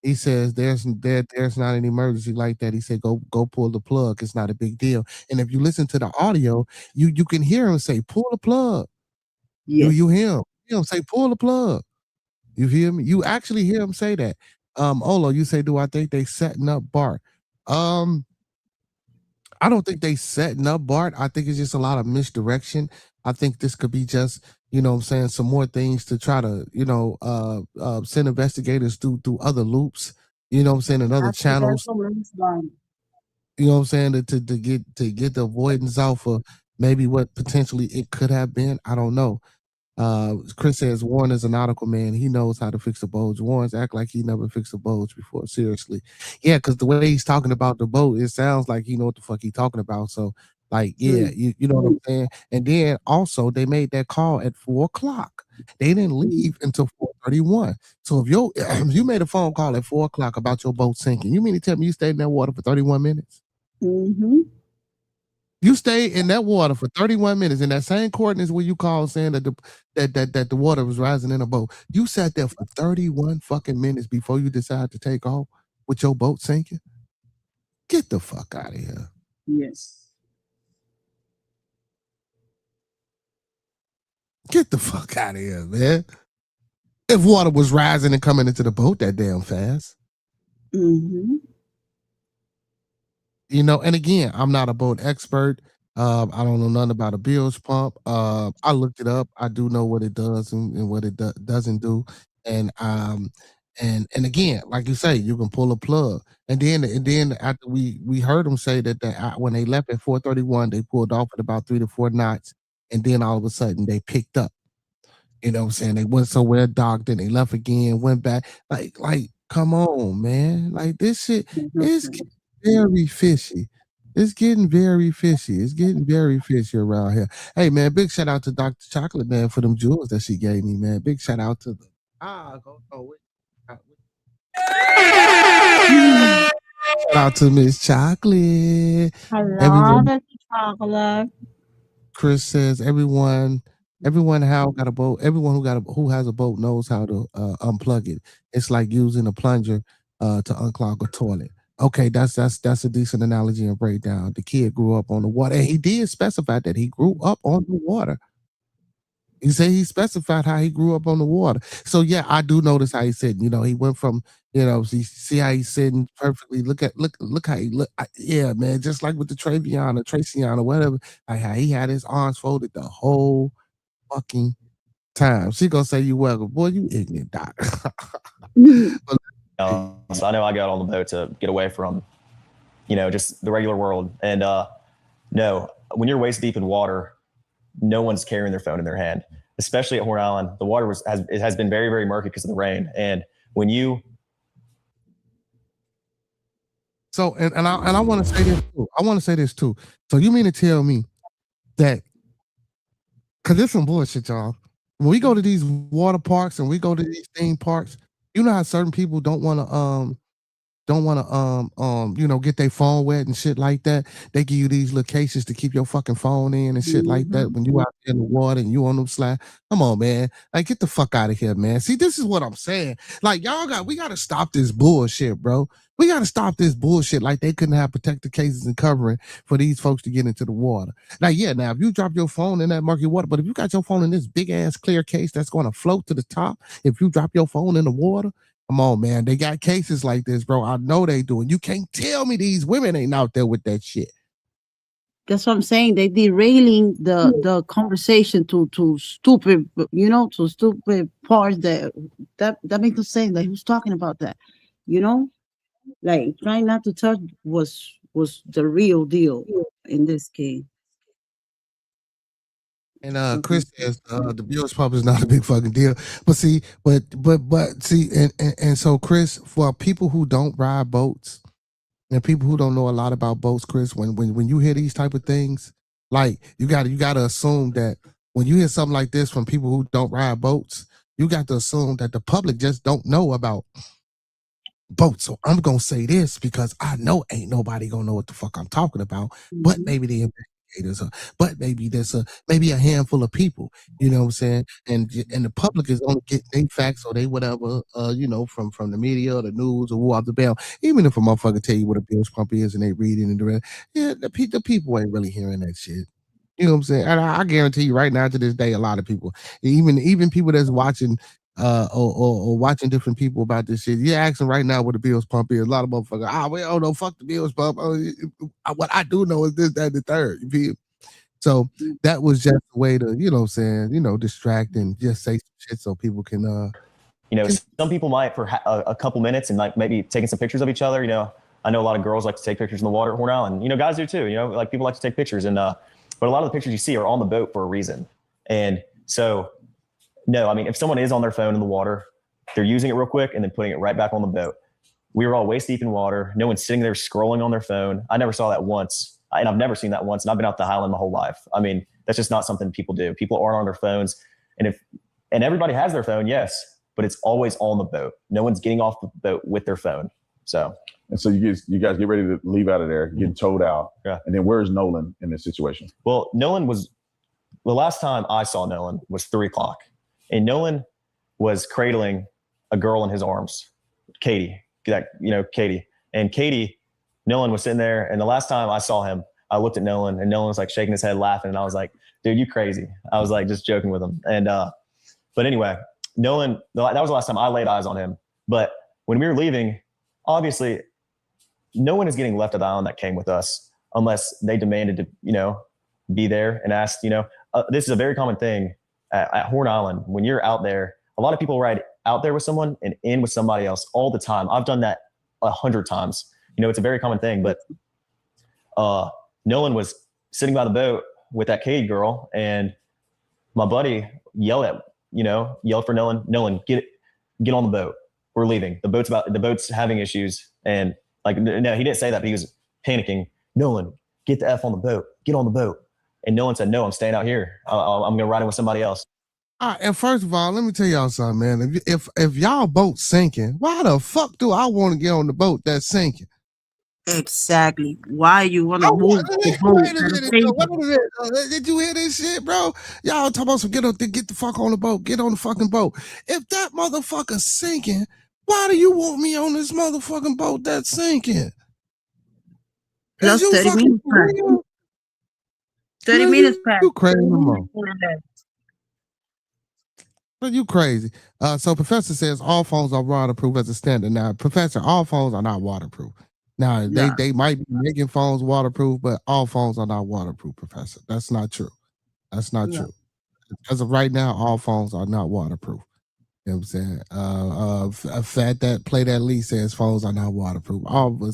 He says there's not an emergency like that. He said go pull the plug. It's not a big deal. And if you listen to the audio, you can hear him say pull the plug. Yes. You hear him say pull the plug. You hear me? You actually hear him say that. Olo, you say, do I think they setting up Bart? I don't think they setting up Bart. I think it's just a lot of misdirection. I think this could be just, some more things to try to, send investigators through other loops, and other channels. You know what I'm saying? To get the avoidance off of maybe what potentially it could have been. I don't know. Chris says Warren is a nautical man. He knows how to fix the boats. Warren's act like he never fixed the boats before. Seriously. Yeah, because the way he's talking about the boat, it sounds like he know what the fuck he's talking about. So, you know what I'm saying? And then also they made that call at 4:00. They didn't leave until 31. So if you made a phone call at 4 o'clock about your boat sinking, you mean to tell me you stayed in that water for 31 minutes? Mm-hmm. You stayed in that water for 31 minutes in that same coordinates where you called saying that the water was rising in a boat. You sat there for 31 fucking minutes before you decided to take off with your boat sinking. Get the fuck out of here. Yes. Get the fuck out of here, man. If water was rising and coming into the boat that damn fast. Mm-hmm. You know, and again, I'm not a boat expert. I don't know nothing about a bilge pump. I looked it up. I do know what it does and what it doesn't do. And again, like you say, you can pull a plug. And then after we heard them say that when they left at 4:31, they pulled off at about 3 to 4 knots, and then all of a sudden they picked up. You know what I'm saying? They went somewhere docked, then they left again, went back. Like, come on, man. Like this shit is very fishy. It's getting very fishy. It's getting very fishy around here. Hey man, big shout out to Dr. Chocolate Man for them jewels that she gave me, man. Big shout out to the shout out to Miss Chocolate. Hello, Dr. Chocolate. Chris says everyone how got a boat. Everyone who has a boat knows how to unplug it. It's like using a plunger to unclog a toilet. Okay, that's a decent analogy and breakdown. The kid grew up on the water, and he did specify that he grew up on the water. He said he specified how he grew up on the water. So yeah, I do notice how he's sitting. You know, he went from, you know, see how he's sitting perfectly. Look how he look. Yeah, man, just like with the Traciana, whatever. Like how he had his arms folded the whole fucking time. She gonna say you welcome, boy. You ignorant, doc. So I know I got on the boat to get away from, just the regular world. And no, when you're waist deep in water, no one's carrying their phone in their hand, especially at Horn Island. The water has been very, very murky because of the rain. And when you and I want to say this too. I want to say this too. So you mean to tell me that, because there's some bullshit, y'all. When we go to these water parks and we go to these theme parks, you know how certain people don't want to get their phone wet and shit like that. They give you these locations to keep your fucking phone in and shit like that when you out in the water and you on them slide. Come on, man. Like, get the fuck out of here, man. See, this is what I'm saying. Like, we gotta stop this bullshit, bro. We gotta stop this bullshit. Like, they couldn't have protective cases and covering for these folks to get into the water. Now, if you drop your phone in that murky water, but if you got your phone in this big ass clear case that's gonna float to the top, if you drop your phone in the water, come on, man. They got cases like this, bro. I know they do. And you can't tell me these women ain't out there with that shit. That's what I'm saying. They derailing the conversation to stupid, to stupid parts that makes no sense. Like, who's talking about that? Like, trying not to touch was the real deal in this case. And Chris says the bilge pump is not a big fucking deal. But see, and so Chris, for people who don't ride boats and people who don't know a lot about boats, Chris, when you hear these type of things, like you gotta assume that when you hear something like this from people who don't ride boats, you got to assume that the public just don't know about boats. So I'm gonna say this because I know ain't nobody gonna know what the fuck I'm talking about, but maybe the investigators, but maybe there's maybe a handful of people, you know what I'm saying? And the public is only getting their facts or they whatever, from the media or the news or who off the bell. Even if a motherfucker tell you what a bilge pump is and they read it and the rest, the people ain't really hearing that shit. You know what I'm saying? And I guarantee you right now to this day, a lot of people, even people that's watching or watching different people about this shit. You're asking right now what the bilge pump is. A lot of motherfuckers, we don't know, fuck the bilge pump. What I do know is this, that, and the third. You feel? So that was just a way to, distract and just say some shit so people can. Some people might for a couple minutes and like maybe taking some pictures of each other. I know a lot of girls like to take pictures in the water at Horn Island. Guys do too. Like people like to take pictures, and but a lot of the pictures you see are on the boat for a reason. And so, no, I mean, if someone is on their phone in the water, they're using it real quick and then putting it right back on the boat. We were all waist deep in water. No one's sitting there scrolling on their phone. I never saw that once, and I've never seen that once. And I've been out the Highland my whole life. I mean, that's just not something people do. People aren't on their phones, and everybody has their phone, yes. but it's always on the boat. No one's getting off the boat with their phone. So. And so you guys get ready to leave out of there, getting towed out. Yeah. And then where's Nolan in this situation? Well, Nolan was, the last time I saw Nolan was 3:00, and Nolan was cradling a girl in his arms, Katie, Katie. And Katie, Nolan was sitting there. And the last time I saw him, I looked at Nolan, and Nolan was like shaking his head, laughing. And I was like, dude, you crazy. I was like, just joking with him. And, but anyway, Nolan, that was the last time I laid eyes on him. But when we were leaving, obviously, no one is getting left at the island that came with us unless they demanded to, be there and asked, this is a very common thing at Horn Island. When you're out there, a lot of people ride out there with someone and in with somebody else all the time. I've done that 100 times. It's a very common thing, but Nolan was sitting by the boat with that Katie girl, and my buddy yelled for Nolan, get on the boat. We're leaving. The boat's having issues. And no, he didn't say that, but he was panicking. Nolan, get the F on the boat. Get on the boat. And Nolan said, no, I'm staying out here. I'm going to ride in with somebody else. And first of all, let me tell y'all something, man. If y'all boat sinking, why the fuck do I want to get on the boat that's sinking? Exactly. Why you want to move the boat? Did you hear this shit, bro? Y'all talking about some get the fuck on the boat. Get on the fucking boat. If that motherfucker's sinking, why do you want me on this motherfucking boat that's sinking? Plus 30 minutes past. 30 minutes past. You crazy, but you crazy. So Professor says all phones are waterproof as a standard. Now, Professor, all phones are not waterproof. Now, they might be making phones waterproof, but all phones are not waterproof, Professor. That's not true. That's not true. As of right now, all phones are not waterproof. You know what I'm saying? Fat that play that Lee says phones are not waterproof.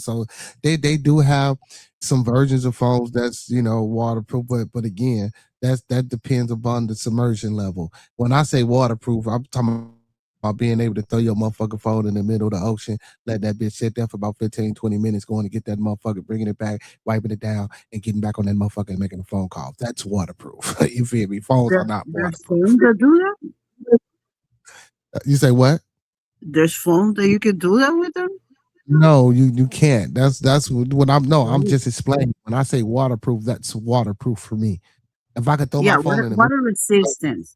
So they do have some versions of phones that's waterproof, but again, that depends upon the submersion level. When I say waterproof, I'm talking about being able to throw your motherfucking phone in the middle of the ocean, let that bitch sit there for about 15, 20 minutes, going to get that motherfucker, bringing it back, wiping it down, and getting back on that motherfucker and making a phone call. That's waterproof. You feel me? Phones are not waterproof. Phones that do that? You say what? There's phones that you can do that with them? No, you can't. That's what I'm just explaining. When I say waterproof, that's waterproof for me. If I could throw my phone in the water resistance.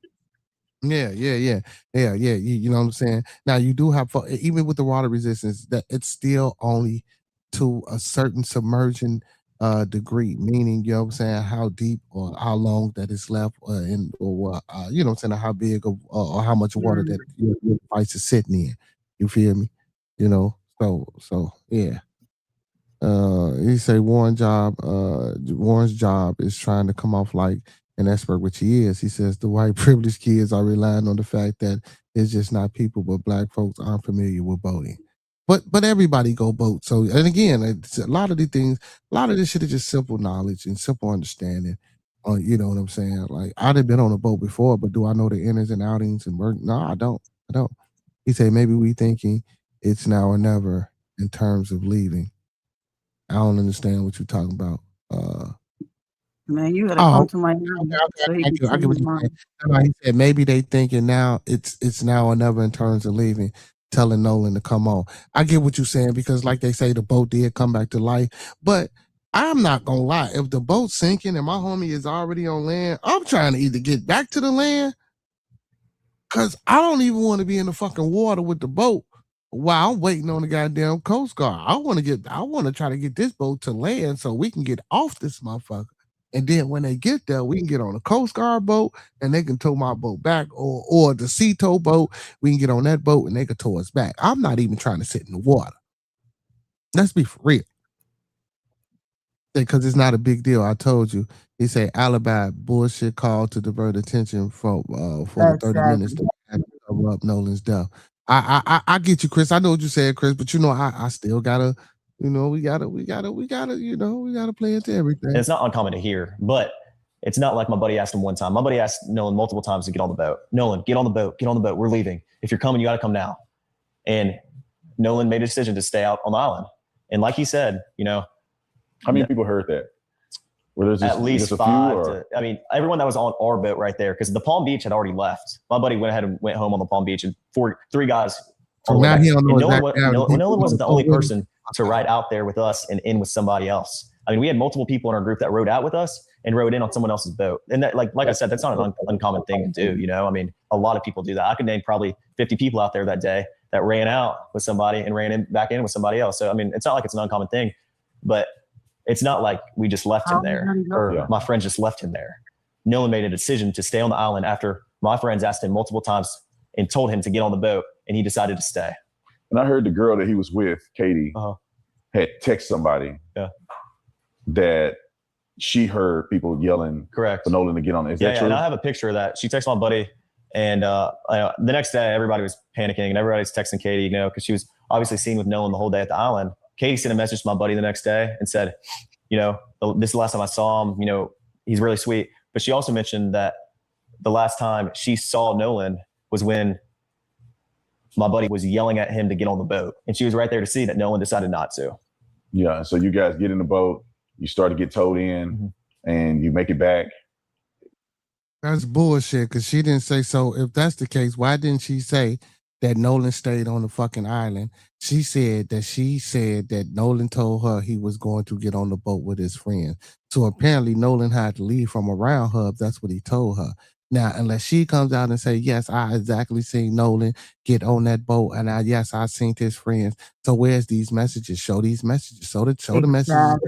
Yeah. You know what I'm saying? Now you do have, even with the water resistance, that it's still only to a certain submersion degree, meaning, you know what I'm saying, how deep or how long that is left, you know what I'm saying, how big or how much water that your device is sitting in. You feel me? So yeah. He say Warren's job is trying to come off like an expert, which he is. He says the white privileged kids are relying on the fact that it's just not people, but black folks aren't familiar with boating. But everybody go boat. So, and again, it's a lot of these things, a lot of this shit is just simple knowledge and simple understanding. You know what I'm saying? Like, I've been on a boat before, but do I know the inners and outings and work? No, I don't. He said maybe we thinking it's now or never in terms of leaving. I don't understand what you're talking about. Man, you gotta come to my house. I get what you're saying. He said maybe they thinking now it's now or never in terms of leaving, telling Nolan to come on. I get what you're saying, because like they say, the boat did come back to life. But I'm not gonna lie, if the boat's sinking and my homie is already on land, I'm trying to either get back to the land, because I don't even want to be in the fucking water with the boat while I'm waiting on the goddamn Coast Guard. I want to try to get this boat to land so we can get off this motherfucker. And then when they get there, we can get on a Coast Guard boat and they can tow my boat back, or the sea tow boat. We can get on that boat and they can tow us back. I'm not even trying to sit in the water. Let's be for real. Because it's not a big deal. I told you. He said alibi bullshit call to divert attention for the 30 minutes to cover up Nolan's death. I get you, Chris. I know what you said, Chris, but I still gotta, we gotta play into everything. And it's not uncommon to hear, but it's not like my buddy asked him one time. My buddy asked Nolan multiple times to get on the boat. Nolan, get on the boat. Get on the boat. We're leaving. If you're coming, you got to come now. And Nolan made a decision to stay out on the island. And like he said, how many people heard that? Well, there's at least just a few, five. or? I mean, everyone that was on our boat right there, because the Palm Beach had already left. My buddy went ahead and went home on the Palm Beach, and three guys. So all the way now back. he don't know And exactly how the people Nolan wasn't the go only with him. person to ride out there with us and in with somebody else. I mean, we had multiple people in our group that rode out with us and rode in on someone else's boat. And that, like I said, that's not an uncommon thing to do. You know, I mean, a lot of people do that. I could name probably 50 people out there that day that ran out with somebody and ran back in with somebody else. So, I mean, it's not like it's an uncommon thing, but it's not like we just left him there or my friends just left him there. Nolan made a decision to stay on the island after my friends asked him multiple times and told him to get on the boat, and he decided to stay. And I heard the girl that he was with, Katie, had text somebody that she heard people yelling correct for Nolan to get on it. Is that true? And I have a picture of that. She texted my buddy, and the next day everybody was panicking and everybody's texting Katie, you know, because she was obviously seen with Nolan the whole day at the island. Katie sent a message to my buddy the next day and said, you know, this is the last time I saw him, you know, he's really sweet. But she also mentioned that the last time she saw Nolan was when my buddy was yelling at him to get on the boat. And she was right there to see that Nolan decided not to. Yeah. So you guys get in the boat, you start to get towed in, and you make it back. That's bullshit, because she didn't say so. If that's the case, why didn't she say that Nolan stayed on the fucking island? She said that Nolan told her he was going to get on the boat with his friend. So apparently Nolan had to leave from around her if that's what he told her. Now, unless she comes out and say, yes, I exactly seen Nolan get on that boat, and yes, I seen his friends. So where's these messages? Show these messages. Show the messages.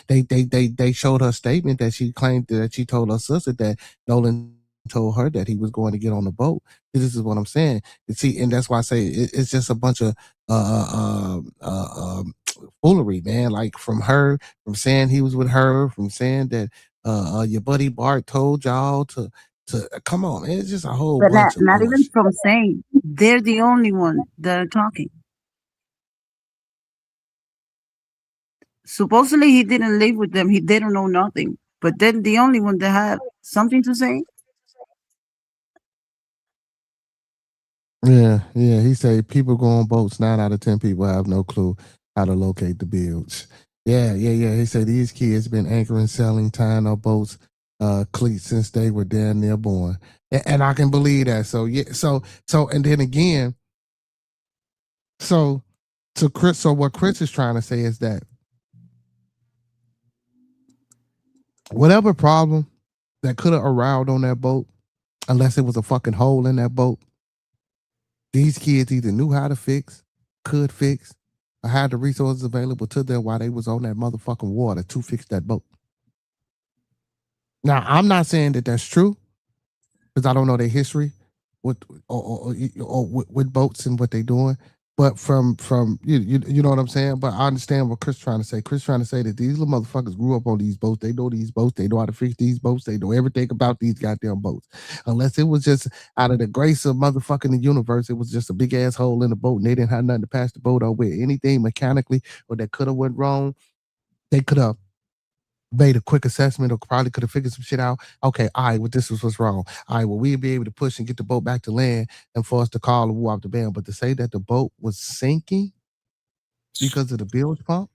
They showed her statement that she claimed that she told her sister that Nolan told her that he was going to get on the boat. This is what I'm saying. See, and that's why I say it's just a bunch of foolery, man. Like from saying he was with her, from saying that your buddy Bart told y'all to come on, man. It's just a whole But bunch not of even from saying they're the only one that are talking. Supposedly he didn't live with them. They don't know nothing. But then the only one that had something to say. Yeah. He said people go on boats. 9 out of 10 people have no clue how to locate the bilge. Yeah. He said these kids been anchoring, selling, tying up boats, cleats since they were damn near born. And I can believe that. So yeah. So and then again. So Chris. So what Chris is trying to say is that whatever problem that could have aroused on that boat, unless it was a fucking hole in that boat, these kids either knew how to fix, could fix, or had the resources available to them while they was on that motherfucking water to fix that boat. Now, I'm not saying that that's true, because I don't know their history with with boats and what they doing. But from you know what I'm saying? But I understand what Chris trying to say. Chris trying to say that these little motherfuckers grew up on these boats. They know these boats. They know how to fix these boats. They know everything about these goddamn boats. Unless it was just out of the grace of motherfucking the universe, it was just a big ass hole in the boat, and they didn't have nothing to pass the boat on with. Anything mechanically or that could have went wrong, they could have made a quick assessment or probably could have figured some shit out. Okay, all right, well, this was what's wrong. All right, well, we'd be able to push and get the boat back to land and for us to call and woo out the band. But to say that the boat was sinking because of the bilge pump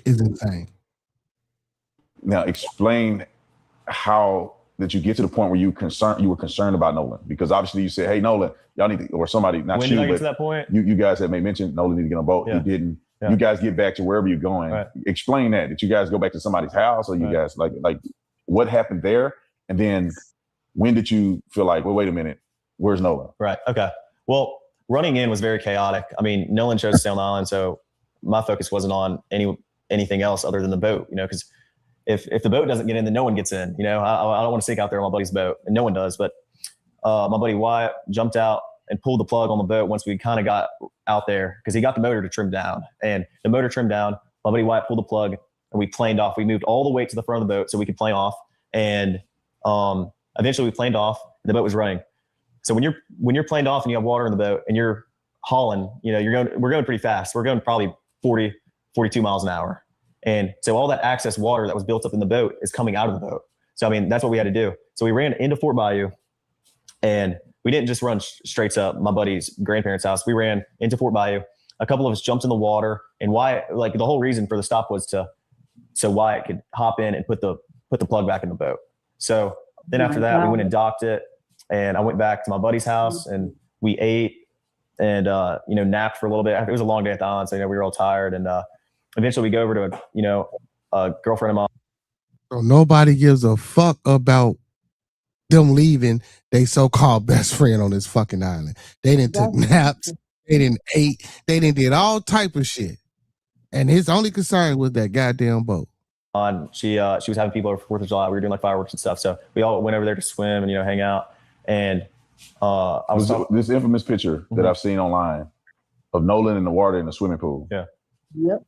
is insane. Now explain how did you get to the point where you were concerned about Nolan? Because obviously you said, hey, Nolan, y'all need to, or somebody, not When you, did I get but to that point? You guys had made mention Nolan need to get on a boat. Yeah. You didn't. Yeah. You guys get back to wherever you're going. Right. Explain that. Did you guys go back to somebody's house, or you guys like what happened there? And then when did you feel like, well, wait a minute, where's Nolan? Right. Okay. Well, running in was very chaotic. I mean, Nolan chose to stay on the island, so my focus wasn't on anything else other than the boat. You know, because if the boat doesn't get in, then no one gets in. You know, I don't want to sink out there on my buddy's boat, and no one does. But my buddy Wyatt jumped out and pulled the plug on the boat once we kind of got out there, because he got the motor to trim down. And the motor trimmed down, my buddy Wyatt pulled the plug, and we planed off. We moved all the weight to the front of the boat so we could plane off. And eventually we planed off, and the boat was running. So when you're planed off and you have water in the boat and you're hauling, you know, we're going pretty fast. We're going probably 40, 42 miles an hour. And so all that excess water that was built up in the boat is coming out of the boat. So, I mean, that's what we had to do. So we ran into Fort Bayou, and we didn't just run straight to my buddy's grandparents' house. We ran into Fort Bayou, a couple of us jumped in the water, and Wyatt, like the whole reason for the stop was so Wyatt could hop in and put the plug back in the boat. So then after that, we went and docked it, and I went back to my buddy's house and we ate and napped for a little bit. It was a long day at the island, so we were all tired, and eventually we go over to a girlfriend of mine. So nobody gives a fuck about them leaving their so-called best friend on this fucking island. They didn't took naps, they didn't ate, they didn't did all type of shit. And his only concern was that goddamn boat. She was having people over 4th of July. We were doing like fireworks and stuff. So we all went over there to swim and hang out. And I was this infamous picture that I've seen online of Nolan in the water in the swimming pool. Yeah. Yep.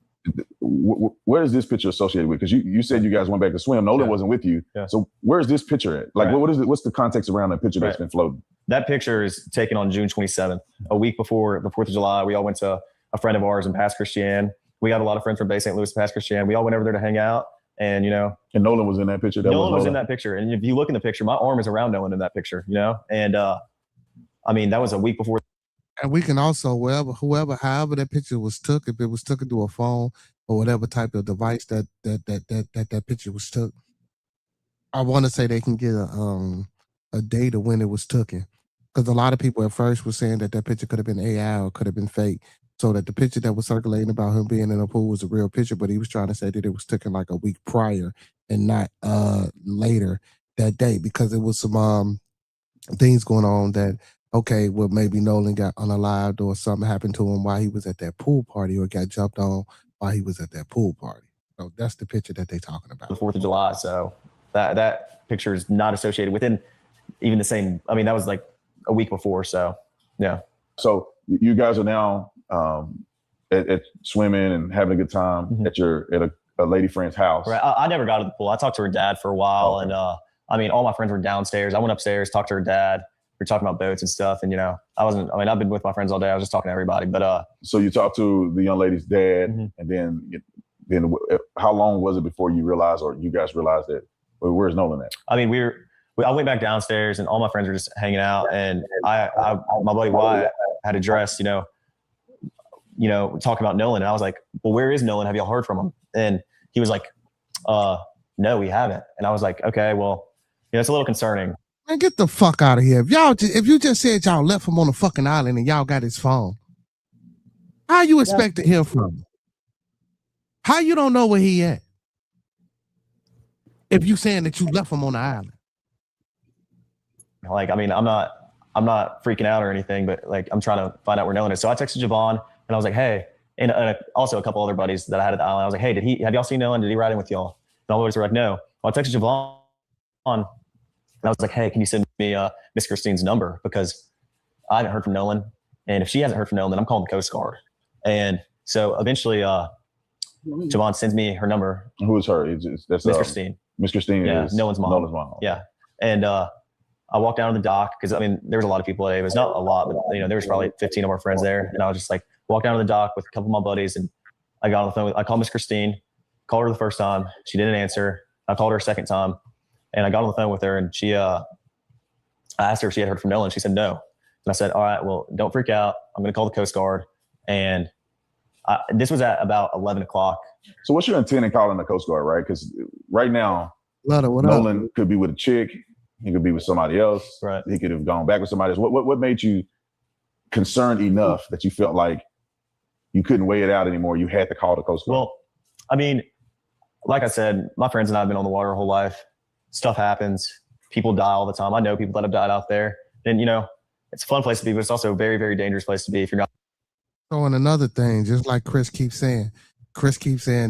Where is this picture associated with? Because you said you guys went back to swim. Nolan wasn't with you. Yeah. So where's this picture at? Like, what is it? What's the context around that picture that's been floating? That picture is taken on June 27th, a week before the 4th of July. We all went to a friend of ours in Pass Christian. We got a lot of friends from Bay St. Louis, Pass Christian. We all went over there to hang out, and And Nolan was in that picture. Nolan was in that picture, and if you look in the picture, my arm is around Nolan in that picture. And I mean that was a week before. And we can also however that picture was took, if it was taken to a phone or whatever type of device that picture was took, I want to say they can get a date of when it was taken, because a lot of people at first were saying that picture could have been AI or could have been fake. So that the picture that was circulating about him being in a pool was a real picture, but he was trying to say that it was taken like a week prior and not later that day, because it was some things going on that, okay, well, maybe Nolan got unalived or something happened to him while he was at that pool party, or got jumped on while he was at that pool party. So that's the picture that they're talking about. The 4th of July. So that picture is not associated within even the same. I mean, that was like a week before. So yeah. So you guys are now at swimming and having a good time at a lady friend's house. Right. I never got to the pool. I talked to her dad for a while, and I mean, all my friends were downstairs. I went upstairs, talked to her dad. We were talking about boats and stuff, and I've been with my friends all day. I was just talking to everybody. But so you talked to the young lady's dad, and then how long was it before you realized, or you guys realized that, well, where's Nolan at? I mean, I went back downstairs, and all my friends were just hanging out, and my buddy Wyatt had a dress, talking about Nolan, and I was like, well, where is Nolan? Have y'all heard from him? And he was like, no, we haven't. And I was like, okay, well, it's a little concerning. Man, get the fuck out of here. If you just said y'all left him on the fucking island and y'all got his phone, how you expect to hear from him? How you don't know where he at? If you saying that you left him on the island. Like, I mean, I'm not freaking out or anything, but like, I'm trying to find out where Nolan is. So I texted Javon, and I was like, hey, and also a couple other buddies that I had at the island. I was like, hey, have y'all seen Nolan? Did he ride in with y'all? And all the boys were like, no. Well, I texted Javon, and I was like, hey, can you send me Miss Christine's number? Because I haven't heard from Nolan. And if she hasn't heard from Nolan, then I'm calling the Coast Guard. And so eventually Javon sends me her number. Who is her? That's Miss Christine. Miss Christine is Nolan's mom. Nolan's mom. Yeah. And I walked down to the dock, because I mean, there was a lot of people today. It was not a lot, but there was probably 15 of our friends there. And I was just like, walk down to the dock with a couple of my buddies, and I got on the phone. I called Miss Christine, called her the first time. She didn't answer. I called her a second time, and I got on the phone with her, and I asked her if she had heard from Nolan. She said no. And I said, all right, well, don't freak out. I'm going to call the Coast Guard. And this was at about 11 o'clock. So what's your intent in calling the Coast Guard, right? Because right now, Nolan could be with a chick. He could be with somebody else. Right. He could have gone back with somebody else. What made you concerned enough that you felt like you couldn't weigh it out anymore? You had to call the Coast Guard. Well, I mean, like I said, my friends and I have been on the water our whole life. Stuff happens. People die all the time. I know people that have died out there. And, it's a fun place to be, but it's also a very, very dangerous place to be if you're not. So, and another thing, just like Chris keeps saying,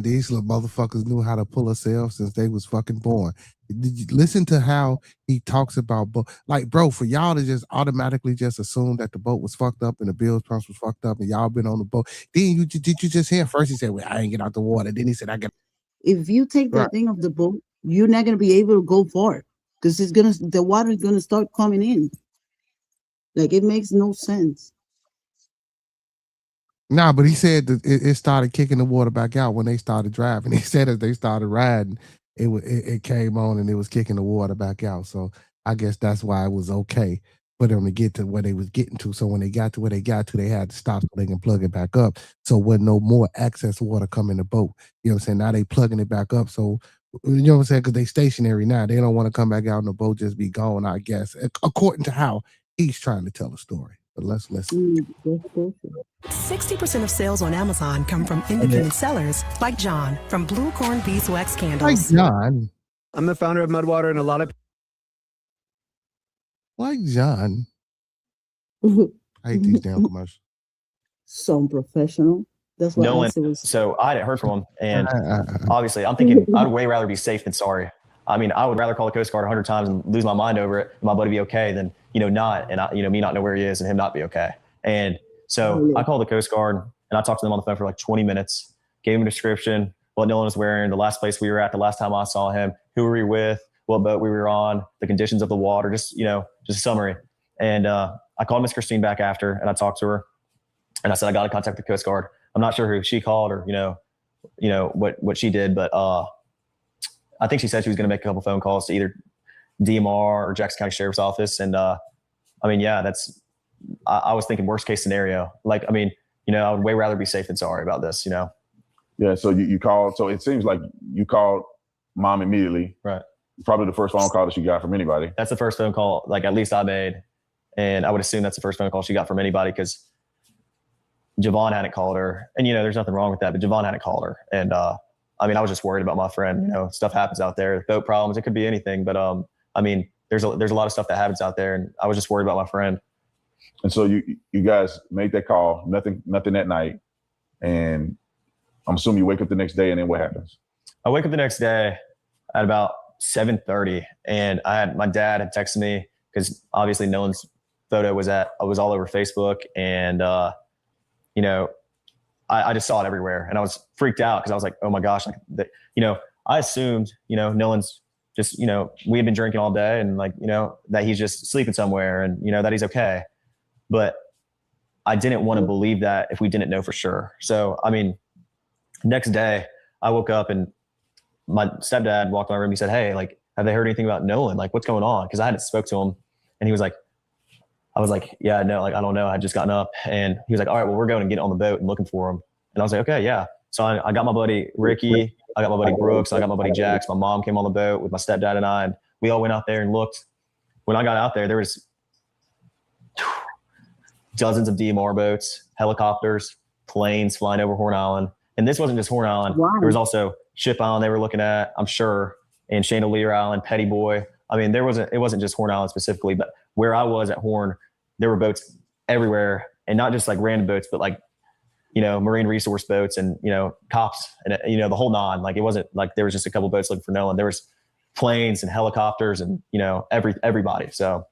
these little motherfuckers knew how to pull themselves since they was fucking born. Did you listen to how he talks about, like, bro, for y'all to just automatically just assume that the boat was fucked up and the bills pumps was fucked up and y'all been on the boat. Then did you just hear first he said, well, I ain't get out the water. Then he said, I got. If you take that thing off the boat, you're not gonna be able to go far, because the water is gonna start coming in. Like, it makes no sense. Nah, but he said that it started kicking the water back out when they started driving. He said as they started riding, it came on and it was kicking the water back out. So I guess that's why it was okay. for them to get to where they was getting to. So when they got to where they got to, they had to stop so they can plug it back up. So wasn't no more excess water coming in the boat. You know what I'm saying? Now they plugging it back up. So you know what I'm saying? Because they stationary now. They don't want to come back out in the boat, just be gone, I guess, according to how he's trying to tell the story. But let's listen. 60% of sales on Amazon come from independent sellers like John from Blue Corn Beeswax Like Candles. John. I'm the founder of Mudwater, and a lot of Like John. I hate these damn commercials. So professional. That's why Nolan, I said was. so I hadn't heard from him, and obviously I'm thinking I'd way rather be safe than sorry. I mean, I would rather call the Coast Guard 100 times and lose my mind over it, and my buddy be okay, than not, and me not know where he is and him not be okay. And so I called the Coast Guard and I talked to them on the phone for like 20 minutes, gave him a description, what Nolan was wearing, the last place we were at, the last time I saw him, who were we with, what boat we were on, the conditions of the water, just a summary. And I called Miss Christine back after, and I talked to her, and I said I got to contact the Coast Guard. I'm not sure who she called or what she did, but I think she said she was going to make a couple phone calls to either DMR or Jackson County Sheriff's Office. And I was thinking worst case scenario. Like, I would way rather be safe than sorry about this, Yeah. So you called. So it seems like you called mom immediately. Right. Probably the first phone call that she got from anybody. That's the first phone call, like at least I made. And I would assume that's the first phone call she got from anybody, because Javon hadn't called her. And, there's nothing wrong with that, but Javon hadn't called her. And I was just worried about my friend. Stuff happens out there, boat problems, it could be anything. But there's a lot of stuff that happens out there, and I was just worried about my friend. And so you guys made that call, nothing that night. And I'm assuming you wake up the next day, and then what happens? I wake up the next day at about 7:30, and my dad had texted me, because obviously Nolan's photo was all over Facebook, and I just saw it everywhere, and I was freaked out, because I was like, oh my gosh, I assumed Nolan's just we had been drinking all day, and that he's just sleeping somewhere, and that he's okay, but I didn't want to believe that if we didn't know for sure. So next day I woke up, and my stepdad walked in my room. He said, hey, have they heard anything about Nolan? What's going on? Because I hadn't spoke to him. And he was like, I was like, yeah, no, I don't know. I had just gotten up. And he was like, all right, well, we're going to get on the boat and looking for him. And I was like, okay, yeah. So I got my buddy Ricky, I got my buddy Brooks, I got my buddy Jax. My mom came on the boat with my stepdad and I, and we all went out there and looked. When I got out there was dozens of DMR boats, helicopters, planes flying over Horn Island. And this wasn't just Horn Island. Wow. There was also Ship Island they were looking at, I'm sure, and Chandelier Island, Petty Boy. It wasn't just Horn Island specifically, but where I was at Horn, there were boats everywhere, and not just random boats, but marine resource boats and, cops and, the whole nine. It wasn't like there was just a couple boats looking for Nolan. There was planes and helicopters and, everybody. So.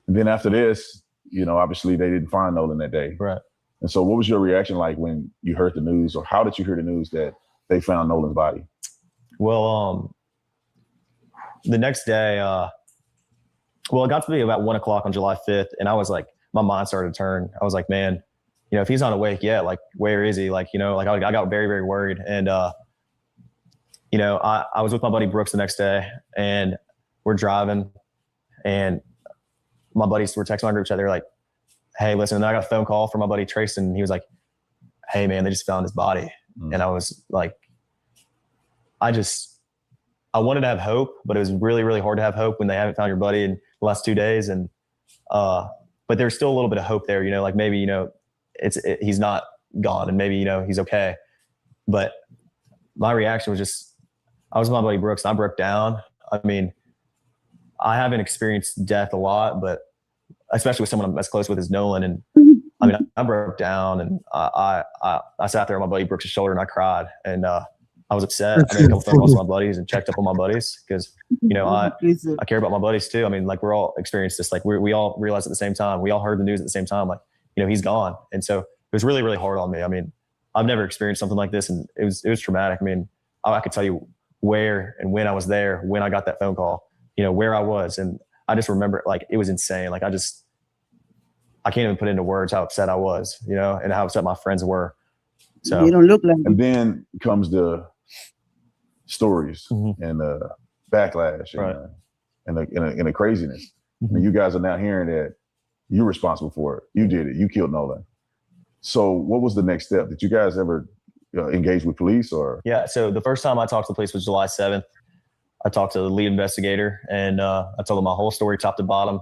And then after this, obviously they didn't find Nolan that day. Right. And so what was your reaction like when you heard the news, or how did you hear the news that they found Nolan's body? Well, the next day, it got to be about 1 o'clock on July 5th. And I was like, my mind started to turn. I was like, man, if he's not awake yet, where is he? I got very, very worried. And, I was with my buddy Brooks the next day, and we're driving, and my buddies were texting my group chat. They were like, hey, listen, and I got a phone call from my buddy Trace, and he was like, hey man, they just found his body. And I was like, I wanted to have hope, but it was really, really hard to have hope when they haven't found your buddy in the last 2 days. And, but there's still a little bit of hope there, maybe, he's not gone, and maybe, he's okay. But my reaction was just, I was with my buddy Brooks, and I broke down. I haven't experienced death a lot, but especially with someone I'm as close with as Nolan. And I broke down, and I sat there on my buddy Brooks' shoulder, and I cried, and, I was upset. I made a couple phone calls to my buddies and checked up on my buddies, because, I care about my buddies too. We're all experienced this. We all realized at the same time. We all heard the news at the same time. He's gone. And so it was really, really hard on me. I've never experienced something like this, and it was traumatic. I could tell you where and when I was there, when I got that phone call, where I was. And I just remember it was insane. I can't even put into words how upset I was, and how upset my friends were. So you don't look like. And then comes the stories and the backlash and the craziness. I mean, you guys are now hearing that you're responsible for it. You did it. You killed Nolan. So what was the next step? Did you guys ever engage with police or? Yeah. So the first time I talked to the police was July 7th. I talked to the lead investigator and I told him my whole story, top to bottom,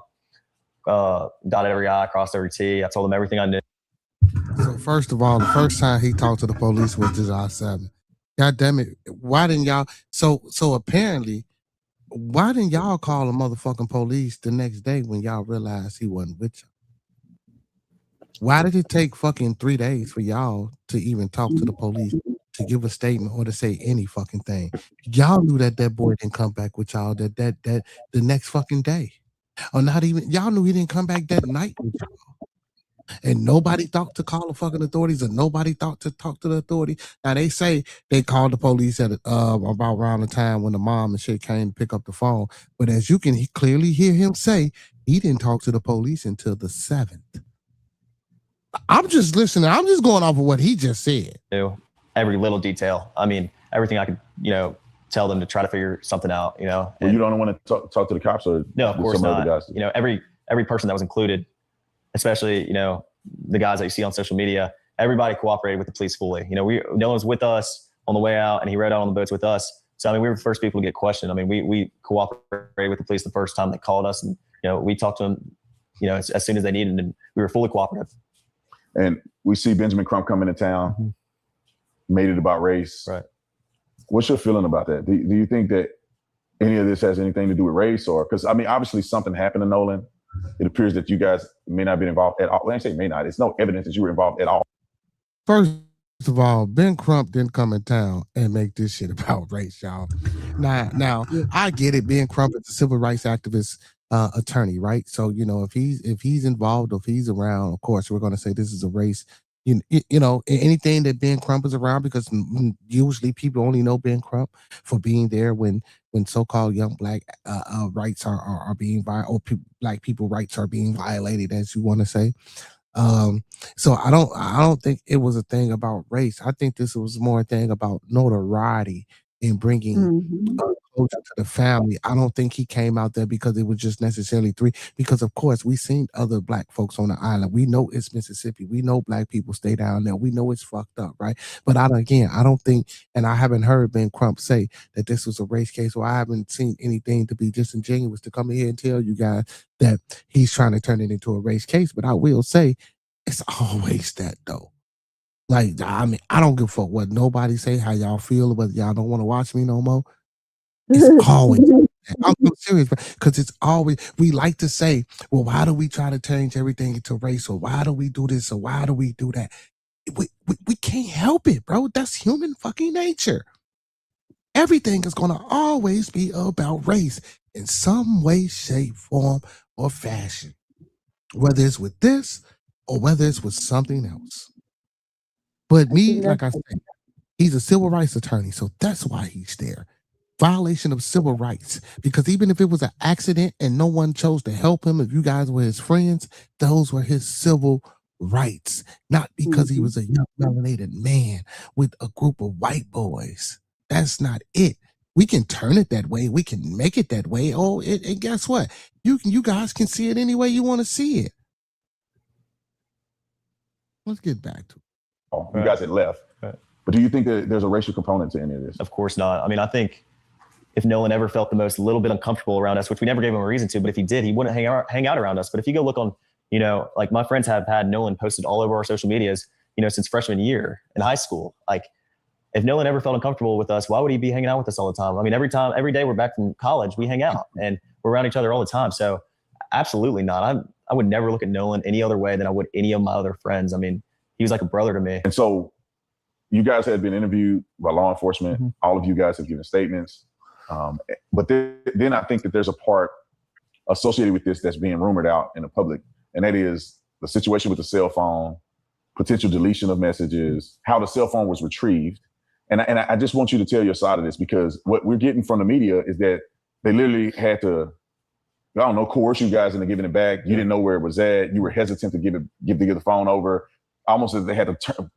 dotted every I, crossed every T. I told him everything I knew. So first of all, the first time he talked to the police was July 7th. God damn it. Why didn't y'all? So apparently, why didn't y'all call the motherfucking police the next day when y'all realized he wasn't with you? Why did it take fucking 3 days for y'all to even talk to the police, to give a statement or to say any fucking thing? Y'all knew that boy didn't come back with y'all that the next fucking day. Or not even, y'all knew he didn't come back that night with y'all. And nobody thought to call the fucking authorities, and nobody thought to talk to the authorities. Now they say they called the police at about around the time when the mom and shit came to pick up the phone. But as you can clearly hear him say, he didn't talk to the police until the 7th. I'm just listening. I'm just going off of what he just said. Every little detail. I mean, everything I could, tell them to try to figure something out, Well, you don't want to talk to the cops or no, of course some not. other guys? Every person that was included, especially, the guys that you see on social media, everybody cooperated with the police fully. Nolan was with us on the way out and he rode out on the boats with us. So, I mean, we were the first people to get questioned. I mean, we cooperated with the police the first time they called us and, we talked to them, as soon as they needed, and we were fully cooperative. And we see Benjamin Crump coming to town, made it about race. Right. What's your feeling about that? Do you think that any of this has anything to do with race or, because I mean, obviously something happened to Nolan. It appears that you guys may not be involved at all. When I say may not, it's no evidence that you were involved at all. First of all, Ben Crump didn't come in town and make this shit about race, y'all. Now I get it. Ben Crump is a civil rights activist attorney, right? So, if he's involved, if he's around, of course, we're going to say this is a race. Anything that Ben Crump is around, because usually people only know Ben Crump for being there when so-called young black rights are being violated, or black people rights are being violated, as you want to say. So I don't think it was a thing about race. I think this was more a thing about notoriety and bringing closure to the family. I don't think he came out there because it was just necessarily three, because of course we've seen other black folks on the island. We know it's Mississippi. We know black people stay down there. We know it's fucked up, right? But I don't think, and I haven't heard Ben Crump say that this was a race case, or I haven't seen anything to be disingenuous to come in here and tell you guys that he's trying to turn it into a race case. But I will say it's always that though. Like, I mean, I don't give a fuck what nobody say, how y'all feel, whether y'all don't want to watch me no more. It's always, I'm serious, because it's always, we like to say, well, why do we try to change everything into race, or why do we do this, or why do we do that? We can't help it, bro. That's human fucking nature. Everything is going to always be about race in some way, shape, form, or fashion, whether it's with this or whether it's with something else. But me, like I said, he's a civil rights attorney, so that's why he's there. Violation of civil rights, because even if it was an accident and no one chose to help him, if you guys were his friends, those were his civil rights, not because he was a young melanated man with a group of white boys. That's not it. We can turn it that way. We can make it that way. Oh, and guess what? You guys can see it any way you want to see it. Let's get back to it. You guys had left. Right. But do you think that there's a racial component to any of this? Of course not. I mean, I think if Nolan ever felt the most little bit uncomfortable around us, which we never gave him a reason to, but if he did, he wouldn't hang out around us. But if you go look on, like my friends have had Nolan posted all over our social medias, since freshman year in high school. Like, if Nolan ever felt uncomfortable with us, why would he be hanging out with us all the time? I mean, every day we're back from college, we hang out and we're around each other all the time. So absolutely not. I would never look at Nolan any other way than I would any of my other friends. I mean, he was like a brother to me. And so you guys had been interviewed by law enforcement. Mm-hmm. All of you guys have given statements. But then I think that there's a part associated with this that's being rumored out in the public. And that is the situation with the cell phone, potential deletion of messages, how the cell phone was retrieved. And I just want you to tell your side of this, because what we're getting from the media is that they literally had to, I don't know, coerce you guys into giving it back. You didn't know where it was at. You were hesitant to give the phone over. Almost as they had to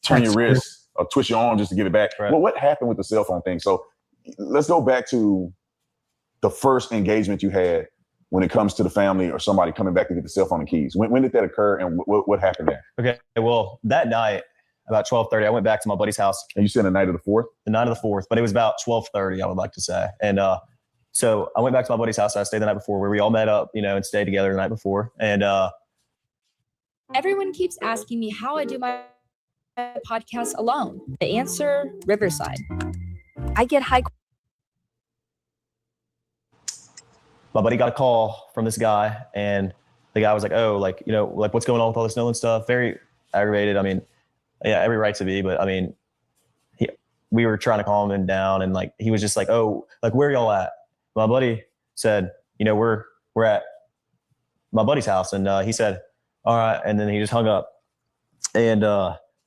turn your wrist or twist your arm just to give it back. Right. Well, what happened with the cell phone thing? So let's go back to the first engagement you had when it comes to the family or somebody coming back to get the cell phone and keys? When did that occur, and what happened there? Okay, well, that night, about 12:30, I went back to my buddy's house. And you said the night of the 4th? The night of the 4th, but it was about 12:30, I would like to say. And so I went back to my buddy's house. I stayed the night before, where we all met up, and stayed together the night before. And everyone keeps asking me how I do my podcast alone. The answer, Riverside. I get high. My buddy got a call from this guy, and the guy was like, "Oh, what's going on with all this Nolan stuff?" Very aggravated. I mean, yeah, every right to be, but I mean, we were trying to calm him down, and he was just like, "Oh, where are y'all at?" My buddy said, "We're at my buddy's house," and he said, "All right," and then he just hung up. And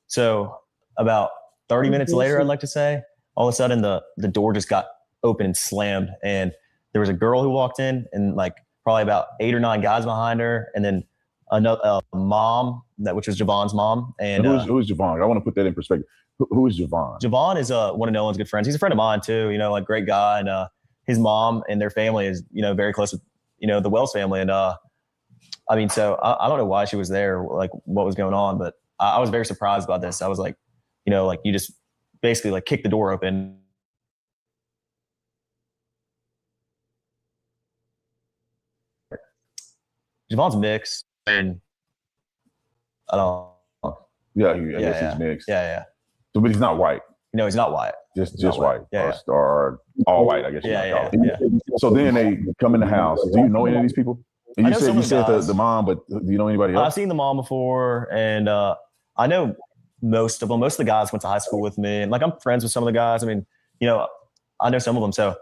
so about 30 minutes later, I'd like to say, all of a sudden the door just got open and slammed, and there was a girl who walked in, and probably about 8 or 9 guys behind her, and then another mom, which was Javon's mom. And who's Javon? I want to put that in perspective. Who is Javon? Javon is one of Nolan's good friends. He's a friend of mine too. Great guy, and his mom and their family is very close with the Wells family. And I mean, so I don't know why she was there, what was going on, but I was very surprised about this. I was like, you just basically kick the door open. Javon's mixed, and I don't know. Yeah, I guess he's mixed. Yeah. So, but he's not white. No, he's not white. Just not white. Yeah. Or all white, I guess. Yeah. So then they come in the house. Do you know any of these people? And you said the mom, but do you know anybody else? I've seen the mom before, and I know most of them. Most of the guys went to high school with me, and I'm friends with some of the guys. I mean, I know some of them. So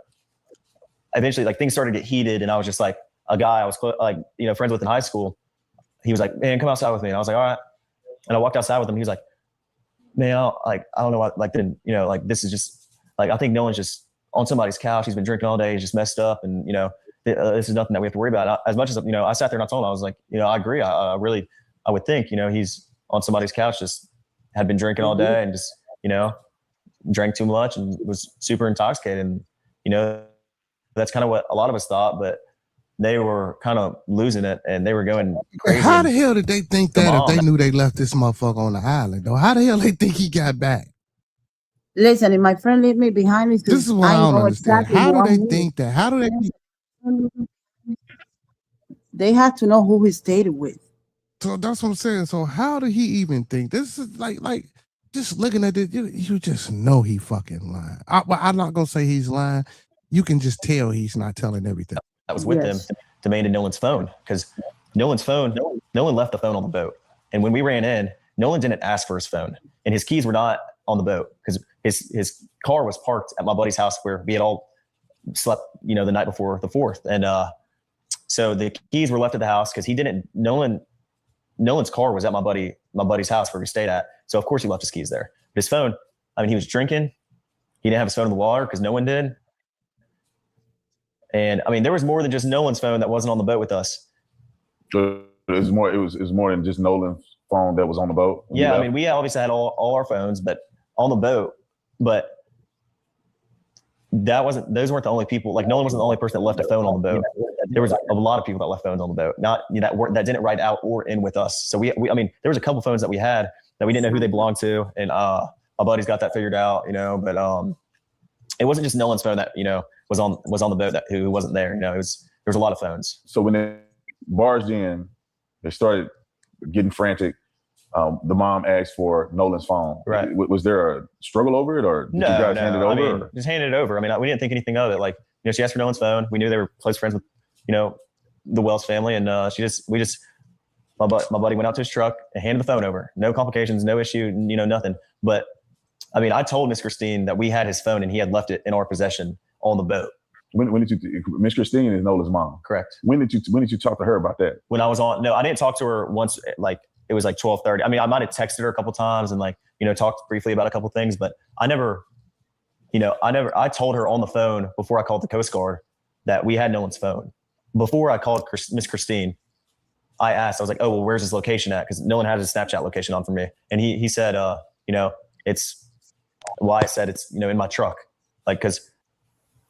eventually, things started to get heated, and I was just a guy I was friends with in high school. He was like, "Man, come outside with me." And I was like, "All right." And I walked outside with him. He was like, "Man, I don't know what, this is just I think Nolan's just on somebody's couch. He's been drinking all day. He's just messed up, and this is nothing that we have to worry about." As much as I sat there and I told him, I was like, I agree. I would think he's on somebody's couch, just had been drinking all day and just drank too much and was super intoxicated. And that's kind of what a lot of us thought, but they were kind of losing it, and they were going crazy. How the hell did they think that if they knew they left this motherfucker on the island, though? How the hell they think he got back? Listen, if my friend left me behind, this is what I don't understand. How do they think that? How do they? They had to know who he stayed with. So that's what I'm saying. So how did he even think? This is like just looking at it, you just know he fucking lying. I'm not gonna say he's lying. You can just tell he's not telling everything. That was with them demanded Nolan's phone, because Nolan left the phone on the boat. And when we ran in, Nolan didn't ask for his phone, and his keys were not on the boat, because his car was parked at my buddy's house where we had all slept, the night before the 4th. And so the keys were left at the house because Nolan's car was at my buddy's house where we stayed at. So of course he left his keys there. But his phone, I mean, he was drinking. He didn't have his phone in the water because no one did. And I mean, there was more than just Nolan's phone that wasn't on the boat with us. It was more than just Nolan's phone that was on the boat. Yeah, I mean, we obviously had all our phones, but on the boat. But those weren't the only people. Nolan wasn't the only person that left a phone on the boat. There was a lot of people that left phones on the boat, not that didn't ride out or in with us. So we I mean, there was a couple phones that we had that we didn't know who they belonged to, and my buddy's got that figured out, But it wasn't just Nolan's phone that was on the boat who wasn't there. There was a lot of phones. So when they barged in, they started getting frantic. The mom asked for Nolan's phone. Right. Was there a struggle over it, or did you guys hand it over? I mean, just handed it over. I mean, we didn't think anything of it. She asked for Nolan's phone. We knew they were close friends with, the Wells family, and my buddy went out to his truck and handed the phone over. No complications, no issue, nothing. But I mean, I told Miss Christine that we had his phone and he had left it in our possession on the boat. When did you? Miss Christine is Nolan's mom. Correct. When did you talk to her about that? When I was on. No, I didn't talk to her once. It was 12:30. I mean, I might have texted her a couple times and talked briefly about a couple things, but I never. I told her on the phone before I called the Coast Guard that we had Nolan's phone. Before I called Miss Christine, I asked. I was like, "Oh, well, where's his location at?" Because Nolan had his Snapchat location on for me, and he said, it's why I said it's in my truck, because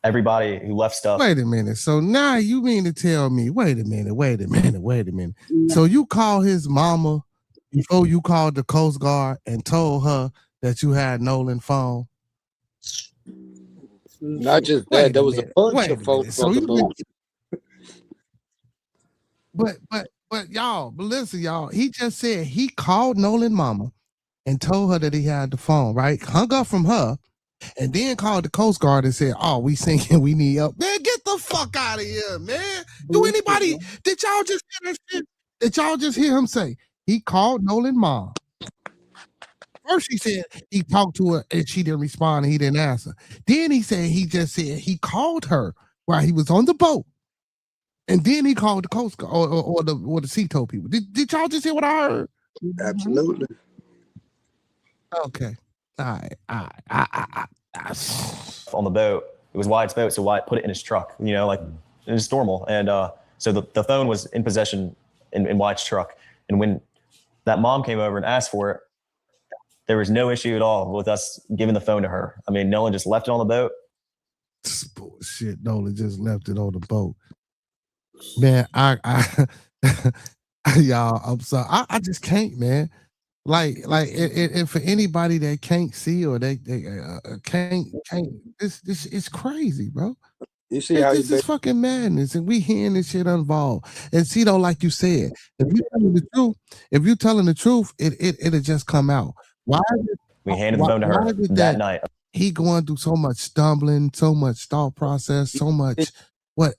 everybody who left stuff. Wait a minute. So now you mean to tell me, wait a minute. So you called his mama before you called the Coast Guard and told her that you had Nolan's phone? Not just that, there was a bunch of folks on the boat. But y'all, but listen, y'all. He just said he called Nolan's mama and told her that he had the phone, right? Hung up from her, and then called the Coast Guard and said, "Oh, we sinking, we need help." Man, get the fuck out of here, man. Did y'all just hear that shit? Did y'all just hear him say he called Nolan's mom? First he said he talked to her and she didn't respond and he didn't answer. Then he said he called her while he was on the boat. And then he called the Coast Guard or the Seato people. Did y'all just hear what I heard? Absolutely. Okay. All right. On the boat, it was Wyatt's boat, so Wyatt put it in his truck. You know, like it's normal. And so the phone was in possession in Wyatt's truck. And when that mom came over and asked for it, there was no issue at all with us giving the phone to her. I mean, Nolan just left it on the boat. Bullshit. Nolan just left it on the boat. Man, y'all, I'm sorry. I just can't, man. Like, and for anybody that can't see or they can't, this is crazy, bro. You see how this is fucking madness, and we hearing this shit unvolved. And see, though, like you said, if you telling the truth, it'll just come out. Why? We handed the phone to her that night. He going through so much stumbling, so much thought process, so much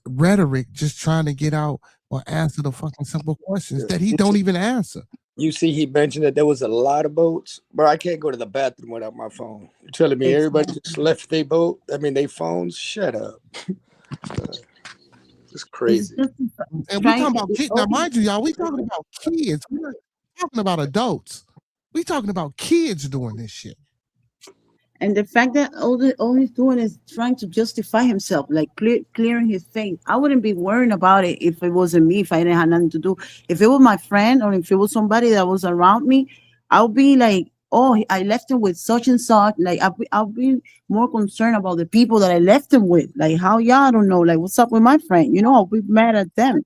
rhetoric, just trying to get out or answer the fucking simple questions that he don't even answer. You see, he mentioned that there was a lot of boats, but I can't go to the bathroom without my phone. You're telling me everybody just left their boat? I mean, they phones? Shut up. It's crazy. And we talking about kids. Now, mind you, y'all, we talking about kids. We're not talking about adults. We talking about kids doing this shit. And the fact that all he's doing is trying to justify himself, like clearing his face. I wouldn't be worrying about it if it wasn't me, if I didn't have nothing to do. If it was my friend or if it was somebody that was around me, I'll be like, oh, I left him with such and such. Like, I'll be more concerned about the people that I left him with. Like, how y'all don't know, like, what's up with my friend? You know, I'll be mad at them.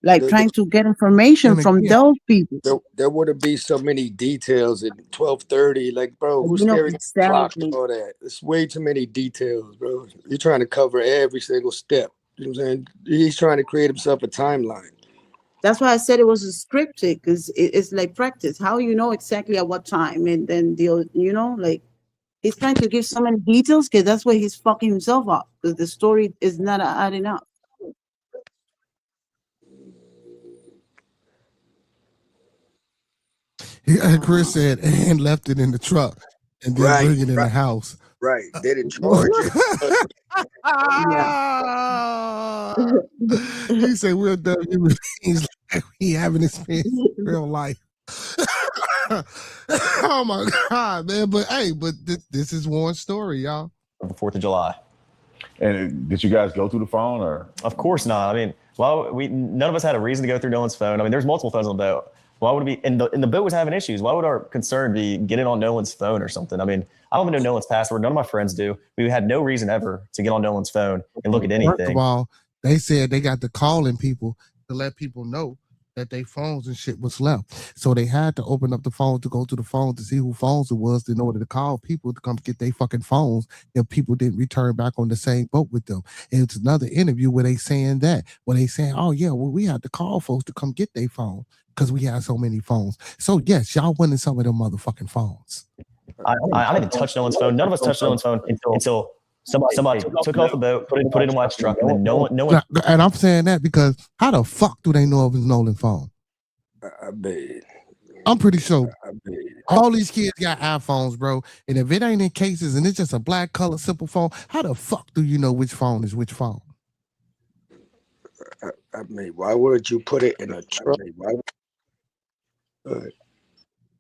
Like trying to get information from those people. There wouldn't be so many details at 12:30. Like, bro, who's staring at the clock and all that? It's way too many details, bro. You're trying to cover every single step. You know what I'm saying? He's trying to create himself a timeline. That's why I said it was scripted, because it's like practice. How you know exactly at what time, and then like he's trying to give so many details because that's why he's fucking himself up, because the story is not adding up. Chris said, and left it in the truck and then bring it in the house. Right. They didn't charge it. He said, we'll he's like he having experience in real life. Oh my God, man. But hey, this is one story, y'all. The 4th of July. And did you guys go through the phone or? Of course not. I mean, none of us had a reason to go through Nolan's phone. I mean, there's multiple phones on the boat. Why would it be? And the boat was having issues. Why would our concern be getting on Nolan's phone or something? I mean, I don't even know Nolan's password. None of my friends do. We had no reason ever to get on Nolan's phone and look at anything. First of all, they said they got to calling people to let people know that their phones and shit was left. So they had to open up the phone to go to the phone to see who phones it was in order to call people to come get their fucking phones if people didn't return back on the same boat with them. And it's another interview where they saying that, where they saying, oh yeah, well, we had to call folks to come get their phone because we had so many phones. So yes, y'all winning some of them motherfucking phones. I didn't touch Nolan's phone. None of us touched Nolan's phone until somebody took it off the boat, put it in Wyatt's truck, and then no one. And I'm saying that because how the fuck do they know it was Nolan's phone? I bet. I'm pretty sure all these kids got iPhones, bro. And if it ain't in cases and it's just a black color simple phone, how the fuck do you know which phone is which phone? I mean, why would you put it in a truck?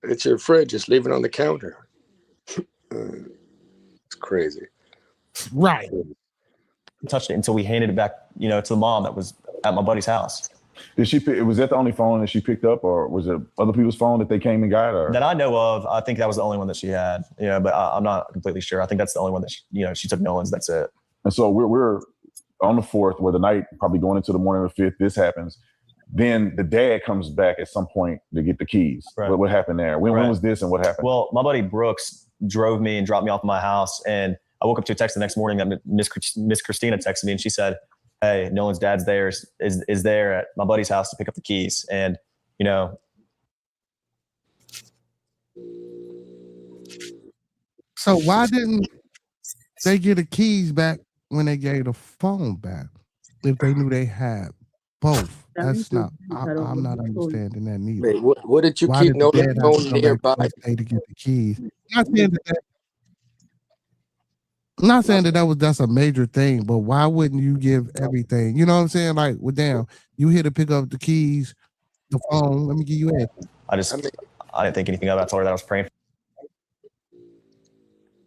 It's your friend. Just leave it on the counter. It's crazy. Right. Touched it until we handed it back, to the mom that was at my buddy's house. Was that the only phone that she picked up, or was it other people's phone that they came and got? Or? That I know of, I think that was the only one that she had. But I'm not completely sure. I think that's the only one that she took Nolan's. That's it. And so we're on the 4th, where the night, probably going into the morning of the 5th, this happens. Then the dad comes back at some point to get the keys. Right. What happened there? When was this and what happened? Well, my buddy Brooks drove me and dropped me off at my house, and I woke up to a text the next morning that Miss Christina texted me, and she said, "Hey, Nolan's dad's there is there at my buddy's house to pick up the keys." And So why didn't they get the keys back when they gave the phone back? If they knew they had both, that's not. I'm not understanding that neither. Wait, what did you Why keep did the Nolan dad have to phone come back nearby? the next day to get the keys? I'm not saying that's a major thing, but why wouldn't you give everything? You know what I'm saying? Like, well, damn, you here to pick up the keys, the phone. Let me give you it. I didn't think anything of it. I told her that I was praying.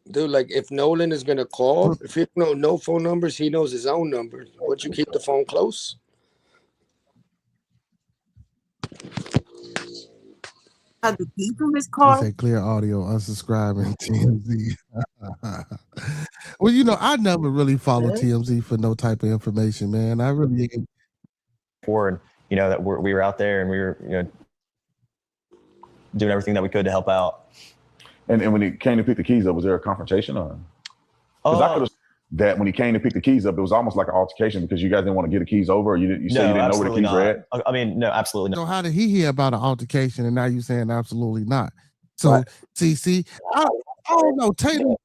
Dude, like if Nolan is gonna call, if you know no phone numbers, he knows his own number. Would you keep the phone close? Had the key to his He car. said clear audio, unsubscribing TMZ. Well, I never really follow TMZ for no type of information, man. I really Forward, that we were out there and we were, doing everything that we could to help out. And when he came to pick the keys up, was there a confrontation on? Because I could have that when he came to pick the keys up, it was almost like an altercation because you guys didn't want to get the keys over, or you say you didn't know where the keys were at. I mean, no, absolutely not. So how did he hear about an altercation and now you saying absolutely not? So Right. see, I don't know, Taylor.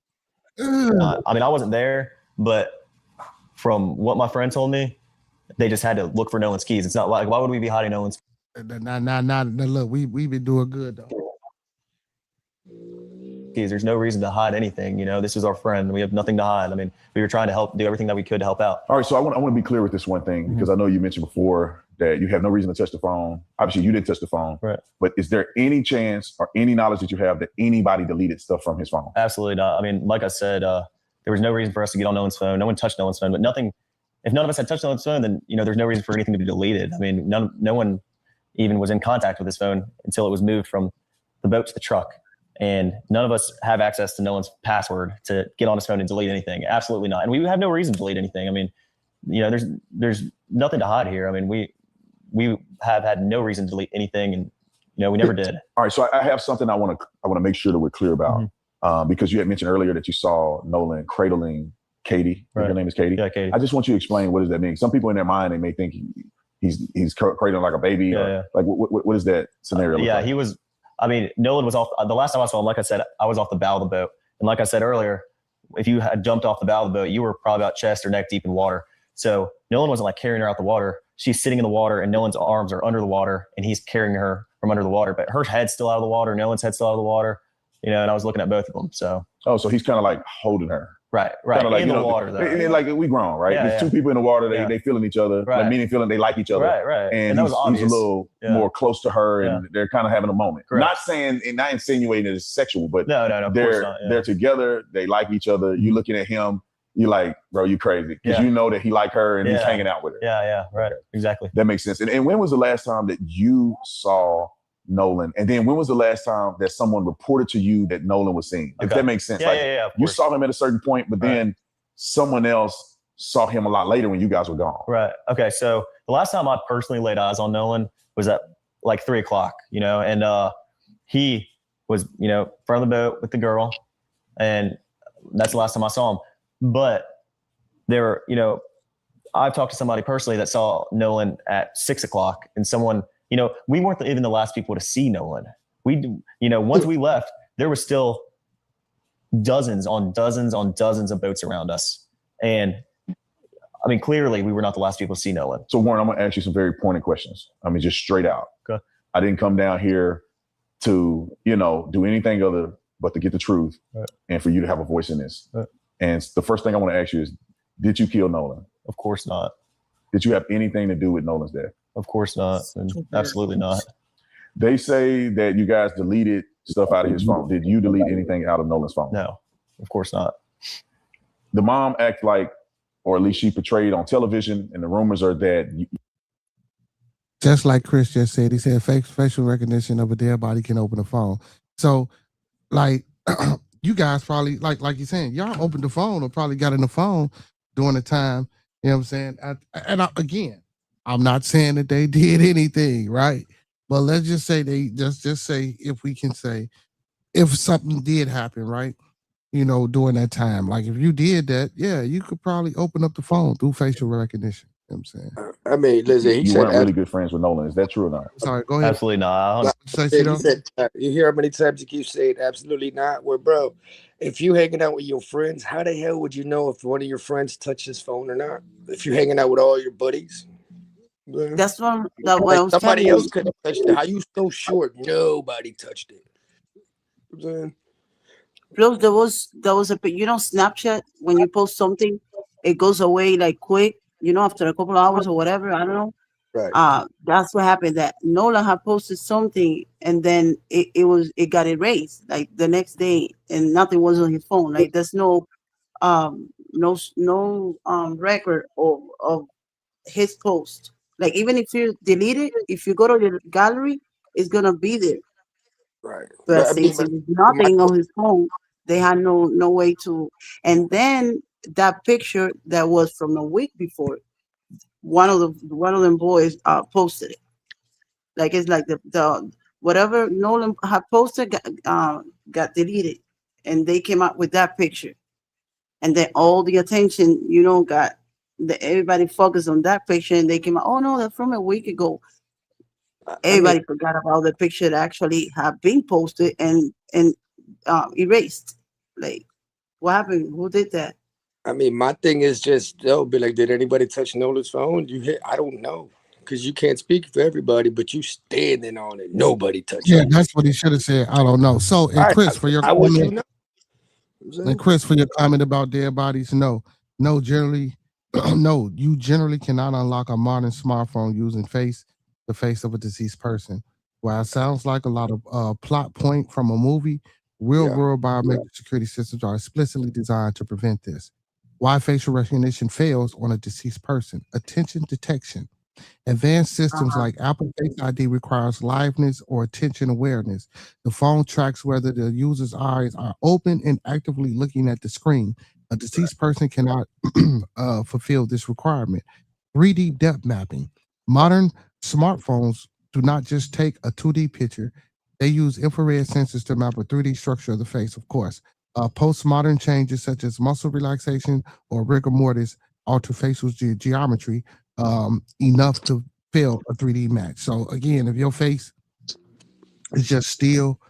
I mean, I wasn't there, but from what my friend told me, they just had to look for Nolan's keys. It's not like, why would we be hiding Nolan's Nah, look, we've been doing good though. keys? There's no reason to hide anything. This is our friend. We have nothing to hide. I mean, we were trying to do everything that we could to help out. All right, so I want to be clear with this one thing because I know you mentioned before that you have no reason to touch the phone. Obviously, you didn't touch the phone. Right. But is there any chance or any knowledge that you have that anybody deleted stuff from his phone? Absolutely not. I mean, like I said, there was no reason for us to get on Nolan's phone. No one touched Nolan's phone, but nothing. If none of us had touched Nolan's phone, then there's no reason for anything to be deleted. I mean, no one even was in contact with his phone until it was moved from the boat to the truck. And none of us have access to Nolan's password to get on his phone and delete anything. Absolutely not. And we have no reason to delete anything. I mean, there's nothing to hide here. I mean, we have had no reason to delete anything, and we never did. All right, so I have something I want to make sure that we're clear about because you had mentioned earlier that you saw Nolan cradling Katie. Right. Her name is Katie. Yeah, Katie. I just want you to explain what does that mean. Some people in their mind they may think he's cradling like a baby. Yeah. Like what is that scenario? Look like? He was. I mean, Nolan was off. The last time I saw him, like I said, I was off the bow of the boat, and like I said earlier, if you had jumped off the bow of the boat, you were probably about chest or neck deep in water. So Nolan wasn't like carrying her out the water. She's sitting in the water, and Nolan's arms are under the water, and he's carrying her from under the water. But her head's still out of the water. Nolan's head's still out of the water. And I was looking at both of them. So. Oh, so he's kind of like holding her. Right. Kinda like, in the water, though. Like we grown, right? Yeah, There's two people in the water. They feeling each other. Right. Like meaning feeling they like each other. Right. And that was obvious. he's a little more close to her, and they're kind of having a moment. Correct. Not saying and not insinuating it's sexual, but no, of course not, they're together. They like each other. You looking at him, you like, bro, you crazy because you know that he like her and he's hanging out with her. Yeah, right, exactly. That makes sense. And when was the last time that you saw Nolan? And then when was the last time that someone reported to you that Nolan was seen? If that makes sense. Yeah. You saw him at a certain point, but then someone else saw him a lot later when you guys were gone. Right. Okay. So the last time I personally laid eyes on Nolan was at like 3:00, and he was, from the boat with the girl, and that's the last time I saw him. But there were, I've talked to somebody personally that saw Nolan at 6:00, and someone, we weren't even the last people to see Nolan. Once we left, there was still dozens on dozens on dozens of boats around us. And I mean, clearly we were not the last people to see Nolan. So Warren, I'm going to ask you some very pointed questions. I mean, just straight out. Okay. I didn't come down here to, do anything other but to get the truth and for you to have a voice in this. Right. And the first thing I want to ask you is, did you kill Nolan? Of course not. Did you have anything to do with Nolan's death? Of course not. Absolutely not. They say that you guys deleted stuff out of his phone. Did you delete anything out of Nolan's phone? No, of course not. The mom act like, or at least she portrayed on television, and the rumors are that just like Chris just said, he said facial recognition of a dead body can open a phone. So, like, you guys probably like you're saying, y'all opened the phone or probably got in the phone during the time. You know what I'm saying? Again, I'm not saying that they did anything, right? But let's just say they just say, if we can say, if something did happen, right? During that time, like if you did that, yeah, you could probably open up the phone through facial recognition. You know what I'm saying? I mean, listen, he You said weren't really good friends with Nolan. Is that true or not? Sorry, go ahead. Absolutely not. he said, you hear how many times you keep saying absolutely not? Well, bro, if you hanging out with your friends, how the hell would you know if one of your friends touched his phone or not? If you're hanging out with all your buddies, That's what I was telling somebody else you. could have touched it. How you so sure nobody touched it? Plus, there was a Snapchat, when you post something, it goes away like quick. After a couple of hours or whatever. I don't know. Right. That's what happened. That Nolan had posted something, and then it got erased like the next day, and nothing was on his phone. Like there's no record of his post. Like even if you delete it, if you go to the gallery, it's gonna be there. Right. But I mean, since it was nothing on his phone, they had no way to. And then that picture that was from a week before, one of them boys posted it. Like it's like the whatever Nolan had posted got deleted, and they came out with that picture, and then all the attention got everybody focused on that picture, and they came out. Oh no, that's from a week ago. Everybody forgot about the picture that actually had been posted and erased. Like, what happened? Who did that? I mean, my thing is just they'll be like, did anybody touch Nolan's phone? I don't know, because you can't speak for everybody, but you standing on it. Nobody touched Yeah, it. that's what he should have said. I don't know. So, and Chris, for your how would you comment, know? and Chris, for your comment about dead bodies, no, generally, no, you generally cannot unlock a modern smartphone using the face of a deceased person. While it sounds like a lot of plot point from a movie, real world biometric security systems are explicitly designed to prevent this. Why facial recognition fails on a deceased person? Attention detection. Advanced systems like Apple Face ID requires liveness or attention awareness. The phone tracks whether the user's eyes are open and actively looking at the screen. A deceased person cannot fulfill this requirement. 3D depth mapping. Modern smartphones do not just take a 2D picture. They use infrared sensors to map a 3D structure of the face, of course. Postmodern changes such as muscle relaxation or rigor mortis alter facial geometry enough to fail a 3D match. So again, if your face is just still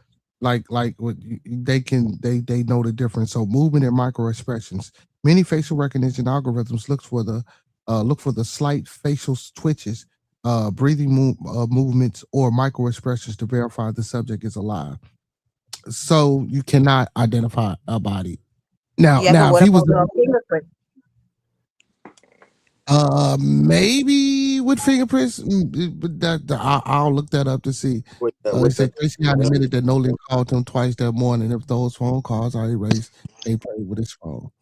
like what they know the difference. So movement and micro expressions. Many facial recognition algorithms look for the slight facial twitches, breathing movements, or micro expressions to verify the subject is alive. So you cannot identify a body. Now, Yeah, but if what he was about the fingerprint? Maybe with fingerprints, but I'll look that up to see. They said Tracy had admitted that Nolan called him twice that morning. If those phone calls are erased, they played with his phone.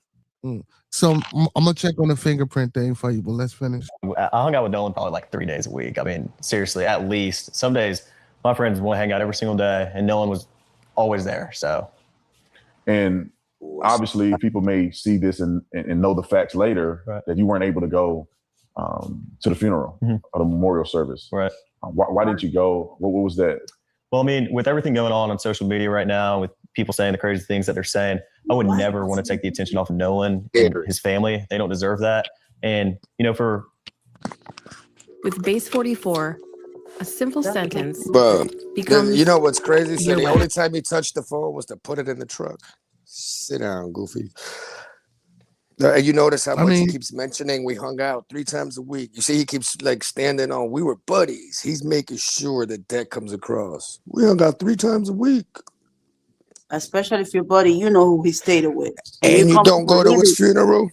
So I'm gonna check on the fingerprint thing for you, but let's finish. I hung out with Nolan probably like 3 days a week. I mean, seriously, at least. Some days my friends want to hang out every single day, and Nolan was always there. So, and obviously, people may see this and know the facts later that you weren't able to go to the funeral or the memorial service. Right. Why didn't you go? What was that? Well, I mean, with everything going on social media right now, with people saying the crazy things that they're saying, I would never want to take the attention off of Nolan and his family. They don't deserve that. And, With Base 44, a simple sentence Bro, becomes you know what's crazy? So your the weapon. only time he touched the phone was to put it in the truck. Sit down, Goofy. And you notice how much he keeps mentioning we hung out 3 times a week. You see, he keeps like standing on, we were buddies. He's making sure that comes across. We hung out 3 times a week. Especially if your buddy, you know who he stayed with. And you don't go to his funeral?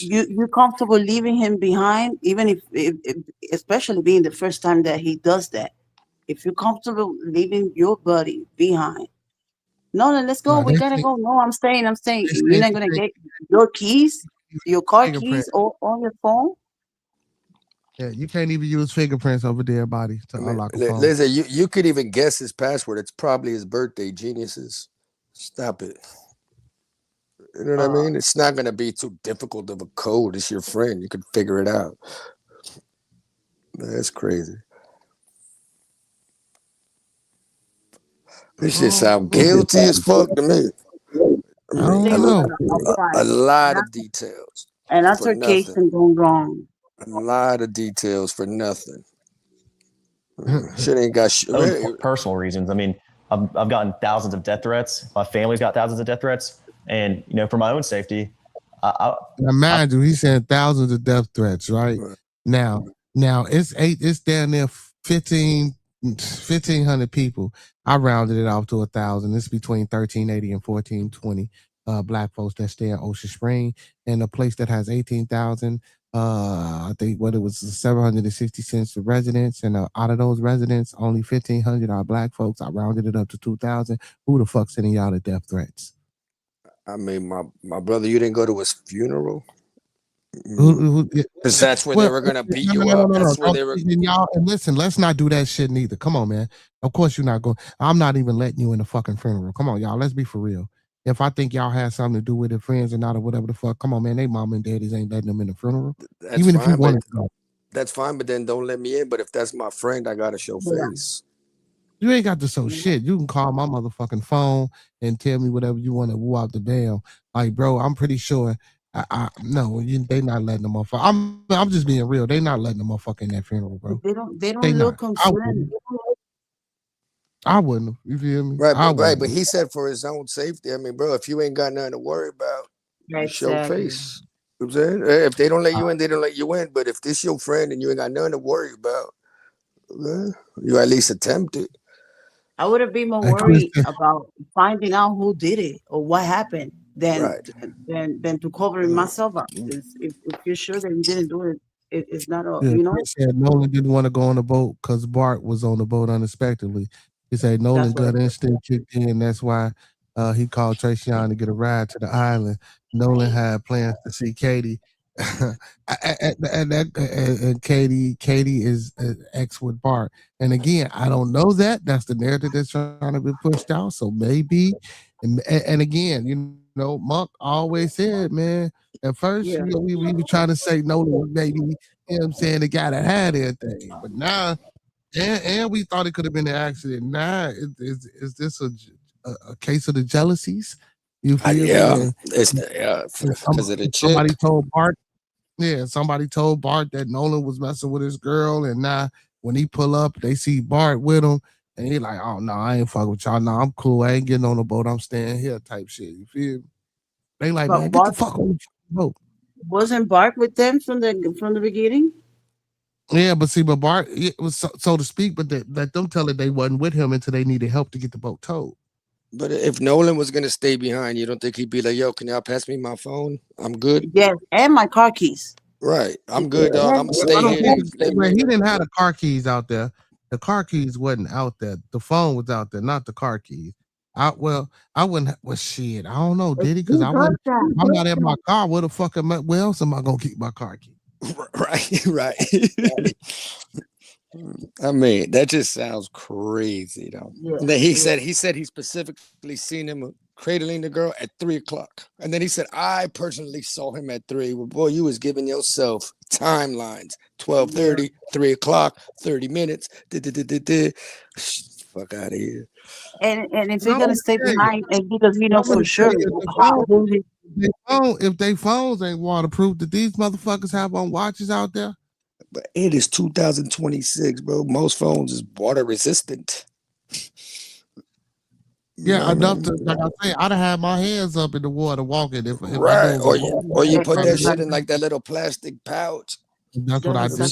You're comfortable leaving him behind, even if especially being the first time that he does that. If you're comfortable leaving your buddy behind, no, let's go. We gotta go. No, I'm staying. You're not gonna get your keys, your car keys, or on your phone. Yeah, you can't even use fingerprints over dead body to unlock a phone. Listen, you could even guess his password. It's probably his birthday. Geniuses, stop it. You know what I mean? It's not gonna be too difficult of a code. It's your friend. You could figure it out. That's crazy. This shit sound guilty as fuck to me. I don't know. A lot of details And for nothing. altercation gone wrong. A lot of details for nothing. Shit ain't got shit. Personal reasons. I mean, I've gotten thousands of death threats. My family's got thousands of death threats, and for my own safety, now, mind you, he's saying thousands of death threats, right? Now it's down there 1,500 people. I rounded it off to 1,000. It's between 1,380 and 1,420 black folks that stay at Ocean Spring, and a place that has 18,000. I think what it was 760 cents for residents, and out of those residents, only 1,500 are black folks. I rounded it up to 2,000. Who the fuck sending y'all the death threats? I mean, my brother, you didn't go to his funeral? Because that's where they were gonna beat you up. That's where they were. Y'all, and listen, let's not do that shit neither. Come on, man. Of course you're not going. I'm not even letting you in the fucking funeral. Come on, y'all. Let's be for real. If I think y'all had something to do with it, friends or not, or whatever the fuck, come on, man. They mom and daddies ain't letting them in the funeral. That's even fine, if you wanted to go. That's fine, but then don't let me in. But if that's my friend, I gotta show face. You ain't got to show shit. You can call my motherfucking phone and tell me whatever you want to woo out the damn. Like, bro, I'm pretty sure. No, they not letting them motherfucker. I'm just being real. They not letting them motherfucker in that funeral, bro. They don't look concerned. I wouldn't. You feel me? Right, but he said for his own safety. I mean, bro, if you ain't got nothing to worry about, you show face. You know what I'm saying? If they don't let you in, they don't let you in. But if this your friend and you ain't got nothing to worry about, you at least attempt it. I would have been more worried about finding out who did it or what happened than to covering myself up. If you're sure that you didn't do it, it's not a Chris said Nolan didn't want to go on the boat because Bart was on the boat unexpectedly. He said Nolan gut instinct kicked in. That's why he called Tracion to get a ride to the island. Nolan had plans to see Katie. and Katie is ex with Bart. And again, I don't know that. That's the narrative that's trying to be pushed out. So maybe, and again, Monk always said, man, at first we were trying to say Nolan maybe, saying the guy that had everything. But now, and we thought it could have been an accident. Now, is this a case of the jealousies? You feel me? It's because of the chick. Somebody told Bart. Yeah, somebody told Bart that Nolan was messing with his girl, and now when he pull up, they see Bart with him, and he like, oh no, I ain't fucking with y'all. No, I'm cool. I ain't getting on the boat. I'm staying here, type shit. You feel me? They like, man, get the fuck on the boat. Wasn't Bart with them from the beginning? Yeah, but Bart, it was so to speak, but let them tell it they wasn't with him until they needed help to get the boat towed. But if Nolan was gonna stay behind, you don't think he'd be like, "Yo, can y'all pass me my phone? I'm good." Yes, and my car keys. Right, I'm good, dog. I'm gonna stay here. He didn't have the car keys out there. The car keys wasn't out there. The phone was out there, not the car keys. I wouldn't. Well, shit, I don't know, did he? Because I'm not in my car. Where the fuck where else am I gonna keep my car key? Right. I mean, that just sounds crazy, though. Yeah, he said he specifically seen him cradling the girl at 3:00, and then he said, "I personally saw him at 3." Well, boy, you was giving yourself timelines: 12:30, 3:00, 30 minutes. Fuck out of here. And if they're gonna stay behind, and because we know for sure if they phones ain't waterproof, that these motherfuckers have on watches out there. But it is 2026, bro. Most phones is water resistant. Yeah, enough to, like I say, I'd have had my hands up in the water walking if right. I or you put that shit in like that little plastic pouch. That's what I did.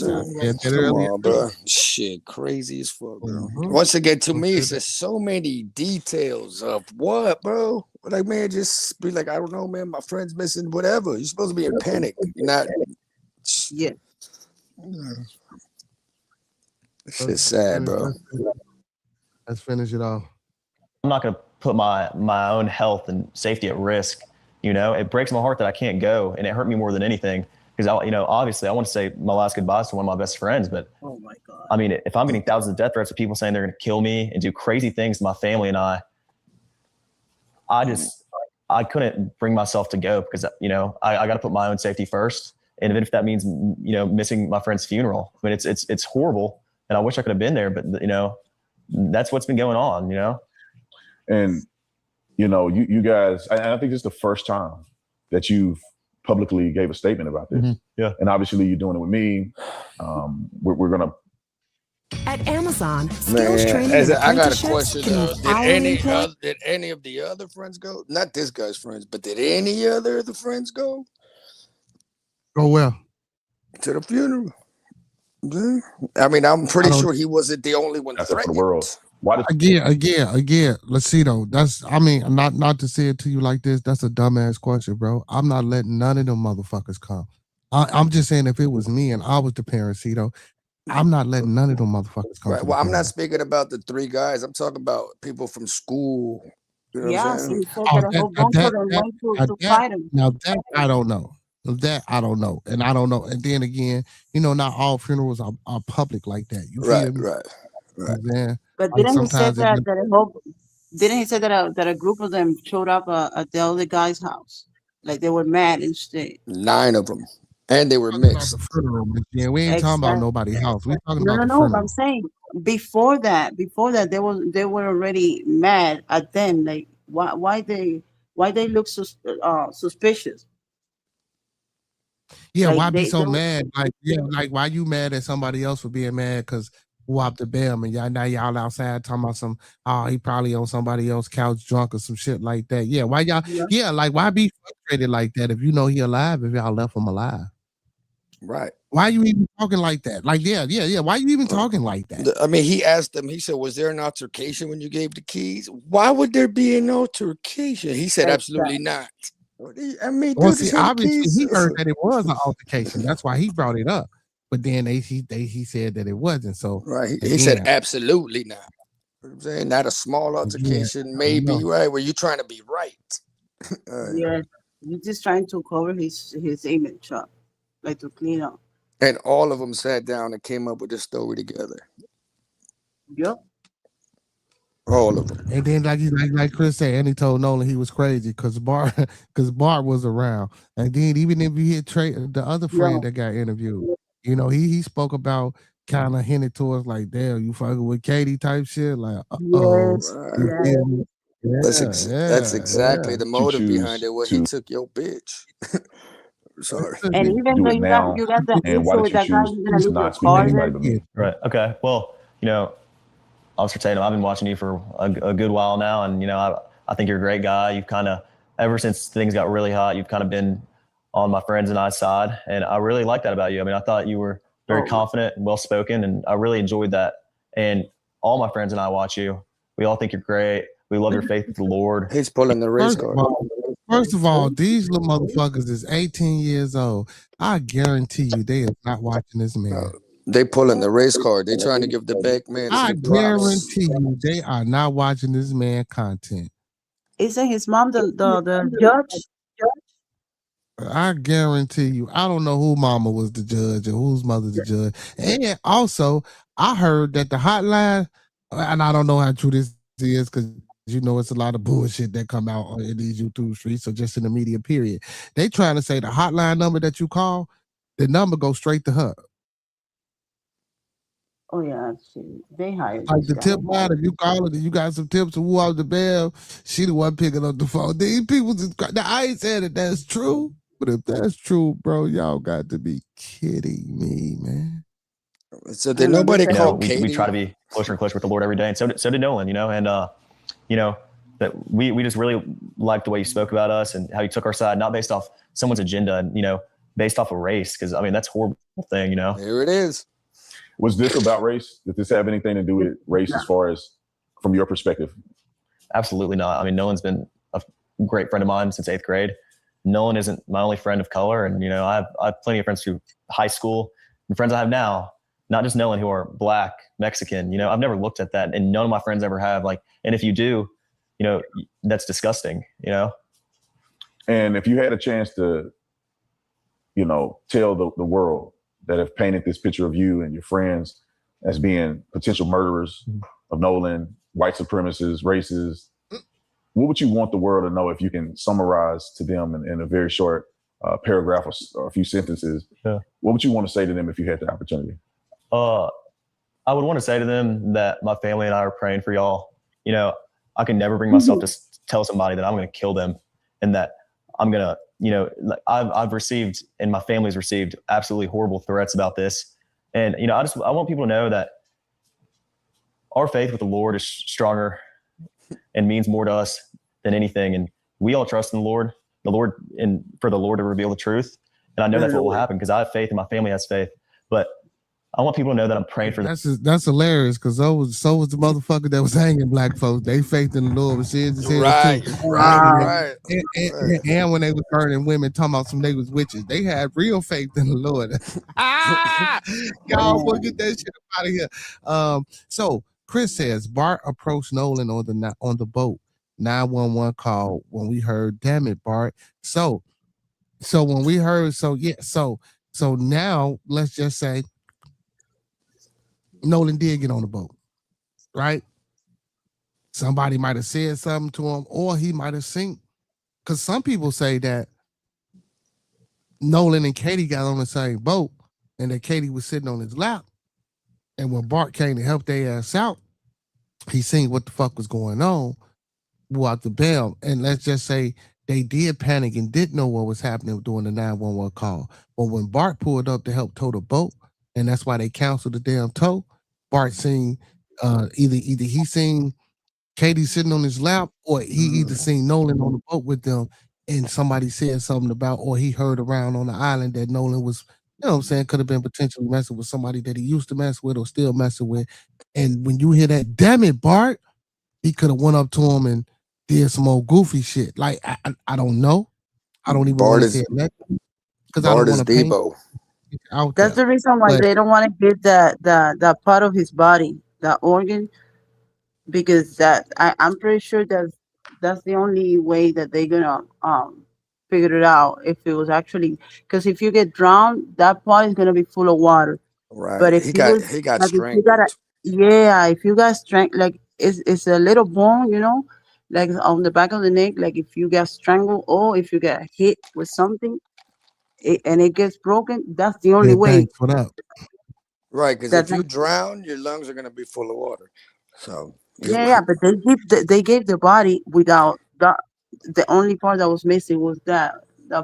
Come on, bro. Shit, crazy as fuck, bro. Once again, to me, it's just so many details of what, bro. Like, man, just be like, I don't know, man. My friend's missing, whatever. You're supposed to be in panic. You're not. Yeah. It's sad, bro. Let's finish it off. I'm not going to put my own health and safety at risk. It breaks my heart that I can't go, and it hurt me more than anything because obviously I want to say my last goodbyes to one of my best friends, but oh my God. I mean, if I'm getting thousands of death threats of people saying they're going to kill me and do crazy things to my family and I I couldn't bring myself to go because, you know, I got to put my own safety first. And even if that means, you know, missing my friend's funeral, I mean, it's horrible and I wish I could have been there, but you know, that's what's been going on, you know? And, you know, you guys, I think this is the first time that you've publicly gave a statement about this. Mm-hmm. Yeah. And obviously you're doing it with me. We're going to. At Amazon, skills Man, training and I got a apprenticeships question. can mean hourly employment. Did any of the other friends go? Not this guy's friends, but did any other of the friends go? Go well. To the funeral. Yeah. I mean, I'm pretty sure he wasn't the only one That's it for the threatened. world. Why does Again, Lucido, that's, I mean, not to say it to you like this, that's a dumbass question, bro. I'm not letting none of them motherfuckers come. I'm just saying if it was me and I was the parent, Cito, I'm not letting none of them motherfuckers come. Right. to Well, the I'm not funeral. speaking about the 3 guys. I'm talking about people from school. You know what I'm Yes, saying? he said that a whole bunch of them went to fight him. Now that I don't know. That I don't know. And I don't know. And then again, you know, not all funerals are public like that. You Right, feel me? right. You know what I'm saying? But Like didn't he say sometimes that didn't he say that a group of them showed up at the other guy's house, like they were mad instead? 9 of them, and they were about mixed. the funeral, yeah, we ain't talking about nobody's house. We talking No, about the no, no. But funeral. I'm saying before that, they were already mad at them. Like why they look suspicious? Yeah, Like why be they so mad? Like, yeah, like why you mad at somebody else for being mad because whopped the bam and y'all outside talking about some, oh, he probably on somebody else's couch drunk or some shit like that. Yeah, why y'all like why be frustrated like that if you know he alive, if y'all left him alive? Right. Why you even talking like that? Like, yeah. Why you even talking like that? I mean, he asked them, he said, was there an altercation when you gave the keys? Why would there be an altercation? He said, absolutely not. I mean, Well, dude, see, just had the obviously keys. he heard that it was an altercation. That's why he brought it up. But then he said that it wasn't. So Right. He said, absolutely not. You know what I'm saying? Not a small altercation, maybe, right? Where you trying to be right. Yeah, he's just trying to cover his image up, like to clean up. And all of them sat down and came up with this story together. Yep. All of them. And then like Chris said, and he told Nolan he was crazy because Bart was around. And then even if you hit the other friend that got interviewed, you know, he spoke about kind of hinted towards like, damn, you fucking with Katie type shit. Like, That's exactly the motive behind it. What he took your bitch. Sorry. And even though you got the issue with that guy, you're gonna leave your car there. Right. Okay. Well, you know, Officer Tatum, I've been watching you for a good while now, and you know, I think you're a great guy. You've kind of, ever since things got really hot, you've kind of been on my friends and I's side, and I really like that about you. I mean, I thought you were very confident and well spoken, and I really enjoyed that. And all my friends and I watch you. We all think you're great. We love your faith with the Lord. He's pulling the race card. First of all, these little motherfuckers is 18 years old. I guarantee you they are not watching this man. They pulling the race card. They trying to give the back man I some props. guarantee you they are not watching this man content. Isn't his mom the judge? I guarantee you. I don't know who mama was the judge or whose mother the judge. And also, I heard that the hotline, and I don't know how true this is because you know it's a lot of bullshit that come out in these YouTube streets, so just in the media period. They trying to say the hotline number that you call, the number goes straight to her. Oh yeah, they hired Like this the guy. tip line, if you call it and you got some tips and who out the bell, she the one picking up the phone. These people just, I ain't saying that that's true, but if that's true, bro, y'all got to be kidding me, man. So did nobody call we Katie? try to be closer and closer with the Lord every day, and so did Nolan, you know, and you know, that we just really liked the way you spoke about us and how you took our side, not based off someone's agenda, and you know, based off of race, because I mean that's a horrible thing, you know. There it is. Was this about race? Did this have anything to do with race as far as from your perspective? Absolutely not. I mean, Nolan's been a great friend of mine since 8th grade. Nolan isn't my only friend of color, and you know, I have plenty of friends through high school and friends I have now, not just Nolan, who are Black, Mexican. You know, I've never looked at that, and none of my friends ever have. Like, and if you do, you know, that's disgusting. You know. And if you had a chance to, you know, tell the world that have painted this picture of you and your friends as being potential murderers of Nolan, white supremacists, racists, what would you want the world to know if you can summarize to them in a very short paragraph or a few sentences? Yeah. What would you want to say to them if you had the opportunity? I would want to say to them that my family and I are praying for y'all. You know, I can never bring myself to tell somebody that I'm going to kill them, and that I'm going to, you know, like I've received and my family's received absolutely horrible threats about this. And, you know, I want people to know that our faith with the Lord is stronger and means more to us than anything. And we all trust in the Lord, and for the Lord to reveal the truth. And I know that's what will happen because I have faith and my family has faith. But I want people to know that I'm praying for them. That's hilarious because so was the motherfucker that was hanging black folks. They faith in the Lord was serious as hell too. Right. And when they was burning women, talking about some they was witches, they had real faith in the Lord. Y'all will get that shit out of here. So Chris says Bart approached Nolan on the boat. 911 call when we heard, damn it, Bart. So when we heard, so now let's just say Nolan did get on the boat, right? Somebody might have said something to him, or he might have seen. Because some people say that Nolan and Katie got on the same boat, and that Katie was sitting on his lap. And when Bart came to help their ass out, he seen what the fuck was going on, blew out the bell. And let's just say they did panic and didn't know what was happening during the 911 call. But when Bart pulled up to help tow the boat, and that's why they canceled the damn tow, Bart seen either he seen Katie sitting on his lap, or he either seen Nolan on the boat with them, and somebody said something about, or he heard around on the island that Nolan was, you know what I'm saying, could have been potentially messing with somebody that he used to mess with or still messing with. And when you hear that, damn it, Bart, he could have went up to him and did some old goofy shit. Like I don't know. I don't even want to say it because I don't want to paint out That's there. the reason why But they don't want to give that part of his body, that organ, because I'm pretty sure that's the only way that they're gonna figure it out if it was actually, because if you get drowned, that part is gonna be full of water. Right. But if He you got was like if you strangled. got if you got strength, like it's a little bone, you know, like on the back of the neck, like if you get strangled or if you get hit with something, and it gets broken, that's the only yeah, way. thanks for that. Right, because That's if you drown, your lungs are gonna be full of water. So yeah, but they gave the body without that. The only part that was missing was that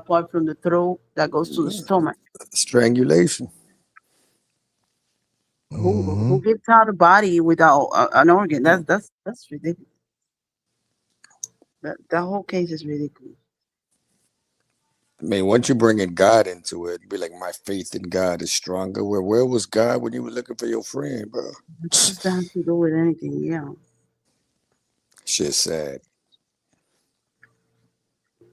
part from the throat that goes to the stomach. strangulation. Who gives out a body without an organ? That's ridiculous. That whole case is ridiculous. I mean, once you bring in God into it, be like, my faith in God is stronger. Where was God when you were looking for your friend, bro? It just doesn't have to do with anything. Yeah. Shit's sad.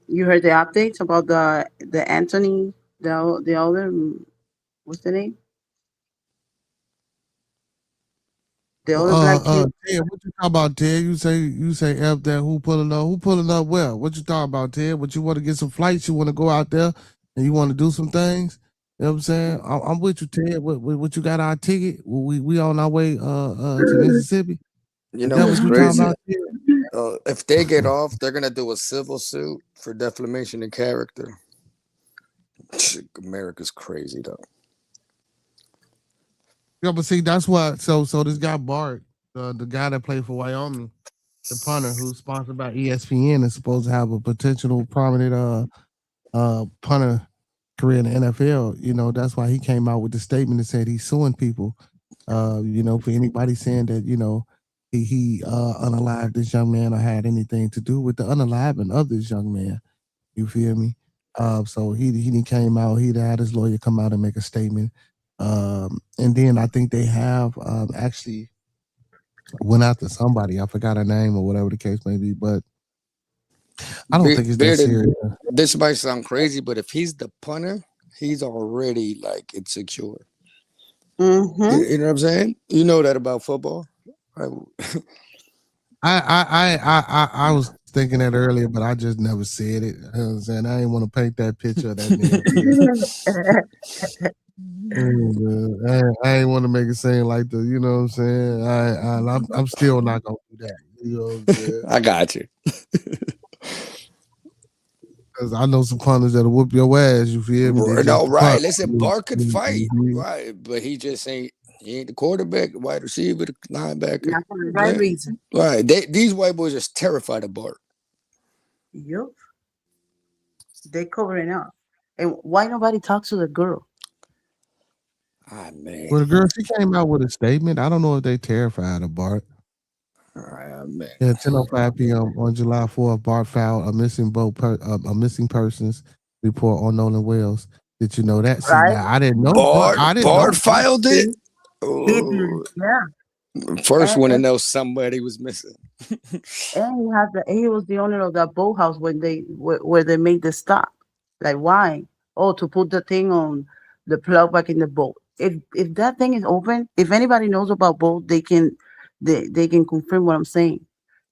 You heard the updates about the Anthony, the other, what's the name? The other black kid. Ted, what you talking about, Ted? You say F that, who pulling up? Who pulling up where? What you talking about, Ted? What, you want to get some flights? You want to go out there and you want to do some things? You know what I'm saying? I'm with you, Ted. What you got our ticket? We on our way to Mississippi? You Is know that what's what you talking crazy? about, Ted? If they get off, they're gonna do a civil suit for defamation of character. America's crazy though. Yeah, but see, that's what. So this guy Bart, the guy that played for Wyoming, the punter who's sponsored by ESPN, is supposed to have a potential prominent punter career in the NFL. You know, that's why he came out with the statement that said he's suing people. You know, for anybody saying that, you know, he unalived this young man or had anything to do with the unaliving of this young man. You feel me? So he came out, he had his lawyer come out and make a statement. And then I think they have actually went after somebody. I forgot her name or whatever the case may be, but I don't think it's that Bearded, serious. this might sound crazy, but if he's the punter, he's already like insecure. Mm-hmm. You know what I'm saying? You know that about football. I was thinking that earlier, but I just never said it. You know what I'm saying? I didn't want to paint that picture of that man. I ain't want to make it seem like the, you know what I'm saying? I'm still not gonna do that. You know what I'm saying? I got you. Because I know some corners that'll whoop your ass. You feel me? They just No, the right. punt. Listen, Bart could fight, Mhm. right? But he just ain't. He ain't the quarterback, wide receiver, the linebacker. Not for the right reason. Right. These white boys are terrified of Bart. Yup. They covering up. And why nobody talks to the girl? Ah, man. Well, the girl, she came out with a statement. I don't know if they terrified of Bart. Ah, man. Yeah, 10:05 p.m. on July 4th, Bart filed a missing persons report on Nolan Wells. Did you know that? See, Right? now I didn't know. Bart, I didn't know. Bart filed it. He did, yeah. First And, one to and, know somebody was missing. and he was the owner of that boathouse when where they made the stop. Like why? Oh, to put the thing on the plug back in the boat. If that thing is open, if anybody knows about boat, they can confirm what I'm saying.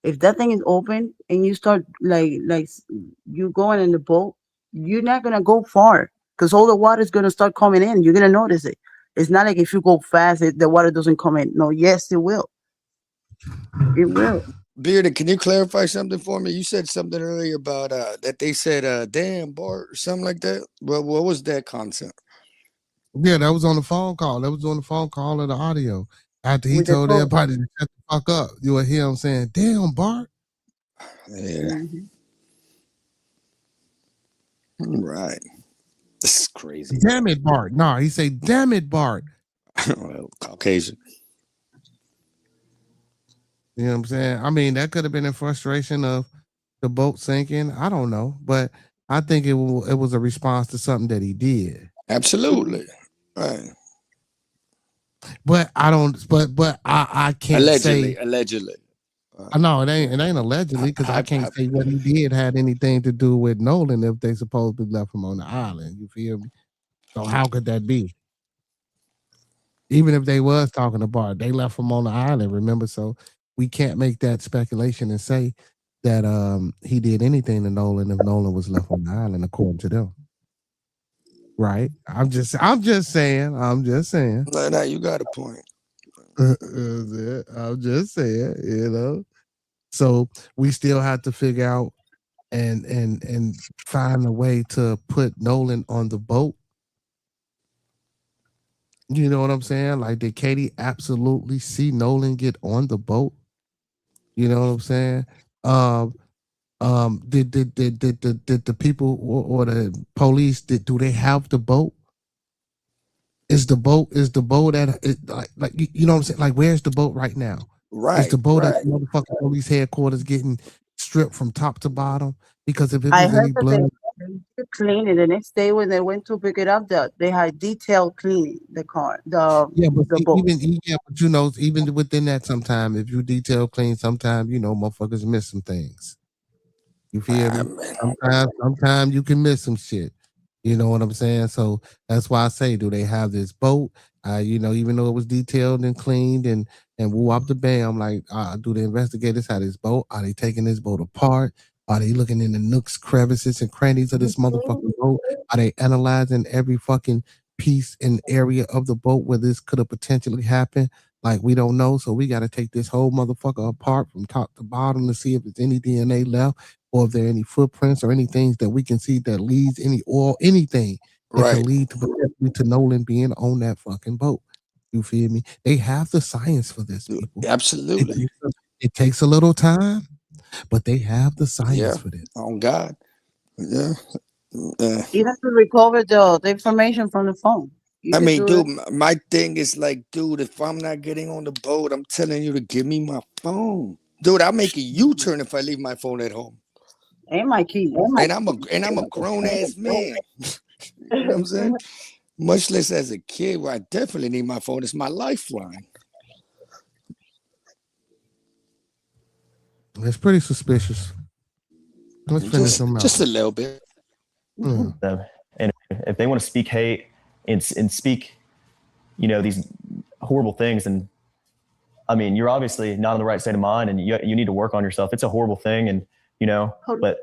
If that thing is open and you start you going in the boat, you're not gonna go far because all the water is gonna start coming in. You're gonna notice it. It's not like if you go fast, the water doesn't come in. No, yes, it will. It will. Bearded, can you clarify something for me? You said something earlier about that they said damn Bart or something like that. Well, what was that concept? Yeah, that was on the phone call. That was on the phone call of the audio. After he With the told phone. everybody to shut the fuck up, you would hear him saying, "Damn, Bart." Yeah. Right. This is crazy. Damn it, Bart. No, he say, "Damn it, Bart." Well, Caucasian. You know what I'm saying? I mean, that could have been a frustration of the boat sinking. I don't know, but I think it was a response to something that he did. Absolutely. Right. But I don't. But I can't Allegedly. say. Allegedly. No, it ain't allegedly because I can't say what he did had anything to do with Nolan if they supposedly left him on the island. You feel me? So how could that be? Even if they was talking to Bart, they left him on the island. Remember, so we can't make that speculation and say that he did anything to Nolan if Nolan was left on the island, according to them. Right? I'm just saying. No, you got a point. I'm just saying. You know. So we still have to figure out and find a way to put Nolan on the boat. You know what I'm saying? Like, did Katie absolutely see Nolan get on the boat? You know what I'm saying? Did the people or the police do they have the boat? Is the boat at like you know what I'm saying? Like, where's the boat right now? Right. Is the boat at the motherfucking police headquarters getting stripped from top to bottom? Because if it I was heard any that blood, they did clean it the next day when they went to pick it up. They had detailed cleaning the car, yeah, but the boat. but you know, even within that, sometime if you detail clean, sometimes you know motherfuckers miss some things. You feel me? Sometimes you can miss some shit. You know what I'm saying? So that's why I say, do they have this boat? You know, even though it was detailed and cleaned and woo up the bam, like, do the investigators have this boat? Are they taking this boat apart? Are they looking in the nooks, crevices, and crannies of this motherfucking boat? Are they analyzing every fucking piece and area of the boat where this could have potentially happened? Like, we don't know, so we got to take this whole motherfucker apart from top to bottom to see if there's any DNA left, or if there are any footprints or any things that we can see that leads any oil, anything that can lead to Nolan being on that fucking boat. You feel me? They have the science for this, people. Absolutely. It takes a little time, but they have the science for this. Oh God. Yeah. You have to recover the information from the phone. I mean, dude, my thing is like, dude, if I'm not getting on the boat, I'm telling you to give me my phone. Dude, I'll make a U-turn if I leave my phone at home. And my keys. And I'm a grown ass man. You know what I'm saying? Much less as a kid, where I definitely need my phone. It's my lifeline. It's pretty suspicious. Let's finish them out. Just a little bit. Mm. And if they want to speak hate and speak, you know, these horrible things, and I mean, you're obviously not in the right state of mind, and you need to work on yourself. It's a horrible thing, and you know, but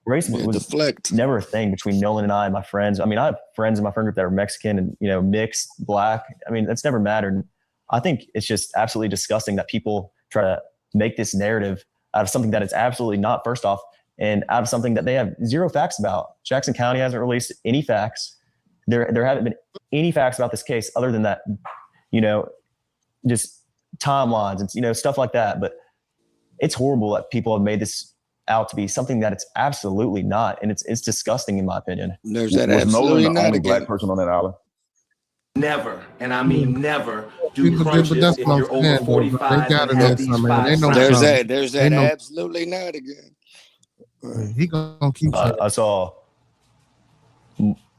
race was never a thing between Nolan and I and my friends. I mean, I have friends in my friend group that are Mexican and, you know, mixed, black. I mean, that's never mattered. And I think it's just absolutely disgusting that people try to make this narrative out of something that it's absolutely not, first off, and out of something that they have zero facts about. Jackson County hasn't released any facts. There haven't been any facts about this case other than that, just timelines and, stuff like that. But it's horrible that people have made this out to be something that it's absolutely not. And it's disgusting in my opinion. There's that Was absolutely Nolan the not only again. black person on that island? Never, and I mean never, do But crunches that's if what you're I'm over saying, though. They 45 gotta and know have these something, man. They 5 know rounds. something. There's They that know. absolutely not again. He gonna keep saying. I saw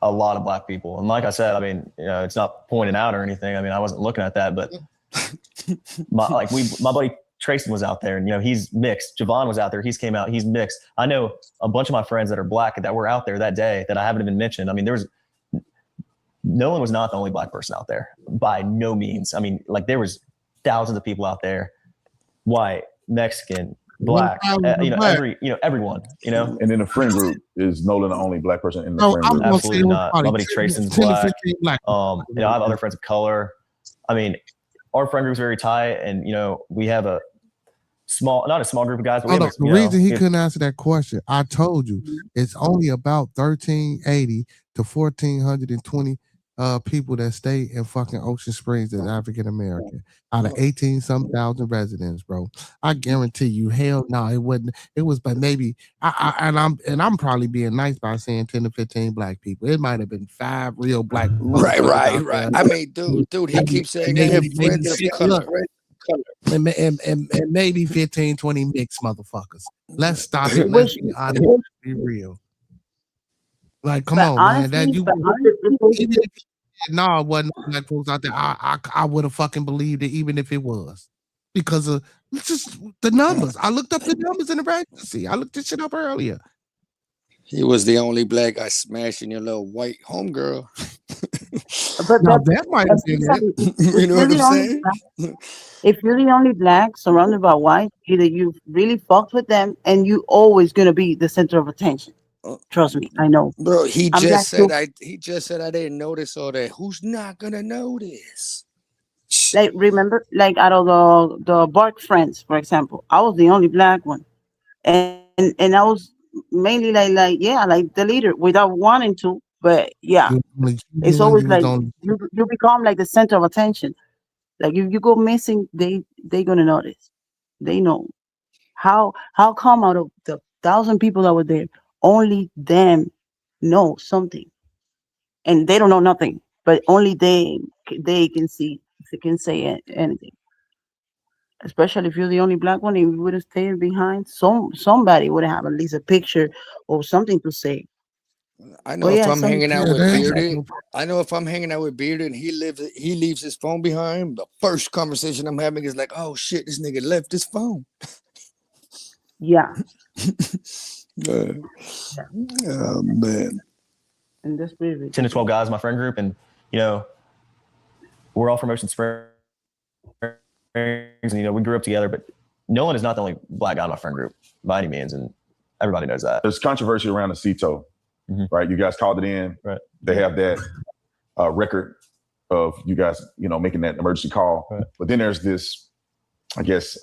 a lot of black people, and like I said, I mean, it's not pointing out or anything. I mean, I wasn't looking at that, but my buddy Trayson was out there, and he's mixed. Javon was out there, he's came out, he's mixed. I know a bunch of my friends that are black that were out there that day that I haven't even mentioned. I mean, Nolan was not the only black person out there by no means. I mean, like there was thousands of people out there, white, Mexican, black, everyone, And in the friend group, is Nolan the only black person in the No, friend I'm group? gonna Absolutely say not. My buddy 10 Trayson's to black. 15 black. I have other friends of color. I mean, our friend group's very tight, and we have a not a small group of guys, but we have The reason he couldn't answer that question, I told you, it's only about 1,380 to 1,420 people that stay in fucking Ocean Springs that's African American out of 18-some thousand residents, bro. I guarantee you, hell no, it wasn't. It was, but maybe I'm probably being nice by saying 10 to 15 black people. It might have been 5 real black. Right. I mean, dude, he keeps saying they have friends of color. And maybe 15, 20 mixed motherfuckers. Let's stop it. Let's be honest. Be real. Like, come on, man. That you no, it wasn't black folks out there. I would have fucking believed it even if it was. Because of just the numbers. I looked up the numbers in the registry. I looked this shit up earlier. He was the only black guy smashing your little white homegirl. But Now that might have been it. You know what I'm saying? If you're the only black surrounded by white, either you really fucked with them and you always gonna be the center of attention. Trust me, I know. Bro, he I'm just black said I didn't notice all that. Who's not gonna notice? Like remember, like out of the Bart friends, for example, I was the only black one, and I was mainly like the leader without wanting to, but yeah, it's always like you become like the center of attention. Like if you go missing, they gonna notice. They know how come out of the 1,000 people that were there, only them know something, and they don't know nothing, but only they can see. They can say anything, especially if you're the only black one. If you would have stayed behind, somebody would have at least a picture or something to say. I know if I'm hanging out with Bearded, and he leaves his phone behind, the first conversation I'm having is like, oh shit, this nigga left his phone. Yeah. Oh man. And this 10 to 12 guys in my friend group, and we're all from Ocean Springs, and we grew up together. But Nolan is not the only black guy in my friend group by any means, and everybody knows that. There's controversy around the CETO, right? You guys called it in. Right. They have that record of you guys, making that emergency call. Right. But then there's this, I guess,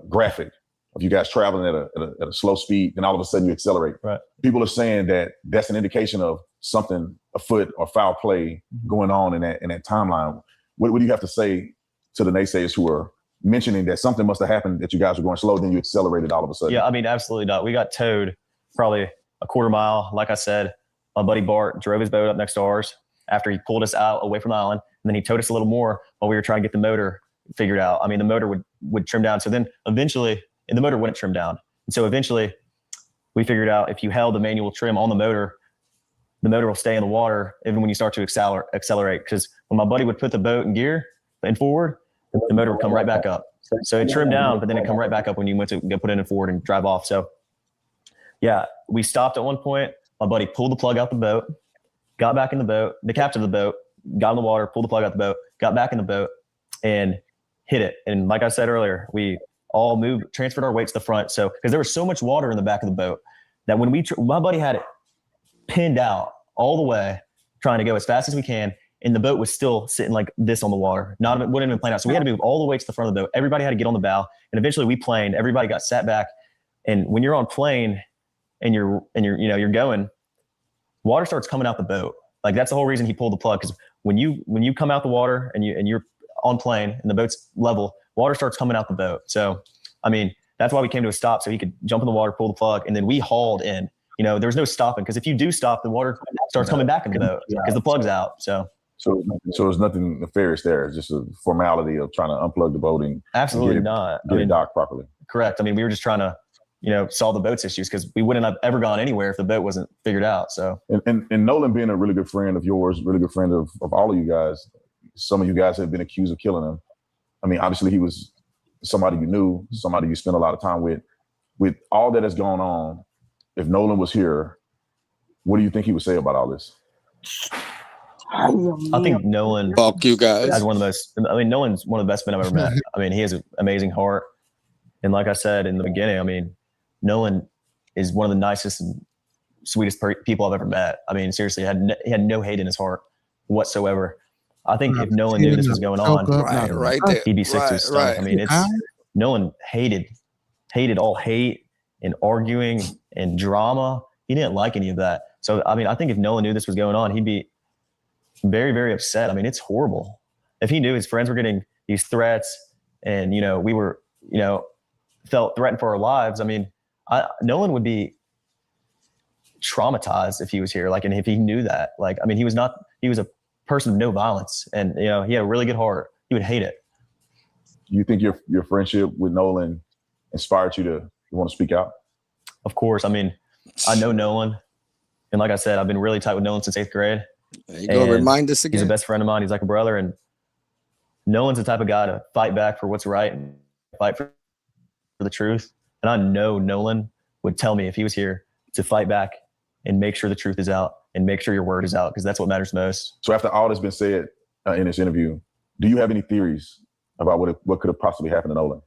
graphic of you guys traveling at a slow speed, and all of a sudden you accelerate. Right. People are saying that that's an indication of something afoot or foul play going on in that timeline. What do you have to say to the naysayers who are mentioning that something must have happened, that you guys were going slow, then you accelerated all of a sudden? Yeah, I mean, absolutely not. We got towed probably a quarter mile. Like I said, my buddy Bart drove his boat up next to ours after he pulled us out away from the island, and then he towed us a little more while we were trying to get the motor figured out. I mean, the motor would trim down. So then eventually, and the motor wouldn't trim down. And so eventually we figured out if you held the manual trim on the motor will stay in the water even when you start to accelerate. Because when my buddy would put the boat in gear and forward, the motor would come right back up. So it trimmed down, but then it come right back up when you went to go put it in forward and drive off. So yeah, we stopped at one point. My buddy pulled the plug out the boat, got back in the boat, the captain of the boat, got in the water, pulled the plug out the boat, got back in the boat and hit it. And like I said earlier, we all transferred our weight to the front. So, because there was so much water in the back of the boat that when my buddy had it pinned out all the way, trying to go as fast as we can, and the boat was still sitting like this on the water. Wouldn't even plane out. So we had to move all the way to the front of the boat. Everybody had to get on the bow, and eventually we planed. Everybody got sat back. And when you're on plane and you're going, water starts coming out the boat. Like that's the whole reason he pulled the plug. Because when you come out the water and you're on plane and the boat's level, water starts coming out the boat. So I mean, that's why we came to a stop, so he could jump in the water, pull the plug, and then we hauled in. There was no stopping, because if you do stop, the water starts coming back in the boat because the plug's out. So there's nothing nefarious there. It's just a formality of trying to unplug the boat and absolutely get not. It docked properly. Correct. I mean, we were just trying to, solve the boat's issues, because we wouldn't have ever gone anywhere if the boat wasn't figured out. So and Nolan being a really good friend of yours, really good friend of all of you guys. Some of you guys have been accused of killing him. I mean, obviously he was somebody you knew, somebody you spent a lot of time with. With all that has gone on, if Nolan was here, what do you think he would say about all this? I think Nolan, fuck you guys, has one of the most. I mean, Nolan's one of the best men I've ever met. I mean, he has an amazing heart, and like I said in the beginning, I mean, Nolan is one of the nicest and sweetest people I've ever met. I mean, seriously, he had no hate in his heart whatsoever. I think if Nolan knew this was going on, he'd be sick to his stomach. I mean, Nolan hated all hate and arguing and drama. He didn't like any of that. So, I mean, I think if Nolan knew this was going on, he'd be very, very upset. I mean, it's horrible. If he knew his friends were getting these threats and, we were, felt threatened for our lives, I mean, Nolan would be traumatized if he was here. Like, and if he knew that, like, I mean, he was a person of no violence, and, he had a really good heart. He would hate it. You think your friendship with Nolan inspired you to want to speak out? Of course. I mean, I know Nolan, and like I said, I've been really tight with Nolan since 8th grade. There you go. Remind us again. He's a best friend of mine. He's like a brother, and Nolan's the type of guy to fight back for what's right and fight for the truth. And I know Nolan would tell me if he was here to fight back and make sure the truth is out and make sure your word is out, because that's what matters most. So after all that's been said in this interview, do you have any theories about what could have possibly happened to Nolan?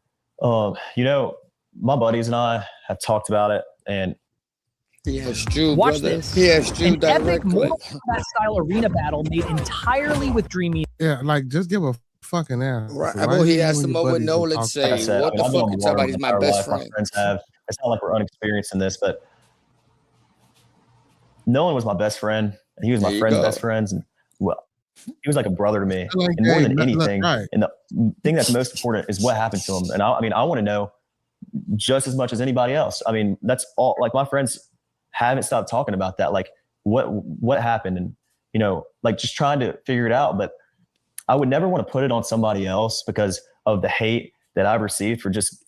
My buddies and I have talked about it, and he has Drew. Watch brother. this. He has Drew An directly. epic Mortal Kombat style arena battle made entirely with Dream. Yeah, like just give a fucking ass. Right. I he asked him what Nolan say. What the fuck you talking about? He's my best friend. It's not like we're unexperienced in this, but Nolan was my best friend, and he was my friend's best friends, and he was like a brother to me. Like, and more than anything, and the thing that's most important is what happened to him. And I mean, I want to know just as much as anybody else. I mean, that's all. Like, my friends haven't stopped talking about that. Like, what happened, and like just trying to figure it out. But I would never want to put it on somebody else because of the hate that I've received for just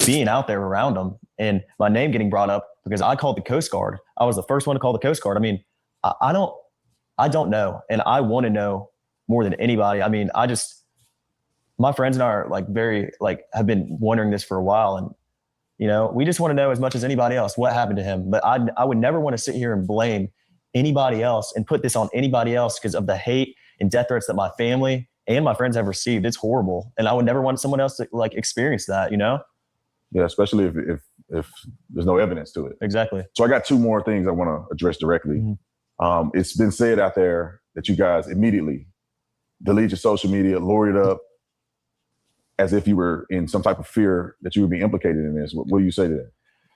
being out there around them, and my name getting brought up because I called the Coast Guard. I was the first one to call the Coast Guard. I mean, I don't know. And I want to know more than anybody. I mean, my friends and I are have been wondering this for a while. And, we just want to know as much as anybody else what happened to him. But I would never want to sit here and blame anybody else and put this on anybody else because of the hate and death threats that my family and my friends have received. It's horrible. And I would never want someone else to experience that, Yeah, especially if there's no evidence to it. Exactly. So I got two more things I want to address directly. Mm-hmm. It's been said out there that you guys immediately delete your social media, lawyered up, as if you were in some type of fear that you would be implicated in this. What do you say to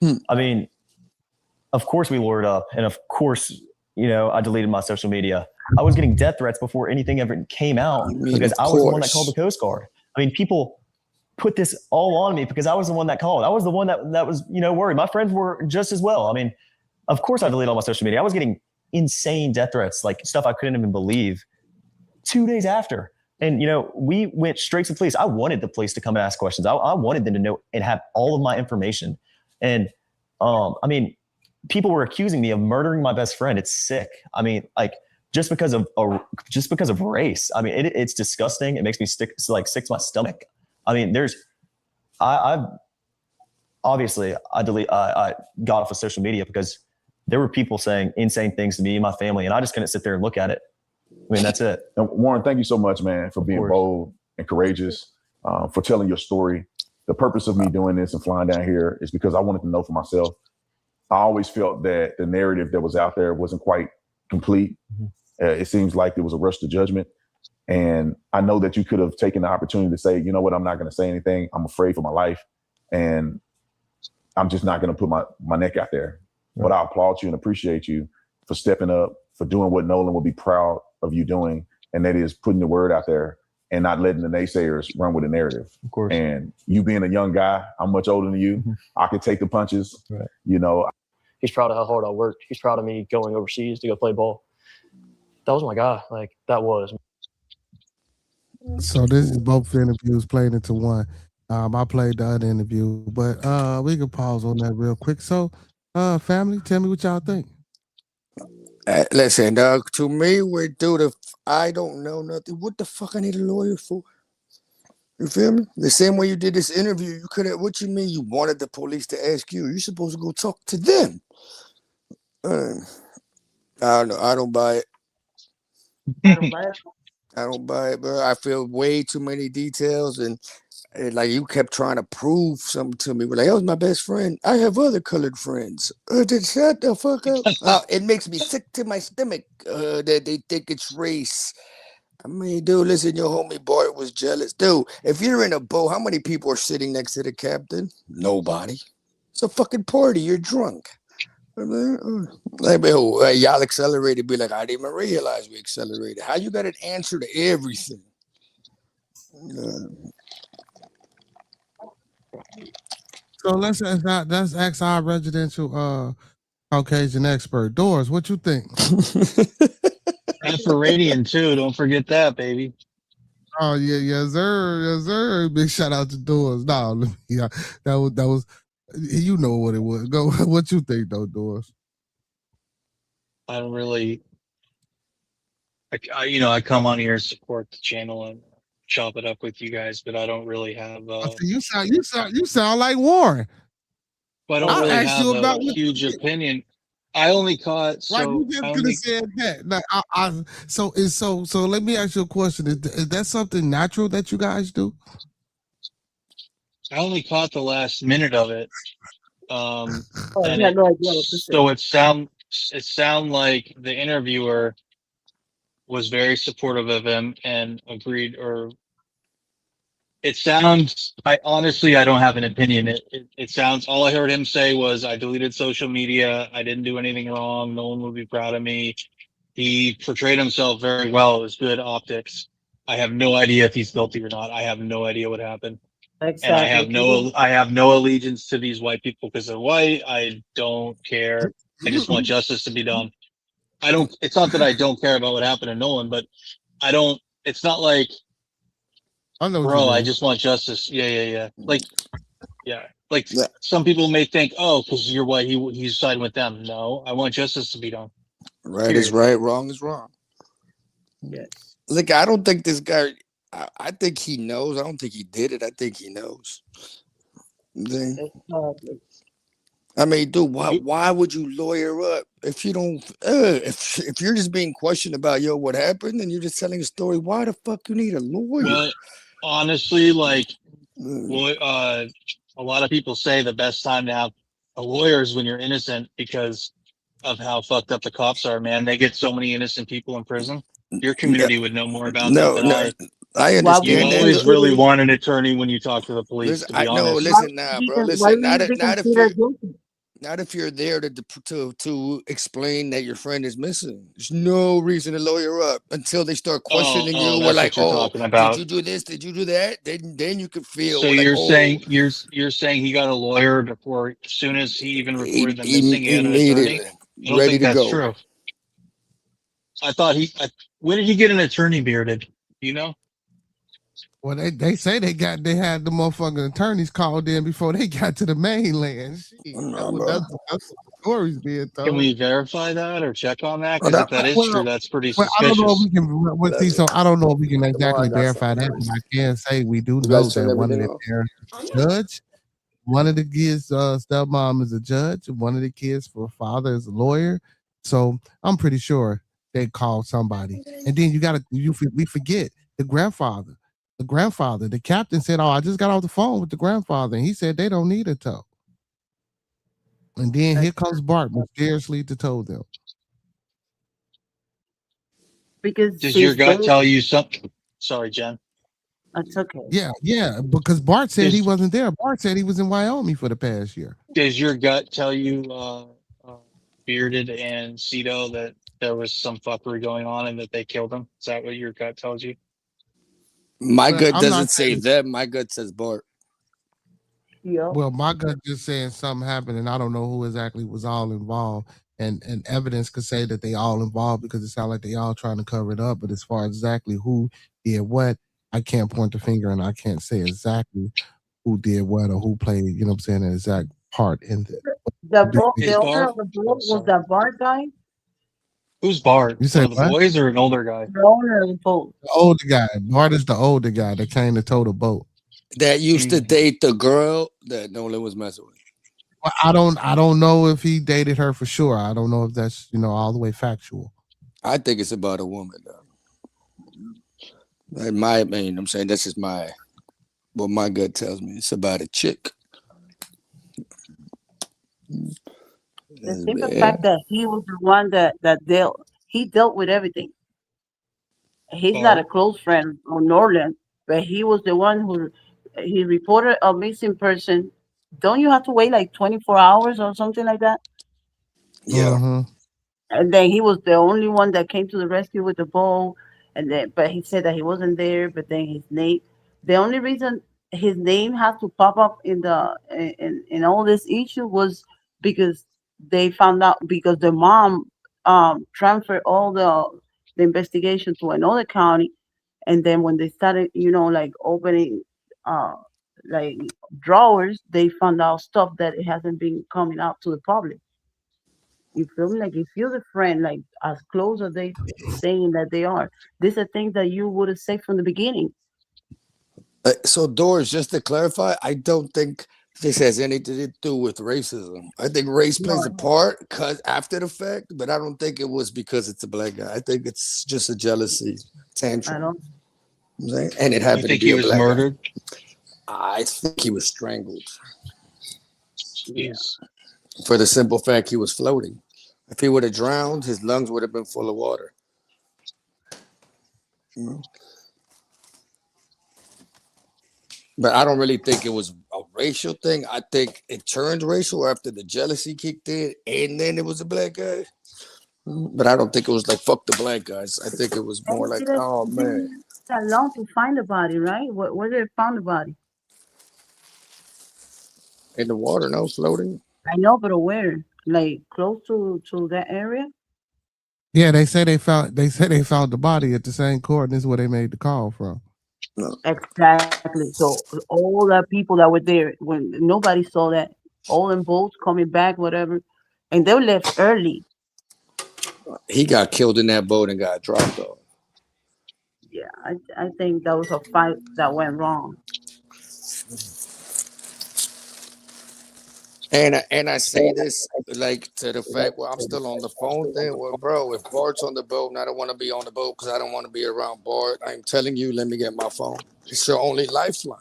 that? I mean, of course we lawyered up, and of course, I deleted my social media. I was getting death threats before anything ever came out because I was the one that called the Coast Guard. I mean, people put this all on me because I was the one that called. I was the one that was, worried. My friends were just as well. I mean, of course I deleted all my social media. I was getting insane death threats, like stuff I couldn't even believe 2 days after. And, we went straight to the police. I wanted the police to come and ask questions. I wanted them to know and have all of my information. And, I mean, people were accusing me of murdering my best friend. It's sick. I mean, just because of race. I mean, it's disgusting. It makes me sick to my stomach. I mean, I got off of social media because there were people saying insane things to me and my family, and I just couldn't sit there and look at it. I mean, that's it. And Warren, thank you so much, man, for being bold and courageous, for telling your story. The purpose of me doing this and flying down here is because I wanted to know for myself. I always felt that the narrative that was out there wasn't quite complete. Mm-hmm. It seems like there was a rush to judgment. And I know that you could have taken the opportunity to say, you know what, I'm not going to say anything. I'm afraid for my life. And I'm just not going to put my neck out there. Right. But I applaud you and appreciate you for stepping up, for doing what Nolan will be proud of you doing. And that is putting the word out there and not letting the naysayers run with the narrative. Of course. And you being a young guy, I'm much older than you. Mm-hmm. I could take the punches. Right. You know, he's proud of how hard I worked. He's proud of me going overseas to go play ball. That was my guy. Like, that was. So this is both interviews played into one. I played the other interview, but we can pause on that real quick. So, family, tell me what y'all think. Listen, to me, I don't know nothing. What the fuck I need a lawyer for? You feel me? The same way you did this interview, you could have. What you mean? You wanted the police to ask you? You're supposed to go talk to them. I don't know. I don't buy it. I don't buy it, bro. I feel way too many details, and like you kept trying to prove something to me. We're like, that was my best friend. I have other colored friends. Shut the fuck up. It makes me sick to my stomach that they think it's race. I mean, dude, listen, your homie Bart was jealous. Dude, if you're in a boat, how many people are sitting next to the captain? Nobody. It's a fucking party. You're drunk. Like, y'all accelerated. Be like, I didn't even realize we accelerated. How you got an answer to everything? So let's ask our residential Caucasian expert, Doris. What you think? Afro-Radian too. Don't forget that, baby. Oh yeah, yes sir. Big shout out to Doris. No, yeah, that was. You know what it was. Go. What you think though, Doris? I don't really. I come on here, support the channel, and chop it up with you guys, but I don't really have. You sound like Warren. But I don't really have a huge opinion. I only caught. Like you just could have said that. Like, so let me ask you a question. Is that something natural that you guys do? I only caught the last minute of it. I had no idea what to say. So it sound like the interviewer was very supportive of him and agreed, or it sounds. I don't have an opinion. It sounds. All I heard him say was, "I deleted social media. I didn't do anything wrong. No one would be proud of me." He portrayed himself very well. It was good optics. I have no idea if he's guilty or not. I have no idea what happened. Exactly. And I have no allegiance to these white people because they're white. I don't care. I just want justice to be done. It's not that I don't care about what happened to Nolan, but I don't. It's not like, bro, I just want justice. Yeah. Like some people may think, oh, because you're white, he's siding with them. No, I want justice to be done. Right is right, wrong is wrong. Yes. Look, I don't think this guy. I think he knows. I don't think he did it. I think he knows. I mean, dude, why would you lawyer up if you don't? If you're just being questioned about what happened, and you're just telling a story, why the fuck you need a lawyer? Well, honestly, like, a lot of people say the best time to have a lawyer is when you're innocent because of how fucked up the cops are. Man, they get so many innocent people in prison. Your community would know more about that than I. I understand. You always really want an attorney when you talk to the police. To be honest, listen now, bro. Listen, not if you're there to explain that your friend is missing. There's no reason to lawyer up until they start questioning you. We're like, did you do this? Did you do that? Then you can feel. So you're saying you're saying he got a lawyer before, as soon as he even reported the missing, he had an attorney? I don't think that's true. I thought when did he get an attorney bearded? You know? Well, they say they had the motherfucking attorneys called in before they got to the mainland. That's the stories being told. Can we verify that or check on that? Because if that is true, that's pretty suspicious. I don't know if we can exactly verify that, but I can say we do know that one of the parents is a judge. One of the kids' stepmom is a judge. One of the kids' father is a lawyer. So I'm pretty sure they called somebody. And then we forget the grandfather. The captain said, "Oh, I just got off the phone with the grandfather," and he said they don't need a tow. And then here comes Bart mysteriously to tow them. Because Does your his gut boat. tell you something? Sorry, Jen. It's okay. Yeah, because Bart said he Does wasn't there. Bart said he was in Wyoming for the past year. does your gut tell you, Bearded and Cito, that there was some fuckery going on and that they killed him? Is that what your gut tells you? My But gut I'm not doesn't say saying. them. My gut says Bart. Yeah. Well, my gut just saying something happened, and I don't know who exactly was all involved. And evidence could say that they all involved because it sounds like they all trying to cover it up. But as far as exactly who did what, I can't point the finger and I can't say exactly who did what or who played. You know what I'm saying? An exact part in it. The owner of the boat was that Bart guy. Who's Bart? You One say of the what? boys or an older guy? The owner of the boat. The older guy. Bart is the older guy that came to tow the boat. That used to date the girl that Nolan was messing with. Well, I don't know if he dated her for sure. I don't know if that's all the way factual. I think it's about a woman, though. In my opinion, I'm saying this is what my gut tells me. It's about a chick. The simple fact that he was the one that he dealt with everything. He's not a Bart. close friend of Norland, but he was the one who he reported a missing person. Don't you have to wait like 24 hours or something like that? Yeah. Mm-hmm. And then he was the only one that came to the rescue with the bow. And then, but he said that he wasn't there. But then the only reason his name had to pop up in all this issue was because they found out because the mom transferred all the investigation to another county, and then when they started, like opening like drawers, they found out stuff that it hasn't been coming out to the public. You feel me? Like if you're the friend, like as close as they saying that they are, these are things that you would have said from the beginning. So, Doris, just to clarify, I don't think this has anything to do with racism. I think race plays a No, part because after the fact, but I don't think it was because it's a black guy. I think it's just a jealousy I tantrum. don't. You know what I'm saying? And it You happened to think be he a was black guy. murdered? I think he was strangled Yeah. Jeez. for the simple fact he was floating. If he would have drowned, his lungs would have been full of water. You know? But I don't really think it was a racial thing. I think it turned racial after the jealousy kicked in, and then it was a black guy. But I don't think it was like fuck the black guys. I think it was more And like, oh it man, didn't take that long to find the body, right? Where they found the body? in the water, no floating. I know, but where? Like close to that area? Yeah, they found the body at the same coordinates where they made the call from. No. Exactly. So all the people that were there when nobody saw that, all in boats coming back, whatever, and they left early. He got killed in that boat and got dropped off. Yeah, I think that was a fight that went wrong. And I say this like to the fact where I'm still on the phone thing. Well, bro, if Bart's on the boat and I don't want to be on the boat because I don't want to be around Bart, I'm telling you, let me get my phone. It's your only lifeline.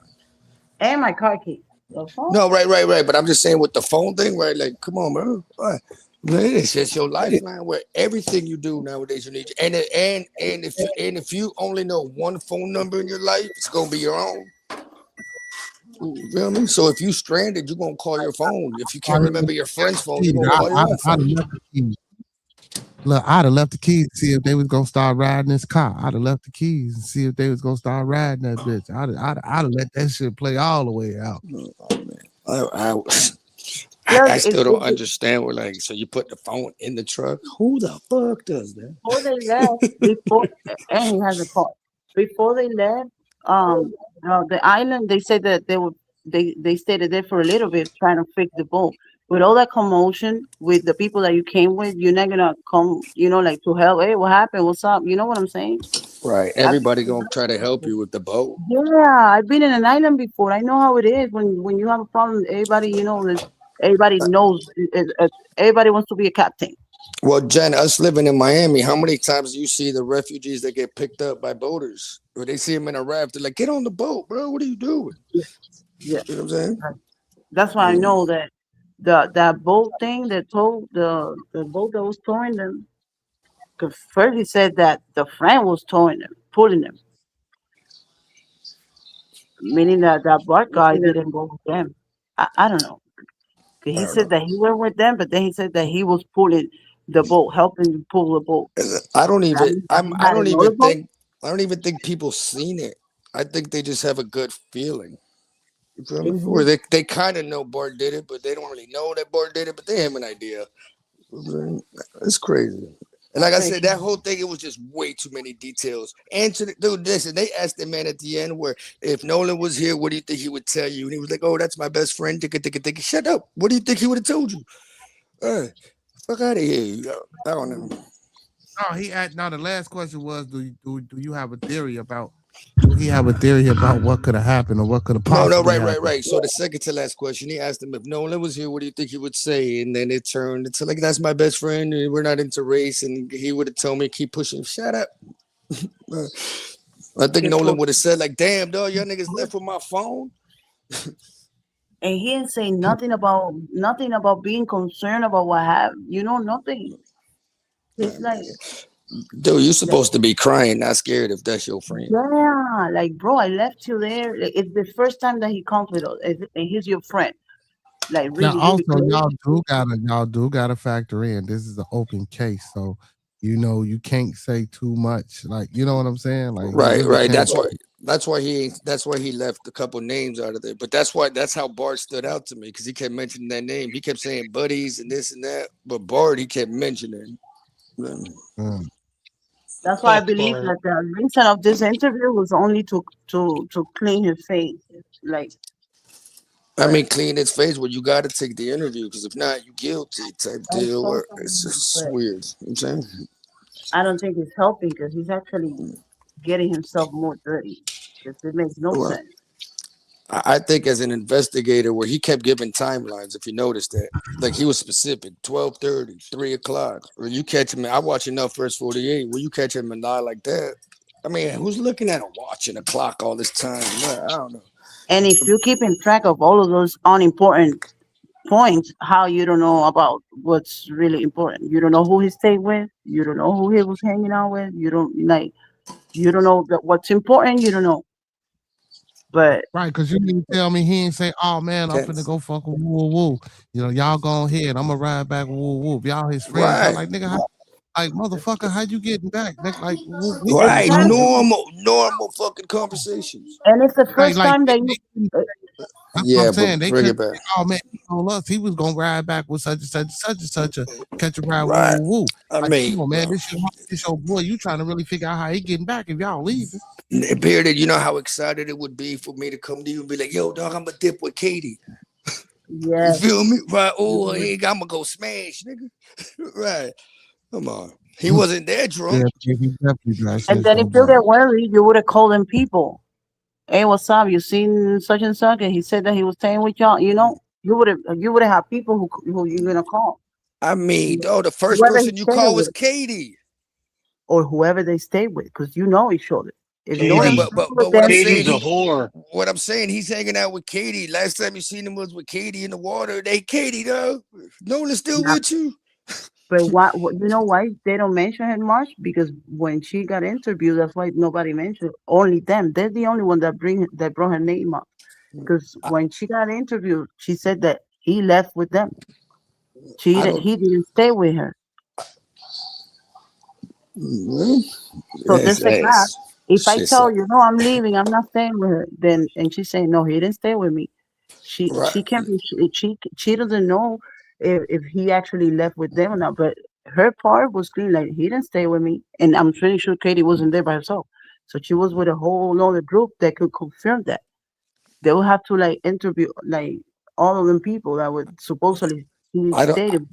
And my car keys. The phone? No, right. But I'm just saying with the phone thing, right? Like, come on, bro. What? It's just your lifeline where everything you do nowadays you need. And if you only know one phone number in your life, it's gonna be your own. You feel me? So if you stranded, you're gonna call your phone. If you can't remember your friend's phone, you're gonna call your own I'd have phone. left the keys. Look, I'd have left the keys to see if they was gonna start riding this car. I'd have left the keys and see if they was gonna start riding that bitch. I'd have let that shit play all the way out. Oh, Look, I still don't understand. We're like, so you put the phone in the truck? Who the fuck does that? before they left, and he has a car. Before they left, the island, they said that they stayed there for a little bit trying to fix the boat. With all that commotion with the people that you came with, you're not gonna come, like to help. Hey, what happened? What's up? You know what I'm saying? Right. Everybody gonna try to help you with the boat. Yeah, I've been in an island before. I know how it is when you have a problem. Everybody, everybody knows. Everybody wants to be a captain. Well, Jen, us living in Miami, how many times do you see the refugees that get picked up by boaters? Or they see them in a raft, they're like, get on the boat, bro. What are you doing? Yeah. You know what I'm saying? That's why I know that that boat thing that towed the boat that was towing them, Because first he said that the friend was towing him, pulling him, meaning that Bart guy didn't go with them. I don't know. 'Cause I he don't know. said that he went with them, but then he said that he was pulling the boat, helping pull the boat. I don't That even. means that he I had don't another even boat. think. I don't even think people seen it. I think they just have a good feeling. You feel me? Or they kind of know Bart did it, but they don't really know that Bart did it. But they have an idea. It's crazy. And like I said, that whole thing, it was just way too many details. Answer the dude, listen, they asked the man at the end where if Nolan was here, what do you think he would tell you? And he was like, oh, that's my best friend. Shut up. What do you think he would have told you? Fuck out of here. I don't know. No, now the last question was, do you have a theory about? Do he have a theory about what could have happened or what could have possibly happened? Right. So the second to last question, he asked him if Nolan was here, what do you think he would say? And then it turned into like, that's my best friend, and we're not into race. And he would have told me, keep pushing. Shut up. I think Nolan would have said, like, damn, dog, y'all niggas left with my phone. And he didn't say nothing about being concerned about what happened. Nothing. It's like, dude, you're supposed to be crying, not scared if that's your friend. yeah, like, bro, I left you there. Like, it's the first time that he comes with us, and he's your friend. Like, really, Now, also, really y'all do gotta factor in. This is an open case, so you can't say too much. Like, you know what I'm saying? Like, Right. That's why he left a couple names out of there. But that's how Bart stood out to me, because he kept mentioning that name. He kept saying buddies and this and that, but Bart he kept mentioning. That's why I believe that the reason of this interview was only to clean his face. Like, I mean, clean his face. Well, you got to take the interview, because if not, you guilty type deal. Or it's just weird. You know what I'm saying? I don't think it's helping because he's actually getting himself more dirty. Because it makes no sense. I think as an investigator, where he kept giving timelines, if you noticed that, like he was specific, 12:30, 3 o'clock. Or you catch him, I watch enough First 48. Where you catch him and lie like that, I mean, who's looking at a watch and a clock all this time? I don't know. And if you're keeping track of all of those unimportant points, how you don't know about what's really important? You don't know who he stayed with. You don't know who he was hanging out with. You don't know that what's important. You don't know. But right, because you didn't tell me, he ain't say, oh man, I'm finna go fuck with woo woo. Y'all go ahead. I'm gonna ride back with woo woo. Y'all his friends. I'm like, nigga, motherfucker, how you getting back? Like, right, normal fucking conversations. And it's the first time that you. That's what I'm saying. They could, oh man, he told us he was gonna ride back with such and such and such and such a catch a ride. Woo woo woo. Like, come on, man, this your boy. You trying to really figure out how he getting back if y'all leaving? Bearded, you know how excited it would be for me to come to you and be like, yo, dog, I'm a dip with Katie. Yeah. You feel me? Right. Oh, I'm gonna go smash, nigga. Right. Come on. He wasn't that drunk. Yeah, he definitely and then if you get worried, you would have called them people. Hey, what's up? You seen such and such? And he said that he was staying with y'all. You would have had people who you're gonna call. I mean, the first person you called was Katie. Or whoever they stayed with, because each other. If but what I'm saying, a whore. What I'm saying, he's hanging out with Katie. Last time you seen him was with Katie in the water. They Katie though. Nolan's still with you. But why they don't mention it much? Because when she got interviewed, that's why nobody mentioned only them. They're the only one that brought her name up. Because when she got interviewed, she said that he left with them. He didn't stay with her. So this is that. If I tell you, no, I'm leaving, I'm not staying with her, then and she's saying, no, he didn't stay with me. She can't be. She doesn't know if he actually left with them or not. But her part was clean. Like, he didn't stay with me, and I'm pretty sure Katie wasn't there by herself. So she was with a whole other group that could confirm that. They would have to interview all of them people that would supposedly he stayed.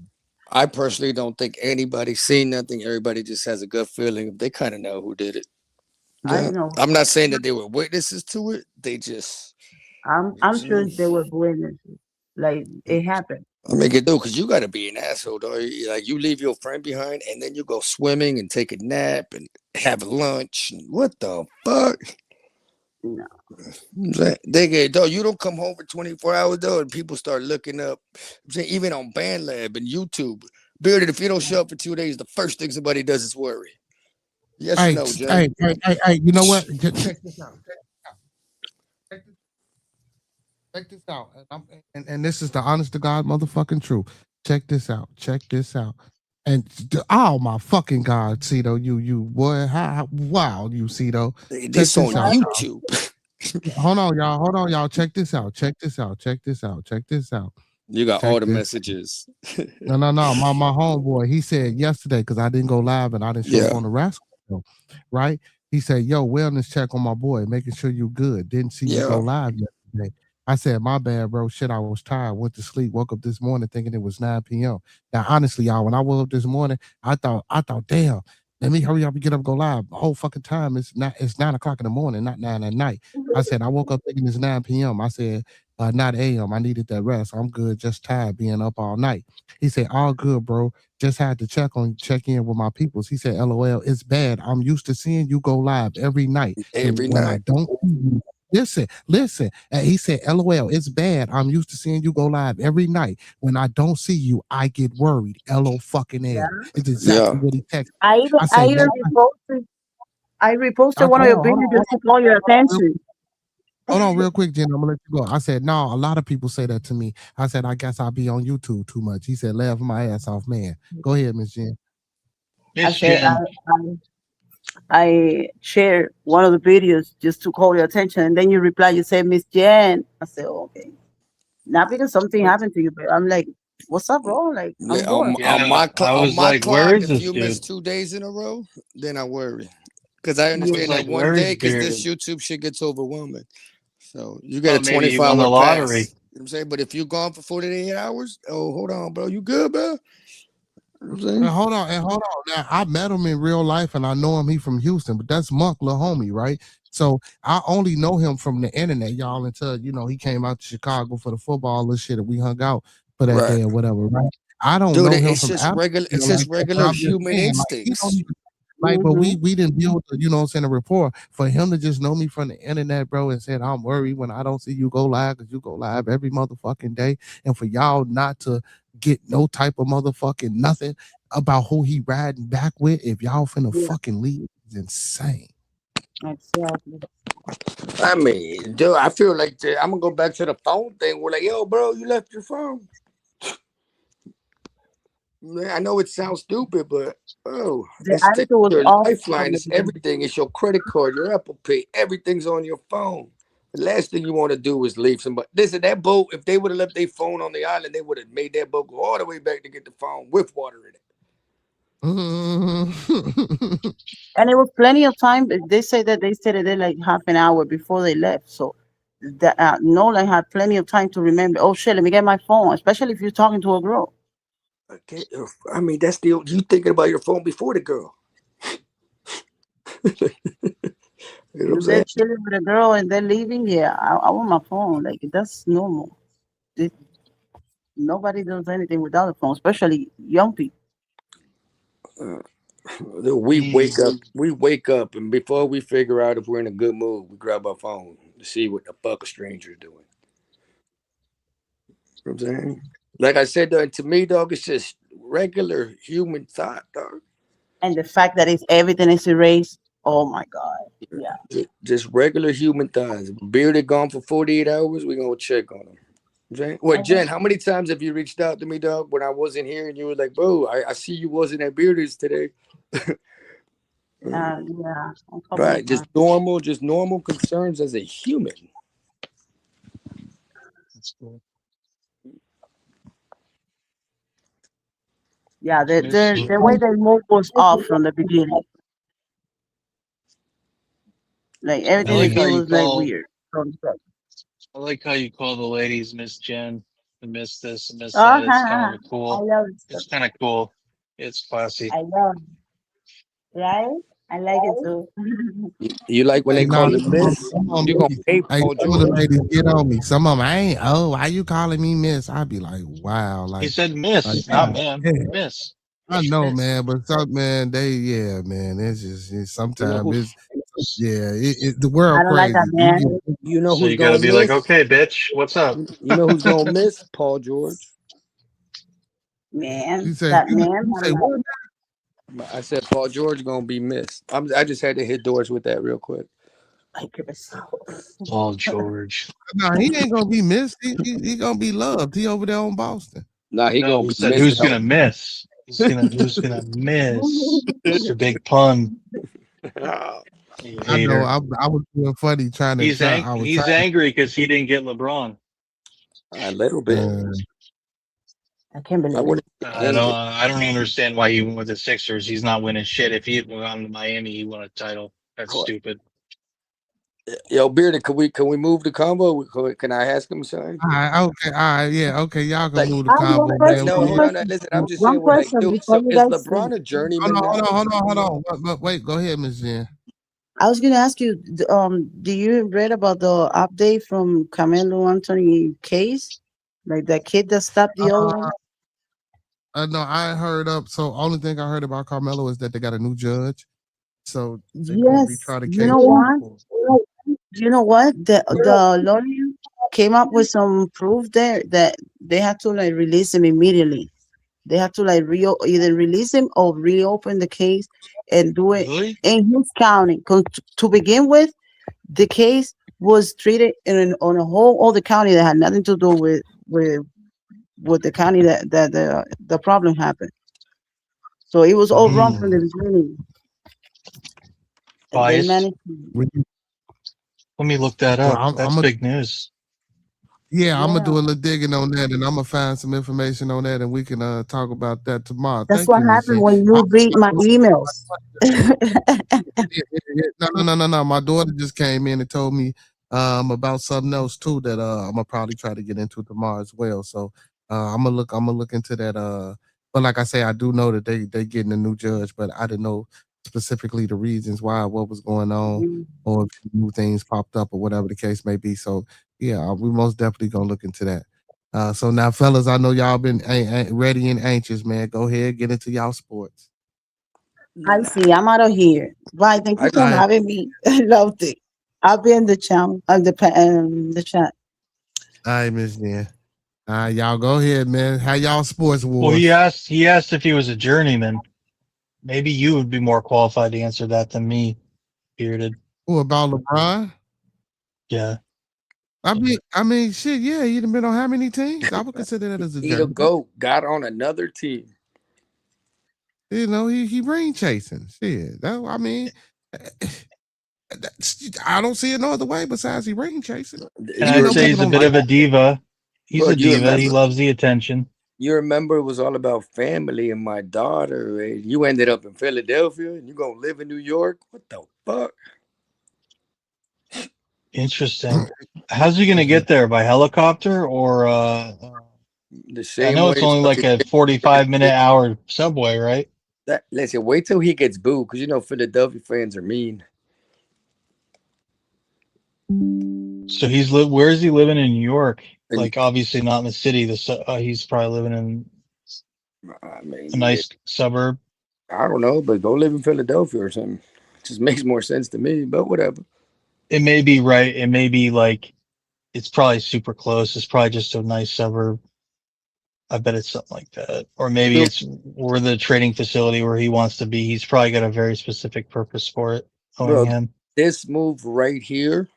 I personally don't think anybody's seen nothing. Everybody just has a gut feeling. They kind of know who did it. I know. I'm not saying that they were witnesses to it. They just. I'm sure they were witnesses. Like, it happened. I make it do, because you got to be an asshole, though. Like, you leave your friend behind and then you go swimming and take a nap and have lunch. What the fuck? No. They get, though, you don't come home for 24 hours, though, and people start looking up. I'm saying, even on BandLab and YouTube, Bearded, if you don't show up for 2 days, the first thing somebody does is worry. Yes or Hey, no, Jen? hey, you know what? Check this out. Check this out. And this is the honest to God motherfucking truth. Check this out. Check this out. And oh my fucking God, Cito, you boy, wow, you Cito. Check This on out, y'all. YouTube. Hold on, y'all. Check this out. Check this out. Check this out. Check this out. You got Check all the this. messages. No. My homeboy, he said yesterday, because I didn't go live and I didn't show up Yeah. on the Rascal show, right? He said, yo, wellness check on my boy, making sure you good. Didn't see you go Yeah. live yesterday. I said, my bad, bro. Shit, I was tired. Went to sleep. Woke up this morning thinking it was 9 p.m. Now, honestly, y'all, when I woke up this morning, I thought, damn, let me hurry up and get up and go live. The whole fucking time it's 9 o'clock in the morning, not 9 at night. I said, I woke up thinking it's 9 p.m. I said, not a.m. I needed that rest. I'm good, just tired being up all night. He said, all good, bro. Just had to check in with my peoples. He said, LOL, it's bad. I'm used to seeing you go live every night. Every when night. I don't see you, listen. He said, LOL, it's bad. I'm used to seeing you go live every night. When I don't see you, I get worried. LO fucking L. It's exactly what he texted. I said, even reposted one of your hold videos just to call your attention. Hold on, real quick, Jen. I'm gonna let you go. I said, no, a lot of people say that to me. I said, I guess I'll be on YouTube too much. He said, laugh my ass off, man. Go ahead, Miss Jen. I said I shared one of the videos just to call your attention, and then you reply, you say, Miss Jen. I said, okay. Not because something happened to you, but I'm like, what's up, bro? Like, I'm bored. On my like, where clock, is if this you miss dude? 2 days in a row, then I worry. Because I understand like, that one where is day, because this Bearded? YouTube shit gets overwhelming. So you get a Maybe he 24 won hour the lottery. pass. You know what I'm saying? But if you're gone for 48 hours, oh, hold on, bro. You good, bro? You know what I'm saying? And hold on. Now I met him in real life, and I know him. He from Houston, but that's Monk, little homie, right? So I only know him from the internet, y'all. Until he came out to Chicago for the football and shit, and we hung out for that Right. day or whatever, right? I don't Dude, know him it's from just Africa regular. It's like just that, but regular I'm just human saying, like, he don't instincts. even but we didn't build, a rapport. For him to just know me from the internet, bro, and said I'm worried when I don't see you go live, because you go live every motherfucking day, and for y'all not to get no type of motherfucking nothing about who he riding back with, if y'all finna fucking leave, is insane. Exactly. I mean, dude, I feel like I'm gonna go back to the phone thing. We're like, yo, bro, you left your phone. Man, I know it sounds stupid, but The it's attitude was your off from lifeline. the It's beginning. everything. It's your credit card, your Apple Pay. Everything's on your phone. The last thing you want to do is leave somebody. Listen, that boat, if they would have left their phone on the island, they would have made that boat go all the way back to get the phone with water in it. And it was plenty of time. They say that they stayed there like half an hour before they left. So Nolan had plenty of time to remember, oh shit, let me get my phone, especially if you're talking to a girl. Okay, I mean, that's you thinking about your phone before the girl. You know what I'm If they're saying? chilling with a girl and they're leaving, yeah, I want my phone. Like, that's normal. Nobody does anything without a phone, especially young people. We wake up, and before we figure out if we're in a good mood, we grab our phone to see what the fuck a stranger's doing. You know what I'm saying? Like I said, to me, dog, it's just regular human thought, dog. And the fact that everything is erased, oh my God. Yeah. Just regular human thoughts. Bearded gone for 48 hours, we're gonna check on him. Well, Jen, how many times have you reached out to me, dog, when I wasn't here and you were like, bro, I see you wasn't at Bearded's today. Yeah. Right. Just normal concerns as a human. That's cool. Yeah, the way they move was off from the beginning. Like I everything they like how did you was like call. weird. I like how you call the ladies Miss Jen, and Miss this, and Miss Oh, that. It's kind of I cool. love it. It's kind of cool. It's classy. I love it. Right? I like it too. You like when they Nah, call it Miss? some of You them gonna hate hey, Paul some of the George. ladies get on me. Some of them, I ain't. Oh, why you calling me Miss? I'd be like, wow, He like, said Miss, not ma'am. yeah. Miss. I know, Miss. man, but some man, man, it's just You know who? sometimes the I world don't like crazy. that, man. You know So who's you got to gonna be like, miss? okay, bitch, what's up? You know who's gonna miss? Paul George. Man, You say that you, man. you say what? I said Paul George gonna be missed. I just had to hit Doris with that real quick. Paul George. No, he ain't gonna be missed. He gonna be loved. He over there on Boston. Nah, he No, gonna who be said missed. who's gonna miss? Who's gonna miss? Mr. Big Pun. You I know. hater. I was doing funny trying to He's try. I was he's trying. angry because he didn't get LeBron. A little bit. I can't I believe it. wouldn't. I don't understand why he went with the Sixers. He's not winning shit. If he had gone to Miami, he won a title. That's stupid. Yo, Bearded, can we move the combo? Can I ask him something? All right, okay, all right, yeah, okay. Y'all can Like, move the combo, man. no, hold on. Listen, I'm just saying. What like, dude, so is LeBron a journeyman now? Hold on. But wait, go ahead, Miss Jen. I was gonna ask you, do you read about the update from Carmelo Anthony case? Like that kid that stopped the other one? No, I heard up. So only thing I heard about Carmelo is that they got a new judge. So they're gonna Yes. retry the You case. know what? You know what? The lawyer came up with some proof there that they had to like release him immediately. They have to like either release him or reopen the case and do it in his county. 'Cause to begin with, the case was treated on a whole other county that had nothing to do with the county that the problem happened. So it was all wrong from the beginning. And they Biased. managed. Let me look that Well, up. That's big news. Yeah, I'm gonna do a little digging on that, and I'm gonna find some information on that, and we can talk about that tomorrow. That's Thank what you, Miss happened Jen. when you read my emails. No. My daughter just came in and told me about something else too that I'm gonna probably try to get into tomorrow as well. So I'm gonna look into that. But like I say, I do know that they getting a new judge, but I didn't know specifically the reasons why, what was going on, or if new things popped up or whatever the case may be. So yeah, we most definitely gonna look into that. So now, fellas, I know y'all been ready and anxious, man. Go ahead, get into y'all sports. I see. I'm out of here. Bye. Thank you for having me. I loved it. I'll be in the channel, the chat. All right, Miss Jen. Y'all go ahead, man. How y'all sports wars? Well, he asked if he was a journeyman. Maybe you would be more qualified to answer that than me, Bearded. Who about LeBron? Yeah. I mean, shit. Yeah, he'd have been on how many teams? I would consider that as a He the journeyman. GOAT. Got on another team. You know, he ring chasing. Shit. That, I mean, I don't see it no other way besides he ring chasing. And I'd say he's a bit of a diva. He's a diva. He loves the attention. You remember it was all about family and my daughter. And you ended up in Philadelphia and you gonna live in New York? What the fuck? Interesting. How's he gonna get there? By helicopter or the same I know way it's only like a 45-minute hour subway, right? Listen, wait till he gets booed, because you know Philadelphia fans are mean. So where is he living in New York? Like obviously not in the city. He's probably living in a nice suburb. I don't know, but go live in Philadelphia or something. It just makes more sense to me, but whatever. It may be right. It may be like it's probably super close. It's probably just a nice suburb. I bet it's something like that. Or maybe it's where the training facility where he wants to be. He's probably got a very specific purpose for it. Bro, Him. this move right here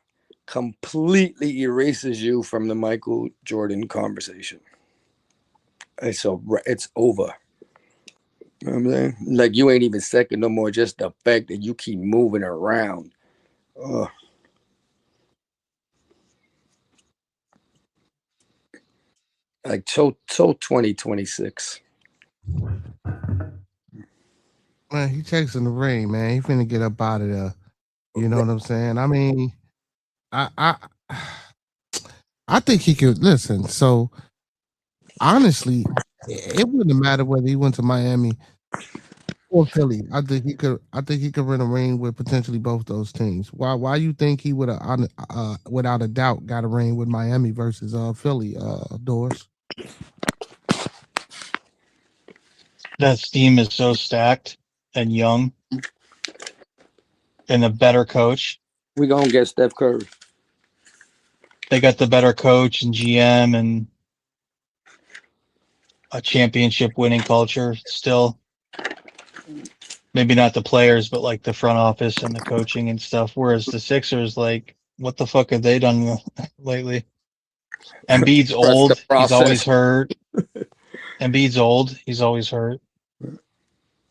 completely erases you from the Michael Jordan conversation. It's over. You know what I'm saying? Like you ain't even second no more. Just the fact that you keep moving around. Ugh. Like till 2026. Man, he chasing the ring, man. He finna get up out of there. You know what I'm saying? I mean, I think he could listen. So honestly, it wouldn't matter whether he went to Miami or Philly. I think he could run a ring with potentially both those teams. Why you think he would have without a doubt got a ring with Miami versus Philly, Doris? That team is so stacked and young and a better coach. We're gonna get Steph Curry. They got the better coach and GM, and a championship winning culture still. Maybe not the players, but like the front office and the coaching and stuff. Whereas the Sixers, like, what the fuck have they done lately? Embiid's Trust the old. He's always process. hurt. Embiid's old. He's always hurt.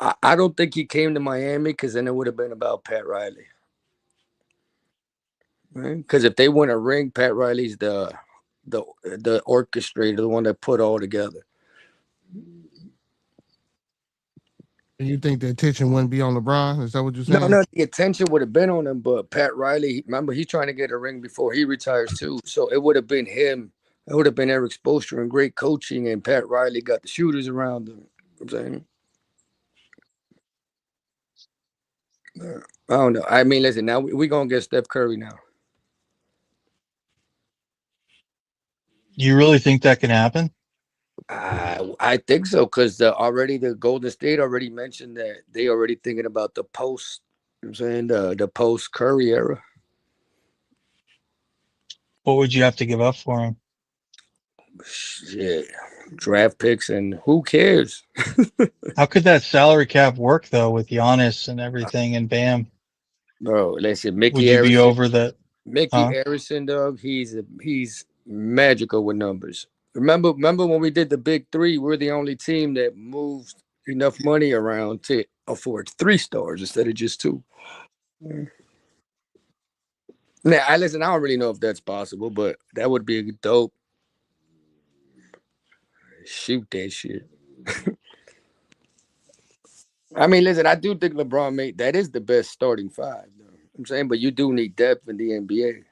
I don't think he came to Miami because then it would have been about Pat Riley. Because if they win a ring, Pat Riley's the orchestrator, the one that put all together. You think the attention wouldn't be on LeBron? Is that what you're saying? No, the attention would have been on him, but Pat Riley, remember, he's trying to get a ring before he retires too. So it would have been him. It would have been Eric Spoelstra and great coaching, and Pat Riley got the shooters around him. I'm saying, I don't know. I mean, listen, now we're going to get Steph Curry now. You really think that can happen? I think so, because already the Golden State already mentioned that they already thinking about the post, you know what I'm saying, the post Curry era. What would you have to give up for him? Shit, draft picks, and who cares? How could that salary cap work though with Giannis and everything and Bam? Bro, listen, Mickey Would you Harrison, be over that? Mickey Harrison, dog, he's magical with numbers. Remember when we did the big three, we're the only team that moved enough money around to afford 3 stars instead of just 2. Now, I don't really know if that's possible, but that would be a dope. Shoot that shit. I mean, listen, I do think LeBron that is the best starting 5, though. I'm saying, but you do need depth in the NBA.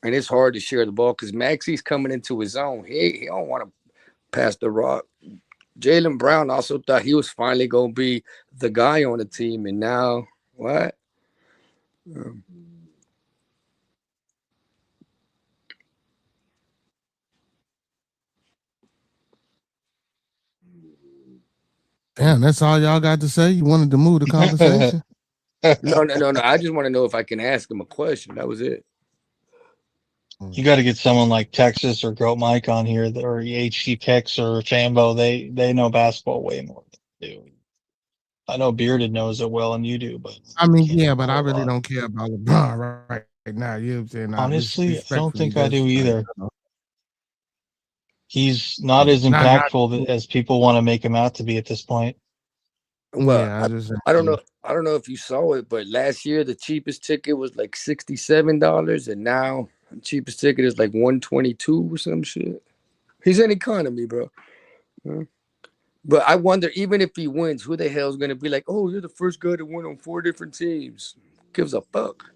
And it's hard to share the ball because Maxi's coming into his own. He don't want to pass the rock. Jaylen Brown also thought he was finally going to be the guy on the team. And now, what? Damn, that's all y'all got to say? You wanted to move the conversation? No. I just want to know if I can ask him a question. That was it. You got to get someone like Texas or Goat Mike on here, or HG Picks or Fambo. They know basketball way more than you do. I know Bearded knows it well, and you do, but I mean, yeah, but I really don't care about LeBron right now. You know what I'm saying? Honestly, I don't think I do either. He's not as impactful as people want to make him out to be at this point. Well, yeah, I don't know. I don't know if you saw it, but last year the cheapest ticket was like $67, and now the cheapest ticket is like $122 or some shit. He's an economy, bro. But I wonder, even if he wins, who the hell is going to be like, oh, you're the first guy to win on 4 different teams? Gives a fuck.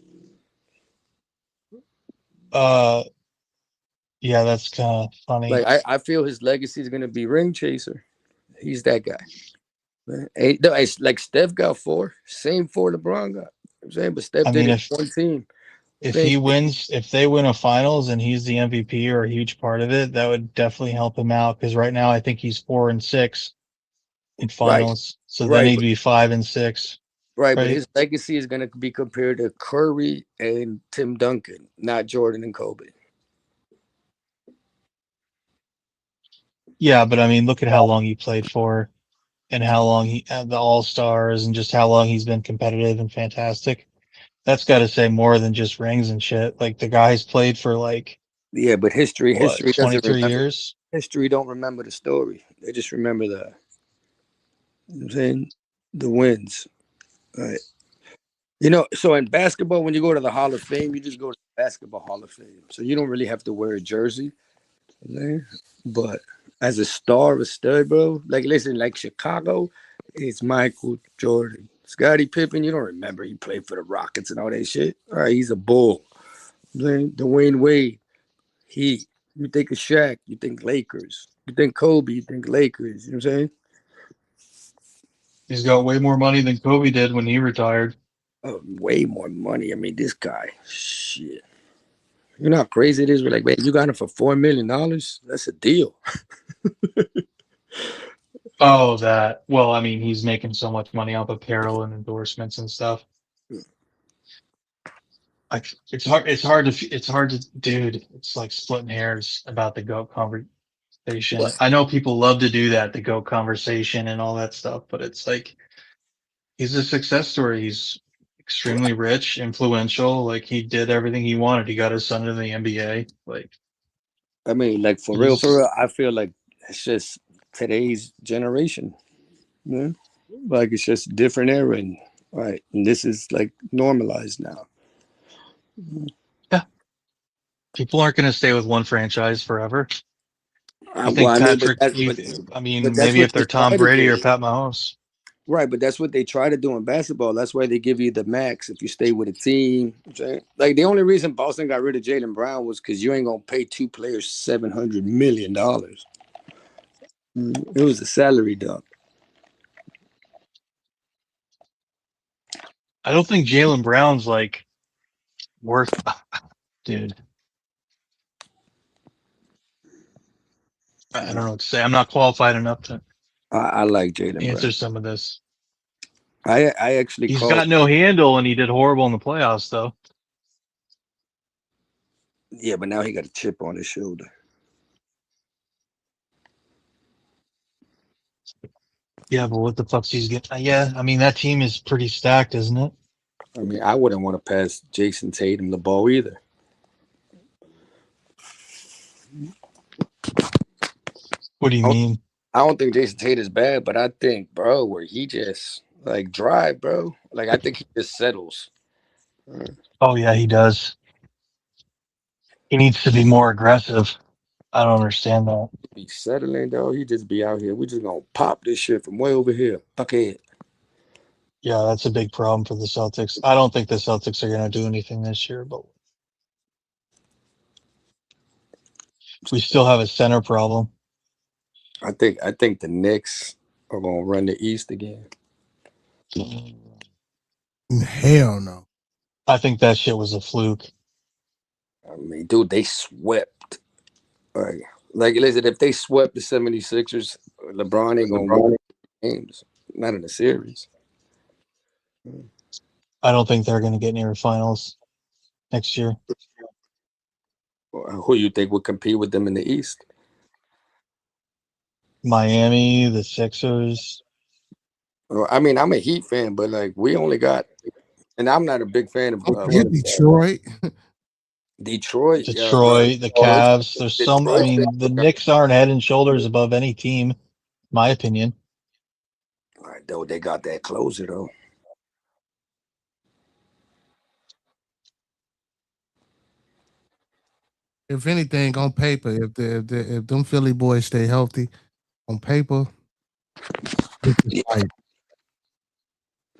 Yeah, that's kind of funny. Like I feel his legacy is going to be ring chaser. He's that guy. It's like Steph got 4, same 4 LeBron got. I'm saying, but Steph did it one team. If he wins, if they win a finals and he's the MVP or a huge part of it, that would definitely help him out. Because right now I think he's 4 and 6 in finals, so they need to be 5 and 6. Right, but his legacy is going to be compared to Curry and Tim Duncan, not Jordan and Kobe. Yeah, but I mean, look at how long he played for, and how long he had the All-Stars, and just how long he's been competitive and fantastic. That's got to say more than just rings and shit. Like, the guy's played for like, yeah, but history 23 years. History don't remember the story; they just remember you know what I'm saying, the wins. Right. You know, so in basketball, when you go to the Hall of Fame, you just go to the Basketball Hall of Fame. So you don't really have to wear a jersey. But as a star, a stud, bro, like, listen, like Chicago, it's Michael Jordan. Scottie Pippen, you don't remember he played for the Rockets and all that shit. All right, he's a bull. Dwayne Wade, Heat. You think of Shaq, you think Lakers. You think Kobe, you think Lakers. You know what I'm saying? He's got way more money than Kobe did when he retired. Oh, way more money. I mean, this guy, shit. You know how crazy it is? We're like, man, you got him for $4 million? That's a deal. Oh, that. Well, I mean, he's making so much money off apparel and endorsements and stuff. Like, it's hard to, dude, it's like splitting hairs about the GOAT conversation. I know people love to do that, the GOAT conversation and all that stuff, but it's like he's a success story. He's extremely rich, influential. Like he did everything he wanted. He got his son to the NBA. Like, I mean, like for real, I feel like it's just today's generation. Yeah? Like it's just a different era, and and this is like normalized now. Yeah, people aren't going to stay with one franchise forever. I think Well, I mean, Patrick. but that's Maybe what if they they're Tom try to Brady do. or Pat Mahomes. Right, but that's what they try to do in basketball. That's why they give you the max if you stay with a team. Like the only reason Boston got rid of Jaylen Brown was because you ain't gonna pay two players $700 million. It was a salary dump. I don't think Jaylen Brown's like worth, dude. I don't know what to say. I'm not qualified enough to I like Jaylen answer Brown. some of this. I actually He's called. got no handle, and he did horrible in the playoffs, though. Yeah, but now he got a chip on his shoulder. Yeah, but what the fuck's he's getting? Yeah, I mean that team is pretty stacked, isn't it? I mean, I wouldn't want to pass Jason Tatum the ball either. What do you mean? I don't think Jason Tatum is bad, but I think, bro, where he just like drive, bro. Like I think he just settles. Oh yeah, he does. He needs to be more aggressive. I don't understand that. Be settling, though. He just be out here. We just gonna pop this shit from way over here. Buckhead. Yeah, that's a big problem for the Celtics. I don't think the Celtics are going to do anything this year, but we still have a center problem. I think the Knicks are gonna run the East again. Hell no. I think that shit was a fluke. I mean, dude, they swept. Like listen, if they swept the 76ers, LeBron ain't gonna win games. Not in the series. I don't think they're going to get near the finals next year. Who you think would compete with them in the East? Miami, the Sixers. Well, I mean, I'm a Heat fan, but like we only got, and I'm not a big fan of Detroit. Detroit, the Cavs. There's some. I mean, the Knicks aren't head and shoulders above any team, in my opinion. Though they got that closer though. If anything, on paper, if them Philly boys stay healthy, on paper,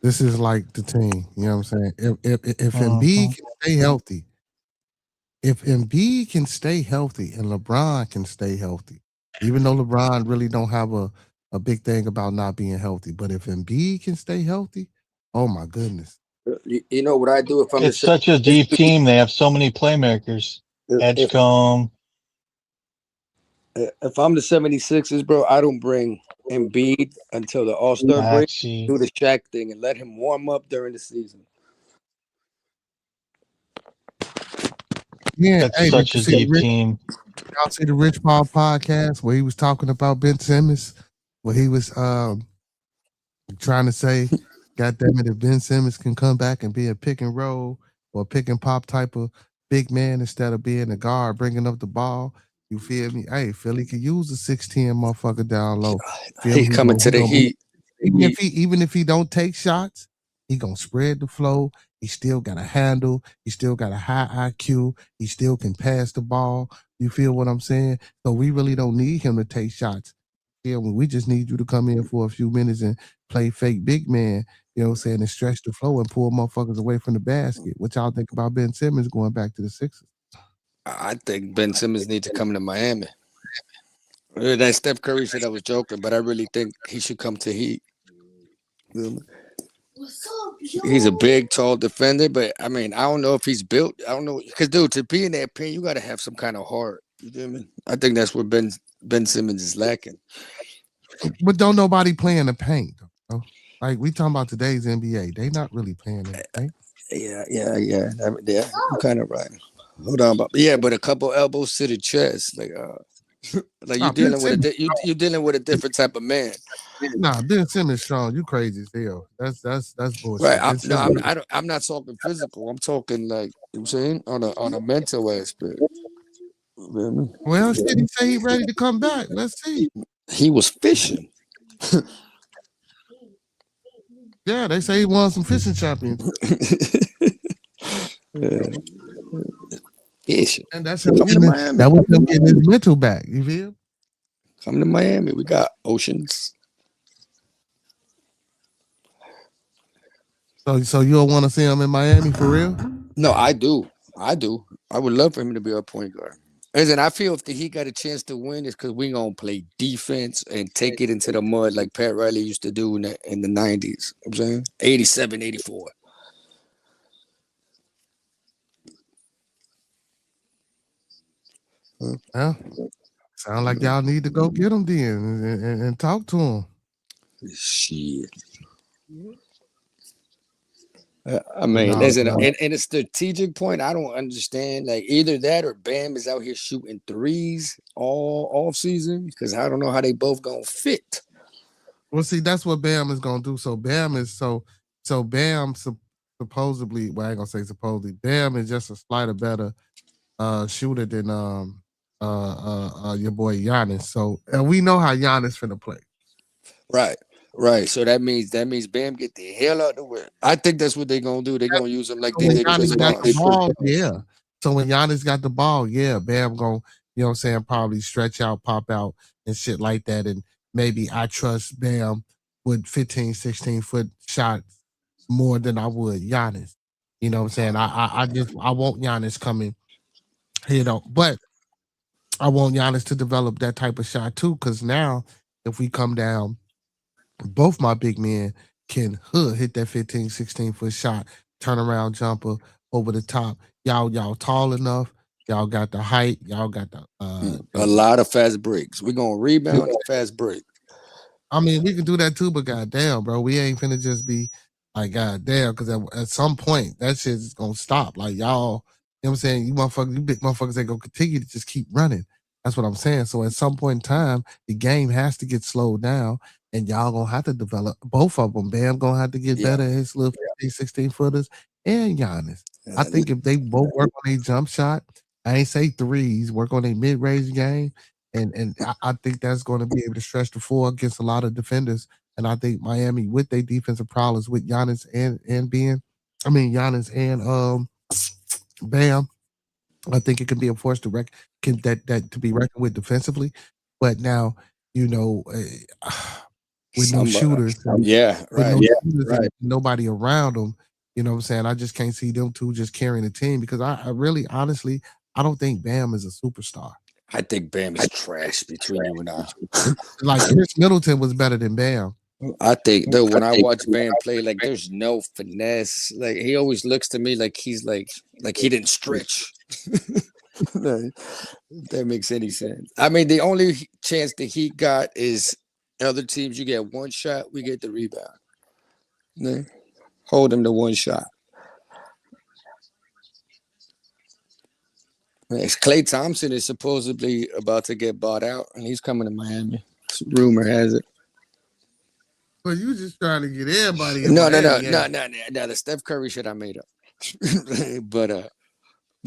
this is like the team. You know what I'm saying? If Embiid can stay healthy, and LeBron can stay healthy, even though LeBron really don't have a big thing about not being healthy, but if Embiid can stay healthy, oh my goodness. You know what I do if I'm It's such a deep team. They have so many playmakers. Edgecombe. If I'm the 76ers, bro, I don't bring Embiid until the All-Star break. Do the Shaq thing and let him warm up during the season. Yeah, That's such a deep team. Y'all see the Rich Paul podcast where he was talking about Ben Simmons, where he was trying to say, God damn it, if Ben Simmons can come back and be a pick and roll or pick and pop type of big man instead of being a guard, bringing up the ball, you feel me? Hey, Philly could use a 6'10" motherfucker down low. He's coming to the Heat. Even if he don't take shots, he gonna spread the flow. He still got a handle. He still got a high IQ. He still can pass the ball. You feel what I'm saying? So we really don't need him to take shots. Yeah, we just need you to come in for a few minutes and play fake big man, you know what I'm saying, and stretch the flow and pull motherfuckers away from the basket. What y'all think about Ben Simmons going back to the Sixers? I think Ben Simmons needs to come to Miami. That Steph Curry said I was joking, but I really think he should come to Heat. He's a big, tall defender, but I mean, I don't know if he's built. I don't know, because dude, to be in that paint, you got to have some kind of heart. You know what I mean? I think that's where Ben Simmons is lacking. But don't nobody play in the paint, though. Like we talking about today's NBA, they not really playing in the paint. Yeah. You're kind of right. Hold on, but a couple elbows to the chest, like Like Nah, you Ben dealing with Simmons you dealing with a different type of man. Nah, Ben Simmons strong. You crazy as hell. That's Right. bullshit. Ben No, Simmons. I'm not talking physical. I'm talking like you know what I'm saying on a mental aspect. You feel me? Well, shit, he say he ready to come back. Let's see. He was fishing. Yeah, they say he won some fishing champions. Fishing. And that's him Come to getting Miami. that was him getting his mental back. You feel? Come to Miami. We got oceans. So you don't want to see him in Miami for real? No, I do. I would love for him to be our point guard. Listen, I feel if he got a chance to win, it's because we gonna play defense and take it into the mud like Pat Riley used to do in the 90s. You know what I'm saying 87, 84. Yeah. Sound like y'all need to go get him then and talk to him. Shit. I mean, listen, in a strategic point, I don't understand. Like either that or Bam is out here shooting threes all off season because I don't know how they both gonna fit. Well, see, that's what Bam is gonna do. So Bam is so Bam supposedly. Well, I ain't gonna say supposedly. Bam is just a slighter better shooter than your boy Giannis. So and we know how Giannis finna play. Right. So that means Bam get the hell out the way. I think that's what they're gonna do. They're gonna use him like they did with got the Bosh. ball, yeah. So when Giannis got the ball, yeah, Bam gonna, you know what I'm saying, probably stretch out, pop out, and shit like that. And maybe I trust Bam with 15, 16-foot shots more than I would Giannis. You know what I'm saying? I want Giannis coming, but I want Giannis to develop that type of shot too, because now if we come down, both my big men can hit that 15, 16-foot shot, turn around jumper over the top. Y'all tall enough. Y'all got the height. Y'all got the a lot of fast breaks. We're gonna rebound and fast break. I mean, we can do that too, but goddamn, bro, we ain't finna just be like goddamn, because at some point that shit is gonna stop. Like y'all, you know what I'm saying? You big motherfuckers ain't gonna continue to just keep running. That's what I'm saying. So at some point in time, the game has to get slowed down, and y'all gonna have to develop both of them. Bam gonna have to get better at his little 15, 16 footers, and Giannis. I think if they both work on a jump shot, I ain't say threes, work on a mid range game. And I think that's going to be able to stretch the floor against a lot of defenders. And I think Miami, with their defensive problems with Giannis and Giannis and Bam, I think it can be a force to to be reckoned with defensively. But now, with no shooters, and nobody around them, you know what I'm saying? I just can't see them two just carrying the team because I really, honestly, I don't think Bam is a superstar. I think Bam is trash between you and I. Like Chris Middleton was better than Bam. I think though when I watch Bam play, like there's no finesse. Like he always looks to me like he's like he didn't stretch. If that makes any sense. I mean, the only chance the Heat got is other teams. You get one shot, we get the rebound. Hold him to one shot. Klay Thompson is supposedly about to get bought out, and he's coming to Miami. Rumor has it. Well, you just trying to get everybody. No. The Steph Curry shit I made up. but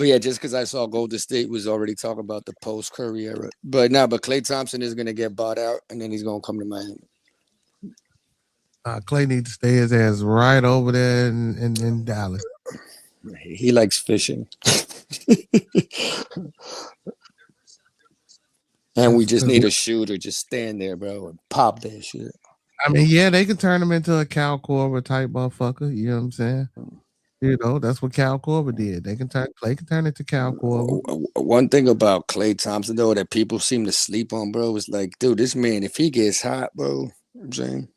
yeah, just because I saw Golden State was already talking about the post Curry era. But Klay Thompson is gonna get bought out, and then he's gonna come to Miami. Klay needs to stay his ass right over there in Dallas. He likes fishing. And we just need a shooter. Just stand there, bro, and pop that shit. I mean, yeah, they could turn him into a Cal Korver type motherfucker. You know what I'm saying? That's what Cal Korver did. Klay can turn it to Cal Korver. One thing about Klay Thompson, though, that people seem to sleep on, bro, is like, dude, this man, if he gets hot, bro, you know what I'm saying?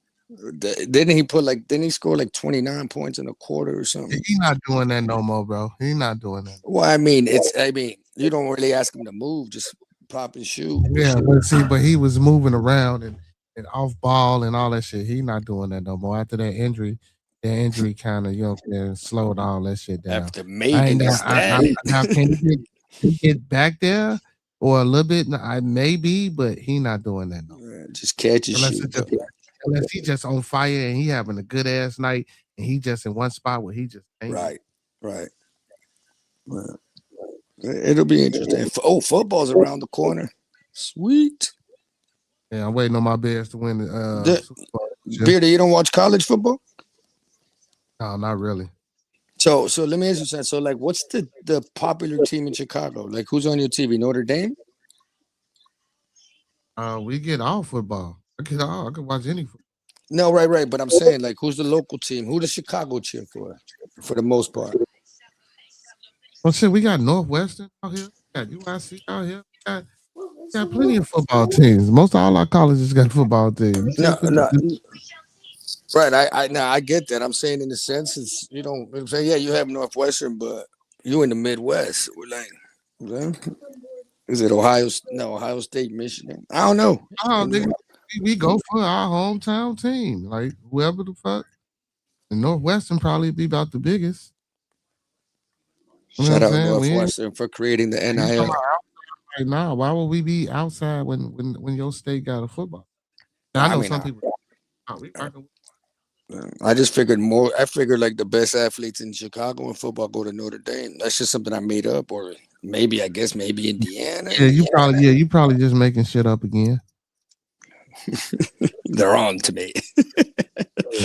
Didn't he score like 29 points in a quarter or something? He's not doing that no more, bro. He's not doing that. Well, I mean, you don't really ask him to move, just pop and shoot. Yeah, but he was moving around and off ball and all that shit. He's not doing that no more. After that injury kind of, slowed all that shit down. After Megan, now can he get back there? or a little bit. I maybe, but he not doing that no. Just catch his Unless shit. unless he just on fire and he having a good ass night and he just in one spot where he just ain't. Right. Well, it'll be interesting. Oh, football's around the corner. Sweet. Yeah, I'm waiting on my Bears to win the Super Bowl. Beardy, you don't watch college football? No, not really. So let me ask you something. So like, what's the popular team in Chicago? Like, who's on your TV? Notre Dame? We get all football. I can watch any football. No, right. But I'm saying, like, who's the local team? Who does Chicago cheer for the most part? Well, shit, we got Northwestern out here. We got UIC out here. We got plenty of football teams. Most of all our colleges got football teams. No. Right, I get that. I'm saying in the sense it's I'm saying yeah, you have Northwestern, but you in the Midwest. We're like, is it Ohio State, Michigan? I don't know. Nigga, we go for our hometown team. Like whoever the fuck. And Northwestern probably be about the biggest. Shout out Northwestern for creating the NIL. Right now, why would we be outside when your state got a football? Now, I know some people. I just figured more. I figured like the best athletes in Chicago in football go to Notre Dame. That's just something I made up, or maybe Indiana. Yeah, you probably just making shit up again. They're on to me.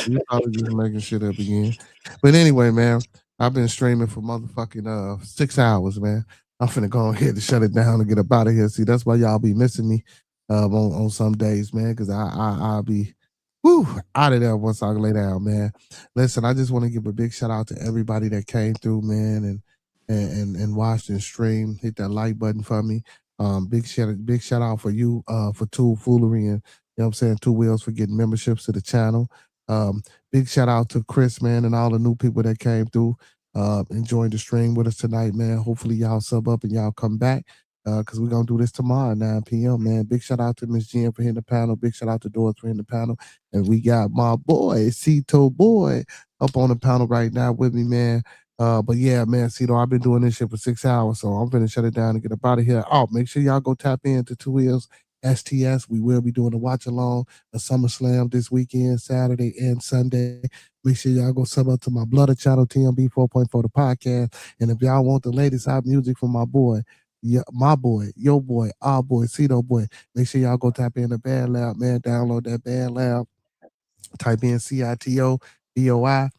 You probably just making shit up again. But anyway, man, I've been streaming for motherfucking 6 hours, man. I'm finna go ahead and shut it down and get up out of here. See, that's why y'all be missing me on some days, man, because I'll be out of there once I lay down, man. Listen, I just want to give a big shout out to everybody that came through, man, and watched and streamed. Hit that like button for me. Big shout out for you for Tool Foolery and what I'm saying, Two Wheels for getting memberships to the channel. Big shout out to Chris, man, and all the new people that came through, enjoying the stream with us tonight, man. Hopefully y'all sub up and y'all come back. Because we're going to do this tomorrow at 9 p.m., man. Big shout out to Miss Jen for hitting the panel. Big shout out to Doris for hitting the panel. And we got my boy, Cito Boy, up on the panel right now with me, man. But yeah, man, Cito, I've been doing this shit for 6 hours, so I'm going to shut it down and get up out of here. Oh, make sure y'all go tap into Two Wheels STS. We will be doing a watch along, a SummerSlam this weekend, Saturday and Sunday. Make sure y'all go sub up to my Blood channel, TMB 4.4, the podcast. And if y'all want the latest hot music from my boy, my boy, your boy, our boy, Cito Boy, make sure y'all go tap in the Band Lab, man. Download that Band Lab. Type in CITO-BOI.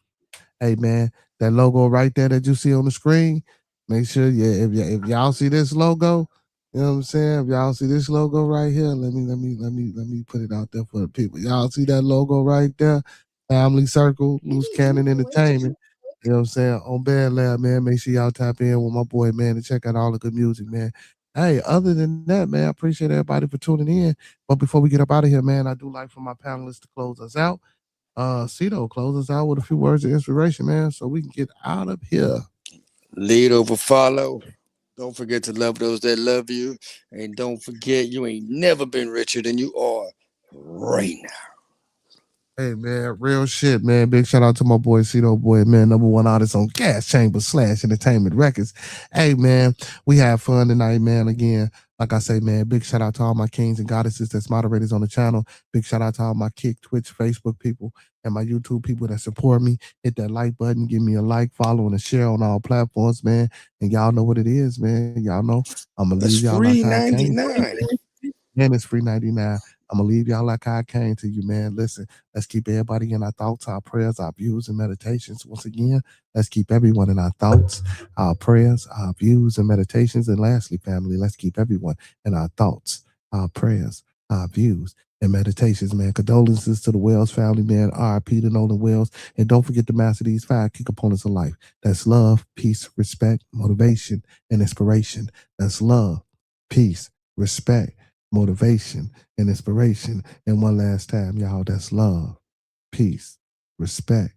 Hey, man, that logo right there that you see on the screen, make sure, if y'all see this logo, you know what I'm saying? If y'all see this logo right here, let me put it out there for the people. Y'all see that logo right there? Family Circle, Loose Cannon Entertainment. You know what I'm saying? On Band Lab, man. Make sure y'all tap in with my boy, man, and check out all the good music, man. Hey, other than that, man, I appreciate everybody for tuning in. But before we get up out of here, man, I do like for my panelists to close us out. Cito, close us out with a few words of inspiration, man, so we can get out of here. Lead over follow. Don't forget to love those that love you. And don't forget, you ain't never been richer than you are right now. Hey, man, real shit, man. Big shout out to my boy, Cito Boy, man, #1 artist on Gas Chamber / Entertainment Records. Hey, man, we had fun tonight, man. Again, like I say, man, big shout out to all my kings and goddesses that's moderators on the channel. Big shout out to all my Kick, Twitch, Facebook people, and my YouTube people that support me. Hit that like button, give me a like, follow, and a share on all platforms, man. And y'all know what it is, man. Y'all know I'm going to leave y'all free like I came. 99. And it's free 99. I'm going to leave y'all like I came to you, man. Listen, let's keep everybody in our thoughts, our prayers, our views, and meditations. Once again, let's keep everyone in our thoughts, our prayers, our views, and meditations. And lastly, family, let's keep everyone in our thoughts, our prayers, our views, and meditations, man. Condolences to the Wells family, man. RIP to Nolan Wells. And don't forget to master these 5 key components of life. That's love, peace, respect, motivation, and inspiration. That's love, peace, respect, motivation, and inspiration. And one last time, y'all, that's love, peace, respect,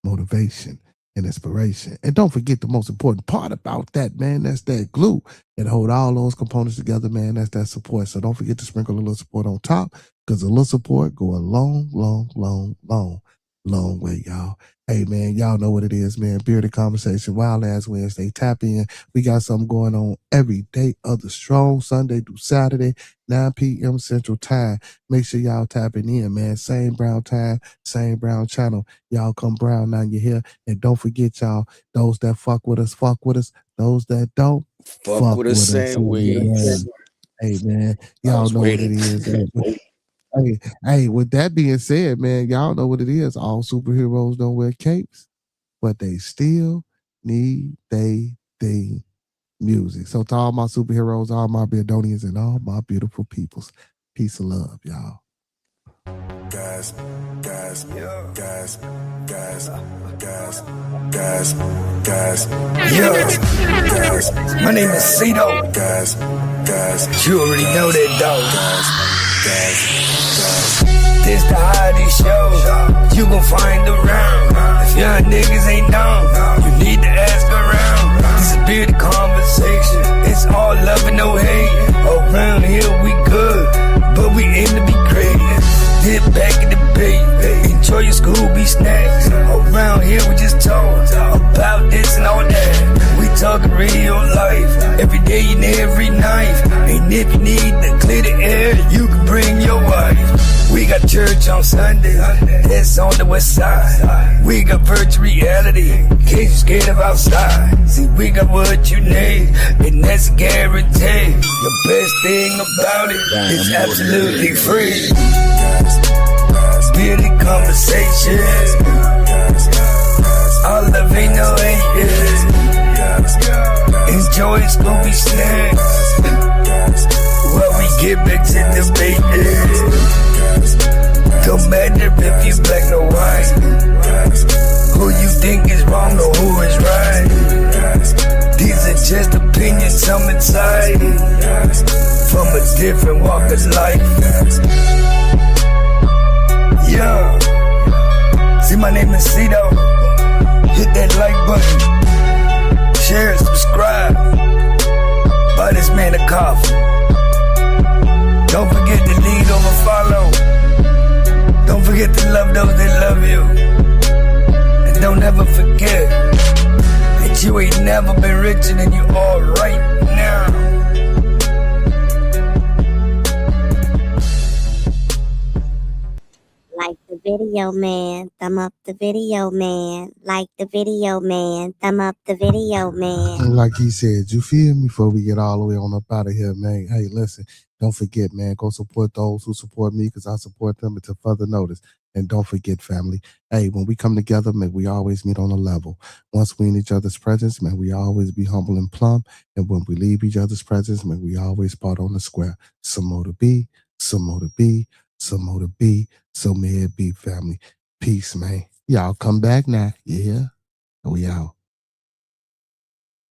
motivation, and inspiration. And don't forget the most important part about that, man. That's that glue that hold all those components together, man. That's that support. So don't forget to sprinkle a little support on top, because a little support go a long, long, long, long long way, y'all. Hey, man, y'all know what it is, man. Bearded Conversation, Wild Ass Wednesday. Tap in. We got something going on every day of the strong, Sunday through Saturday, 9 p.m. Central Time. Make sure y'all tapping in, man. Same brown time, same brown channel. Y'all come brown now you're here. And don't forget, y'all, those that fuck with us, fuck with us. Those that don't, Fuck with a sandwich. Hey, man, y'all know what it is. Hey, with that being said, man, y'all know what it is. All superheroes don't wear capes, but they still need they theme music. So to all my superheroes, all my Beardonians, and all my beautiful peoples, peace and love, y'all. Guys, yeah. My name is Cito. You already know that, dog. This the hottest show you gon' find around. If young niggas ain't known, you need to ask around. This is bearded conversation. It's all love and no hate. Around here we good, but we aim to be great. Dip back in the bay, enjoy your Scooby snacks. Around here we just talk about this and all that. We talking real life, every day and every night. And if you need to clear the air, you can bring your wife. We got church on Sunday, that's on the west side. We got virtual reality, in case you're scared of outside. See, we got what you need, and that's a guarantee. The best thing about it, it's absolutely free. Bearded conversations, all love ain't no haters. Enjoy Scooby snacks, while we get back to the business. Don't matter if you black or white, who you think is wrong or who is right. These are just opinions I'm inside, from a different walk of life. Yeah, see, my name is Cito. Hit that like button, share, subscribe, buy this man a coffee. Don't forget to lead over follow. Don't forget to love those that love you. And don't ever forget that you ain't never been richer than you are right now. Like the video, man. Thumb up the video, man. Like the video, man. Thumb up the video, man. And like he said, you feel me? Before we get all the way on up out of here, man. Hey, listen, don't forget, man, go support those who support me because I support them until further notice. And don't forget, family, hey, when we come together, man, we always meet on a level. Once we in each other's presence, man, we always be humble and plumb. And when we leave each other's presence, man, we always part on the square. Some more to be, some more to be, some more to be. So may it be, family. Peace, man. Y'all come back now. Yeah. We out.